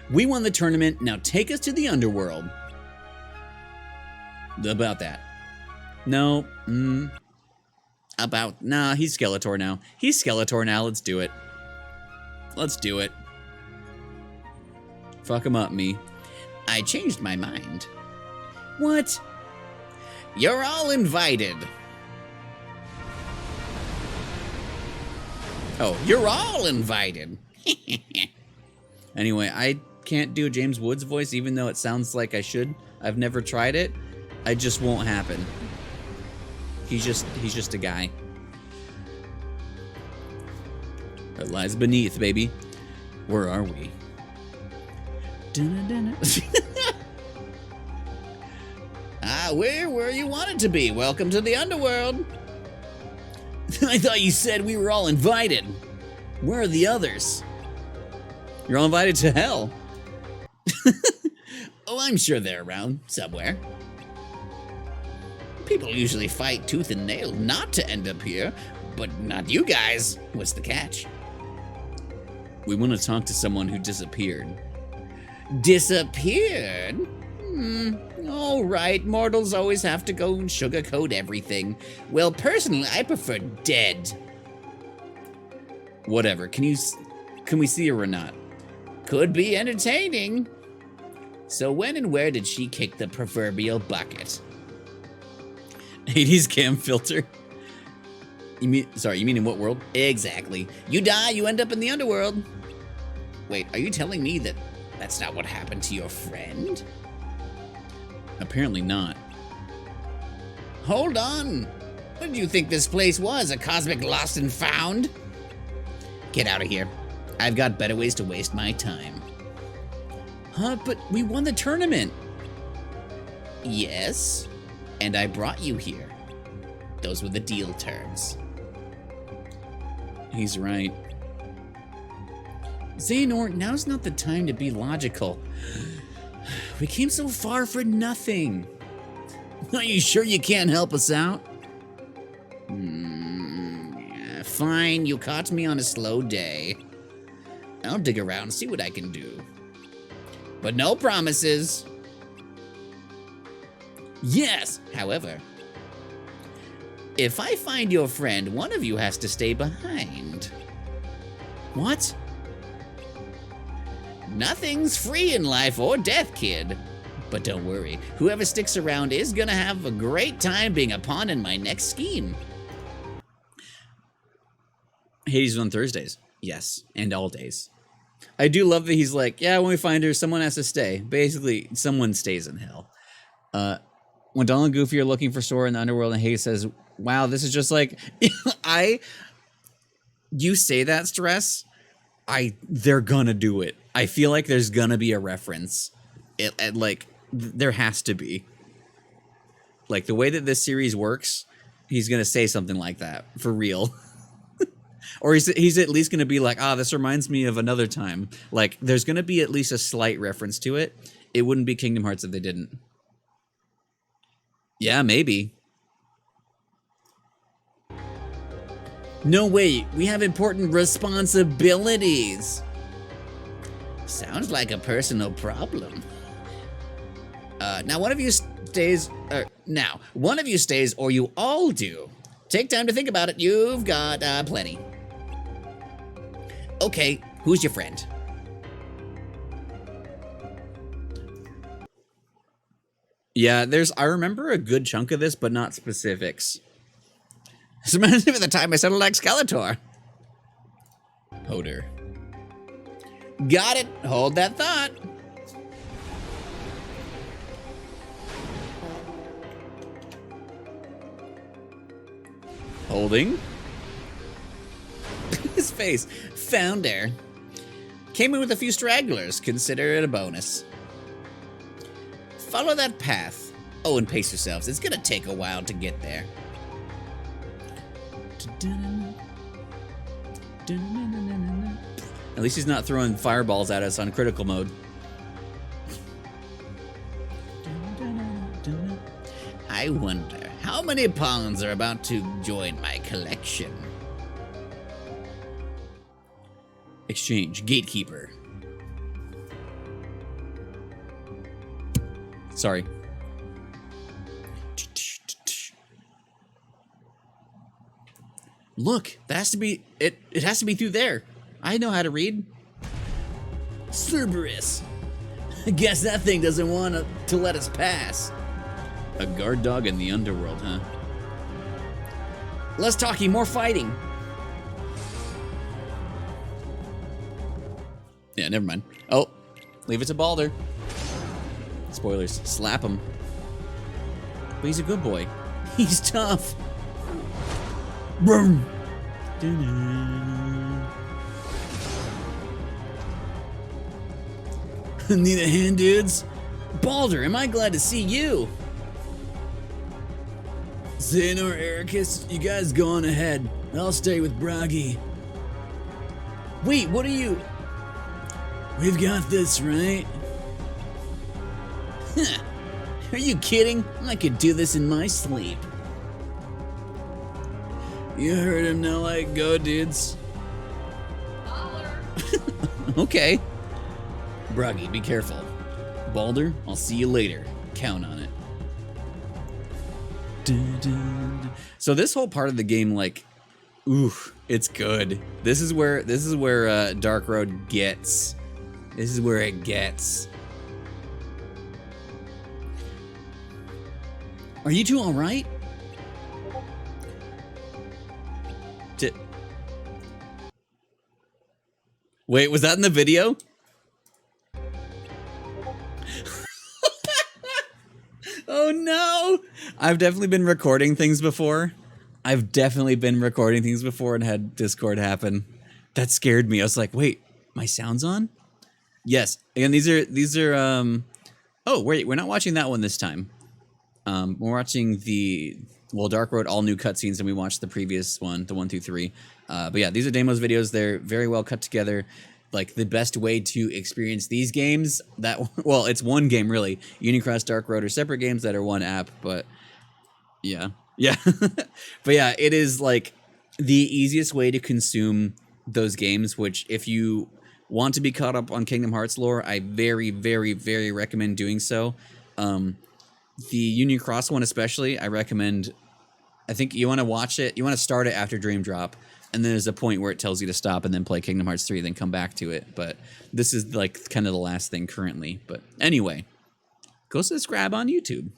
We won the tournament, now take us to the underworld. About that. No. Nah, he's Skeletor now. He's Skeletor now, let's do it. Let's do it. Fuck him up, me. I changed my mind. What? You're all invited. Oh, you're all invited. Anyway, I can't do a James Woods voice, even though it sounds like I should. I've never tried it. It just won't happen. He's just a guy. It lies beneath, baby. Where are we? We're where you wanted to be. Welcome to the underworld. I thought you said we were all invited. Where are the others? You're all invited to hell. Oh, I'm sure they're around somewhere. People usually fight tooth and nail not to end up here, but not you guys. What's the catch? We want to talk to someone who disappeared. Disappeared? All right, mortals always have to go and sugarcoat everything. Well, personally, I prefer dead. Whatever, can we see her or not? Could be entertaining. So when and where did she kick the proverbial bucket? Hades cam filter. You mean in what world? Exactly. You die, you end up in the underworld. Wait, are you telling me that that's not what happened to your friend? Apparently not. Hold on. What did you think this place was? A cosmic lost and found? Get out of here. I've got better ways to waste my time. Huh, but we won the tournament. Yes, and I brought you here. those were the deal terms. He's right. Xehanort, now's not the time to be logical. We came so far for nothing. Are you sure you can't help us out? Yeah, fine, you caught me on a slow day. I'll dig around and see what I can do. But no promises. Yes, however, if I find your friend, one of you has to stay behind. What? Nothing's free in life or death, kid. But don't worry, whoever sticks around is gonna have a great time being a pawn in my next scheme. Hades is on Thursdays. Yes, and all days. I do love that he's like, yeah, when we find her, someone has to stay. Basically, someone stays in hell. When Donald and Goofy are looking for Sora in the underworld, and Hades says, wow, this is just like, you say that, Stress, they're gonna do it. I feel like there's gonna be a reference. There has to be. Like, the way that this series works, he's gonna say something like that, for real. Or he's at least gonna be like, this reminds me of another time. Like, there's gonna be at least a slight reference to it. It wouldn't be Kingdom Hearts if they didn't. Yeah, maybe. No, wait, we have important responsibilities. Sounds like a personal problem. Now one of you stays, or you all do. Take time to think about it. You've got plenty. Okay, who's your friend? Yeah, I remember a good chunk of this, but not specifics. This reminds me of the time I settled like Skeletor. Hoder. Got it. Hold that thought. Holding. His face. Founder. Came in with a few stragglers. Consider it a bonus. Follow that path. Oh, and pace yourselves. It's gonna take a while to get there. At least he's not throwing fireballs at us on critical mode. I wonder how many pawns are about to join my collection. Exchange. Gatekeeper. Sorry. Look, that has to be it has to be through there. I know how to read. Cerberus. I guess that thing doesn't want to let us pass. A guard dog in the underworld, huh? Less talking, more fighting. Yeah, never mind. Oh, leave it to Balder. Spoilers. Slap him. But he's a good boy. He's tough. Boom. Need a hand, dudes? Balder, am I glad to see you? Xehanort, Ericus, you guys go on ahead. I'll stay with Bragi. Wait, what are you? We've got this, right? Huh. Are you kidding? I could do this in my sleep. You heard him, now go, dudes. Okay. Bragi, be careful. Balder, I'll see you later. Count on it. So this whole part of the game, it's good. This is where Dark Road gets. This is where it gets. Are you two all right? Wait, was that in the video? Oh no! I've definitely been recording things before. And had Discord happen. That scared me. I was like, wait, my sound's on? Yes. And these are oh wait, we're not watching that one this time. We're watching Dark Road, all new cutscenes, and we watched the previous one, the 1 through 3. But yeah, these are Damo's videos. They're very well cut together. Like, the best way to experience these games, well, it's one game, really. Union Cross, Dark Road are separate games that are one app, but yeah. Yeah. But yeah, it is, like, the easiest way to consume those games, which if you want to be caught up on Kingdom Hearts lore, I very, very, very recommend doing so. The Union Cross one especially, I recommend. I think you want to watch it, you want to start it after Dream Drop, and then there's a point where it tells you to stop and then play Kingdom Hearts 3, then come back to it. But this is like kind of the last thing currently. But anyway, go subscribe on YouTube.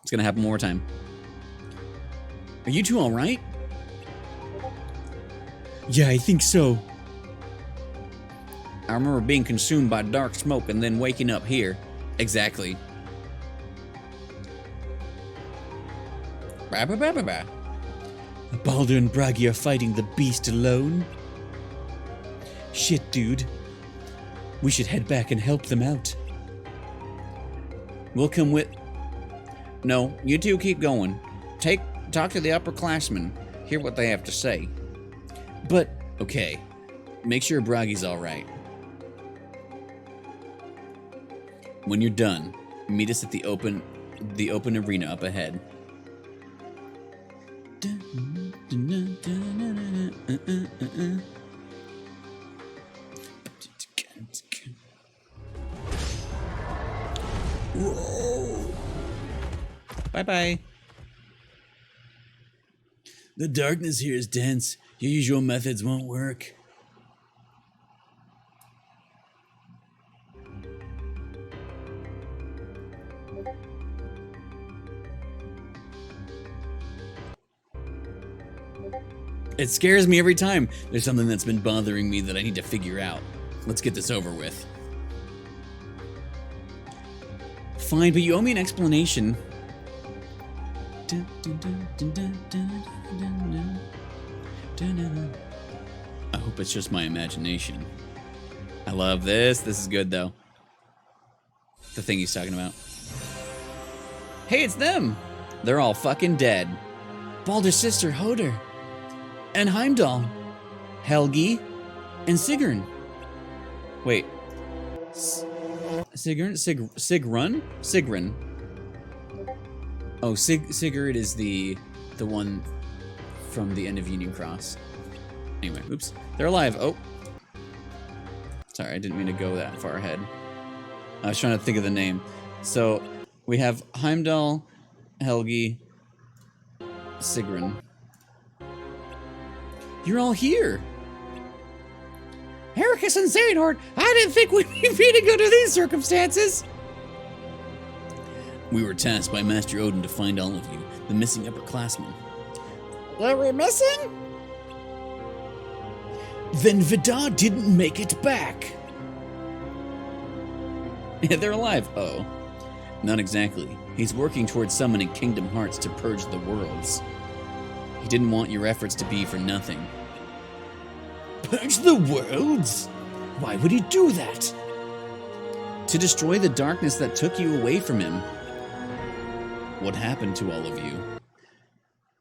It's going to happen one more time. Are you two all right? Yeah, I think so. I remember being consumed by dark smoke and then waking up here. Exactly. Baldur and Bragi are fighting the beast alone. Shit, dude. We should head back and help them out. We'll come with... No, you two keep going. Talk to the upperclassmen. Hear what they have to say. But... Okay. Make sure Bragi's alright. When you're done, meet us at the open arena up ahead. Whoa. Bye-bye. The darkness here is dense. Your usual methods won't work. It scares me every time. There's something that's been bothering me that I need to figure out. Let's get this over with. Fine, but you owe me an explanation. I hope it's just my imagination. I love this. This is good, though. The thing he's talking about. Hey, it's them! They're all fucking dead. Baldur's sister, Hoder. And Heimdall. Helgi. And Sigrun. Wait. Sigrun? Sigrun. Oh, Sigurd is the one from the end of Union Cross. Anyway, oops. They're alive. Oh. Sorry, I didn't mean to go that far ahead. I was trying to think of the name. So, we have Heimdall, Helgi, Sigrun. You're all here! Ericus and Xehanort, I didn't think we'd be meeting under these circumstances! We were tasked by Master Odin to find all of you, the missing upperclassmen. Were we missing? Then Vidar didn't make it back. Yeah, they're alive. Oh. Not exactly. He's working towards summoning Kingdom Hearts to purge the worlds. He didn't want your efforts to be for nothing. Purge the worlds? Why would he do that? To destroy the darkness that took you away from him. What happened to all of you?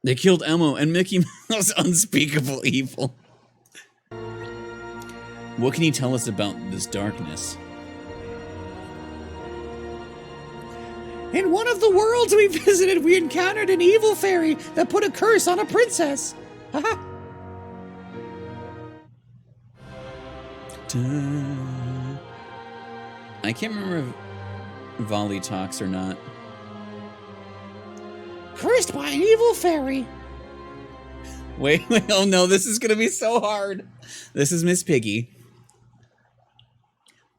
They killed Elmo and Mickey Mouse. Unspeakable evil. What can you tell us about this darkness? In one of the worlds we visited, we encountered an evil fairy that put a curse on a princess. Haha. I can't remember if Volley talks or not. Cursed by an evil fairy. Wait, oh no, this is gonna be so hard. This is Miss Piggy.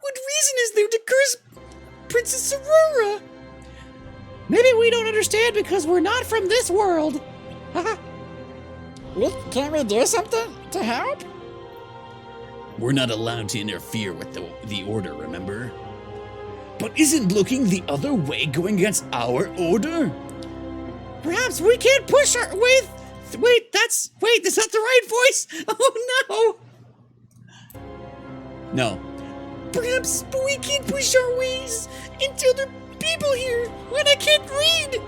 What reason is there to curse Princess Aurora? Maybe we don't understand because we're not from this world. Haha. Can't we do something to help? We're not allowed to interfere with the order, remember? But isn't looking the other way going against our order? Perhaps we can't push our way. Wait, that's not the right voice. Oh no. No. Perhaps we can't push our ways into other people here when I can't read.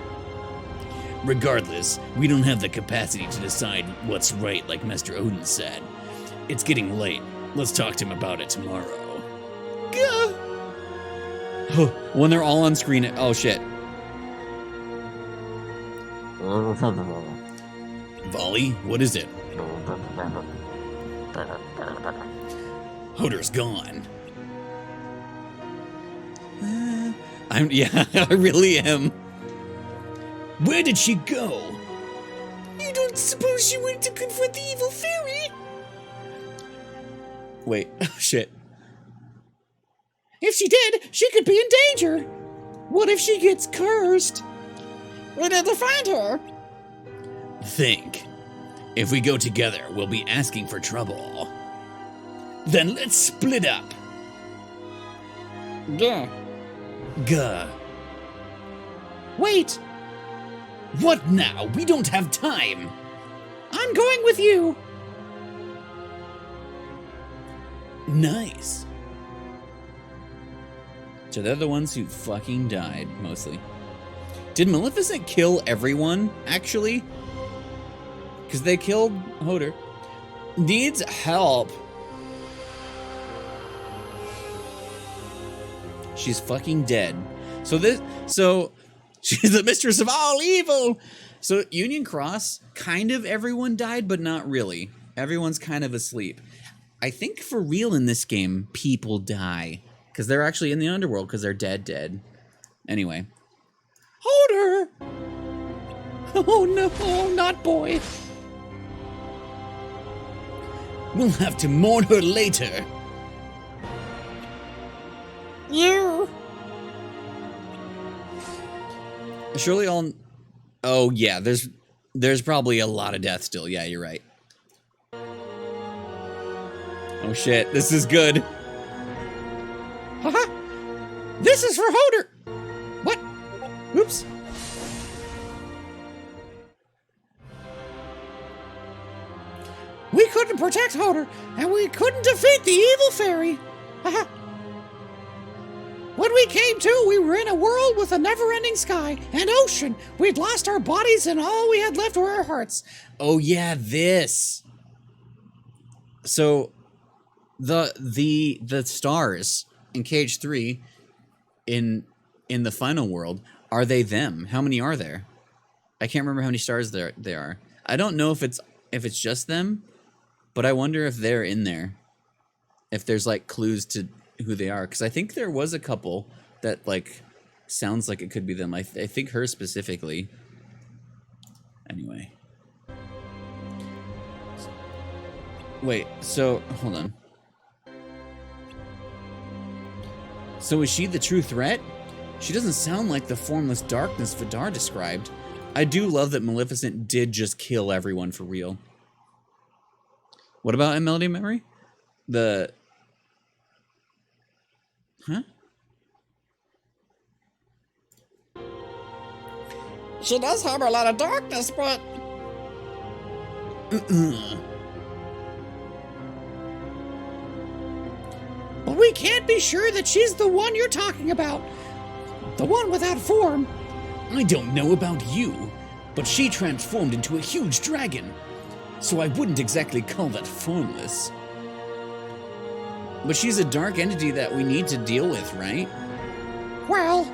Regardless, we don't have the capacity to decide what's right like Master Odin said. It's getting late. Let's talk to him about it tomorrow. Gah. When they're all on screen, oh shit. Volley, what is it? Hoder's gone. Yeah, I really am. Where did she go? You don't suppose she went to confront the evil fairy? Wait, oh shit. If she did, she could be in danger. What if she gets cursed? We need to find her. Think. If we go together, we'll be asking for trouble. Then let's split up. Gah. Gah. Wait, What now? We don't have time. I'm going with you. Nice. So they're the ones who fucking died, mostly. Did Maleficent kill everyone, actually? Because they killed Hoder. Needs help. She's fucking dead. So she's the mistress of all evil. So Union Cross, kind of everyone died, but not really. Everyone's kind of asleep. I think for real in this game, people die. Because they're actually in the underworld, because they're dead. Anyway. Hoder. Oh no, not boy. We'll have to mourn her later. You. Surely all... Oh, yeah, there's probably a lot of death still. Yeah, you're right. Oh, shit. This is good. Haha. This is for Hoder. What? Oops. We couldn't protect Hoder, and we couldn't defeat the evil fairy. Haha. When we came to, we were in a world with a never-ending sky and ocean. We'd lost our bodies, and all we had left were our hearts. Oh, yeah, this. So, the stars in Cage 3 in the final world, are they them? How many are there? I can't remember how many stars there are. I don't know if it's just them, but I wonder if they're in there. If there's like clues to who they are, because I think there was a couple that like sounds like it could be them. I think her specifically. Anyway. Wait, so hold on. So is she the true threat? She doesn't sound like the formless darkness Vidar described. I do love that Maleficent did just kill everyone for real. What about in Melody of Memory? Huh? She does harbor a lot of darkness, but... But we can't be sure that she's the one you're talking about. The one without form. I don't know about you, but she transformed into a huge dragon. So I wouldn't exactly call that formless. But she's a dark entity that we need to deal with, right? Well...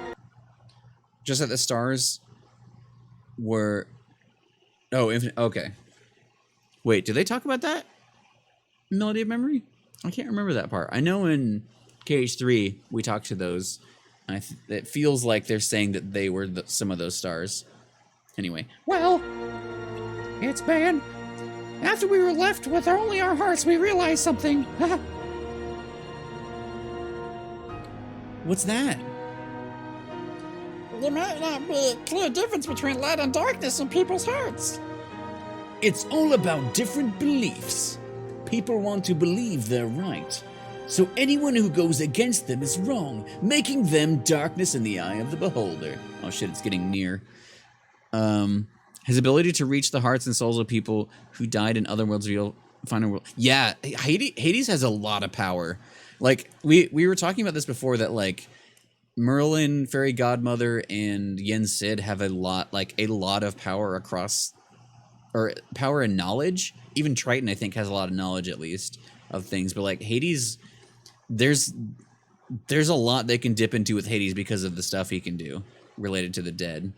Just that the stars were... Oh, infinite... Okay. Wait, did they talk about that? Melody of Memory? I can't remember that part. I know in KH3 we talked to those. It feels like they're saying that they were some of those stars. Anyway. Well, it's bad. After we were left with only our hearts, we realized something. What's that? There might not be a clear difference between light and darkness in people's hearts. It's all about different beliefs. People want to believe they're right. So anyone who goes against them is wrong, making them darkness in the eye of the beholder. Oh shit, it's getting near. His ability to reach the hearts and souls of people who died in other worlds real final world. Yeah, Hades has a lot of power. Like we were talking about this before that like Merlin, Fairy Godmother, and Yen Sid have a lot of power across, or power and knowledge. Even Triton, I think, has a lot of knowledge at least of things. But like Hades, there's a lot they can dip into with Hades because of the stuff he can do related to the dead.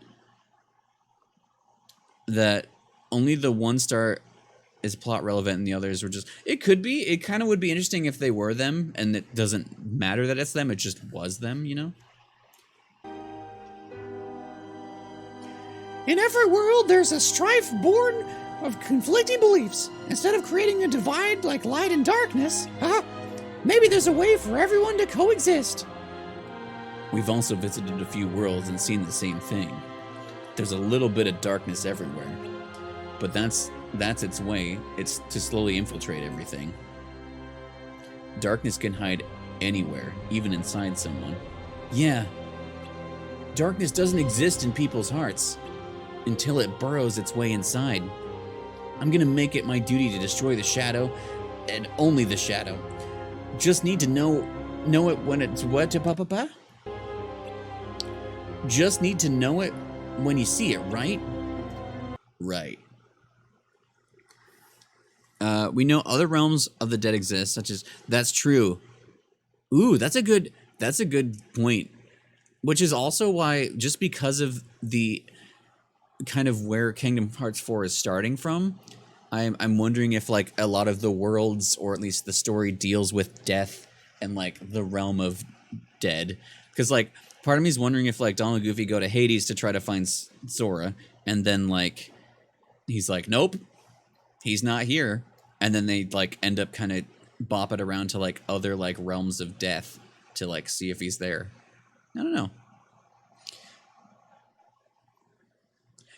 That only the one star is plot relevant and the others were just... It could be. It kind of would be interesting if they were them and it doesn't matter that it's them. It just was them, you know? In every world, there's a strife born of conflicting beliefs. Instead of creating a divide like light and darkness, maybe there's a way for everyone to coexist. We've also visited a few worlds and seen the same thing. There's a little bit of darkness everywhere. But that's its way. It's to slowly infiltrate everything. Darkness can hide anywhere, even inside someone. Yeah. Darkness doesn't exist in people's hearts until it burrows its way inside. I'm gonna make it my duty to destroy the shadow, and only the shadow. Just need to know it when it's what to papa? Just need to know it when you see it, right? Right. We know other realms of the dead exist, such as... That's true. Ooh, that's a good point. Which is also why, just because of the kind of where Kingdom Hearts 4 is starting from, I'm wondering if like a lot of the worlds, or at least the story, deals with death and like the realm of dead. Because like part of me is wondering if like Donald and Goofy go to Hades to try to find Sora, and then like he's like, nope, he's not here, and then they like end up kind of bop it around to like other like realms of death to like see if he's there. I don't know.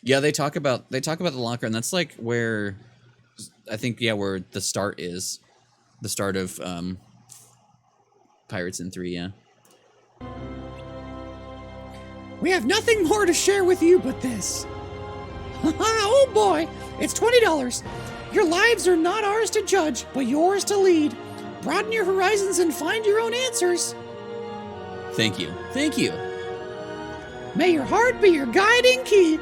Yeah, they talk about the locker, and that's like where I think where the start is, the start of Pirates in 3. Yeah. We have nothing more to share with you but this. Oh boy, it's $20. Your lives are not ours to judge, but yours to lead. Broaden your horizons and find your own answers. Thank you. Thank you. May your heart be your guiding key.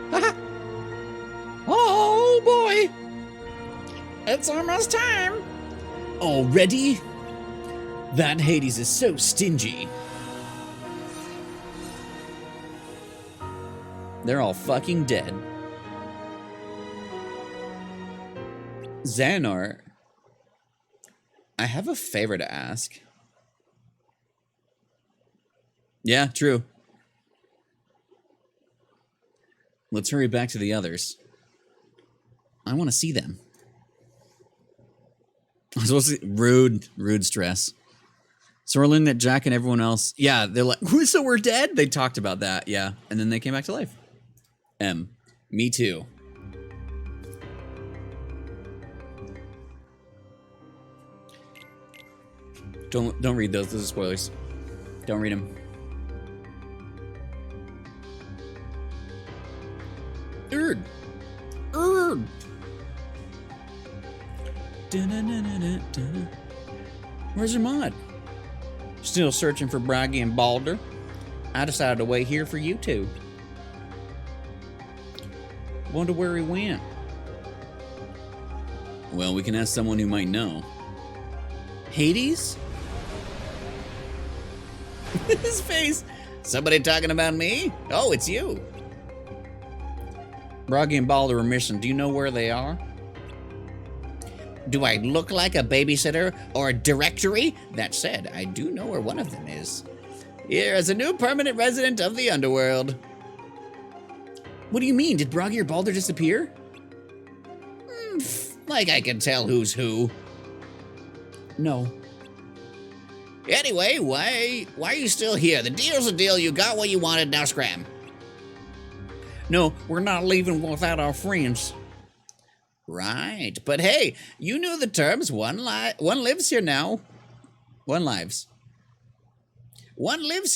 Oh boy. It's almost time. Already? That Hades is so stingy. They're all fucking dead. Xanar, I have a favor to ask. Yeah, true. Let's hurry back to the others. I want to see them. I was supposed to... Rude stress. So we're learning that Jack and everyone else... Yeah, they're like, so we're dead? They talked about that, yeah. And then they came back to life. Me too. Don't read those. Those are spoilers. Don't read them. Erd. Where's your mod? Still searching for Braggy and Balder. I decided to wait here for you two. Wonder where he went. Well, we can ask someone who might know. Hades? His face. Somebody talking about me? Oh, it's you. Broggy and Balder are missing. Do you know where they are? Do I look like a babysitter or a directory? That said, I do know where one of them is. Here as a new permanent resident of the underworld. What do you mean? Did Broggy or Balder disappear? Like I can tell who's who. No. Anyway, why are you still here? The deal's a deal. You got what you wanted, now scram. No, we're not leaving without our friends. Right, but hey, you knew the terms. One lives here now. One lives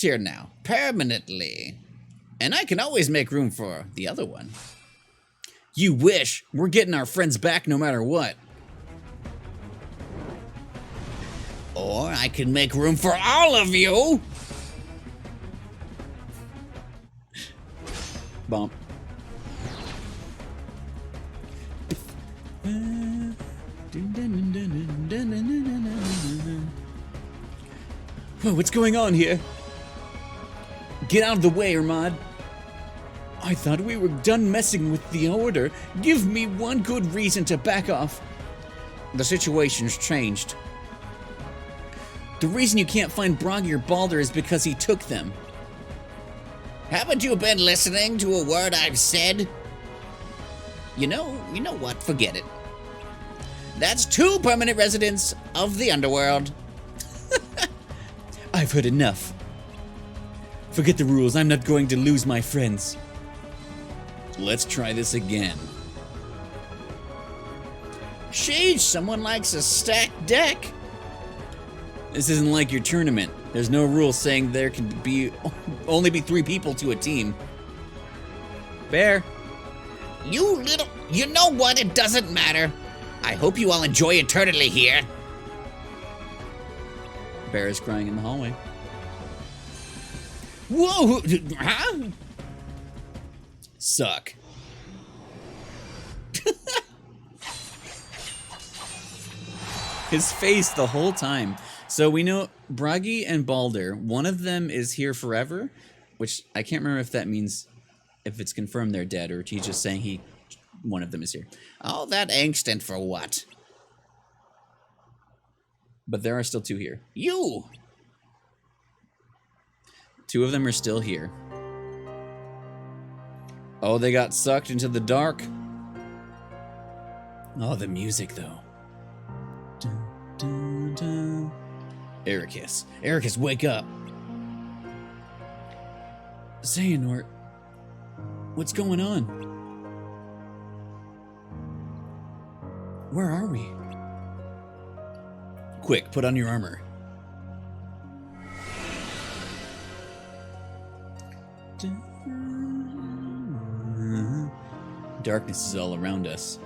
here now, permanently. And I can always make room for the other one. You wish. We're getting our friends back no matter what. Or I can make room for all of you. Bump. Oh, what's going on here? Get out of the way, Ermad. I thought we were done messing with the Order. Give me one good reason to back off. The situation's changed. The reason you can't find Broggy or Balder is because he took them. Haven't you been listening to a word I've said? You know what? Forget it. That's 2 permanent residents of the underworld. I've heard enough. Forget the rules. I'm not going to lose my friends. Let's try this again. Sheesh, someone likes a stacked deck. This isn't like your tournament. There's no rule saying there can only be 3 people to a team. Bear. You know what? It doesn't matter. I hope you all enjoy eternity here. Bear is crying in the hallway. Whoa! Huh? Suck. His face the whole time. So we know Broggy and Balder, one of them is here forever, which I can't remember if that means if it's confirmed they're dead or if he's just saying one of them is here. All that angst and for what? But there are still 2 here. You! 2 of them are still here. Oh, they got sucked into the dark. Oh, the music, though. Dun, dun, dun. Ericus. Ericus, wake up. Xehanort, what's going on? Where are we? Quick, put on your armor. Darkness is all around us.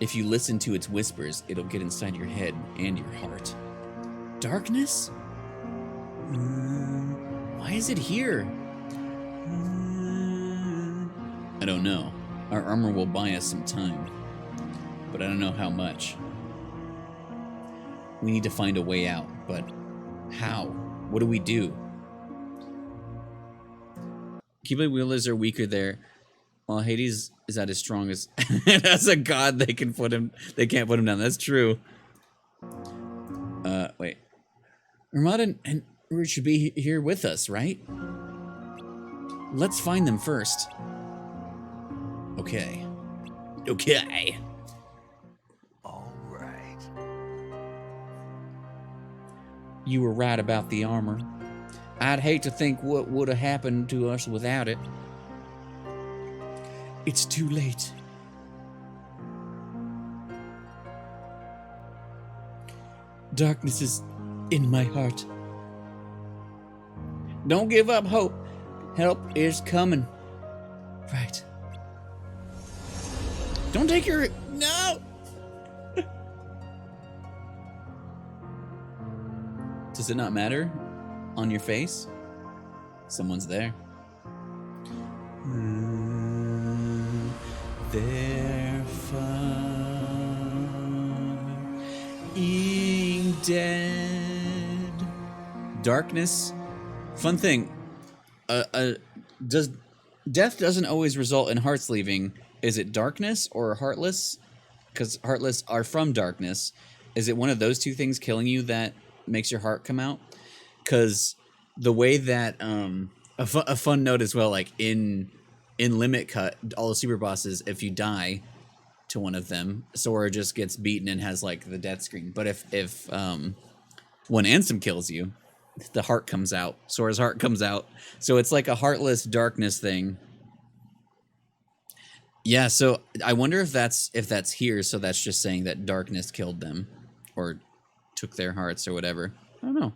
If you listen to its whispers, it'll get inside your head and your heart. Darkness? Why is it here? I don't know. Our armor will buy us some time, but I don't know how much. We need to find a way out, but how? What do we do? Keyblade wielders are weaker there, while Hades is at his strongest. As a god, they can't put him down. That's true. Wait. Armada and Root should be here with us, right? Let's find them first. Okay. Okay. All right. You were right about the armor. I'd hate to think what would have happened to us without it. It's too late. Darkness is in my heart. Don't give up hope. Help is coming. Right. Don't take your... No! Does it not matter? On your face? Someone's there. They're fucking dead. Darkness. Fun thing. Death doesn't always result in hearts leaving. Is it darkness or heartless? Because heartless are from darkness. Is it one of those 2 things killing you that makes your heart come out? Because the way that a fun note as well, like in Limit Cut, all the super bosses, if you die to one of them, Sora just gets beaten and has like the death screen. But if when Ansem kills you, the heart comes out. Sora's heart comes out. So it's like a heartless darkness thing. Yeah, so I wonder if that's here, so that's just saying that darkness killed them or took their hearts or whatever. I don't know.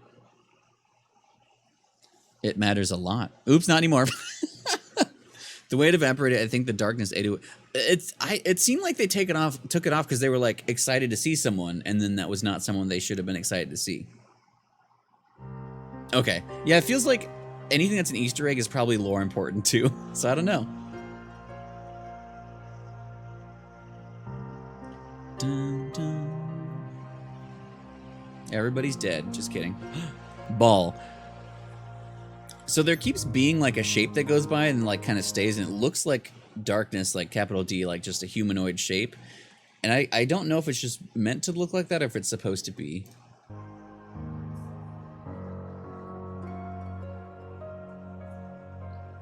It matters a lot. Oops, not anymore. The way it evaporated, I think the darkness ate it. It seemed like they took it off because they were like excited to see someone, and then that was not someone they should have been excited to see. Okay. Yeah, it feels like anything that's an Easter egg is probably lore important too. So I don't know. Dun, dun. Everybody's dead. Just kidding. Ball. So there keeps being like a shape that goes by and like kind of stays, and it looks like darkness, like capital D, like just a humanoid shape. And I don't know if it's just meant to look like that or if it's supposed to be.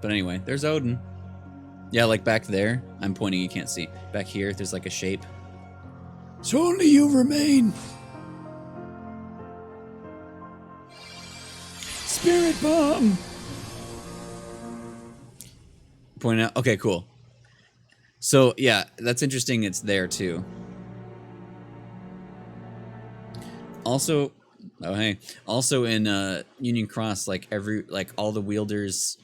But anyway, there's Odin. Yeah, like back there. I'm pointing, you can't see. Back here, there's like a shape. So only you remain. Spirit bomb. Point out. Okay, cool. So yeah, that's interesting. It's there too. Also, oh hey. Also in Union Cross, like all the wielders'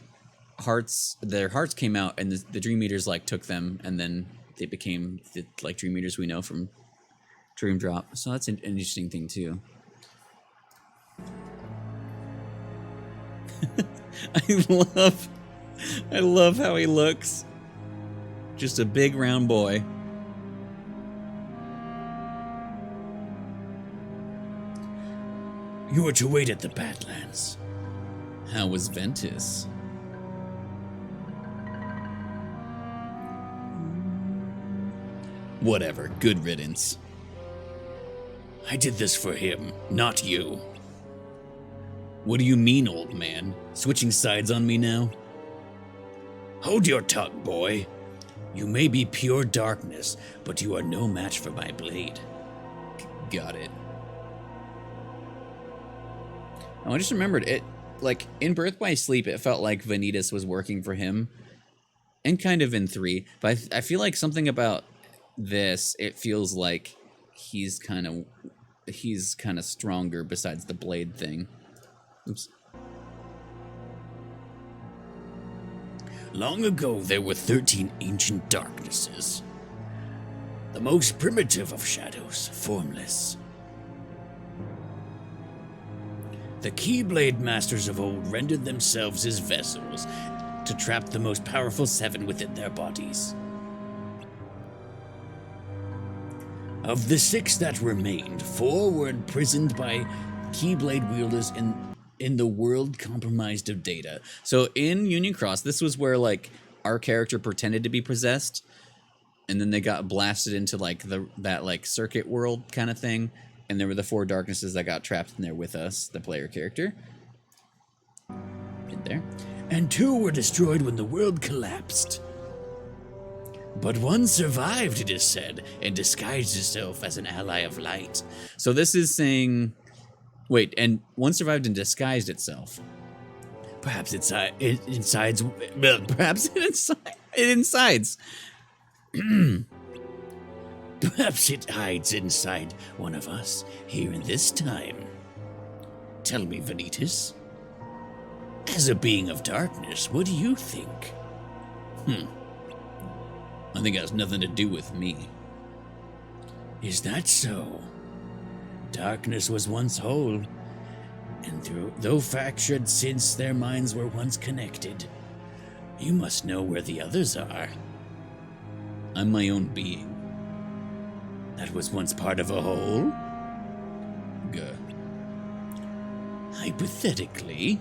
hearts, their hearts came out, and the Dream Eaters like took them, and then they became the like Dream Eaters we know from Dream Drop. So that's an interesting thing too. I love how he looks. Just a big round boy. You are to wait at the Badlands. How was Ventus? Whatever, good riddance. I did this for him, not you. What do you mean, old man? Switching sides on me now? Hold your tongue, boy. You may be pure darkness, but you are no match for my blade. Got it. Oh, I just remembered it. Like, in Birth by Sleep, it felt like Vanitas was working for him. And kind of in 3. But I feel like something about this, it feels like he's kind of stronger besides the blade thing. Oops. Long ago, there were 13 ancient darknesses. The most primitive of shadows, formless. The Keyblade Masters of old rendered themselves as vessels to trap the most powerful 7 within their bodies. Of the 6 that remained, 4 were imprisoned by Keyblade wielders in the world compromised of data. So in Union Cross, this was where like our character pretended to be possessed, and then they got blasted into like that like circuit world kind of thing, and there were the 4 darknesses that got trapped in there with us, the player character. In there. And 2 were destroyed when the world collapsed. But 1 survived, it is said, and disguised itself as an ally of light. So this is saying, wait, and 1 survived and disguised itself. Perhaps it incides. Perhaps it incides. Perhaps it hides inside one of us here in this time. Tell me, Vanitas. As a being of darkness, what do you think? I think it has nothing to do with me. Is that so? Darkness was once whole, and though fractured since their minds were once connected, you must know where the others are. I'm my own being. That was once part of a whole? Good. Hypothetically,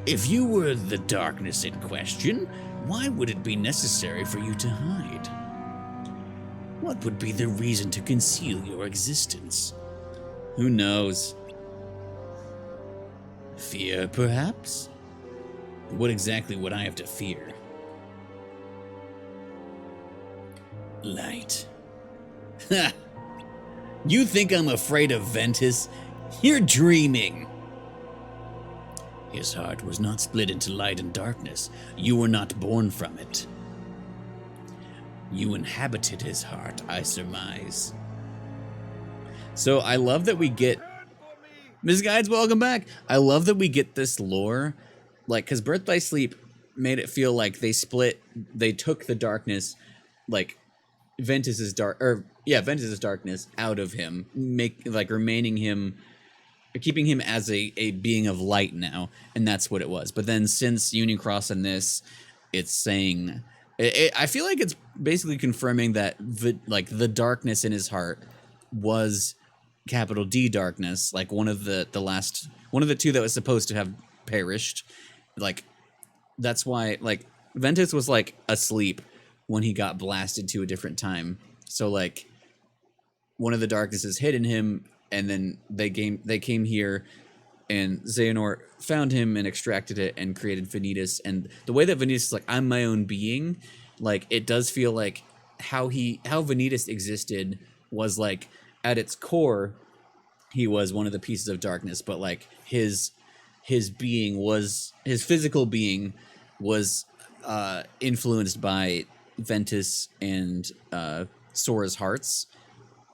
if you were the darkness in question, why would it be necessary for you to hide? What would be the reason to conceal your existence? Who knows? Fear, perhaps? What exactly would I have to fear? Light. Ha! You think I'm afraid of Ventus? You're dreaming. His heart was not split into light and darkness. You were not born from it. You inhabited his heart, I surmise. So I love that we get... Ms. Guides, welcome back! I love that we get this lore. Like, because Birth by Sleep made it feel like they took the darkness, like, Ventus's darkness out of him, remaining him keeping him as a being of light now, and that's what it was. But then since Union Cross and this, it's saying, I feel like it's basically confirming that the darkness in his heart was capital D darkness, like one of the two that was supposed to have perished. Like that's why like Ventus was like asleep when he got blasted to a different time. So like one of the darknesses hid in him, and then they came here, and Xehanort found him and extracted it and created Vanitas. And the way that Vanitas is like, I'm my own being, like it does feel like how Vanitas existed was like at its core, he was one of the pieces of darkness, but like his physical being was influenced by Ventus and Sora's hearts.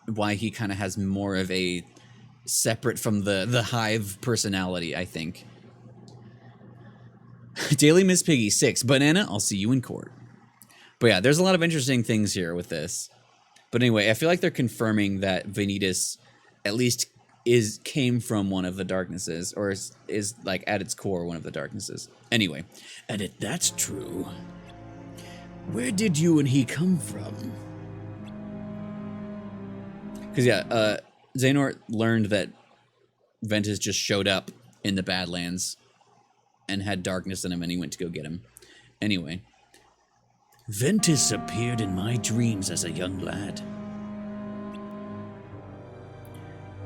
Why he kind of has more of a separate from the hive personality, I think. Daily Miss Piggy 6. Banana, I'll see you in court. But yeah, there's a lot of interesting things here with this. But anyway, I feel like they're confirming that Vanitas at least came from one of the darknesses, or is like at its core one of the darknesses. Anyway. And if that's true, where did you and he come from? Because yeah, Xehanort learned that Ventus just showed up in the Badlands and had darkness in him, and he went to go get him. Anyway. Ventus appeared in my dreams as a young lad.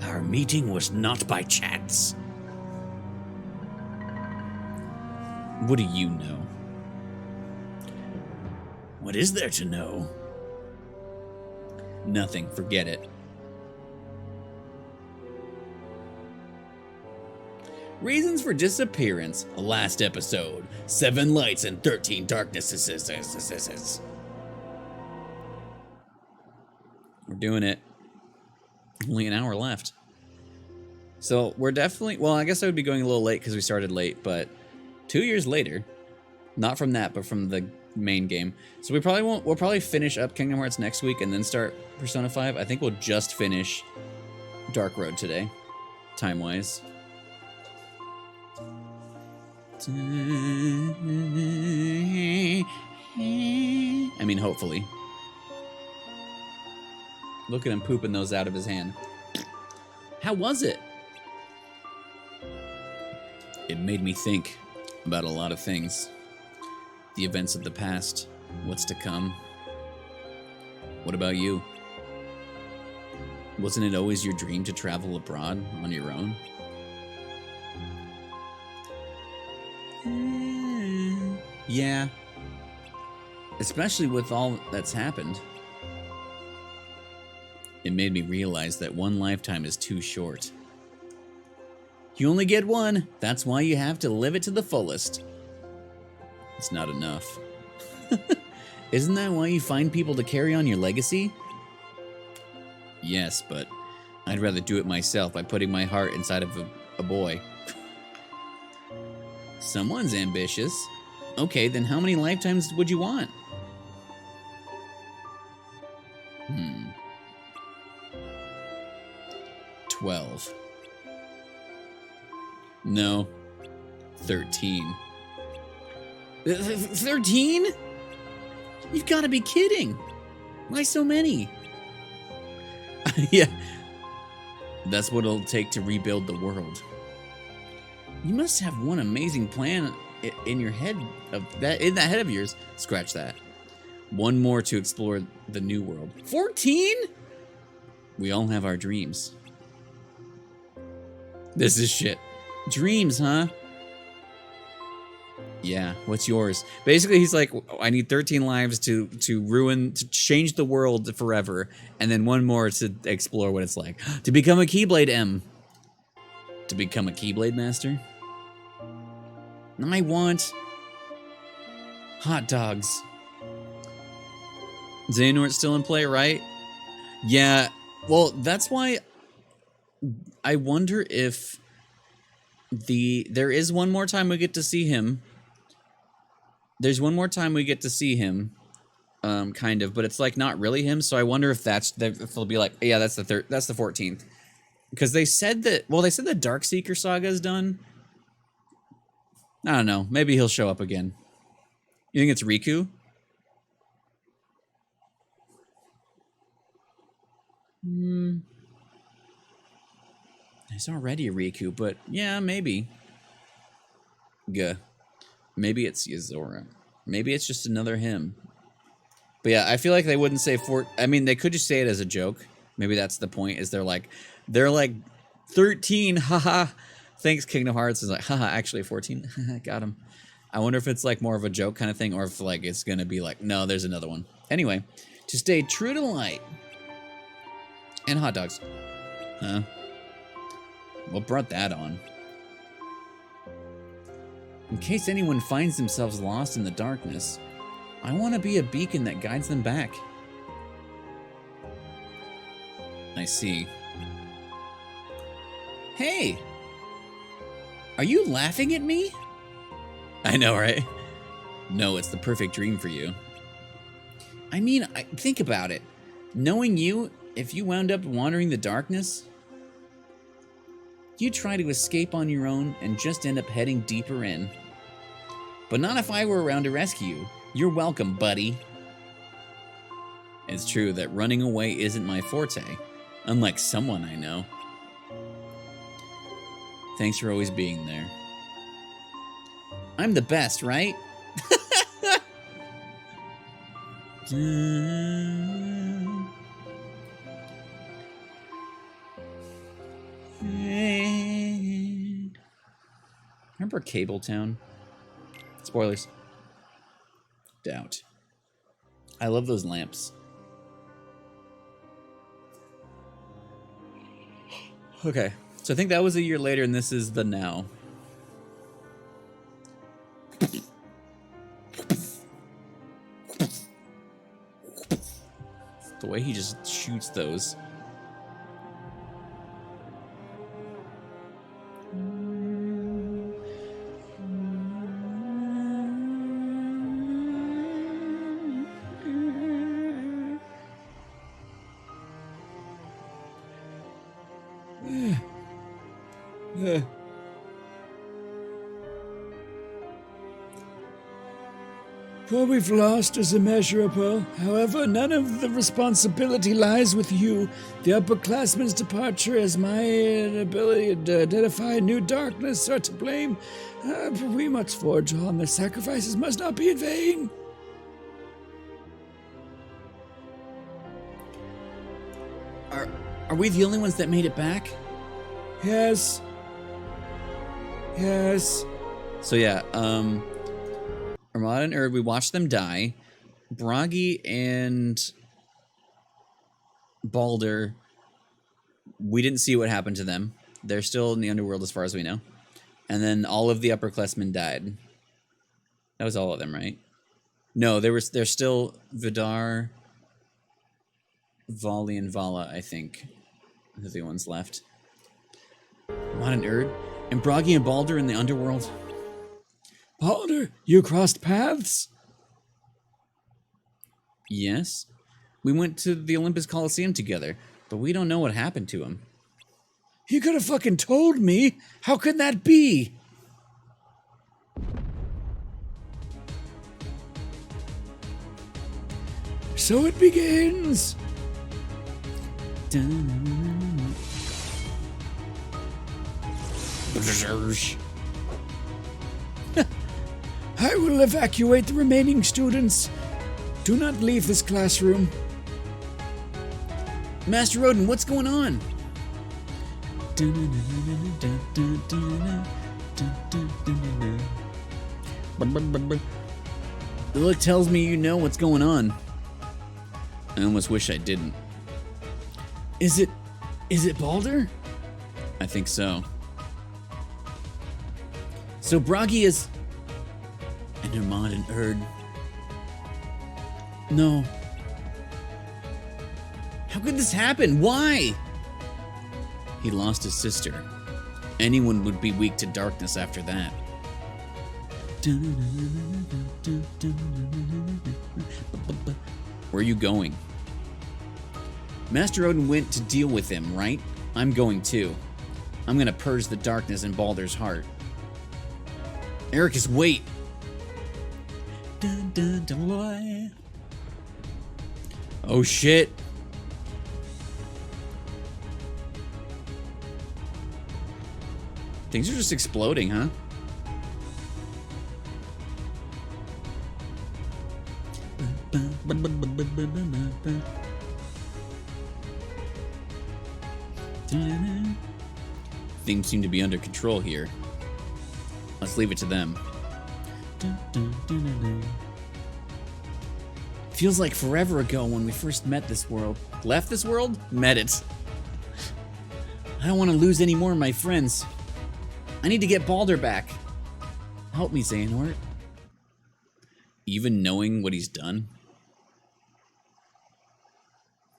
Our meeting was not by chance. What do you know? What is there to know? Nothing. Forget it. Reasons for disappearance. Last episode. 7 lights and 13 darknesses. We're doing it. Only an hour left. So we're definitely... Well, I guess I would be going a little late because we started late, but 2 years later. Not from that, but from the main game. So we probably won't... We'll probably finish up Kingdom Hearts next week and then start Persona 5. I think we'll just finish Dark Road today. Time-wise. I mean, hopefully. Look at him pooping those out of his hand. How was it? It made me think about a lot of things. The events of the past, what's to come. What about you? Wasn't it always your dream to travel abroad on your own? Yeah. Especially with all that's happened. It made me realize that one lifetime is too short. You only get one. That's why you have to live it to the fullest. It's not enough. Isn't that why you find people to carry on your legacy? Yes, but I'd rather do it myself by putting my heart inside of a boy. Someone's ambitious. Okay, then how many lifetimes would you want? 12. No. 13. 13? You've got to be kidding. Why so many? Yeah. That's what it'll take to rebuild the world. You must have one amazing plan in your head in that head of yours. Scratch that. One more to explore the new world. 14? We all have our dreams. This is shit. Dreams, huh? Yeah, what's yours? Basically, he's like, I need 13 lives to change the world forever, and then one more to explore what it's like. To become a Keyblade M. To become a Keyblade Master? I want hot dogs. Xehanort's still in play, right? Yeah, well, that's why I wonder if there is one more time we get to see him. There's one more time we get to see him, kind of, but it's like not really him. So I wonder if if they'll be like, yeah, that's the 14th. Because they said that, well, they said the Darkseeker saga is done. I don't know. Maybe he'll show up again. You think it's Riku? There's already a Riku, but yeah, maybe. Gah. Maybe it's Yuzora. Maybe it's just another him. But yeah, I feel like they wouldn't say I mean, they could just say it as a joke. Maybe that's the point, is they're like 13, haha. Thanks, Kingdom Hearts. Is like, haha, actually 14. Got him. I wonder if it's like more of a joke kind of thing, or if like it's gonna be like, no, there's another one. Anyway, to stay true to light. And hot dogs. Huh? What brought that on? In case anyone finds themselves lost in the darkness, I want to be a beacon that guides them back. I see. Hey! Are you laughing at me? I know, right? No, it's the perfect dream for you. I mean, think about it. Knowing you, if you wound up wandering the darkness, you try to escape on your own and just end up heading deeper in. But not if I were around to rescue you. You're welcome, buddy. It's true that running away isn't my forte, unlike someone I know. Thanks for always being there. I'm the best, right? Remember Cabletown? Spoilers. Doubt. I love those lamps. Okay, so I think that was a year later, and this is the now. The way he just shoots those. What we've lost is immeasurable. However, none of the responsibility lies with you. The upperclassman's departure as my inability to identify new darkness are to blame. But we must forge on. Their sacrifices must not be in vain. Are we the only ones that made it back? Yes. Yes. So yeah, Armada and Erd, we watched them die. Bragi and Balder, we didn't see what happened to them. They're still in the underworld as far as we know. And then all of the upperclassmen died. That was all of them, right? No, there's still Vidar, Vali, and Vala, I think. Those are the ones left. Armada and Erd, and Bragi and Balder in the underworld. Balder, you crossed paths? Yes. We went to the Olympus Coliseum together, but we don't know what happened to him. You could have fucking told me. How could that be? So it begins. I will evacuate the remaining students. Do not leave this classroom. Master Rodin, what's going on? The look tells me you know what's going on. I almost wish I didn't. Is it Balder? I think so. So Bragi is... and Hermod and Erd. No. How could this happen? Why? He lost his sister. Anyone would be weak to darkness after that. Where are you going? Master Odin went to deal with him, right? I'm going too. I'm gonna purge the darkness in Baldur's heart. Ericus, wait! Dun, dun, dun, boy. Oh shit! Things are just exploding, huh? Things seem to be under control here. Let's leave it to them. Feels like forever ago when we first met this world. Left this world? Met it. I don't want to lose any more of my friends. I need to get Baldur back. Help me, Xehanort. Even knowing what he's done?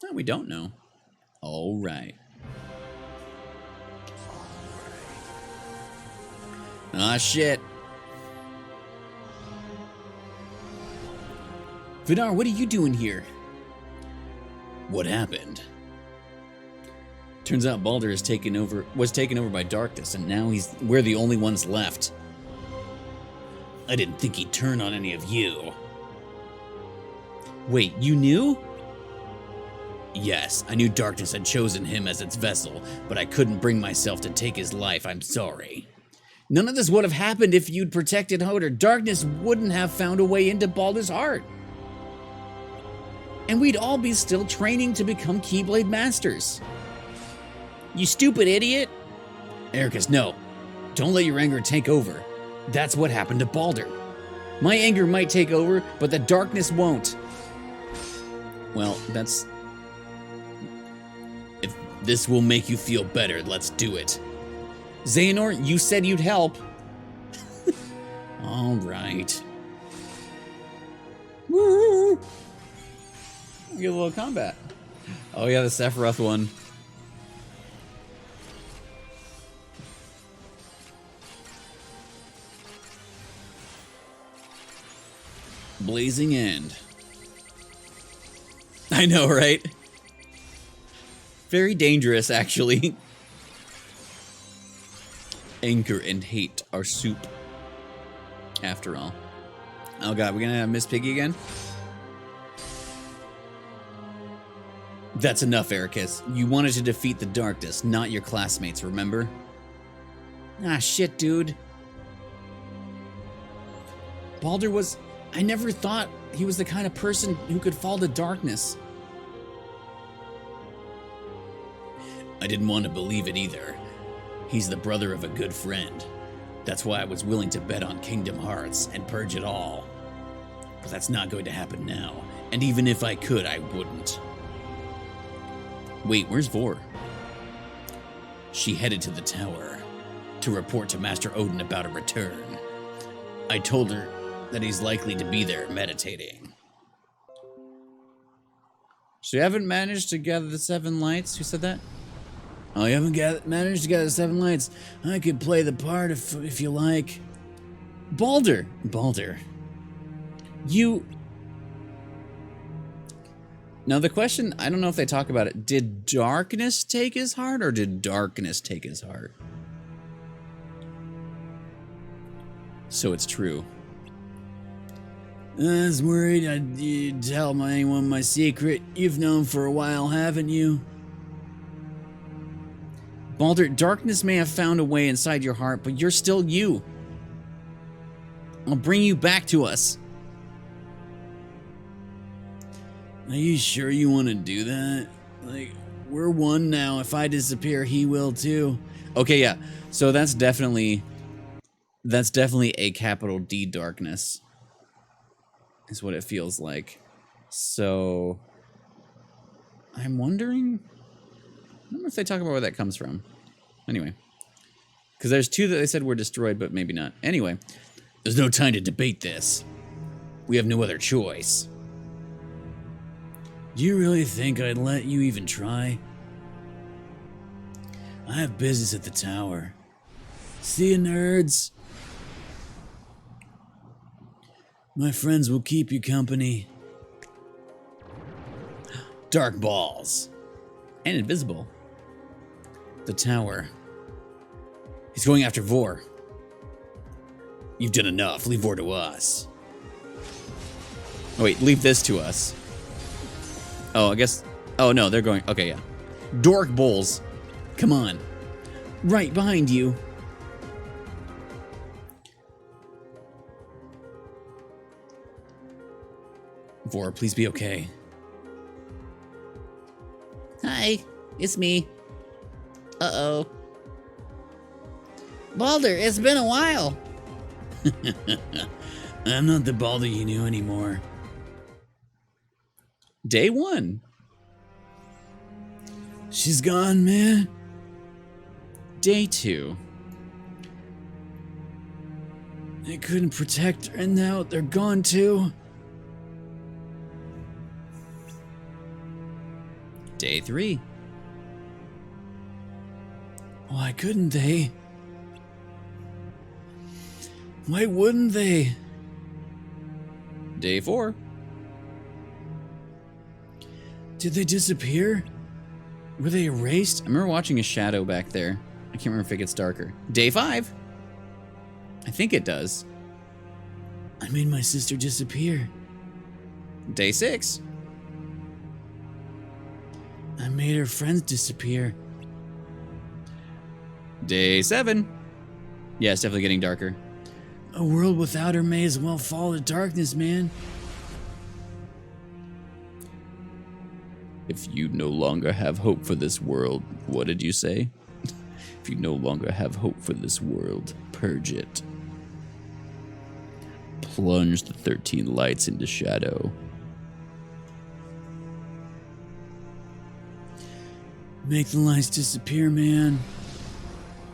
No, we don't know. All right. Ah, shit. Vidar, what are you doing here? What happened? Turns out Baldur was taken over by darkness, and now we're the only ones left. I didn't think he'd turn on any of you. Wait, you knew? Yes, I knew darkness had chosen him as its vessel, but I couldn't bring myself to take his life. I'm sorry. None of this would have happened if you'd protected Hodor. Darkness wouldn't have found a way into Baldur's heart. And we'd all be still training to become Keyblade Masters. You stupid idiot. Ericus, no. Don't let your anger take over. That's what happened to Baldur. My anger might take over, but the darkness won't. Well, that's... If this will make you feel better, let's do it. Xehanort, you said you'd help. All right. Woo! Get a little combat. Oh yeah, the Sephiroth one. Blazing End. I know, right? Very dangerous, actually. Anger and hate are soup. After all. Oh god, we're gonna have Miss Piggy again? That's enough, Ericus. You wanted to defeat the darkness, not your classmates, remember? Ah, shit, dude. Baldur was... I never thought he was the kind of person who could fall to darkness. I didn't want to believe it either. He's the brother of a good friend. That's why I was willing to bet on Kingdom Hearts and purge it all. But that's not going to happen now. And even if I could, I wouldn't. Wait, where's Vor? She headed to the tower to report to Master Odin about a return. I told her that he's likely to be there meditating. So you haven't managed to gather the 7 lights? Who said that? Oh, you haven't managed to gather the 7 lights. I could play the part if you like. Baldur! You... Now the question, I don't know if they talk about it. Did darkness take his heart, or did darkness take his heart? So it's true. I was worried you'd tell anyone my secret. You've known for a while, haven't you? Baldur, darkness may have found a way inside your heart, but you're still you. I'll bring you back to us. Are you sure you want to do that? Like, we're one now. If I disappear, he will too. Okay, yeah. So that's definitely a capital D darkness. Is what it feels like. So I'm wondering... I don't know if they talk about where that comes from. Anyway. Because there's 2 that they said were destroyed, but maybe not. Anyway. There's no time to debate this. We have no other choice. Do you really think I'd let you even try? I have business at the tower. See you, nerds. My friends will keep you company. Dark balls. And invisible. The tower. He's going after Vor. You've done enough. Leave Vor to us. Oh, wait, leave this to us. Oh, I guess... Oh, no, they're going... Okay, yeah. Dork Bulls. Come on. Right behind you. Vor, please be okay. Hi, it's me. Uh-oh. Baldur, it's been a while. I'm not the Baldur you knew anymore. Day 1. She's gone, man. Day 2. They couldn't protect her, and now they're gone too. Day 3. Why couldn't they? Why wouldn't they? Day 4. Did they disappear? Were they erased? I remember watching a shadow back there. I can't remember if it gets darker. Day 5. I think it does. I made my sister disappear. Day 6. I made her friends disappear. Day 7. Yeah, it's definitely getting darker. A world without her may as well fall to darkness, man. If you no longer have hope for this world, what did you say? If you no longer have hope for this world, purge it. Plunge the 13 lights into shadow. Make the lights disappear, man.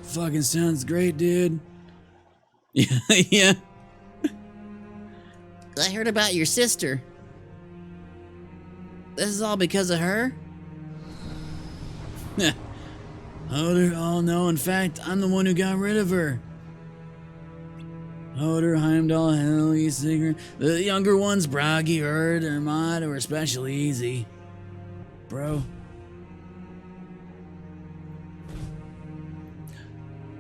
Fucking sounds great, dude. Yeah, yeah. I heard about your sister. This is all because of her? Oh no, in fact, I'm the one who got rid of her. Hodor, Heimdall, Helgi, Sigurd. The younger ones, Bragi, Erd, Hermod, were especially easy. Bro.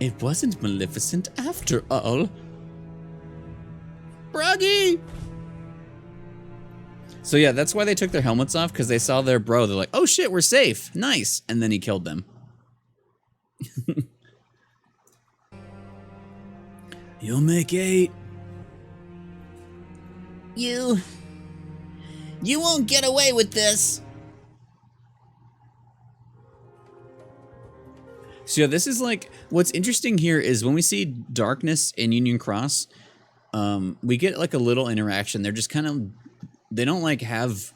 It wasn't Maleficent after all. Bragi! So yeah, that's why they took their helmets off, because they saw their bro. They're like, oh shit, we're safe. Nice. And then he killed them. You'll make 8. You won't get away with this. So yeah, this is like, what's interesting here is when we see darkness in Union Cross, we get like a little interaction. They're just kind of, they don't like have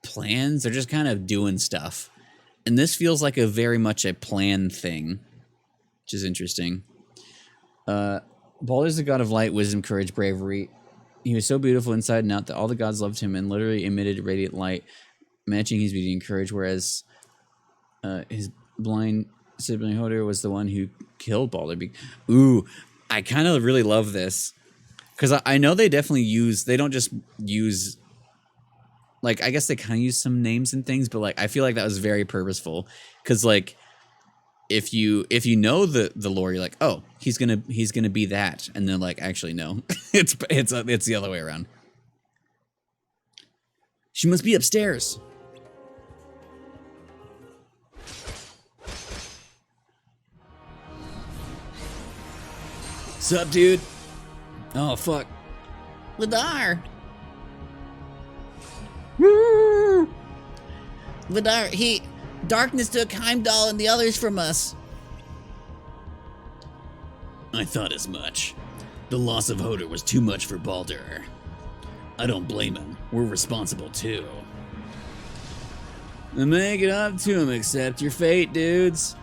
plans. They're just kind of doing stuff. And this feels like a very much a planned thing, which is interesting. Baldur's the god of light, wisdom, courage, bravery. He was so beautiful inside and out that all the gods loved him and literally emitted radiant light, matching his beauty and courage, whereas his blind sibling Hodor was the one who killed Baldur. Ooh, I kind of really love this. Because I know they definitely use, they don't just use, like, I guess they kind of use some names and things, but like, I feel like that was very purposeful. Because like, if you know the lore, you're like, oh, he's gonna be that, and then like, actually no, it's the other way around. She must be upstairs. Sup, dude? Oh, fuck. Vidar! Vidar, darkness took Heimdall and the others from us. I thought as much. The loss of Hodor was too much for Baldur. I don't blame him. We're responsible too. Then make it up to him, accept your fate, dudes.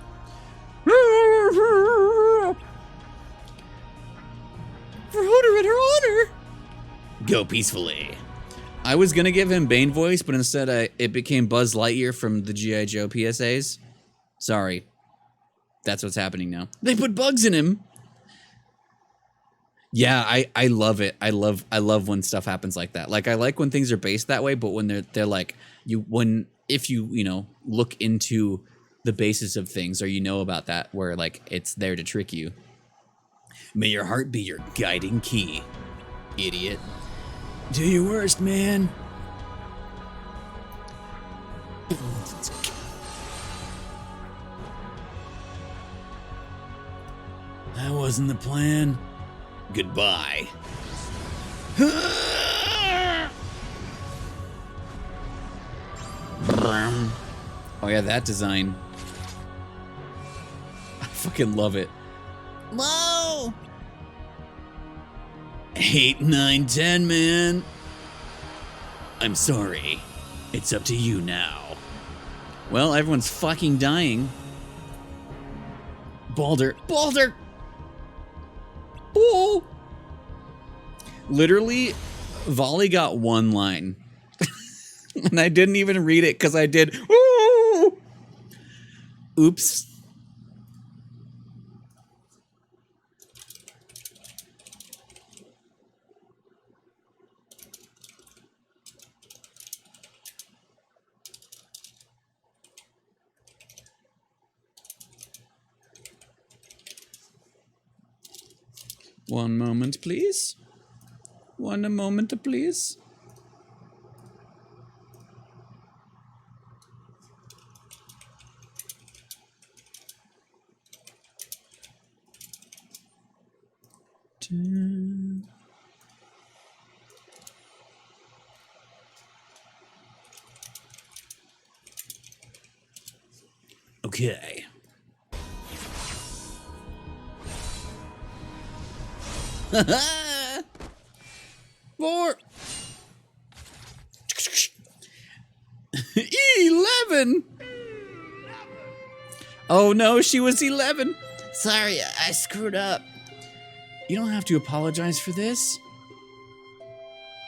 For Hodor and her honor. Go peacefully. I was gonna give him Bane voice, but instead it became Buzz Lightyear from the G.I. Joe PSAs. Sorry. That's what's happening now. They put bugs in him. Yeah, I love it. I love when stuff happens like that. Like I like when things are based that way, but when they're like if you look into the basis of things, or you know about that, where like it's there to trick you. May your heart be your guiding key, idiot. Do your worst, man. That wasn't the plan. Goodbye. Oh yeah, that design. I fucking love it. Whoa! 8, 9, 10, man. I'm sorry. It's up to you now. Well, everyone's fucking dying. Balder. Balder! Oh! Literally, Volley got one line. And I didn't even read it because I did. Ooh! Oops. One moment, please. One moment, please. Okay. Four. 11. Oh no, she was 11. Sorry, I screwed up. You don't have to apologize for this.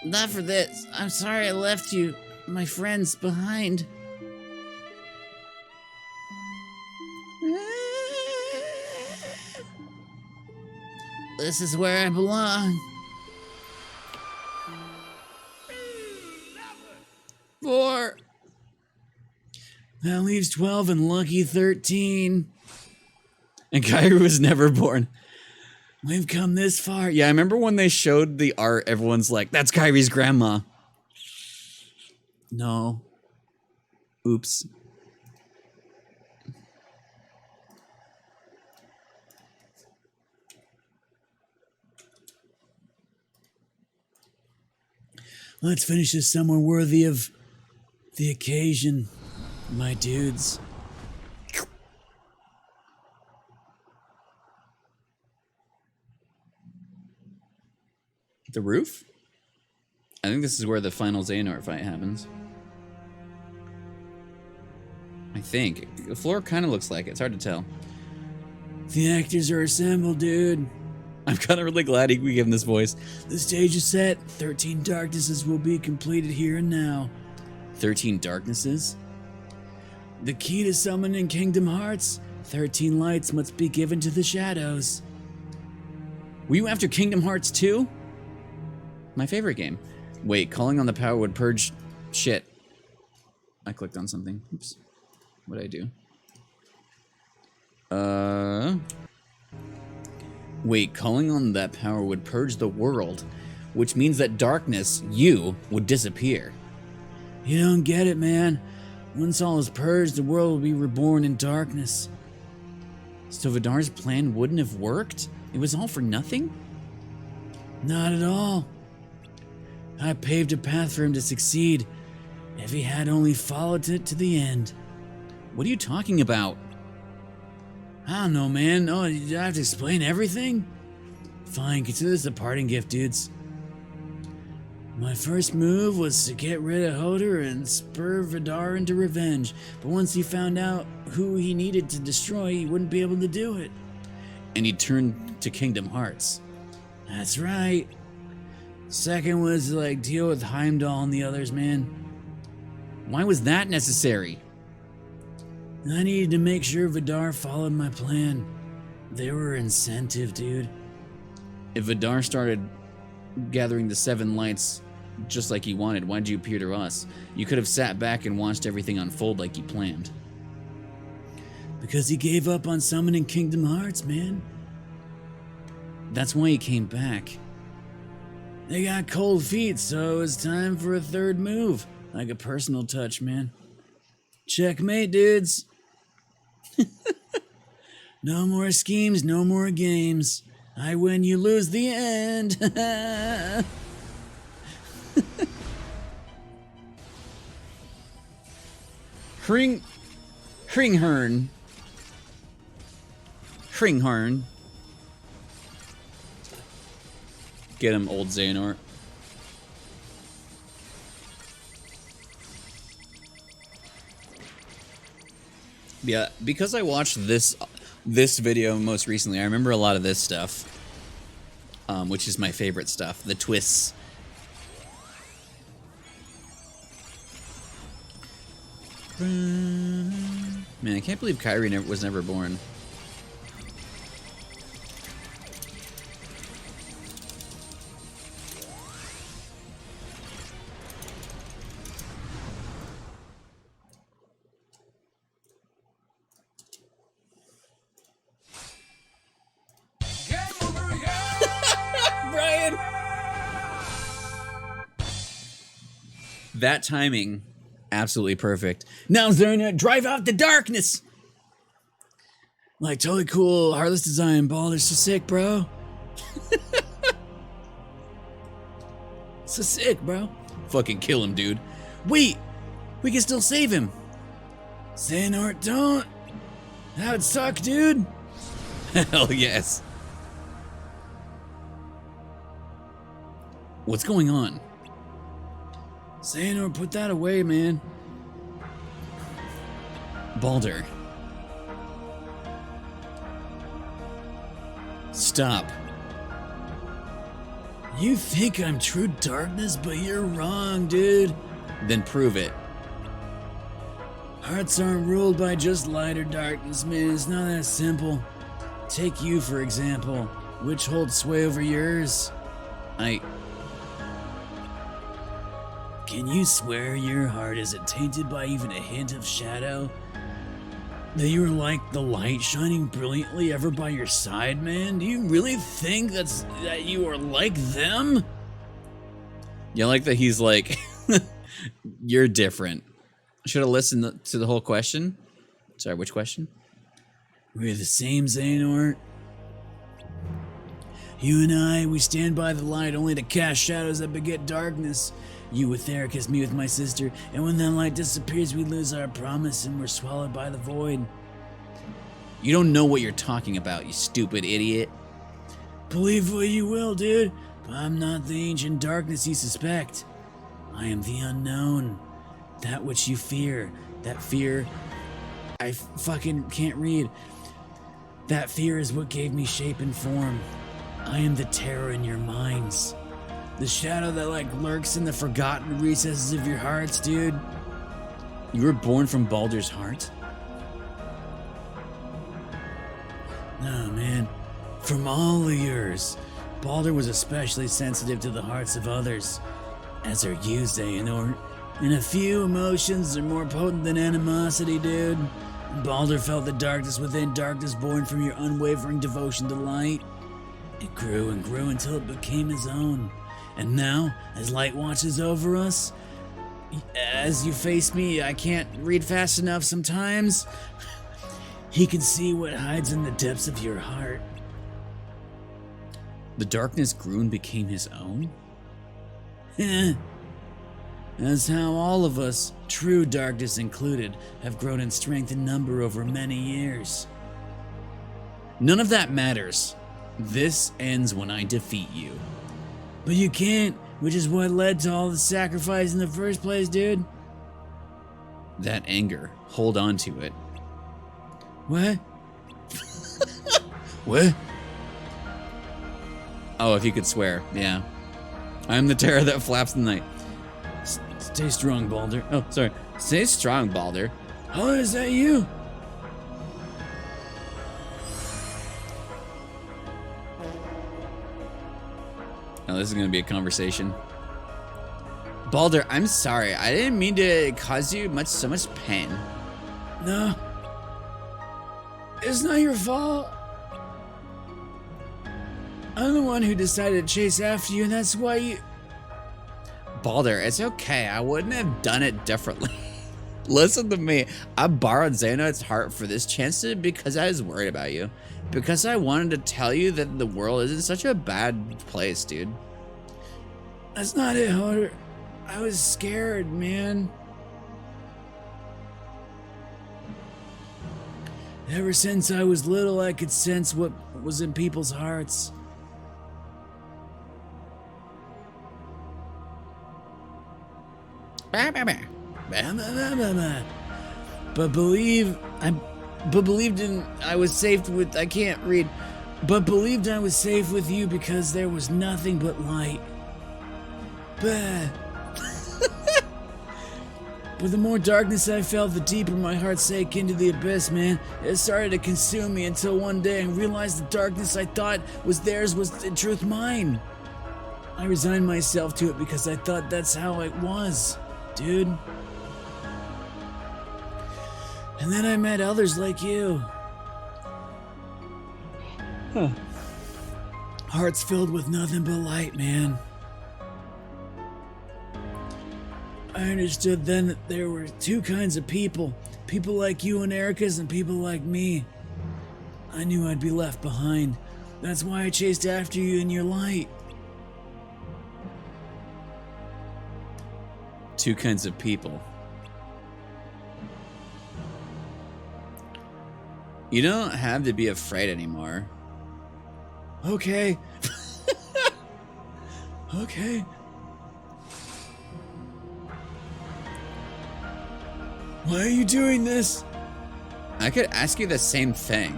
Not for this. I'm sorry I left you, my friends, behind. This is where I belong. 4. That leaves 12 and lucky 13. And Kyrie was never born. We've come this far. Yeah, I remember when they showed the art, everyone's like, that's Kyrie's grandma. No. Oops. Let's finish this somewhere worthy of the occasion, my dudes. The roof? I think this is where the final Xehanort fight happens. I think. The floor kind of looks like it. It's hard to tell. The actors are assembled, dude. I'm kind of really glad we gave him this voice. The stage is set. 13 darknesses will be completed here and now. 13 darknesses? The key to summoning Kingdom Hearts. 13 lights must be given to the shadows. Were you after Kingdom Hearts 2? My favorite game. Wait, calling on the power would purge... Shit. I clicked on something. Oops. What'd I do? Wait, calling on that power would purge the world, which means that darkness, you, would disappear. You don't get it, man. Once all is purged, the world will be reborn in darkness. So Vidar's plan wouldn't have worked? It was all for nothing? Not at all. I paved a path for him to succeed, if he had only followed it to the end. What are you talking about? I don't know, man. Oh, do I have to explain everything? Fine, consider this a parting gift, dudes. My first move was to get rid of Hodor and spur Vidar into revenge, but once he found out who he needed to destroy, he wouldn't be able to do it. And he turned to Kingdom Hearts. That's right. Second was to, deal with Heimdall and the others, man. Why was that necessary? I needed to make sure Vidar followed my plan. They were incentive, dude. If Vidar started gathering the 7 lights just like he wanted, why'd you appear to us? You could have sat back and watched everything unfold like you planned. Because he gave up on summoning Kingdom Hearts, man. That's why he came back. They got cold feet, so it's time for a third move. Like a personal touch, man. Checkmate, dudes. No more schemes, no more games. I win, you lose, the end. Hringhorn. Get him, old Xehanort. Yeah, because I watched this video most recently, I remember a lot of this stuff, which is my favorite stuff, the twists. Man, I can't believe Kyrie was never born. Brian! That timing, absolutely perfect. Now Xehanort, drive out the darkness! Like, totally cool, Heartless design, Balder's so sick, bro. So sick, bro. Fucking kill him, dude. Wait, we can still save him. Xehanort, don't. That would suck, dude. Hell yes. What's going on? Xehanort, put that away, man. Balder. Stop. You think I'm true darkness, but you're wrong, dude. Then prove it. Hearts aren't ruled by just light or darkness, man. It's not that simple. Take you, for example. Which holds sway over yours? Can you swear your heart isn't tainted by even a hint of shadow? That you were like the light shining brilliantly ever by your side, man? Do you really think that you are like them? You like that he's like, you're different. Should have listened to the whole question. Sorry, which question? We're the same, Xehanort. You and I, we stand by the light only to cast shadows that beget darkness. You with Ericus, me with my sister, and when that light disappears, we lose our promise and we're swallowed by the void. You don't know what you're talking about, you stupid idiot. Believe what you will, dude, but I'm not the ancient darkness you suspect. I am the unknown. That which you fear. That fear... I fucking can't read. That fear is what gave me shape and form. I am the terror in your minds. The shadow that like lurks in the forgotten recesses of your hearts, dude. You were born from Baldur's heart? No, man. From all of yours, Baldur was especially sensitive to the hearts of others. As are you, Xehanort. And a few emotions are more potent than animosity, dude. Baldur felt the darkness within, darkness born from your unwavering devotion to light. It grew and grew until it became his own. And now, as light watches over us, as you face me, I can't read fast enough sometimes. He can see what hides in the depths of your heart. The darkness grew and became his own? That's how all of us, true darkness included, have grown in strength and number over many years. None of that matters. This ends when I defeat you. But you can't, which is what led to all the sacrifice in the first place, dude. That anger, hold on to it. What? What? Oh, if you could swear, yeah. I'm the terror that flaps in the night. Stay strong, Baldur. Oh, sorry. Stay strong, Baldur. Oh, is that you? Now this is gonna be a conversation. Baldur, I'm sorry. I didn't mean to cause you so much pain. No. It's not your fault. I'm the one who decided to chase after you, and that's why you... Balder, it's okay. I wouldn't have done it differently. Listen to me. I borrowed Xehanort's heart for this chance because I was worried about you. Because I wanted to tell you that the world isn't such a bad place, dude. That's not it, Hunter. I was scared, man. Ever since I was little, I could sense what was in people's hearts. But believed I was safe with... I can't read. But believed I was safe with you because there was nothing but light. Bah. But the more darkness I felt, the deeper my heart sank into the abyss, man. It started to consume me until one day I realized the darkness I thought was theirs was in truth mine. I resigned myself to it because I thought that's how it was, dude. And then I met others like you. Huh. Hearts filled with nothing but light, man. I understood then that there were two kinds of people. People like you and Erica's and people like me. I knew I'd be left behind. That's why I chased after you in your light. Two kinds of people. You don't have to be afraid anymore. Okay. Okay. Why are you doing this? I could ask you the same thing.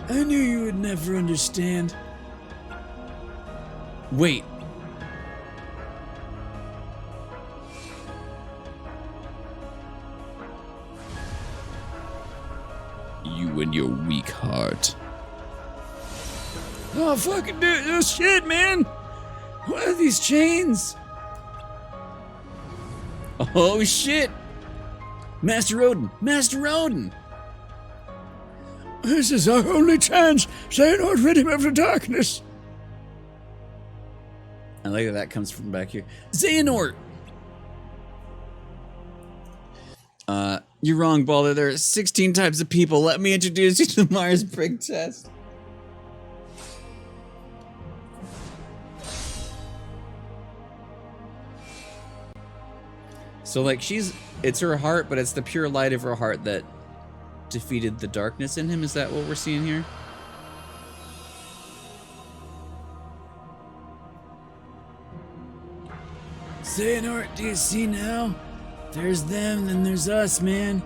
I knew you would never understand. Wait. You and your weak heart. Oh, fucking dude, oh shit, man! What are these chains? Oh shit! Master Odin! Master Odin! This is our only chance. Xehanort, rid him of the darkness. I like that comes from back here. Xehanort! You're wrong, Balder. There are 16 types of people. Let me introduce you to the Myers-Briggs test. So, like, it's her heart, but it's the pure light of her heart that defeated the darkness in him. Is that what we're seeing here? Xehanort, do you see now? There's them, then there's us, man.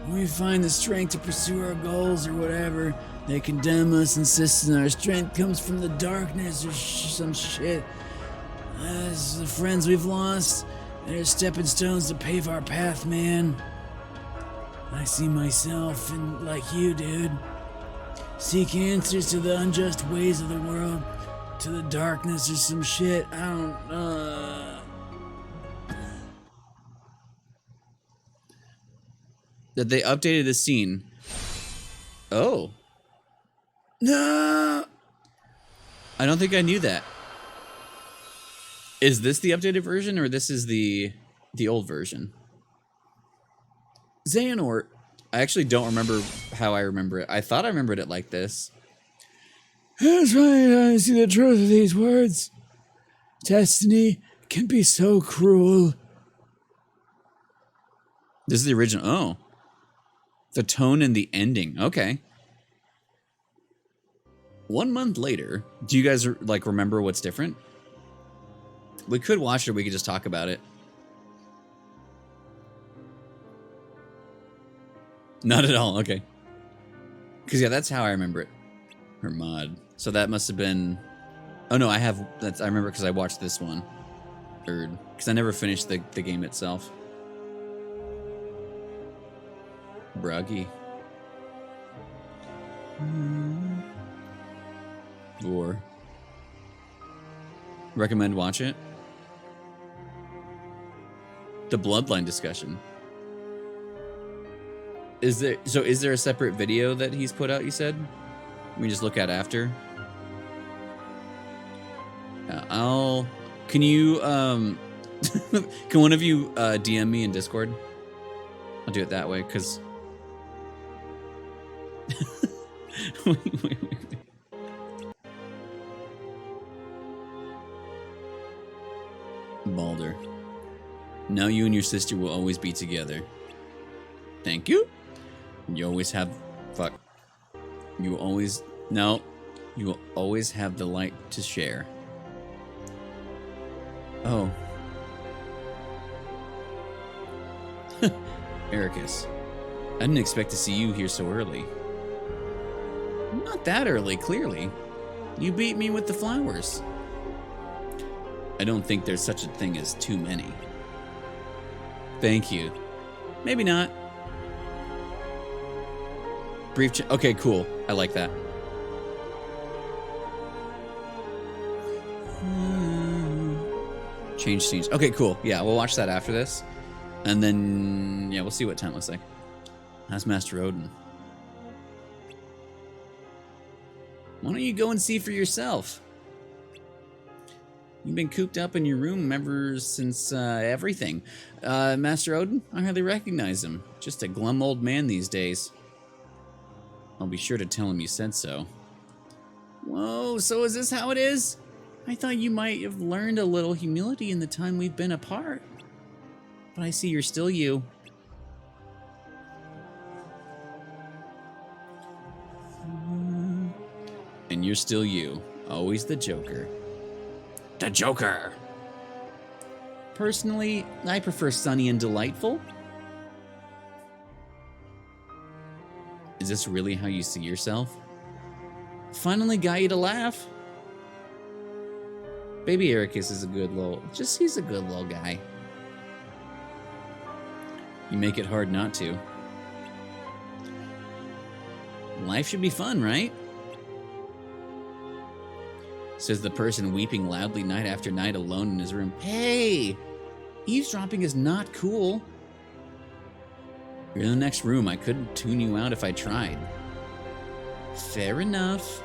When we find the strength to pursue our goals or whatever, they condemn us, insisting our strength comes from the darkness or some shit. As the friends we've lost, they're stepping stones to pave our path, man. I see myself in like you, dude. Seek answers to the unjust ways of the world, to the darkness or some shit. I don't, That they updated the scene. Oh. No! I don't think I knew that. Is this the updated version, or this is the old version? Xehanort. I actually don't remember how I remember it. I thought I remembered it like this. That's right, I see the truth of these words. Destiny can be so cruel. This is the original. Oh. The tone and the ending. Okay. 1 month later. Do you guys like remember what's different? We could watch it, or we could just talk about it. Not at all. Okay. Because yeah, that's how I remember it. Her mod. So that must have been. Oh no, I have. That's I remember because I watched this one. Or because I never finished the game itself. Bruggy. War. Recommend watch it. The Bloodline discussion. Is there a separate video that he's put out, you said? We just look at after. Can you can one of you DM me in Discord? I'll do it that way, cause wait. Balder. Now you and your sister will always be together. Thank you. You always have... Fuck. You will always... No. You will always have the light to share. Oh. Ericus. I didn't expect to see you here so early. Not that early, clearly. You beat me with the flowers. I don't think there's such a thing as too many. Thank you. Maybe not. Brief okay, cool. I like that. Change scenes. Okay, cool. Yeah, we'll watch that after this. And then, yeah, we'll see what time looks like. That's Master Odin. Why don't you go and see for yourself? You've been cooped up in your room ever since everything. Master Odin, I hardly recognize him. Just a glum old man these days. I'll be sure to tell him you said so. Whoa, so is this how it is? I thought you might have learned a little humility in the time we've been apart. But I see you're still you. And you're still you. Always the Joker. The Joker! Personally, I prefer sunny and delightful. Is this really how you see yourself? Finally got you to laugh. Baby Ericus is a good little... he's a good little guy. You make it hard not to. Life should be fun, right? Says the person weeping loudly night after night alone in his room. Hey! Eavesdropping is not cool. You're in the next room. I couldn't tune you out if I tried. Fair enough.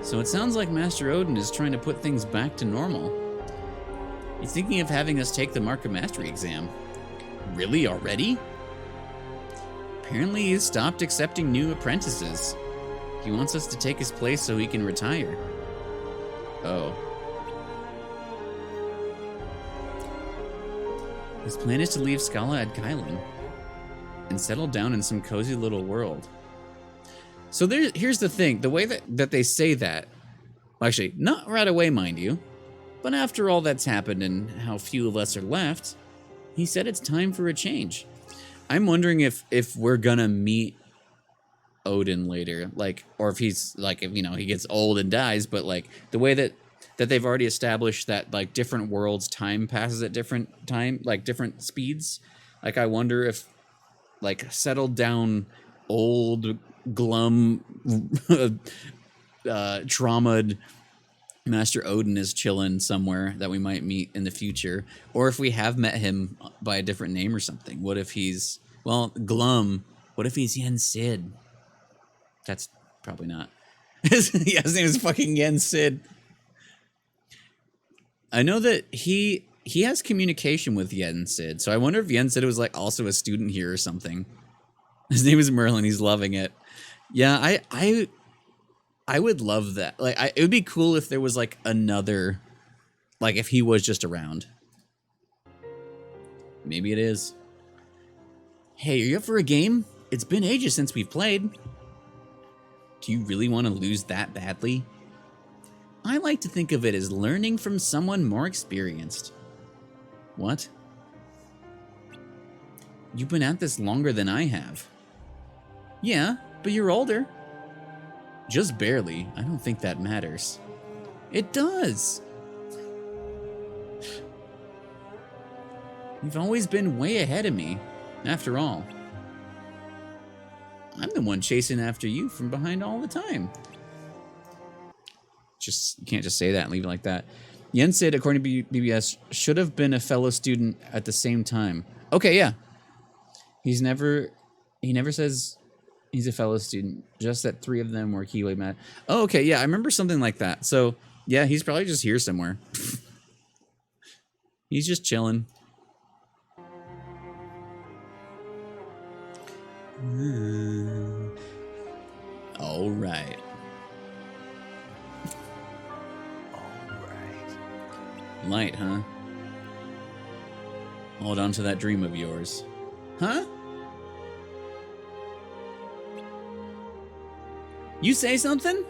So it sounds like Master Odin is trying to put things back to normal. He's thinking of having us take the Mark of Mastery exam. Really, already? Apparently he's stopped accepting new apprentices. He wants us to take his place so he can retire. Oh. His plan is to leave Scala ad Kylan and settle down in some cozy little world. So here's the thing. The way that they say that, well, actually, not right away, mind you, but after all that's happened and how few of us are left, he said it's time for a change. I'm wondering if we're gonna meet Odin later, like, or if he's like, if, you know, he gets old and dies, but like the way that they've already established that like different worlds time passes at different time, like different speeds. Like I wonder if like settled down old glum traumaed Master Odin is chilling somewhere that we might meet in the future, or if we have met him by a different name or something. What if he's, well, glum? What if he's Yen Sid? That's probably not. Yeah, his name is fucking Yen Sid. I know that he has communication with Yen Sid, so I wonder if Yen Sid was like also a student here or something. His name is Merlin. He's loving it. Yeah, I would love that. Like, it would be cool if there was like another, like if he was just around. Maybe it is. Hey, are you up for a game? It's been ages since we've played. Do you really want to lose that badly? I like to think of it as learning from someone more experienced. What? You've been at this longer than I have. Yeah, but you're older. Just barely. I don't think that matters. It does. You've always been way ahead of me, after all. I'm the one chasing after you from behind all the time. You can't just say that and leave it like that. Yen said, according to BBS, should have been a fellow student at the same time. Okay, yeah. He never says he's a fellow student. Just that 3 of them were Keyblade mad. Oh, okay, yeah, I remember something like that. So, yeah, he's probably just here somewhere. He's just chilling. All right. Light, huh? Hold on to that dream of yours. Huh? You say something?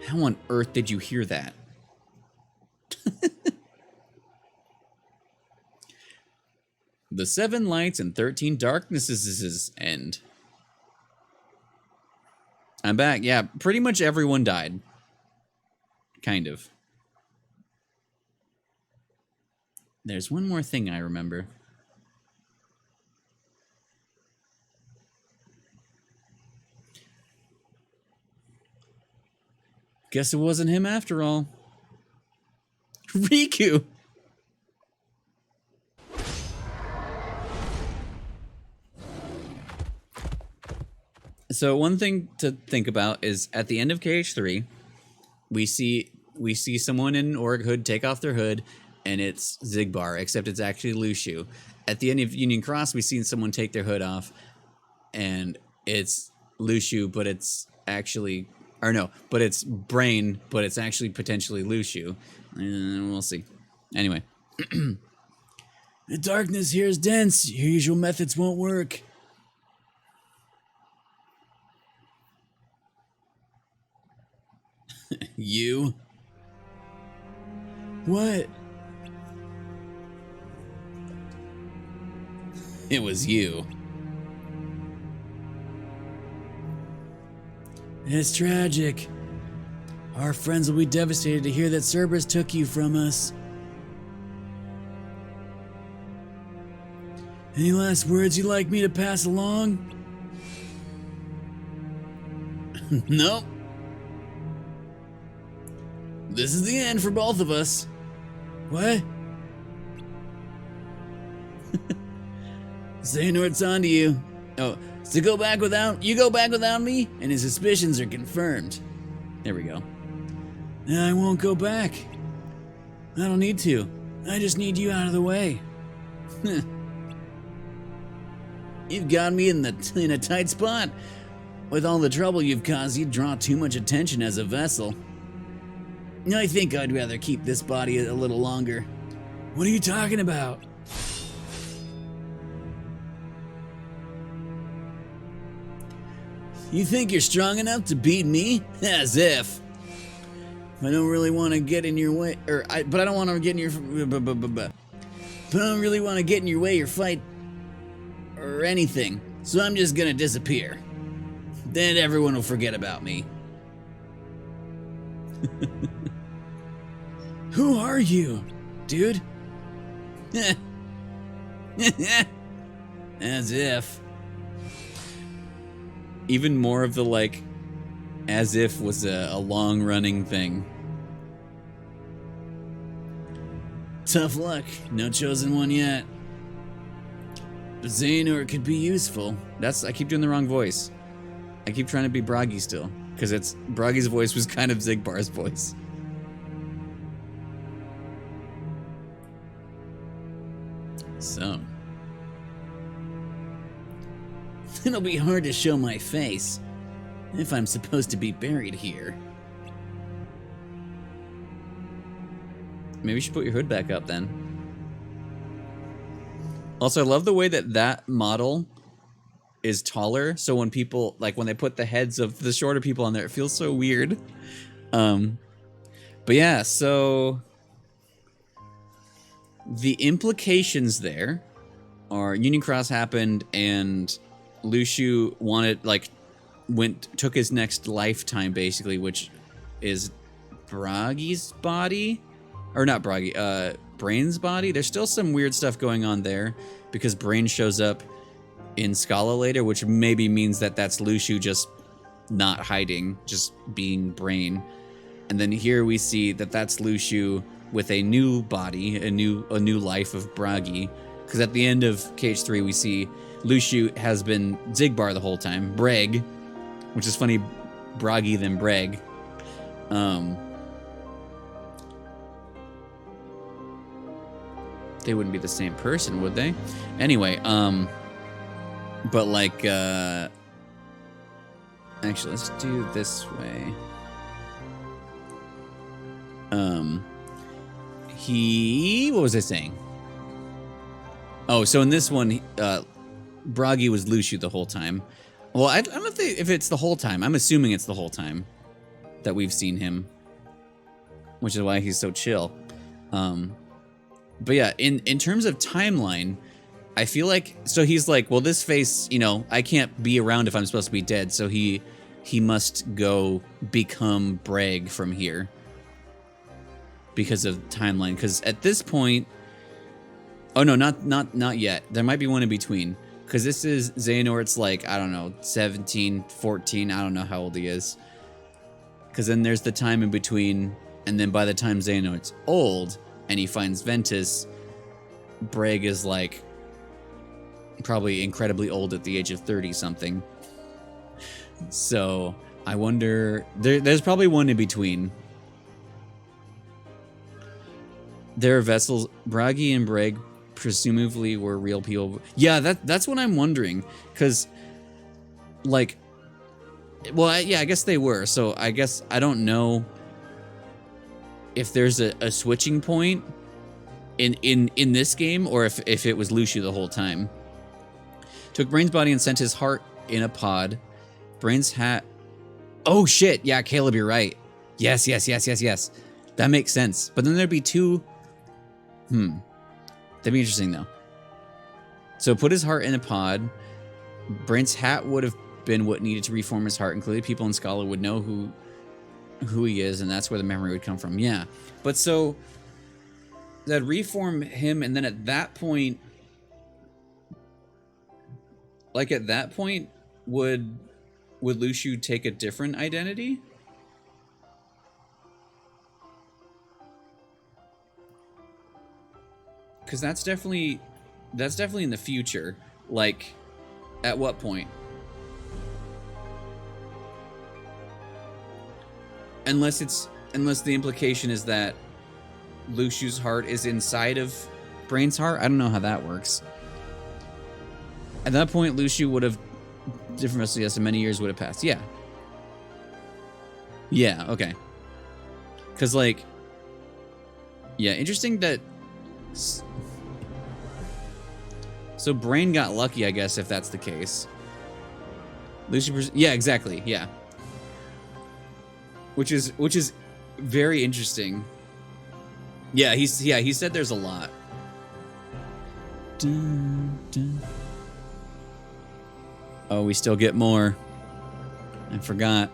How on earth did you hear that? The 7 lights and 13 darknesses end. I'm back. Yeah, pretty much everyone died. Kind of. There's one more thing I remember. Guess it wasn't him after all. Riku! So one thing to think about is at the end of KH3, we see someone in an orc hood take off their hood, and it's Xigbar, except it's actually Lushu. At the end of Union Cross, we've seen someone take their hood off, and it's Lushu, but it's actually, or no, but it's Brain, but it's actually potentially Lushu. We'll see. Anyway. The darkness here is dense. Your usual methods won't work. You? What? It was you. It's tragic. Our friends will be devastated to hear that Cerberus took you from us. Any last words you'd like me to pass along? Nope. This is the end for both of us. What? Xehanort, it's on to you. Oh, so you go back without me, and his suspicions are confirmed. There we go. I won't go back. I don't need to. I just need you out of the way. You've got me in a tight spot. With all the trouble you've caused, you'd draw too much attention as a vessel. I think I'd rather keep this body a little longer. What are you talking about? You think you're strong enough to beat me? As if. I don't really want to get in your way, but I don't want to get in your, but I don't really want to get in your way or fight or anything. So I'm just gonna disappear. Then everyone will forget about me. Who are you, dude? As if. Even more of the like, as if was a long-running thing. Tough luck. No chosen one yet. But Xehanort could be useful. I keep doing the wrong voice. I keep trying to be Bragi still. Because Bragi's voice was kind of Xigbar's voice. So. It'll be hard to show my face. If I'm supposed to be buried here. Maybe you should put your hood back up then. Also, I love the way that model is taller. So when people, like when they put the heads of the shorter people on there, it feels so weird. But yeah, so the implications there are Union Cross happened and Lushu took his next lifetime basically, which is Bragi's body. Or not Bragi, Brain's body. There's still some weird stuff going on there because Brain shows up in Scala later, which maybe means that that's Lushu just not hiding, just being Brain. And then here we see that that's Lushu with a new body, a new life of Bragi. Because at the end of KH3, we see Lushu has been Zigbar the whole time, Breg, which is funny, Bragi than Breg. They wouldn't be the same person, would they? Anyway, but like, actually, let's do this way. What was I saying? Oh, so in this one, Bragi was Lushu the whole time. Well, I don't know if it's the whole time. I'm assuming it's the whole time that we've seen him, which is why he's so chill. But yeah, in terms of timeline, I feel like, so he's like, well, this face, you know, I can't be around if I'm supposed to be dead, so he must go become Breg from here because of timeline. Because at this point, oh no, not yet. There might be one in between. Because this is Xehanort's like, I don't know, 17, 14, I don't know how old he is. Because then there's the time in between, and then by the time Xehanort's old and he finds Ventus, Breg is like probably incredibly old at the age of 30 something. So I wonder, there's probably one in between. There are vessels, Bragi and Breg presumably were real people. Yeah, that's what I'm wondering. Because, like, well, yeah, I guess they were. So I guess I don't know if there's a switching point in this game, or if it was Lushu the whole time. Took Brain's body and sent his heart in a pod. Brain's hat. Oh shit! Yeah, Caleb, you're right. Yes. That makes sense. But then there'd be two. That'd be interesting though. So put his heart in a pod. Brain's hat would have been what needed to reform his heart, and clearly people in Scala would know who he is, and that's where the memory would come from. Yeah, but so that reform him, and then at that point, would Lushu take a different identity? Because that's definitely in the future. Like, at what point? Unless the implication is that Lushu's heart is inside of Brain's heart. I don't know how that works. At that point, Lushu would have different vessels. Yes, and many years would have passed. Yeah. Yeah. Okay. Because like, yeah, interesting that. So Brain got lucky, I guess, if that's the case. Lushu, yeah, exactly. Yeah. Which is very interesting. Yeah, he said there's a lot. Dun, dun. Oh, we still get more. I forgot.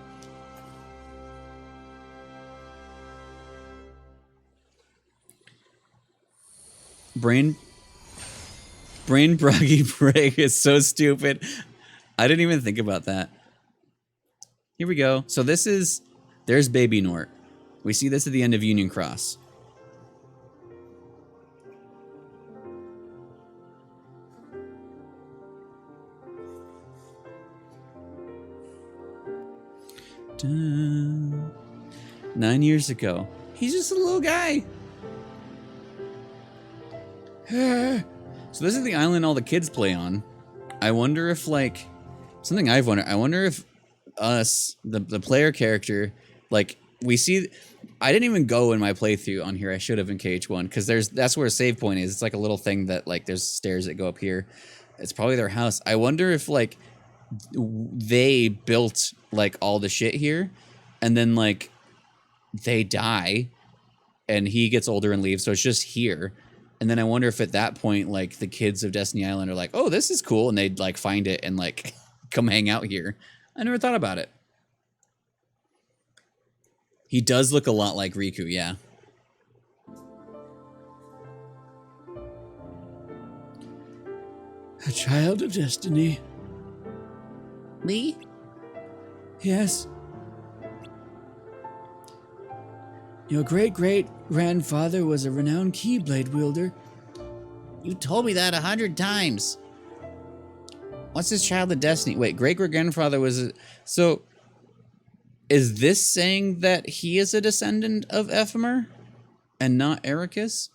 Brain Bragi Breg is so stupid. I didn't even think about that. Here we go. So there's Baby Nort. We see this at the end of Union Cross. Dun. 9 years ago. He's just a little guy. So this is the island all the kids play on. I wonder if, like, something I've wondered. I wonder if us, the player character, like, we see. I didn't even go in my playthrough on here. I should have in KH1 because that's where a save point is. It's like a little thing that, like, there's stairs that go up here. It's probably their house. I wonder if, like, they built, like, all the shit here, and then, like, they die, and he gets older and leaves, so it's just here. And then I wonder if at that point, like, the kids of Destiny Island are like, oh, this is cool, and they'd, like, find it and, like, come hang out here. I never thought about it. He does look a lot like Riku, yeah. A child of Destiny. Me? Yes. Your great-great-grandfather was a renowned Keyblade wielder. You told me that 100 times. What's his child of destiny? Wait, great-great-grandfather was... So, is this saying that he is a descendant of Ephemer and not Ericus?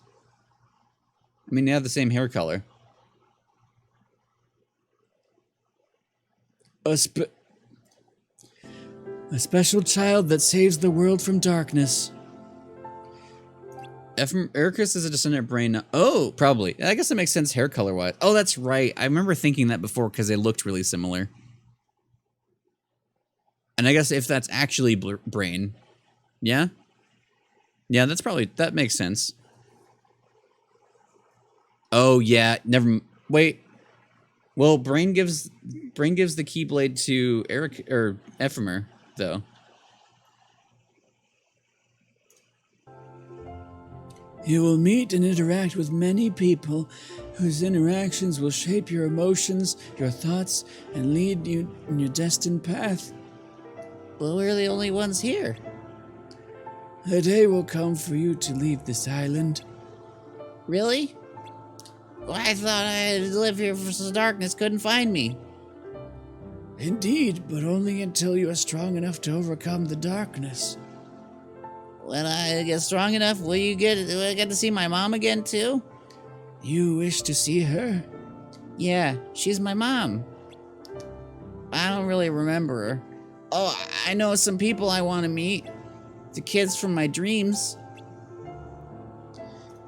I mean, they have the same hair color. A special child that saves the world from darkness. Ericus is a descendant of Brain. Oh, probably. I guess that makes sense hair color wise. Oh, that's right. I remember thinking that before because they looked really similar. And I guess if that's actually Brain, yeah, yeah, that makes sense. Oh yeah, wait. Well, Brain gives the Keyblade to Eric or Ephemer though. You will meet and interact with many people whose interactions will shape your emotions, your thoughts, and lead you in your destined path. Well, we're the only ones here. A day will come for you to leave this island. Really? Well, I thought I had to live here so the darkness couldn't find me. Indeed, but only until you are strong enough to overcome the darkness. When I get strong enough, will I get to see my mom again, too? You wish to see her? Yeah, she's my mom. I don't really remember her. Oh, I know some people I want to meet. The kids from my dreams.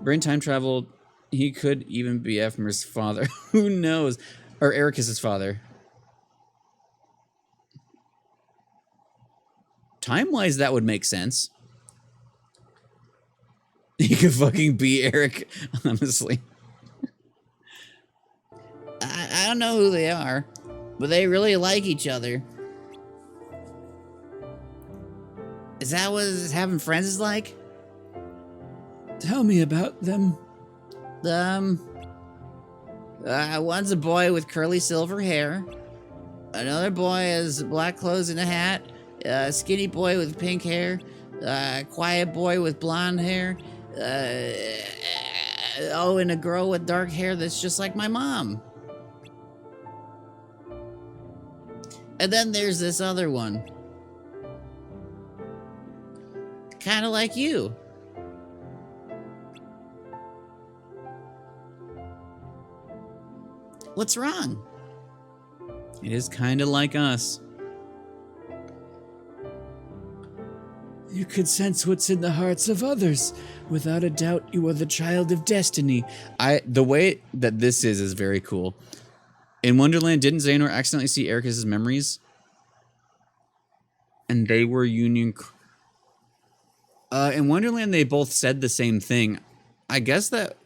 Brain time traveled. He could even be Ephemer's father. Who knows? Or Ericus's father. Time-wise, that would make sense. He could fucking be Eric, honestly. I don't know who they are, but they really like each other. Is that what having friends is like? Tell me about them. One's a boy with curly silver hair. Another boy has black clothes and a hat. A skinny boy with pink hair. A quiet boy with blonde hair. And a girl with dark hair that's just like my mom. And then there's this other one. Kind of like you. What's wrong? It is kind of like us. You could sense what's in the hearts of others. Without a doubt, you are the child of destiny. The way that this is very cool. In Wonderland, didn't Xehanort accidentally see Ericus's memories? And they were Union... in Wonderland, they both said the same thing. I guess that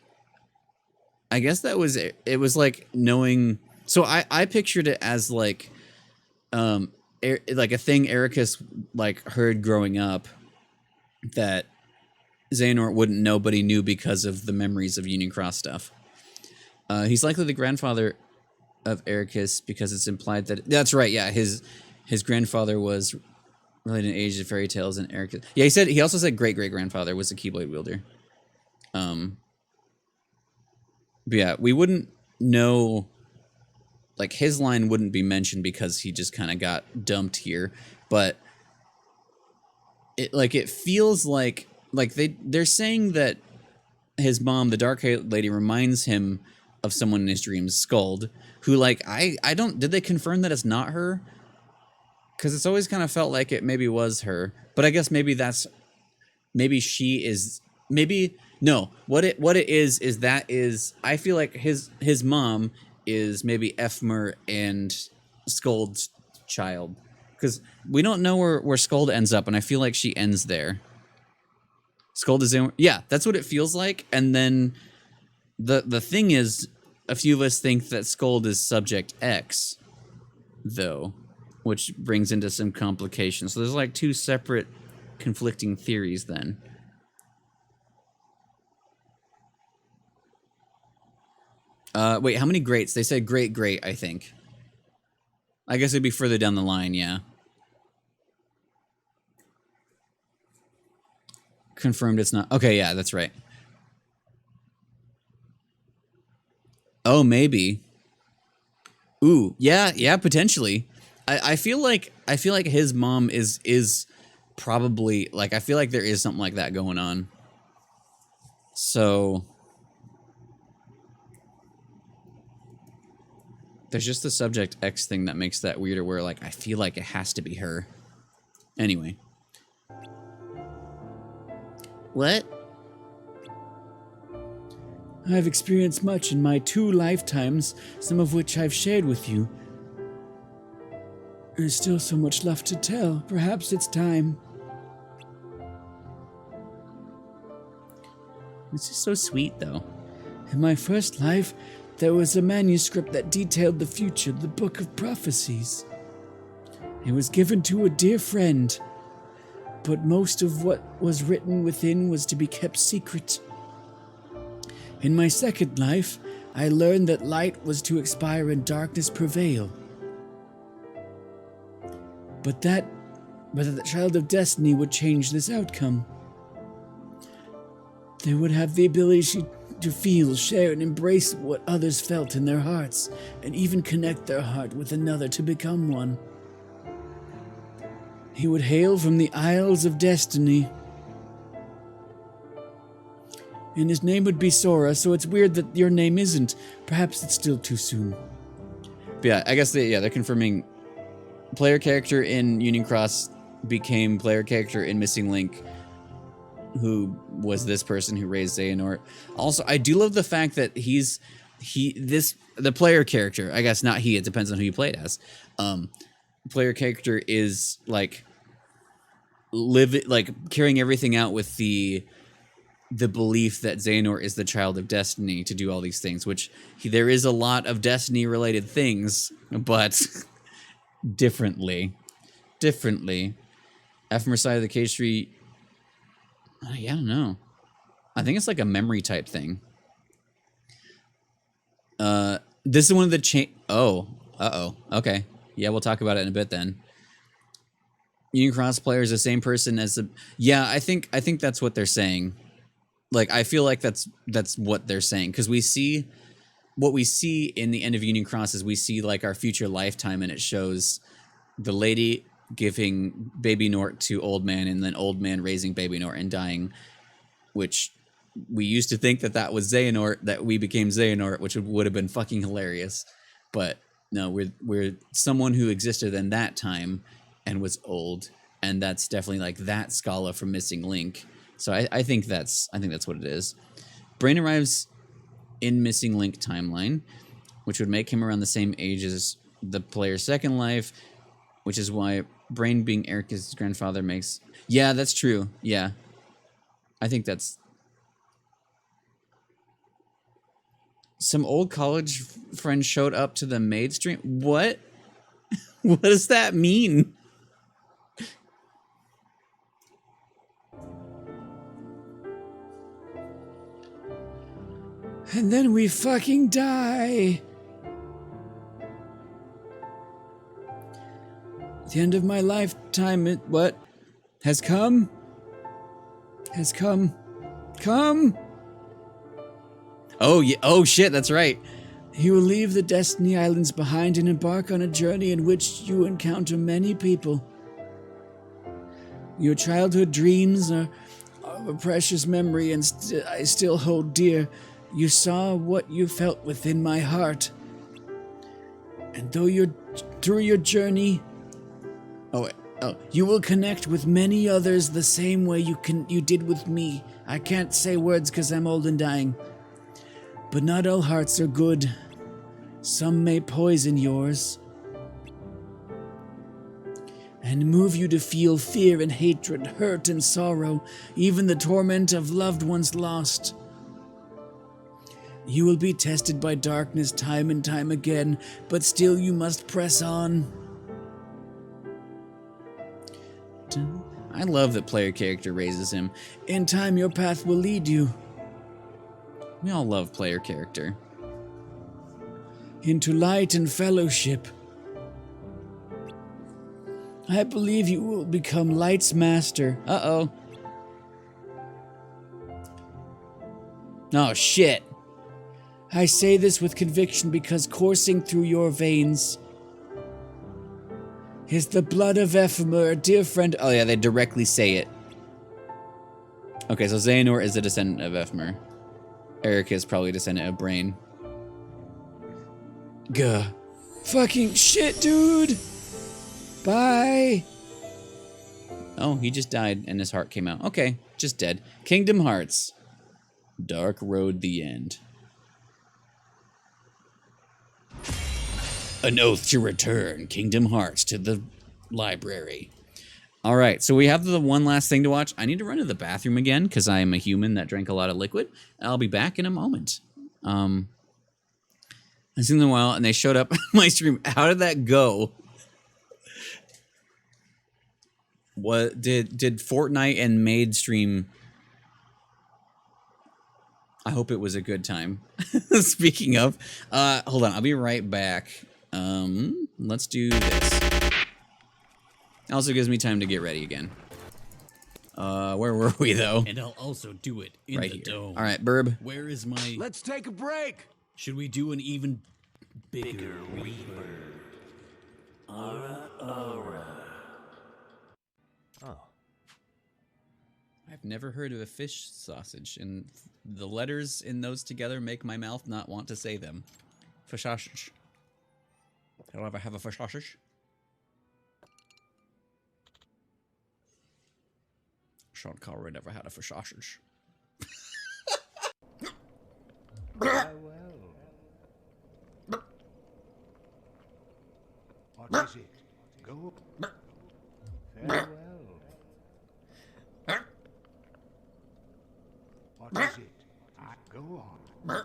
was... It was like knowing... So I pictured it as like... like a thing Ericus like heard growing up that Xehanort wouldn't know, but he knew because of the memories of Union Cross stuff. He's likely the grandfather of Ericus because it's implied that that's right. Yeah, his grandfather was related in age of fairy tales, and Ericus. Yeah, he also said great grandfather was a Keyblade wielder. But yeah, we wouldn't know. Like, his line wouldn't be mentioned because he just kind of got dumped here, but it feels like they're saying that his mom, the dark-haired lady, reminds him of someone in his dreams, Skuld, who, like, I don't... Did they confirm that it's not her? Because it's always kind of felt like it maybe was her, but I guess maybe that's... Maybe she is... Maybe... No, what it is that is... I feel like his mom... is maybe Ephemer and Skuld's child. Because we don't know where Skuld ends up, and I feel like she ends there. Skuld is in... Yeah, that's what it feels like. And then the thing is, a few of us think that Skuld is Subject X, though, which brings into some complications. So there's like two separate conflicting theories then. Wait, how many greats? They said great, I think. I guess it'd be further down the line, yeah. Confirmed it's not. Okay, yeah, that's right. Oh, maybe. Ooh, yeah, potentially. I feel like his mom is probably like, I feel like there is something like that going on. So there's just the subject X thing that makes that weirder, where like I feel like it has to be her. Anyway. What? I've experienced much in my 2 lifetimes, some of which I've shared with you. There's still so much left to tell. Perhaps it's time. This is so sweet, though. In my first life, there was a manuscript that detailed the future, the Book of Prophecies. It was given to a dear friend, but most of what was written within was to be kept secret. In my second life, I learned that light was to expire and darkness prevail. But that the child of destiny would change this outcome. They would have the ability to feel, share, and embrace what others felt in their hearts, and even connect their heart with another to become one. He would hail from the Isles of Destiny, and his name would be Sora, so it's weird that your name isn't. Perhaps it's still too soon. But yeah, I guess they're confirming player character in Union Cross became player character in Missing Link, who was this person who raised Xehanort. Also, I do love the fact that the player character, I guess not he, it depends on who you play it as. Player character is like carrying everything out with the belief that Xehanort is the child of destiny to do all these things, which there is a lot of destiny related things, but differently. Ephemerside of the Cage Tree. Yeah, I don't know. I think it's like a memory type thing. This is one of the okay. Yeah, we'll talk about it in a bit then. Union Cross player is the same person as the. Yeah, I think that's what they're saying. Like, I feel like that's what they're saying, because what we see in the end of Union Cross is we see like our future lifetime, and it shows the lady giving baby Nort to old man, and then old man raising baby Nort and dying, which we used to think that was Xehanort, that we became Xehanort, which would have been fucking hilarious. But no, we're someone who existed in that time and was old, and that's definitely like that Scala from Missing Link. So I think that's what it is. Brain arrives in Missing Link timeline, which would make him around the same age as the player's second life, which is why Brain being Erica's grandfather makes... Yeah, that's true. Yeah. I think that's... Some old college friend showed up to the maid stream. What? What does that mean? And then we fucking die. The end of my lifetime, has come? Come! Oh, yeah. Oh, shit, that's right. You will leave the Destiny Islands behind and embark on a journey in which you encounter many people. Your childhood dreams are a precious memory, and I still hold dear. You saw what you felt within my heart. And through your journey, you will connect with many others the same way you did with me. I can't say words because I'm old and dying. But not all hearts are good. Some may poison yours and move you to feel fear and hatred, hurt and sorrow, even the torment of loved ones lost. You will be tested by darkness time and time again, but still you must press on. I love that player character raises him. In time, your path will lead you. We all love player character. Into light and fellowship. I believe you will become Light's master. Uh-oh. Oh, shit. I say this with conviction because coursing through your veins is the blood of Ephemer, a dear friend. Oh yeah, they directly say it. Okay, so Xehanort is a descendant of Ephemer. Erica is probably a descendant of Brain. Gah. Fucking shit, dude. Bye. Oh, he just died and his heart came out. Okay, just dead. Kingdom Hearts. Dark Road, the end. An oath to return Kingdom Hearts to the library. All right, so we have the one last thing to watch. I need to run to the bathroom again because I am a human that drank a lot of liquid. I'll be back in a moment. I've seen them a while, and they showed up on my stream. How did that go? What did Fortnite and Maid stream? I hope it was a good time. Speaking of, hold on, I'll be right back. Let's do this. Also gives me time to get ready again. Where were we though? And I'll also do it in Right the here. dome. All right, Burb. Where is my... Let's take a break. Should we do an even bigger reaper? Oh. I've never heard of a fish sausage, and the letters in those together make my mouth not want to say them. Fish sausage. I'll ever have a fish sausage. Sean Connery never had a fish sausage. What is it? Go. Farewell. What is it? Go on.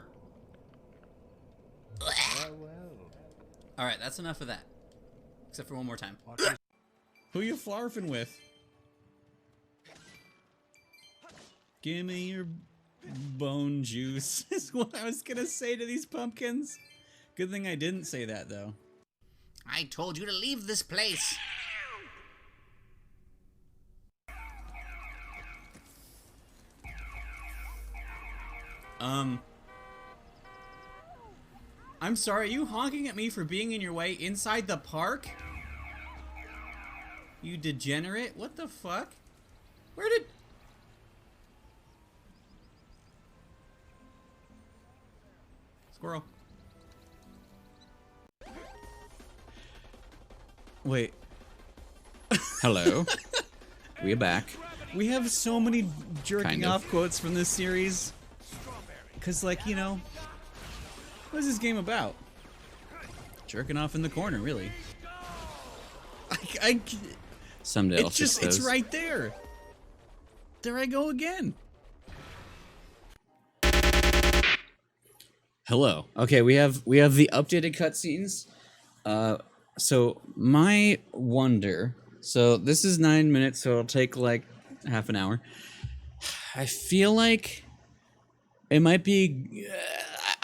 Farewell. All right, that's enough of that. Except for one more time. What is Who you flarfing with? Give me your bone juice, is what I was gonna say to these pumpkins. Good thing I didn't say that, though. I told you to leave this place. I'm sorry, are you honking at me for being in your way inside the park? You degenerate? What the fuck? Where did... Squirrel. Wait. Hello. We are back. We have so many jerking Kind of. off quotes from this series. Because, like, you know, what is this game about? Jerking off in the corner, really. Someday I'll fix those. It's right there. There I go again. Hello. Okay, we have the updated cutscenes. So my wonder. So this is 9 minutes, so it'll take like half an hour. I feel like it might be.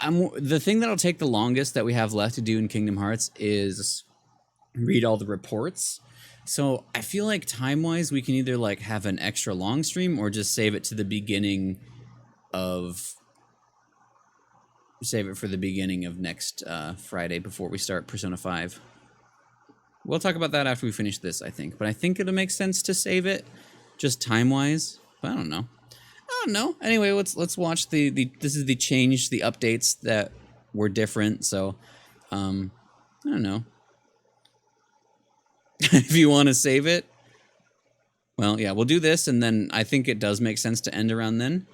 The thing that'll take the longest that we have left to do in Kingdom Hearts is read all the reports. So I feel like time-wise, we can either like have an extra long stream or just save it to the beginning of. Save it for the beginning of next Friday before we start Persona 5. We'll talk about that after we finish this, I think. But I think it'll make sense to save it, just time-wise. But I don't know. Anyway, let's watch the this is the change, the updates that were different. So, I don't know. If you want to save it, well, yeah, we'll do this, and then I think it does make sense to end around then.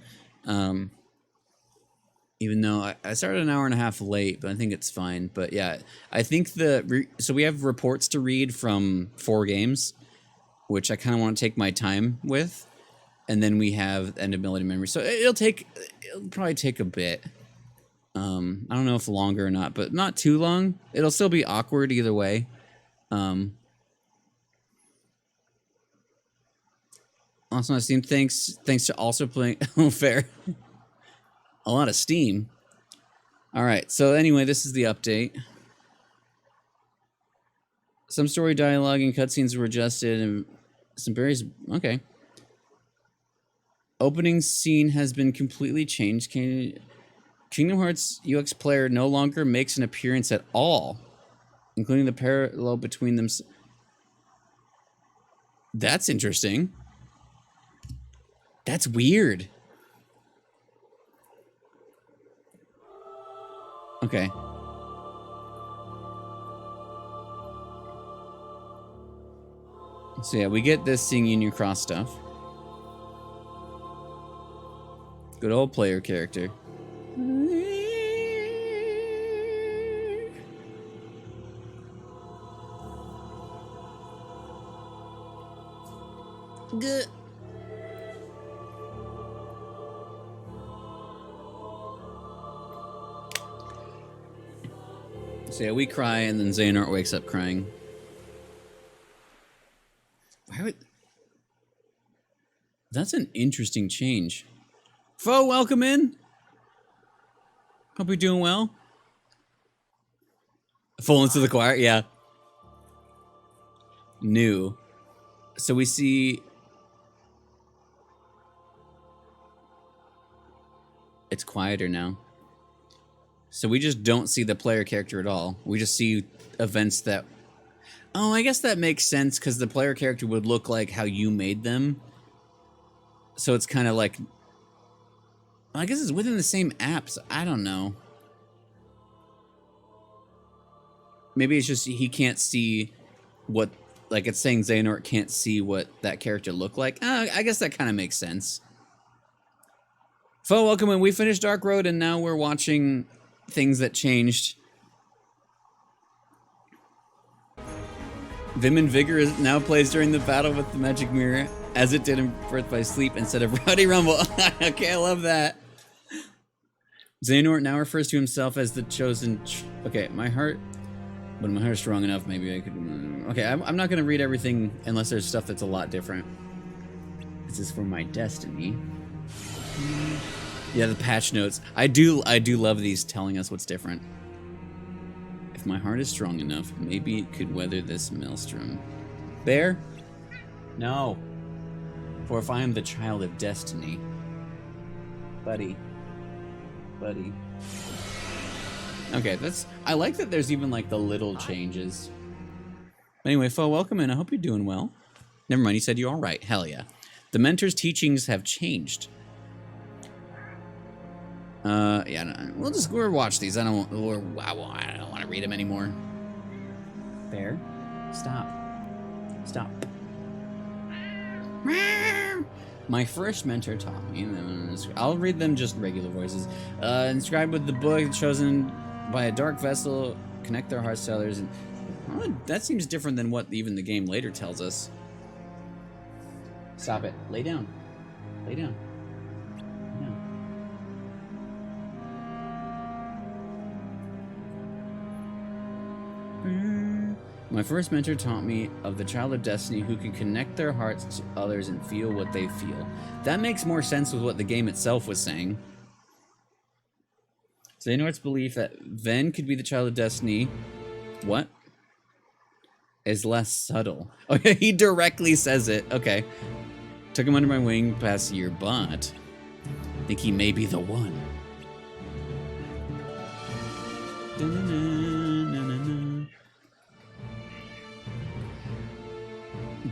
Even though I started an hour and a half late, but I think it's fine. But yeah, I think so we have reports to read from 4 games, which I kind of want to take my time with. And then we have End of Melody Memory. So it'll probably take a bit. I don't know if longer or not, but not too long. It'll still be awkward either way. Also on Steam, thanks to also playing fair. A lot of Steam. All right, so anyway, this is the update. Some story dialogue and cutscenes were adjusted, and some various... Okay. Opening scene has been completely changed. Kingdom Hearts UX player no longer makes an appearance at all, including the parallel between them. That's interesting. That's weird. Okay. So yeah, we get this seeing Union Cross stuff. Good old player character. Good. So yeah, we cry and then Xehanort wakes up crying. Why would... That's an interesting change. Foe, welcome in. Hope you're doing well. Full into the choir, yeah. New. So we see... It's quieter now. So we just don't see the player character at all. We just see events that... Oh, I guess that makes sense, because the player character would look like how you made them. So it's kind of like... I guess it's within the same app, so I don't know. Maybe it's just he can't see what... Like, it's saying Xehanort can't see what that character looked like. I guess that kind of makes sense. Foe, welcome in. We finished Dark Road, and now we're watching things that changed. Vim and Vigor now plays during the battle with the Magic Mirror, as it did in Birth by Sleep instead of Rowdy Rumble. Okay, I love that. Xehanort now refers to himself as the chosen... Okay, my heart... When my heart's strong enough, maybe I could... Okay, I'm not going to read everything unless there's stuff that's a lot different. This is for my destiny. Yeah, the patch notes. I do love these telling us what's different. If my heart is strong enough, maybe it could weather this maelstrom. Bear? No. For if I am the child of destiny. Buddy. Buddy. Okay, that's... I like that there's even, like, the little changes. Anyway, Foe, welcome in. I hope you're doing well. Never mind, he said you're alright. Hell yeah. The mentor's teachings have changed. Yeah, no, we'll watch these. I don't want to read them anymore. Bear, stop. Stop. My first mentor taught me. I'll read them just regular voices. Inscribed with the book chosen by a dark vessel, connect their hearts to others. And that seems different than what even the game later tells us. Stop it. Lay down. Lay down. Lay down. My first mentor taught me of the child of destiny who can connect their hearts to others and feel what they feel. That makes more sense with what the game itself was saying. Xehanort's belief that Ven could be the child of destiny... What? Is less subtle. Okay, he directly says it. Okay. Took him under my wing past year, but... I think he may be the one.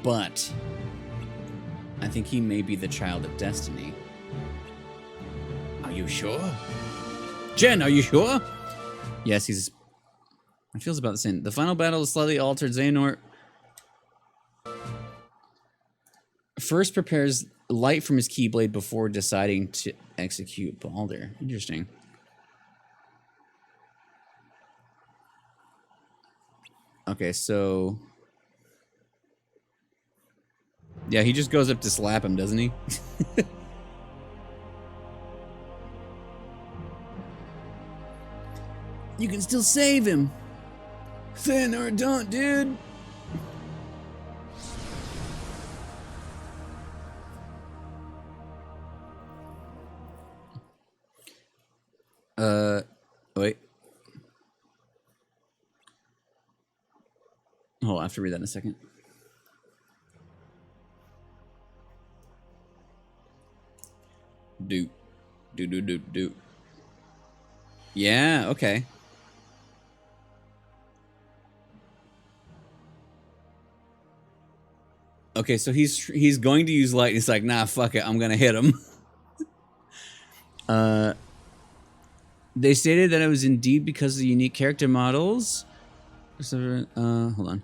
But I think he may be the child of destiny. Are you sure? Jen, are you sure? Yes, he's... It feels about the same. The final battle is slightly altered. Xehanort first prepares light from his Keyblade before deciding to execute Baldur. Interesting. Okay, so... Yeah, he just goes up to slap him, doesn't he? You can still save him. Thin or don't, dude. Wait. Oh, I'll have to read that in a second. Do. Do. Yeah, okay. Okay, so he's going to use light. He's like, nah, fuck it, I'm gonna hit him. They stated that it was indeed because of the unique character models. Hold on.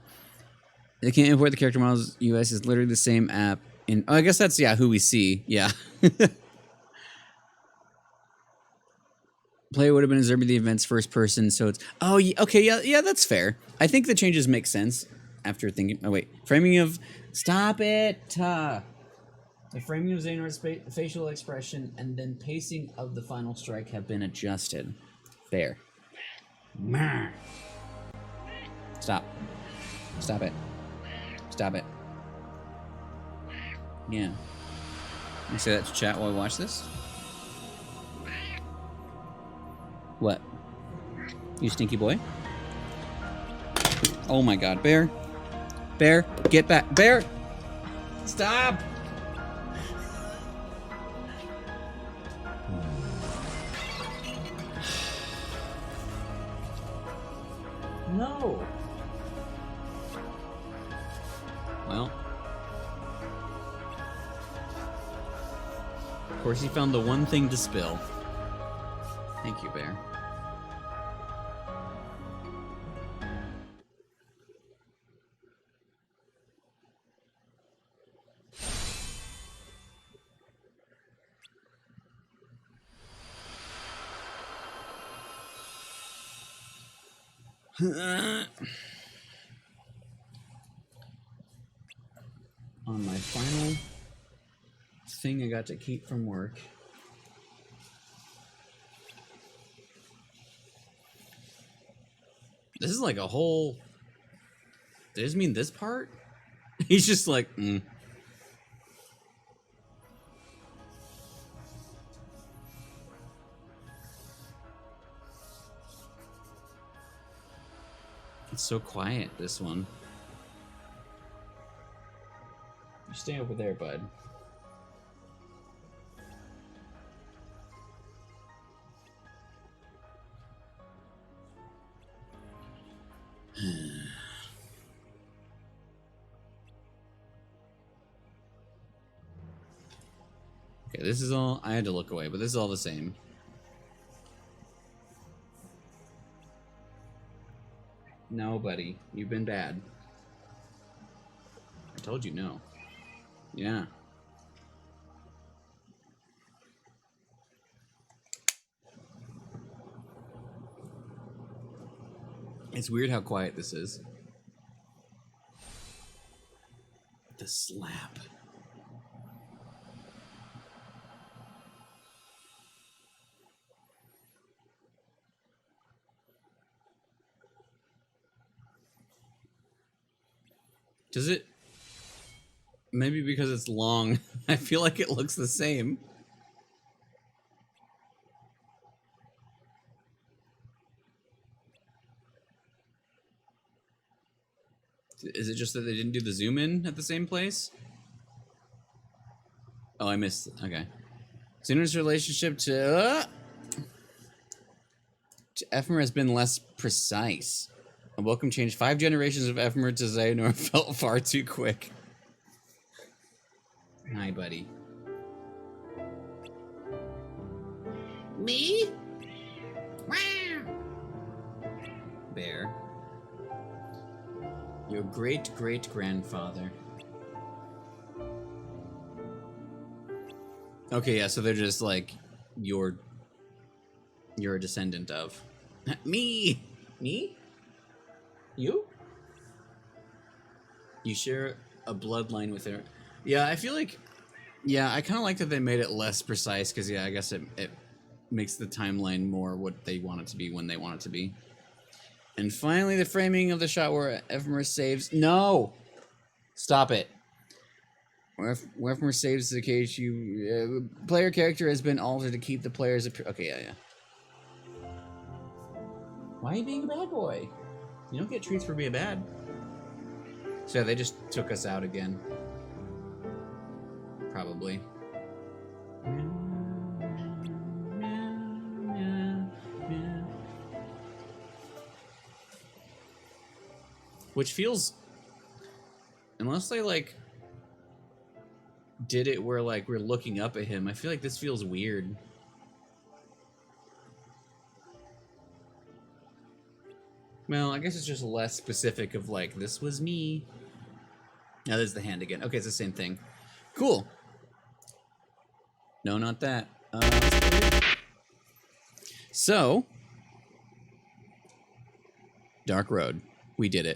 They can't import the character models. US is literally the same app. Oh, I guess that's who we see. Yeah. Player would have been observing the events first person, so it's okay, yeah, that's fair. I think the changes make sense after thinking. Oh wait, framing of stop it. The framing of Xehanort's facial expression and then pacing of the final strike have been adjusted. Fair. Stop. Stop it. Stop it. Yeah. Can I say that to chat while I watch this? What? You stinky boy? Oh my god, Bear. Bear, get back. Bear! Stop! No! Well. Of course he found the one thing to spill. Thank you, Bear. On my final thing I got to keep from work. This is like a whole... Does this mean this part? He's just like, It's so quiet, this one. You stay over there, bud. Okay, this is all... I had to look away, but this is all the same. No, buddy. You've been bad. I told you no. Yeah. It's weird how quiet this is. The slap. Does it? Maybe because it's long. I feel like it looks the same. Is it just that they didn't do the zoom in at the same place? Oh, I missed it. Okay. Xehanort's relationship to Ephemera has been less precise. A welcome change. 5 generations of Ephemera to Xehanort felt far too quick. Hi, buddy. Me? Wow. Bear. Your great-great-grandfather. Okay, yeah, so they're just like you're a descendant of me. Me? You? You share a bloodline with her. Yeah, I feel like... Yeah, I kind of like that they made it less precise, because, yeah, I guess it makes the timeline more what they want it to be when they want it to be. And finally, the framing of the shot where Ephemera saves... No! Stop it. Where Ephemera saves the case, player character has been altered to keep the players... Okay, yeah. Why are you being a bad boy? You don't get treats for being bad. So yeah, they just took us out again. Probably. Which feels, unless they like did it where like we're looking up at him, I feel like this feels weird. Well, I guess it's just less specific of like, this was me. Now there's the hand again. Okay, it's the same thing. Cool. No, not that. So, Dark Road. We did it.